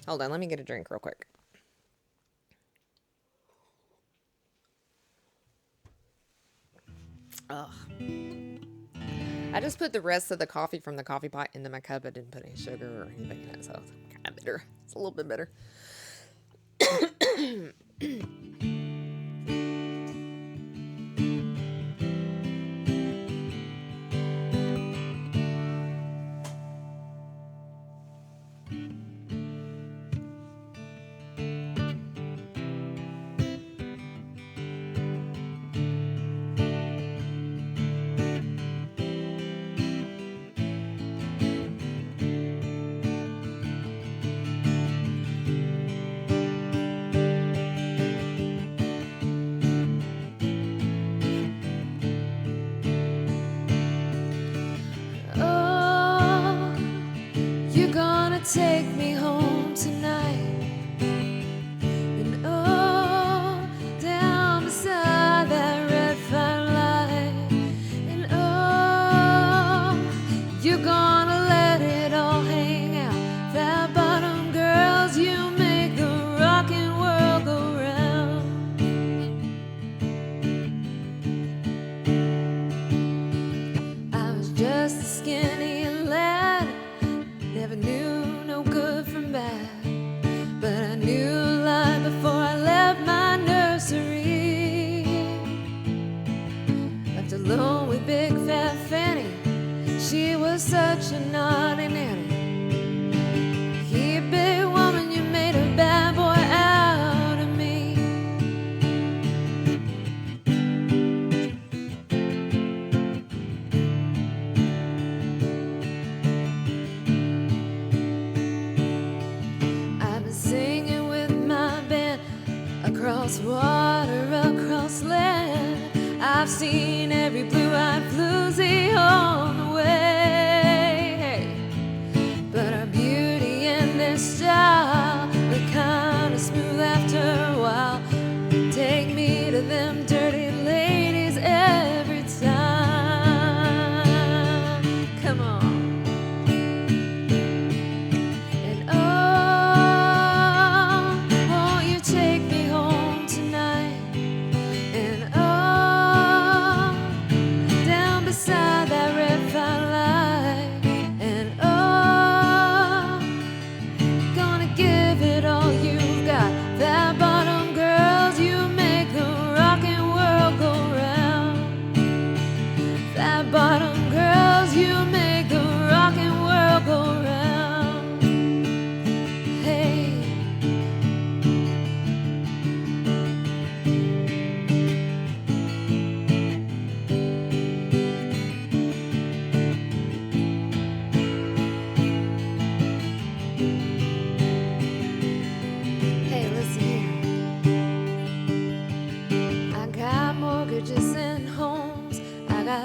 Hold on, let me get a drink real quick. Ugh. I just put the rest of the coffee from the coffee pot into my cup. I didn't put any sugar or anything in it, so it's kind of bitter. It's a little bit bitter. Take me home tonight, and oh, down beside that red firelight, and oh, you're gonna let it all hang out. That bottom girls, you make the rockin' world go round. I was just a skinny lad, never knew good from bad, but I knew life before I left my nursery. Left alone with big fat Fanny, she was such a naughty nanny. Here, big woman, you made a bad boy out of me. Across water, across land, I've seen every blue-eyed floozy on the way. But our beauty and their style look kind of smooth after a while. Take me to them dirty ladies every time. Come on.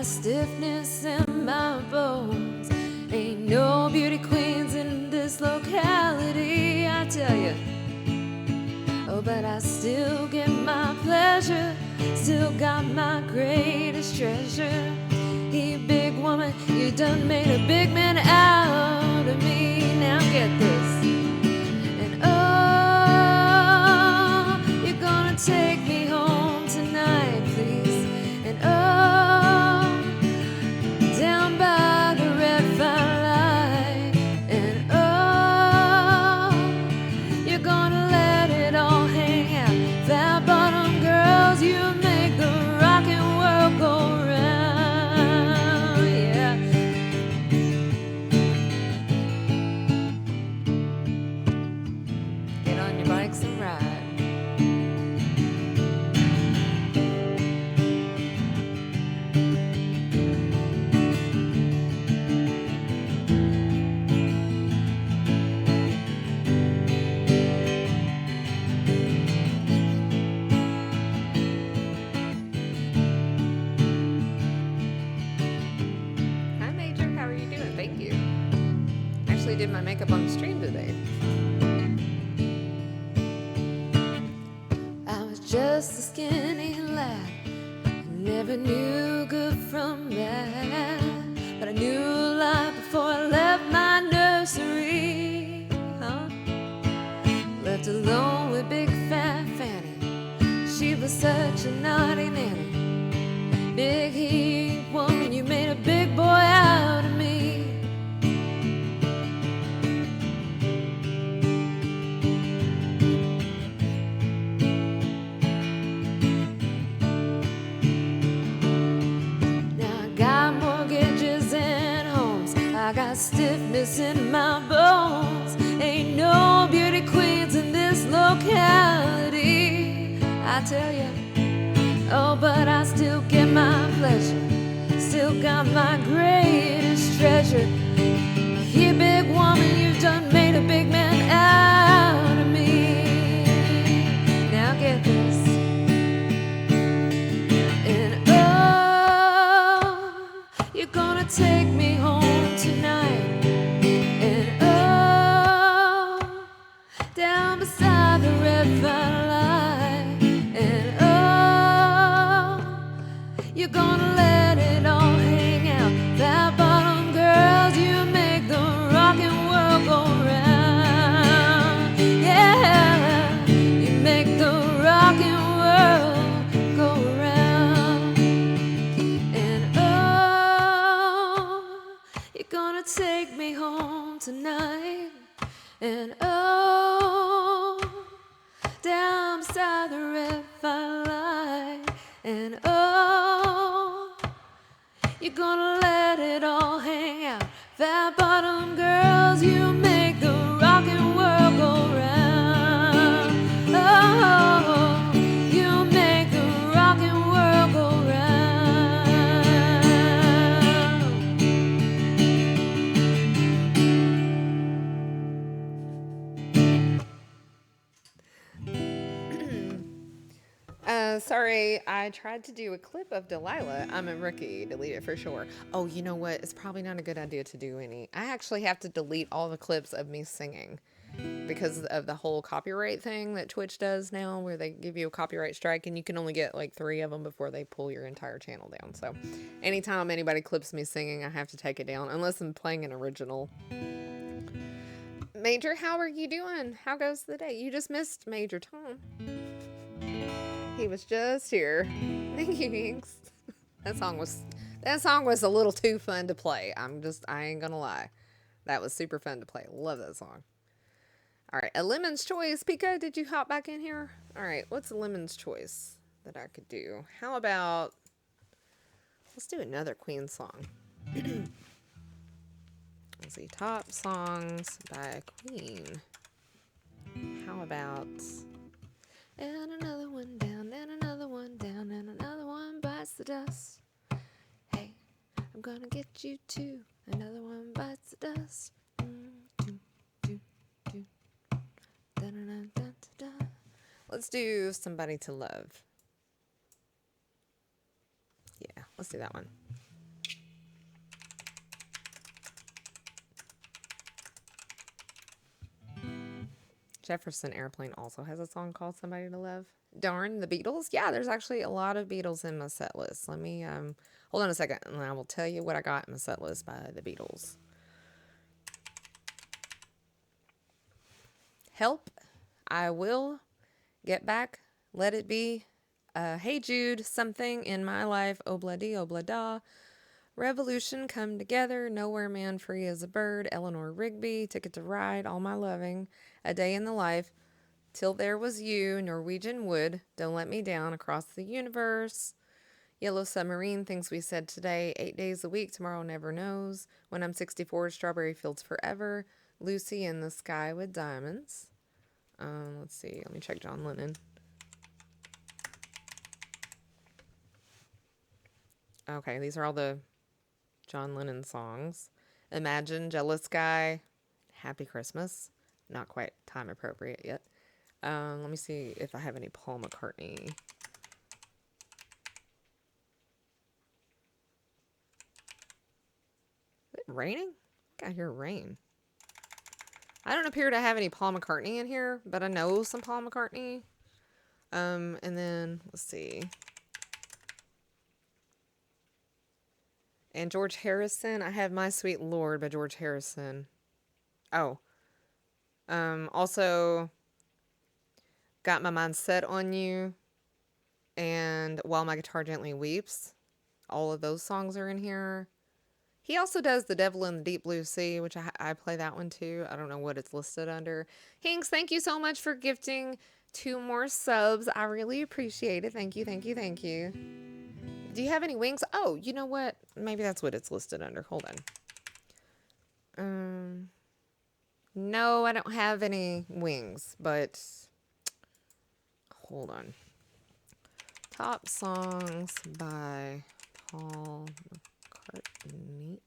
Stiffness in my bones. Ain't no beauty queens in this locality, I tell you. Oh, but I still get my pleasure, still got my greatest treasure. Hey, big woman, you done made a big man out of me. Now get this. And oh, you're gonna take me home tonight, please. And oh, down by the red firelight, and oh, you're gonna let my makeup on stream today. I was just a skinny lad, never knew good from bad, but I knew a lot before I left my nursery, Left alone with big fat Fanny, she was such a naughty nanny. Big heat woman, you made a big boy out of me. Now I got mortgages and homes, I got stiffness in my bones. Ain't no beauty queens in this locality, I tell ya. Oh, but I still get my pleasure, still got my greatest treasure. Here, big woman, you've done made a big man out of me. Now get this. And oh, you're gonna take me home tonight. And oh, down beside the red firelight. And you're gonna let it all hang out. That bottom girls, you make the rockin' world go round. Yeah, you make the rockin' world go round. And oh, you're gonna take me home tonight. And oh, down beside the red firelight. And oh, you're gonna let it all hang out. Fat bottom girls, you make the rockin' world go round. Oh, you make the rockin' world go round. Sorry, I tried to do a clip of Delilah. I'm a rookie. Delete it for sure. Oh, you know what? It's probably not a good idea to do any. I actually have to delete all the clips of me singing because of the whole copyright thing that Twitch does now, where they give you a copyright strike and you can only get like 3 of them before they pull your entire channel down. So anytime anybody clips me singing, I have to take it down unless I'm playing an original. Major, how are you doing? How goes the day? You just missed Major Tom. He was just here. Thank you, Hinks. That song was a little too fun to play. I ain't gonna lie. That was super fun to play. Love that song. All right, a Lemon's Choice. Pika, did you hop back in here? All right, what's a Lemon's Choice that I could do? How about, let's do another Queen song. Let's see, top songs by Queen. How about... And another one down, and another one down, and another one bites the dust. Hey, I'm gonna get you too. Another one bites the dust. Let's do Somebody to Love. Yeah, let's do that one. Jefferson Airplane also has a song called Somebody to Love. Darn, the Beatles? Yeah, there's actually a lot of Beatles in my set list. Let me, hold on a second, and I will tell you what I got in my set list by the Beatles. Help, I Will, Get Back, Let It Be, Hey Jude, Something in My Life, Obla-dee, Obla-da, Revolution, Come Together, Nowhere Man Free as a Bird, Eleanor Rigby, Ticket to Ride, All My Loving, A Day in the Life, Till There Was You, Norwegian Wood, Don't Let Me Down, Across the Universe, Yellow Submarine, Things We Said Today, 8 Days a Week, Tomorrow Never Knows, When I'm 64, Strawberry Fields Forever, Lucy in the Sky with Diamonds. Let's see, let me check John Lennon. Okay, these are all the John Lennon songs. Imagine, Jealous Guy, Happy Christmas. Not quite time appropriate yet. Let me see if I have any Paul McCartney. Is it raining? I hear rain. I don't appear to have any Paul McCartney in here, but I know some Paul McCartney. And then let's see. And George Harrison, I have My Sweet Lord by George Harrison. Oh. Also Got My Mind Set on You and While My Guitar Gently Weeps. All of those songs are in here. He also does The Devil in the Deep Blue Sea, which I play that one too. I don't know what it's listed under. Hinks, thank you so much for gifting 2 more subs. I really appreciate it. Thank you, thank you, thank you. Do you have any wings? Oh, you know what? Maybe that's what it's listed under. Hold on. No, I don't have any wings, but hold on. Top songs by Paul McCartney.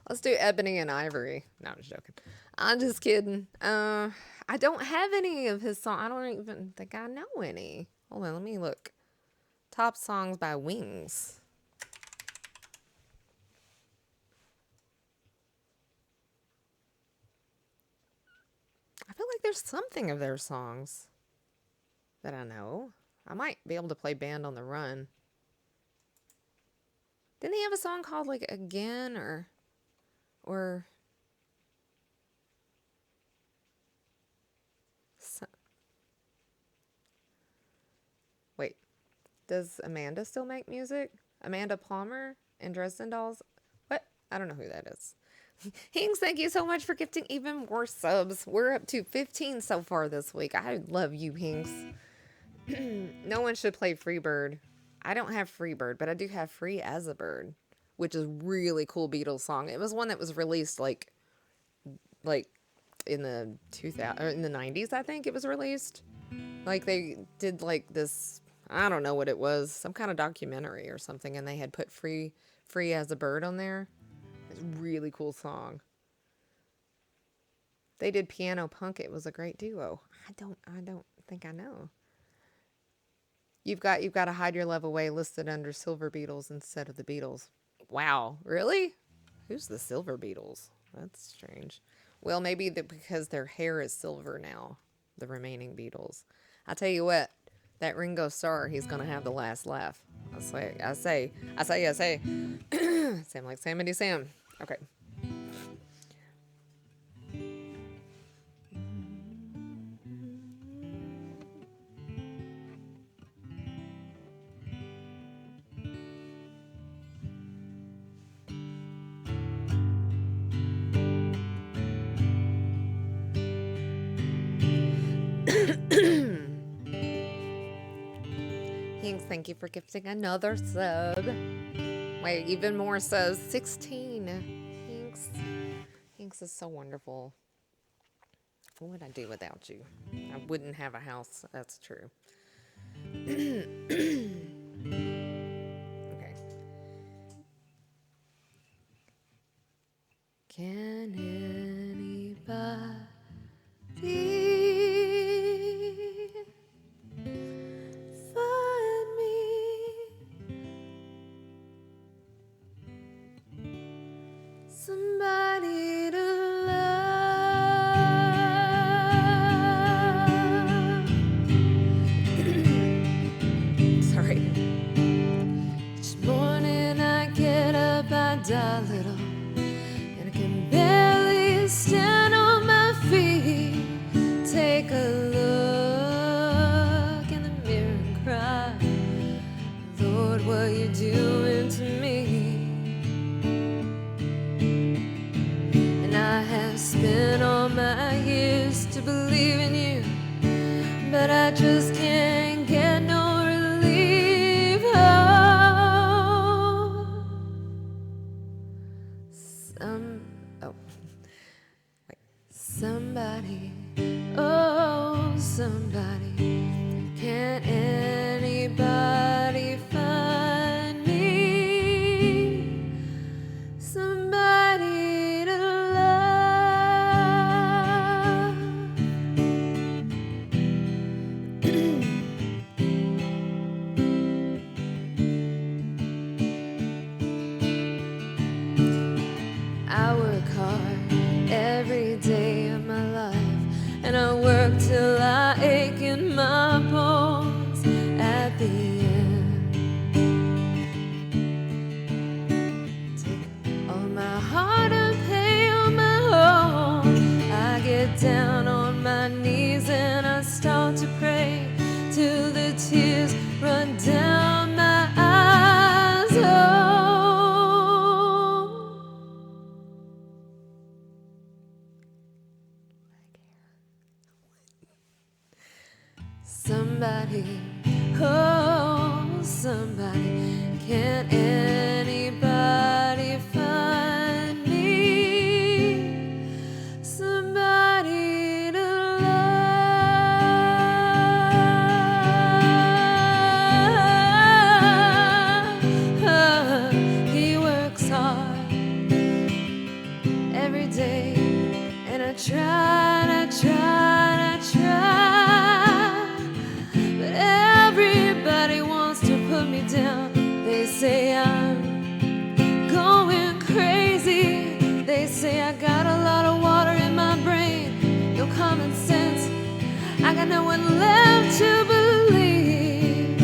Let's do Ebony and Ivory. No, I'm just joking. I'm just kidding. I don't have any of his songs. I don't even think I know any. Hold on, let me look. Top songs by Wings. I feel like there's something of their songs that I know. I might be able to play Band on the Run. Didn't he have a song called like Again or wait, does Amanda still make music? Amanda Palmer and Dresden Dolls? What? I don't know who that is. Hinks, thank you so much for gifting even more subs. We're up to 15 so far this week. I love you, Hinks. No one should play Freebird. I don't have Freebird, but I do have Free as a Bird, which is a really cool Beatles song. It was one that was released like in the 2000 or in the 90s, I think it was released. Like they did like this, I don't know what it was, some kind of documentary or something, and they had put Free as a Bird on there. It's a really cool song. They did Piano Punk. It was a great duo. I don't think I know. You've got to hide your love away listed under Silver Beatles instead of the Beatles. Wow, really? Who's the Silver Beatles? That's strange. Well, maybe because their hair is silver now, the remaining Beatles. I tell you what, that Ringo Starr, he's gonna have the last laugh. I say. Sam like Samity Sam. Okay. Hinks, thank you for gifting another sub. Wait, even more subs. 16. Hinks is so wonderful. What would I do without you? I wouldn't have a house. That's true. Okay. Can anybody find me somebody to love? Sorry. Each morning I get up, I die a little, and I can barely stand on my feet. Take a look in the mirror and cry, Lord, what you doing to me? And I have spent all my years to believe in you, but I just can't get no relief. Somebody, oh somebody, can't anybody find me somebody to love? somebody, oh, somebody, can anybody find me somebody to love? He works hard every day, and I try, and I try, and I try, but everybody wants to put me down. They say I'm going crazy. They say I got a lot of water in my brain, no common sense. I got no one left to believe.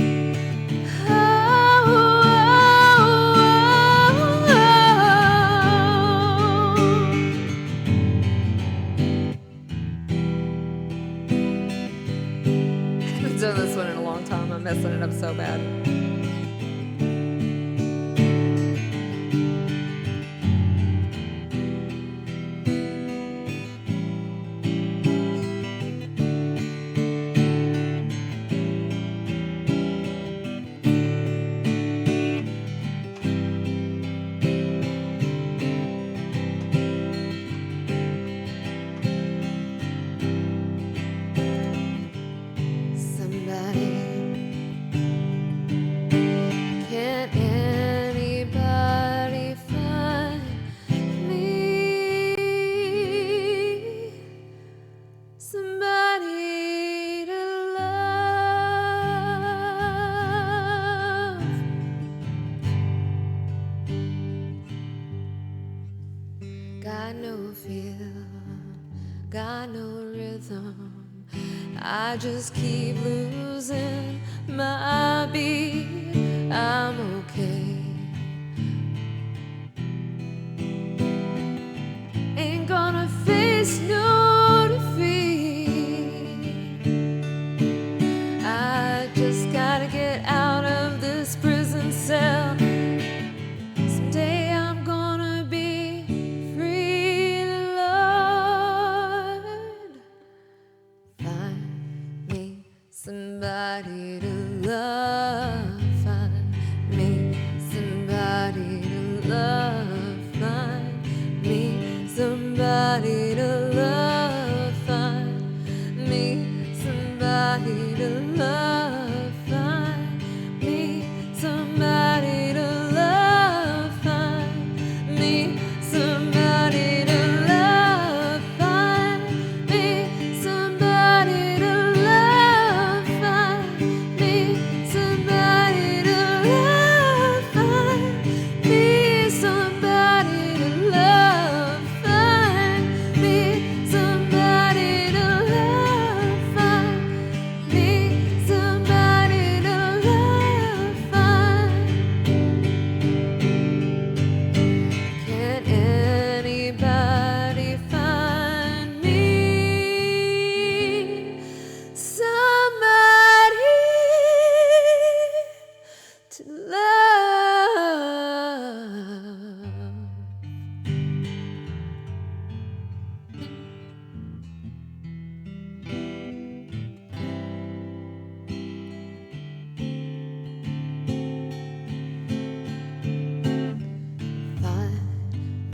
Done this one in a long time. I'm messing it up so bad. Got no feel, got no rhythm. I just keep losing my beat. I'm okay. Ain't gonna face no defeat. I just gotta get out of this prison cell. Someday I'm gonna be free, Lord. Find me somebody to love. Find me somebody to love. Find me somebody to love. Find me somebody to love. Find me somebody to love. Find me somebody to love. Find me somebody to love. Find me somebody to love. Find me somebody to love. Find me somebody to love. Find me somebody to love. Find. Can anybody find me somebody to love? Find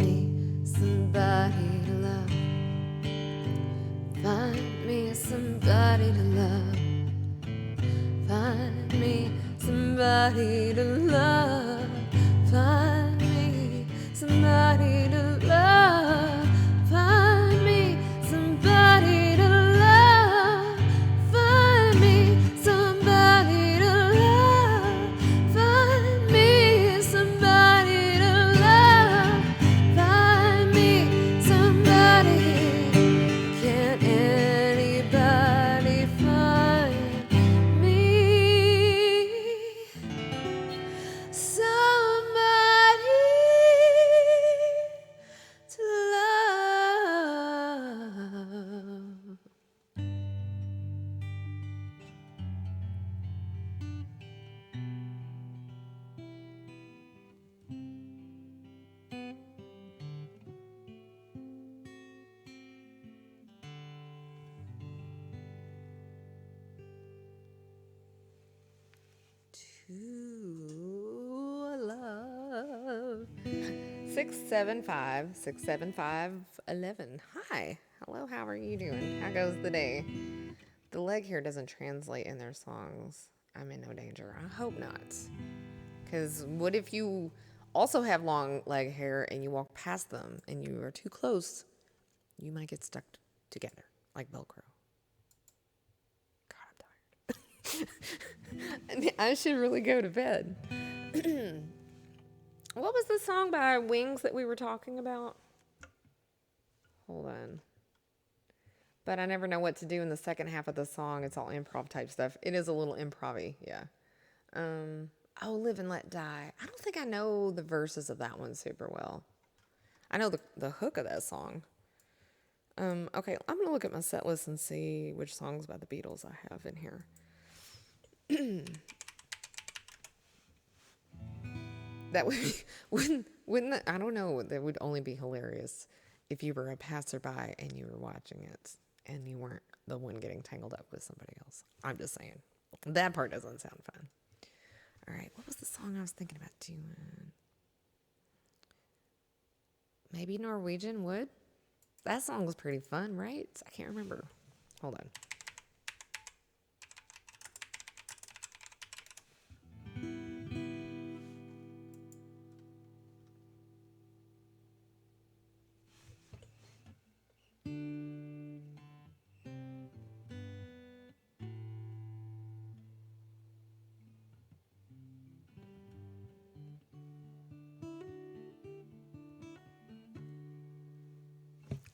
me somebody to love. Find me somebody to love. Find me somebody to love. Find me somebody to love. Find me somebody to love. Find me somebody to love. Find me somebody to love. Find me somebody. Can anybody find me to love. 675 Hi. Hello, how are you doing? How goes the day? The leg hair doesn't translate in their songs. I'm in no danger. I hope not. Because what if you also have long leg hair and you walk past them and you are too close? You might get stuck together like Velcro. God, I'm tired. I should really go to bed. What was the song by Wings that we were talking about? Hold on. But I never know what to do in the second half of the song. It's all improv type stuff. It is a little improv-y, yeah. Oh, Live and Let Die. I don't think I know the verses of that one super well. I know the hook of that song. Okay, I'm going to look at my set list and see which songs by the Beatles I have in here. That would be, wouldn't that, I don't know, that would only be hilarious if you were a passerby and you were watching it and you weren't the one getting tangled up with somebody else. I'm just saying. That part doesn't sound fun. All right, what was the song I was thinking about doing? Maybe Norwegian Wood? That song was pretty fun, right? I can't remember. Hold on.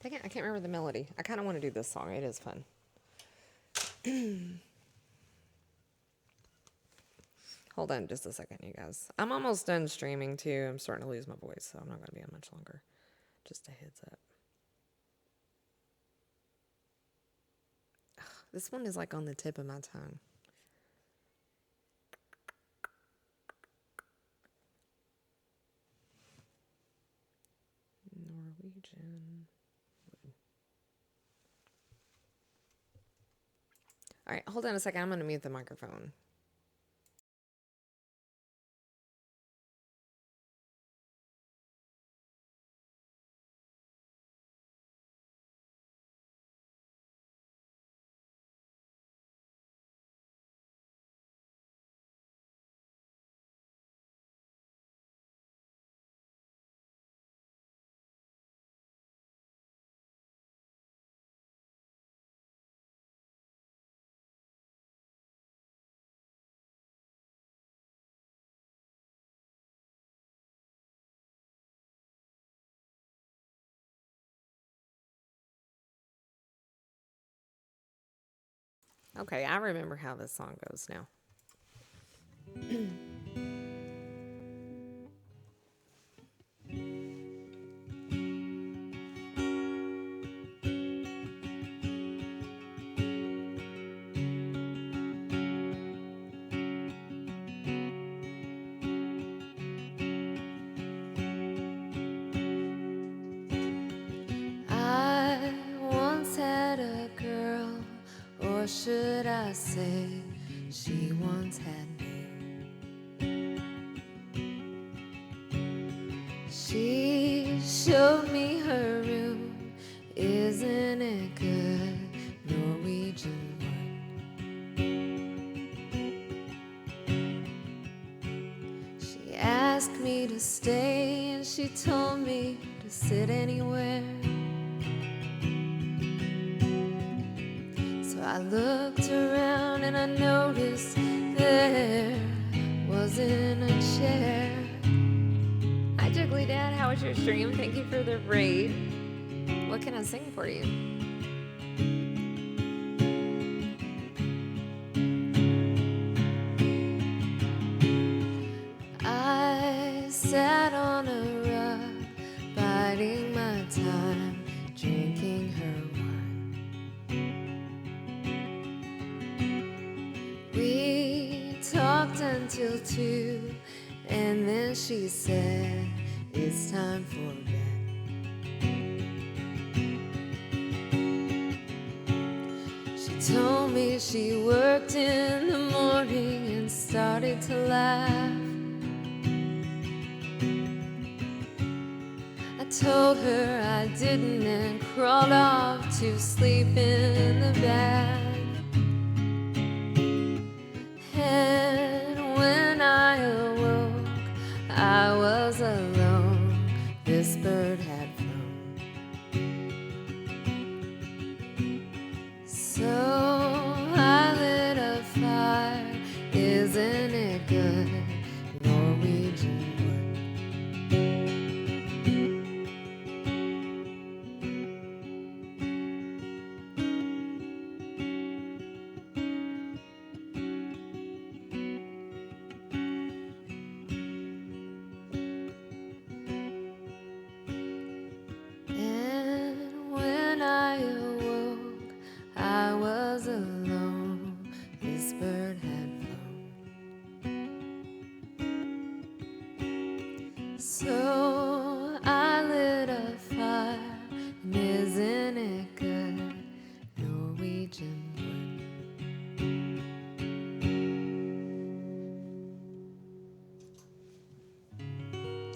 Dang it, I can't remember the melody. I kind of want to do this song. It is fun. Hold on just a second, you guys. I'm almost done streaming, too. I'm starting to lose my voice, so I'm not going to be on much longer. Just a heads up. This one is like on the tip of my tongue. Norwegian. All right, hold on a second. I'm going to mute the microphone. Okay, I remember how this song goes now. I once had a girl, or should I say, she once had me. She showed me her room, isn't it good, Norwegian wood? She asked me to stay and she told me to sit anywhere. So I looked around and I noticed there wasn't a chair. Hi Jiggly Dad, how was your stream? Thank you for the raid. What can I sing for you? I sat on a rug, biding my time, drinking her wine. We talked until 2, and then she said, it's time for bed. She told me she worked in the morning and started to laugh. I told her I didn't and crawled off to sleep in the bed. And when I awoke, I was alone. This bird had flown. So I lit a fire. Isn't it good? Norwegian wood. And when I awoke, I was alone. This bird had flown. So I lit a fire. And isn't it good? Norwegian wood.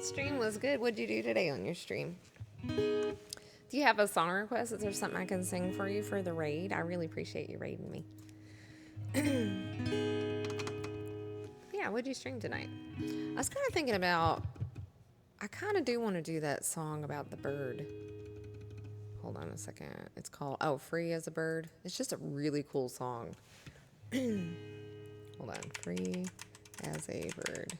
Stream was good. What'd you do today on your stream? Do you have a song request? Is there something I can sing for you for the raid? I really appreciate you raiding me. Yeah, what'd you stream tonight? I was kind of thinking about, I kind of do want to do that song about the bird. Hold on a second. It's called, Free as a Bird. It's just a really cool song. Hold on. Free as a Bird.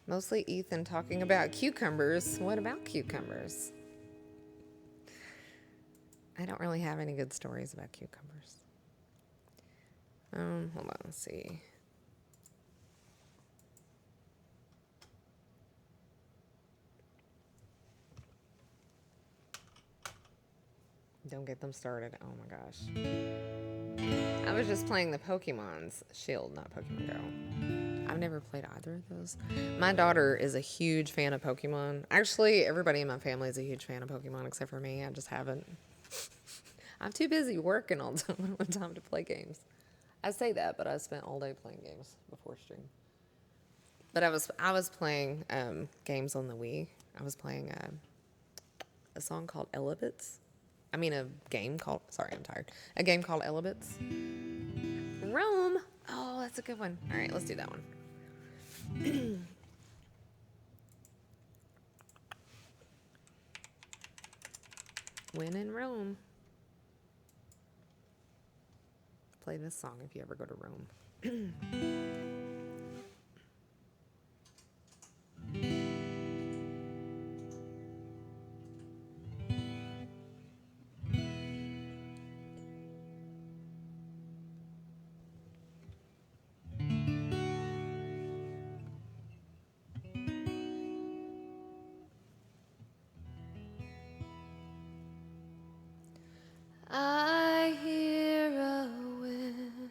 Mostly Ethan talking about cucumbers. What about cucumbers? I don't really have any good stories about cucumbers. Hold on, let's see. Don't get them started. Oh my gosh. I was just playing the Pokemon's Shield, not Pokemon Go. I've never played either of those. My daughter is a huge fan of Pokemon. Actually, everybody in my family is a huge fan of Pokemon except for me. I just haven't. I'm too busy working all the time. I don't have time to play games. I say that, but I spent all day playing games before stream. But I was playing games on the Wii. I was playing a song called Elebits. I mean a game called, sorry, I'm tired. A game called Elebits. Rome. Oh, that's a good one. All right, let's do that one. When in Rome. Play this song if you ever go to Rome. I hear a wind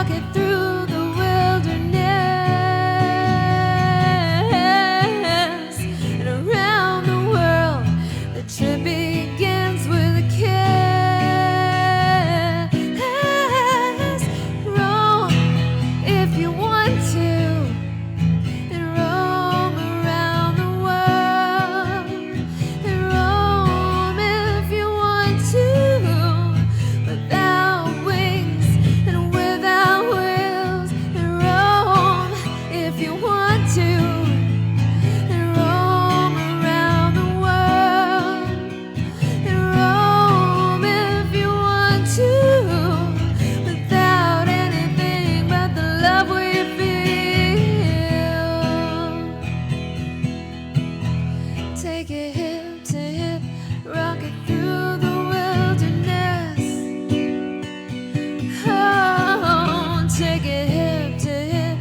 rocket through the wilderness and around the world. The trip begins with a kiss. Roam if you want to, and roam around the world. And roam if you want to, without wings and without wheels. And roam if you want to, and roam around the world. And roam if you want to, without anything but the love we feel. Take it hip to hip, rocket through the wilderness. Oh, take it hip to hip,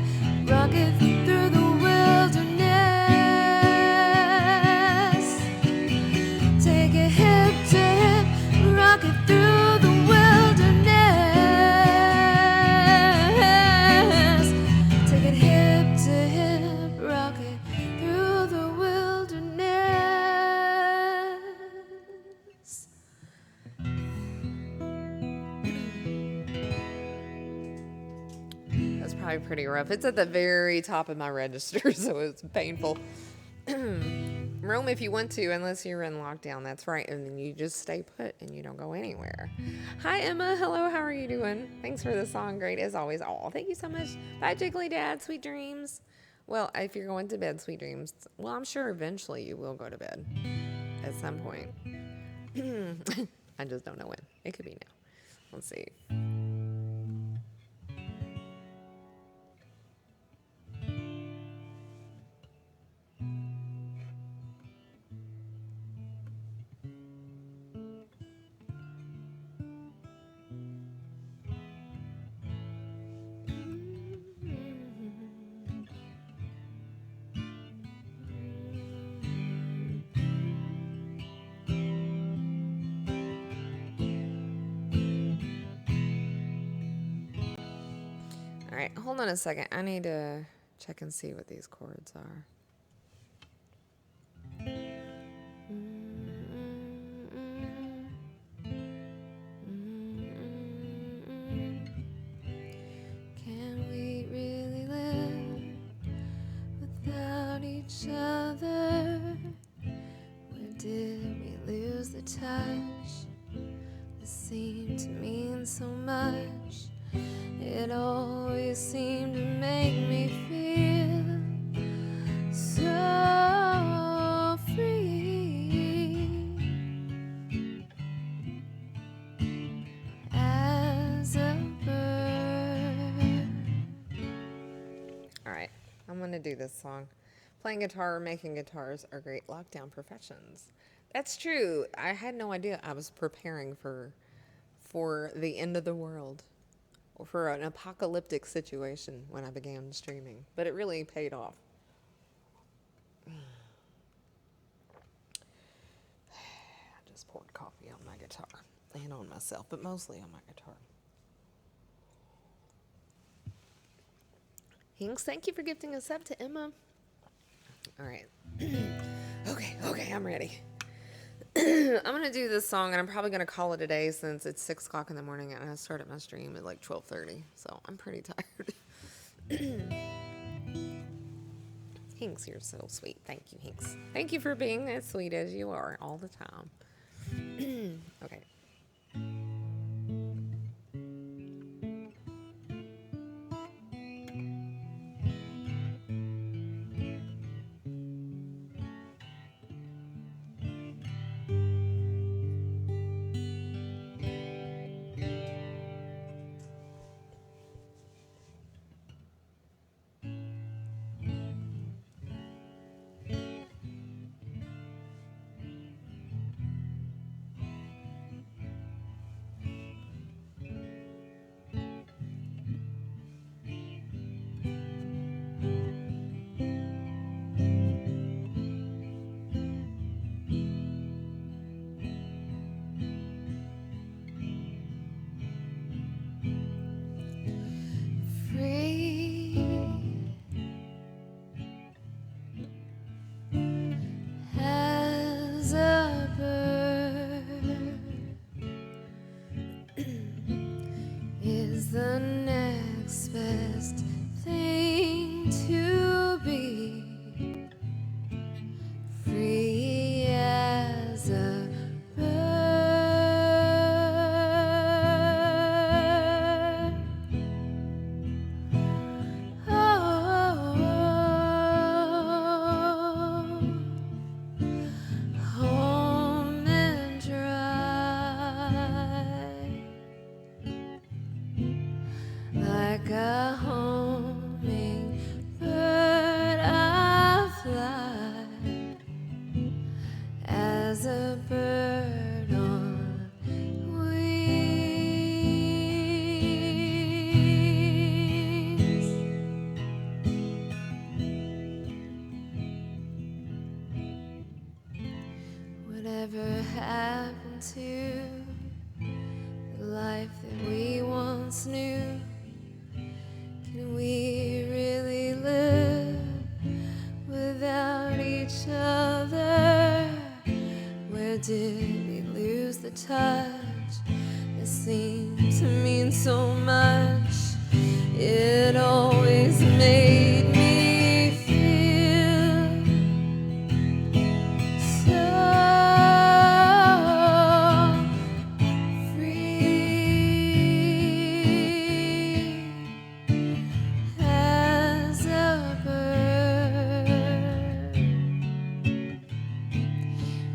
rocket through the wilderness. Take it hip to hip, rocket through the wilderness. Take it hip to hip, rocket through the wilderness. That's probably pretty rough. It's at the very top of my register, so it's painful. Roam if you want to, unless you're in lockdown. That's right. And then you just stay put and you don't go anywhere. Hi, Emma. Hello. How are you doing? Thanks for the song. Great as always. Oh, thank you so much. Bye, Jiggly Dad. Sweet dreams. Well, if you're going to bed, sweet dreams. Well, I'm sure eventually you will go to bed at some point. I just don't know when. It could be now. Let's see. All right, hold on a second. I need to check and see what these chords are. Can we really live without each other? Where did we lose the touch that seemed to mean so much? It always seemed to make me feel so free as a bird. All right, I'm going to do this song. Playing guitar or making guitars are great lockdown professions. That's true. I had no idea I was preparing for the end of the world, or for an apocalyptic situation when I began streaming. But it really paid off. I just poured coffee on my guitar and on myself, but mostly on my guitar. Hinks, thank you for gifting a sub to Emma. All right. Okay, I'm ready. I'm going to do this song, and I'm probably going to call it a day since it's 6 o'clock in the morning, and I started my stream at like 12:30, so I'm pretty tired. Hinks, you're so sweet. Thank you, Hinks. Thank you for being as sweet as you are all the time. Okay. free as a bird. Oh, home and dry, like a hummingbird I fly, as a bird on wings. Whatever happened to the life that we once knew? Can we really live without each other? Where did we lose the touch that seemed to mean so much? It always made me feel so free as a bird.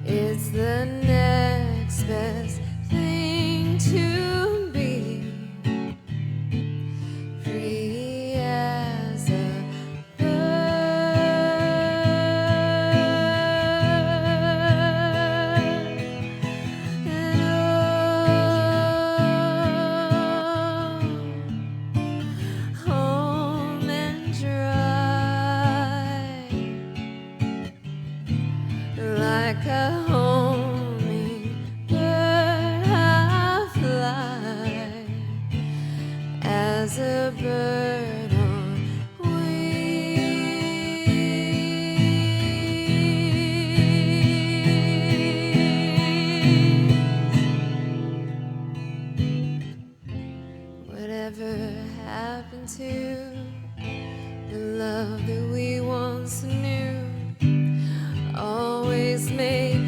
It's the next best thing to be free as a bird. And oh, home and dry, like a hummingbird I fly, as a bird on wings. Whatever happened to the love that we once knew? Always made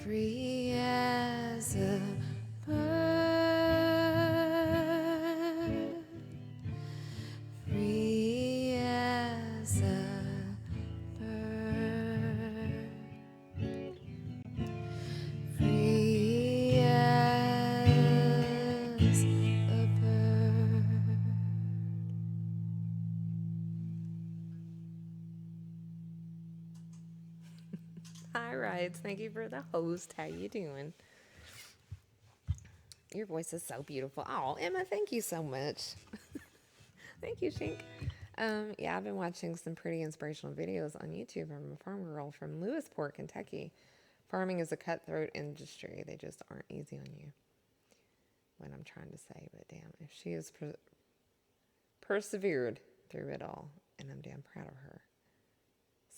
free as a bird, free as a bird, free as a bird. Hi, Rides. Thank you for the host. How you doing? Your voice is so beautiful. Oh, Emma, thank you so much. Thank you, Shink. Yeah, I've been watching some pretty inspirational videos on YouTube from a farm girl from Lewisport, Kentucky. Farming is a cutthroat industry. They just aren't easy on you. What I'm trying to say, but damn, if she has persevered through it all, and I'm damn proud of her.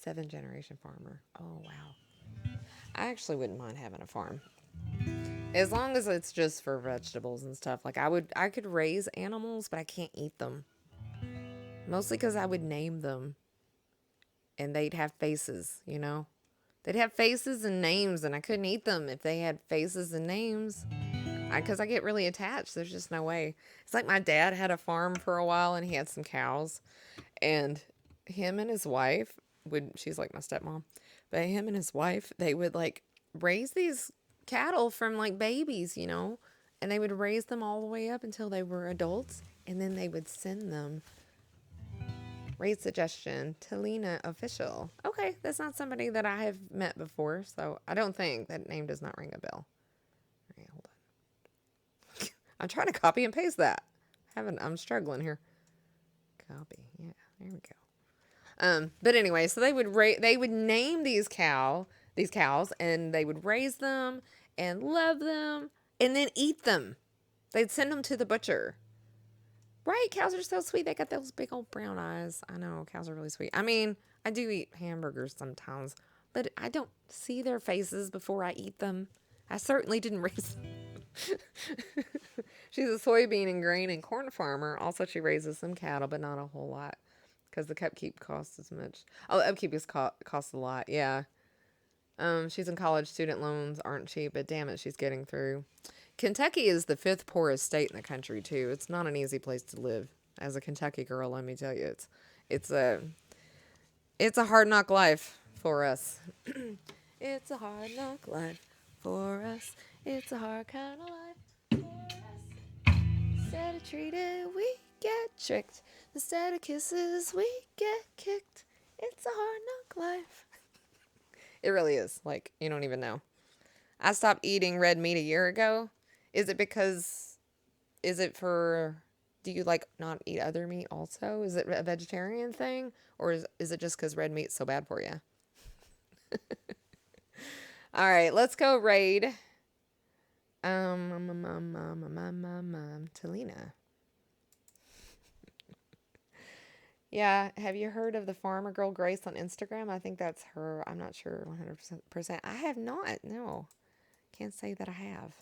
7th-generation farmer. Oh, wow. I actually wouldn't mind having a farm. As long as it's just for vegetables and stuff. Like I could raise animals, but I can't eat them. Mostly because I would name them and they'd have faces, you know? They'd have faces and names, and I couldn't eat them if they had faces and names. Because I get really attached. There's just no way. It's like my dad had a farm for a while, and he had some cows. And him and his wife she's like my stepmom, but him and his wife, they would like raise these cattle from like babies, you know? And they would raise them all the way up until they were adults. And then they would send them. Raid suggestion, Talina Official. Okay, that's not somebody that I have met before, so I don't think that name does not ring a bell. All right, hold on. I'm trying to copy and paste that. I'm struggling here. Copy. Yeah, there we go. But anyway, so they would name these cows, and they would raise them and love them and then eat them. They'd send them to the butcher. Right, cows are so sweet. They got those big old brown eyes. I know, cows are really sweet. I mean, I do eat hamburgers sometimes, but I don't see their faces before I eat them. I certainly didn't raise them. She's a soybean and grain and corn farmer. Also, she raises some cattle, but not a whole lot because the upkeep costs as much. Oh, upkeep costs a lot, yeah. She's in college. Student loans aren't cheap, but damn it, she's getting through. Kentucky is the 5th poorest state in the country too. It's not an easy place to live. As a Kentucky girl, let me tell you, it's a hard knock life for us. It's a hard knock life for us. It's a hard kind of life for us. Instead of treated, we get tricked. Instead of kisses, we get kicked. It's a hard knock life. It really is. Like, you don't even know. I stopped eating red meat a year ago. Is it for, do you like not eat other meat also? Is it a vegetarian thing? Or is it just because red meat's so bad for you? All right, let's go raid. Talina. Yeah, have you heard of the farmer girl Grace on Instagram? I think that's her. I'm not sure 100%. I have not. No. Can't say that I have.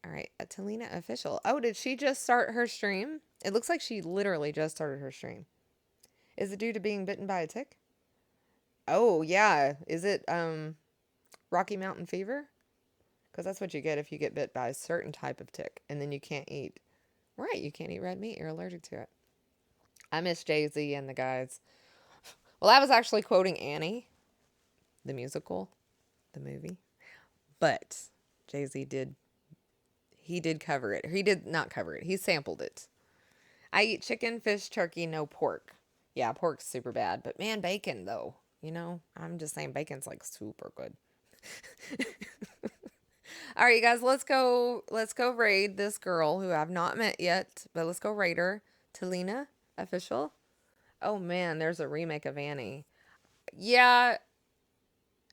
All right, a Talina Official. Oh, did she just start her stream? It looks like she literally just started her stream. Is it due to being bitten by a tick? Oh, yeah. Is it Rocky Mountain Fever? Because that's what you get if you get bit by a certain type of tick, and then you can't eat. Right, you can't eat red meat. You're allergic to it. I miss Jay-Z and the guys. Well, I was actually quoting Annie, the musical, the movie. But Jay-Z did cover it. He did not cover it. He sampled it. I eat chicken, fish, turkey, no pork. Yeah, pork's super bad. But man, bacon, though. You know, I'm just saying bacon's like super good. All right, you guys, let's go raid this girl who I've not met yet. But let's go raid her. Talina Official. Oh, man, there's a remake of Annie. Yeah,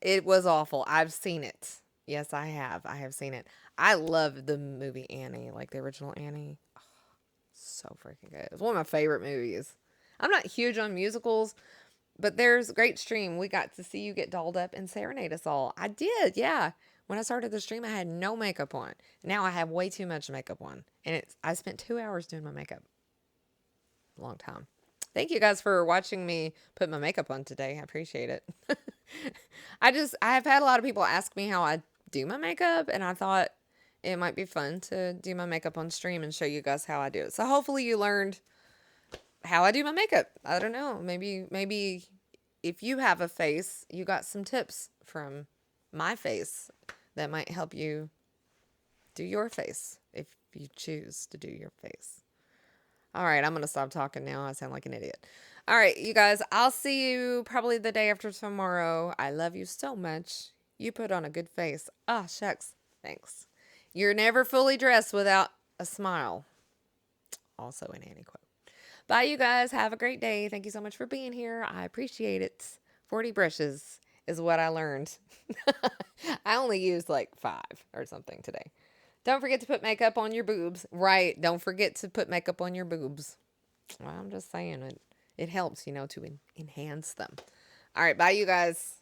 it was awful. I've seen it. Yes, I have. I have seen it. I love the movie Annie, like the original Annie. Oh, so freaking good. It's one of my favorite movies. I'm not huge on musicals, but there's a great stream. We got to see you get dolled up and serenade us all. I did, yeah. When I started the stream, I had no makeup on. Now I have way too much makeup on. And I spent 2 hours doing my makeup. Long time. Thank you guys for watching me put my makeup on today. I appreciate it. I have had a lot of people ask me how I do my makeup, and I thought it might be fun to do my makeup on stream and show you guys how I do it. So hopefully you learned how I do my makeup. I don't know. Maybe if you have a face, you got some tips from my face that might help you do your face if you choose to do your face. All right, I'm going to stop talking now. I sound like an idiot. All right, you guys, I'll see you probably the day after tomorrow. I love you so much. You put on a good face. Ah, shucks. Thanks. You're never fully dressed without a smile. Also an Annie quote. Bye, you guys. Have a great day. Thank you so much for being here. I appreciate it. 40 brushes is what I learned. I only used like 5 or something today. Don't forget to put makeup on your boobs. Right. Don't forget to put makeup on your boobs. Well, I'm just saying it helps, to enhance them. All right. Bye, you guys.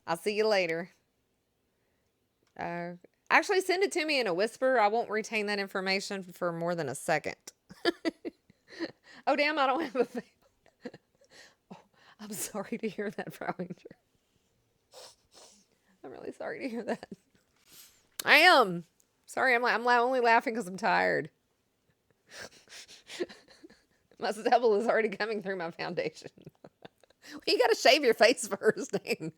I'll see you later. Actually, send it to me in a whisper. I won't retain that information for more than a second. Oh, damn, I don't have a face. Oh, I'm sorry to hear that, Frowinger. I'm really sorry to hear that. I am. Sorry, I'm only laughing because I'm tired. My stubble is already coming through my foundation. Well, you got to shave your face first, dang.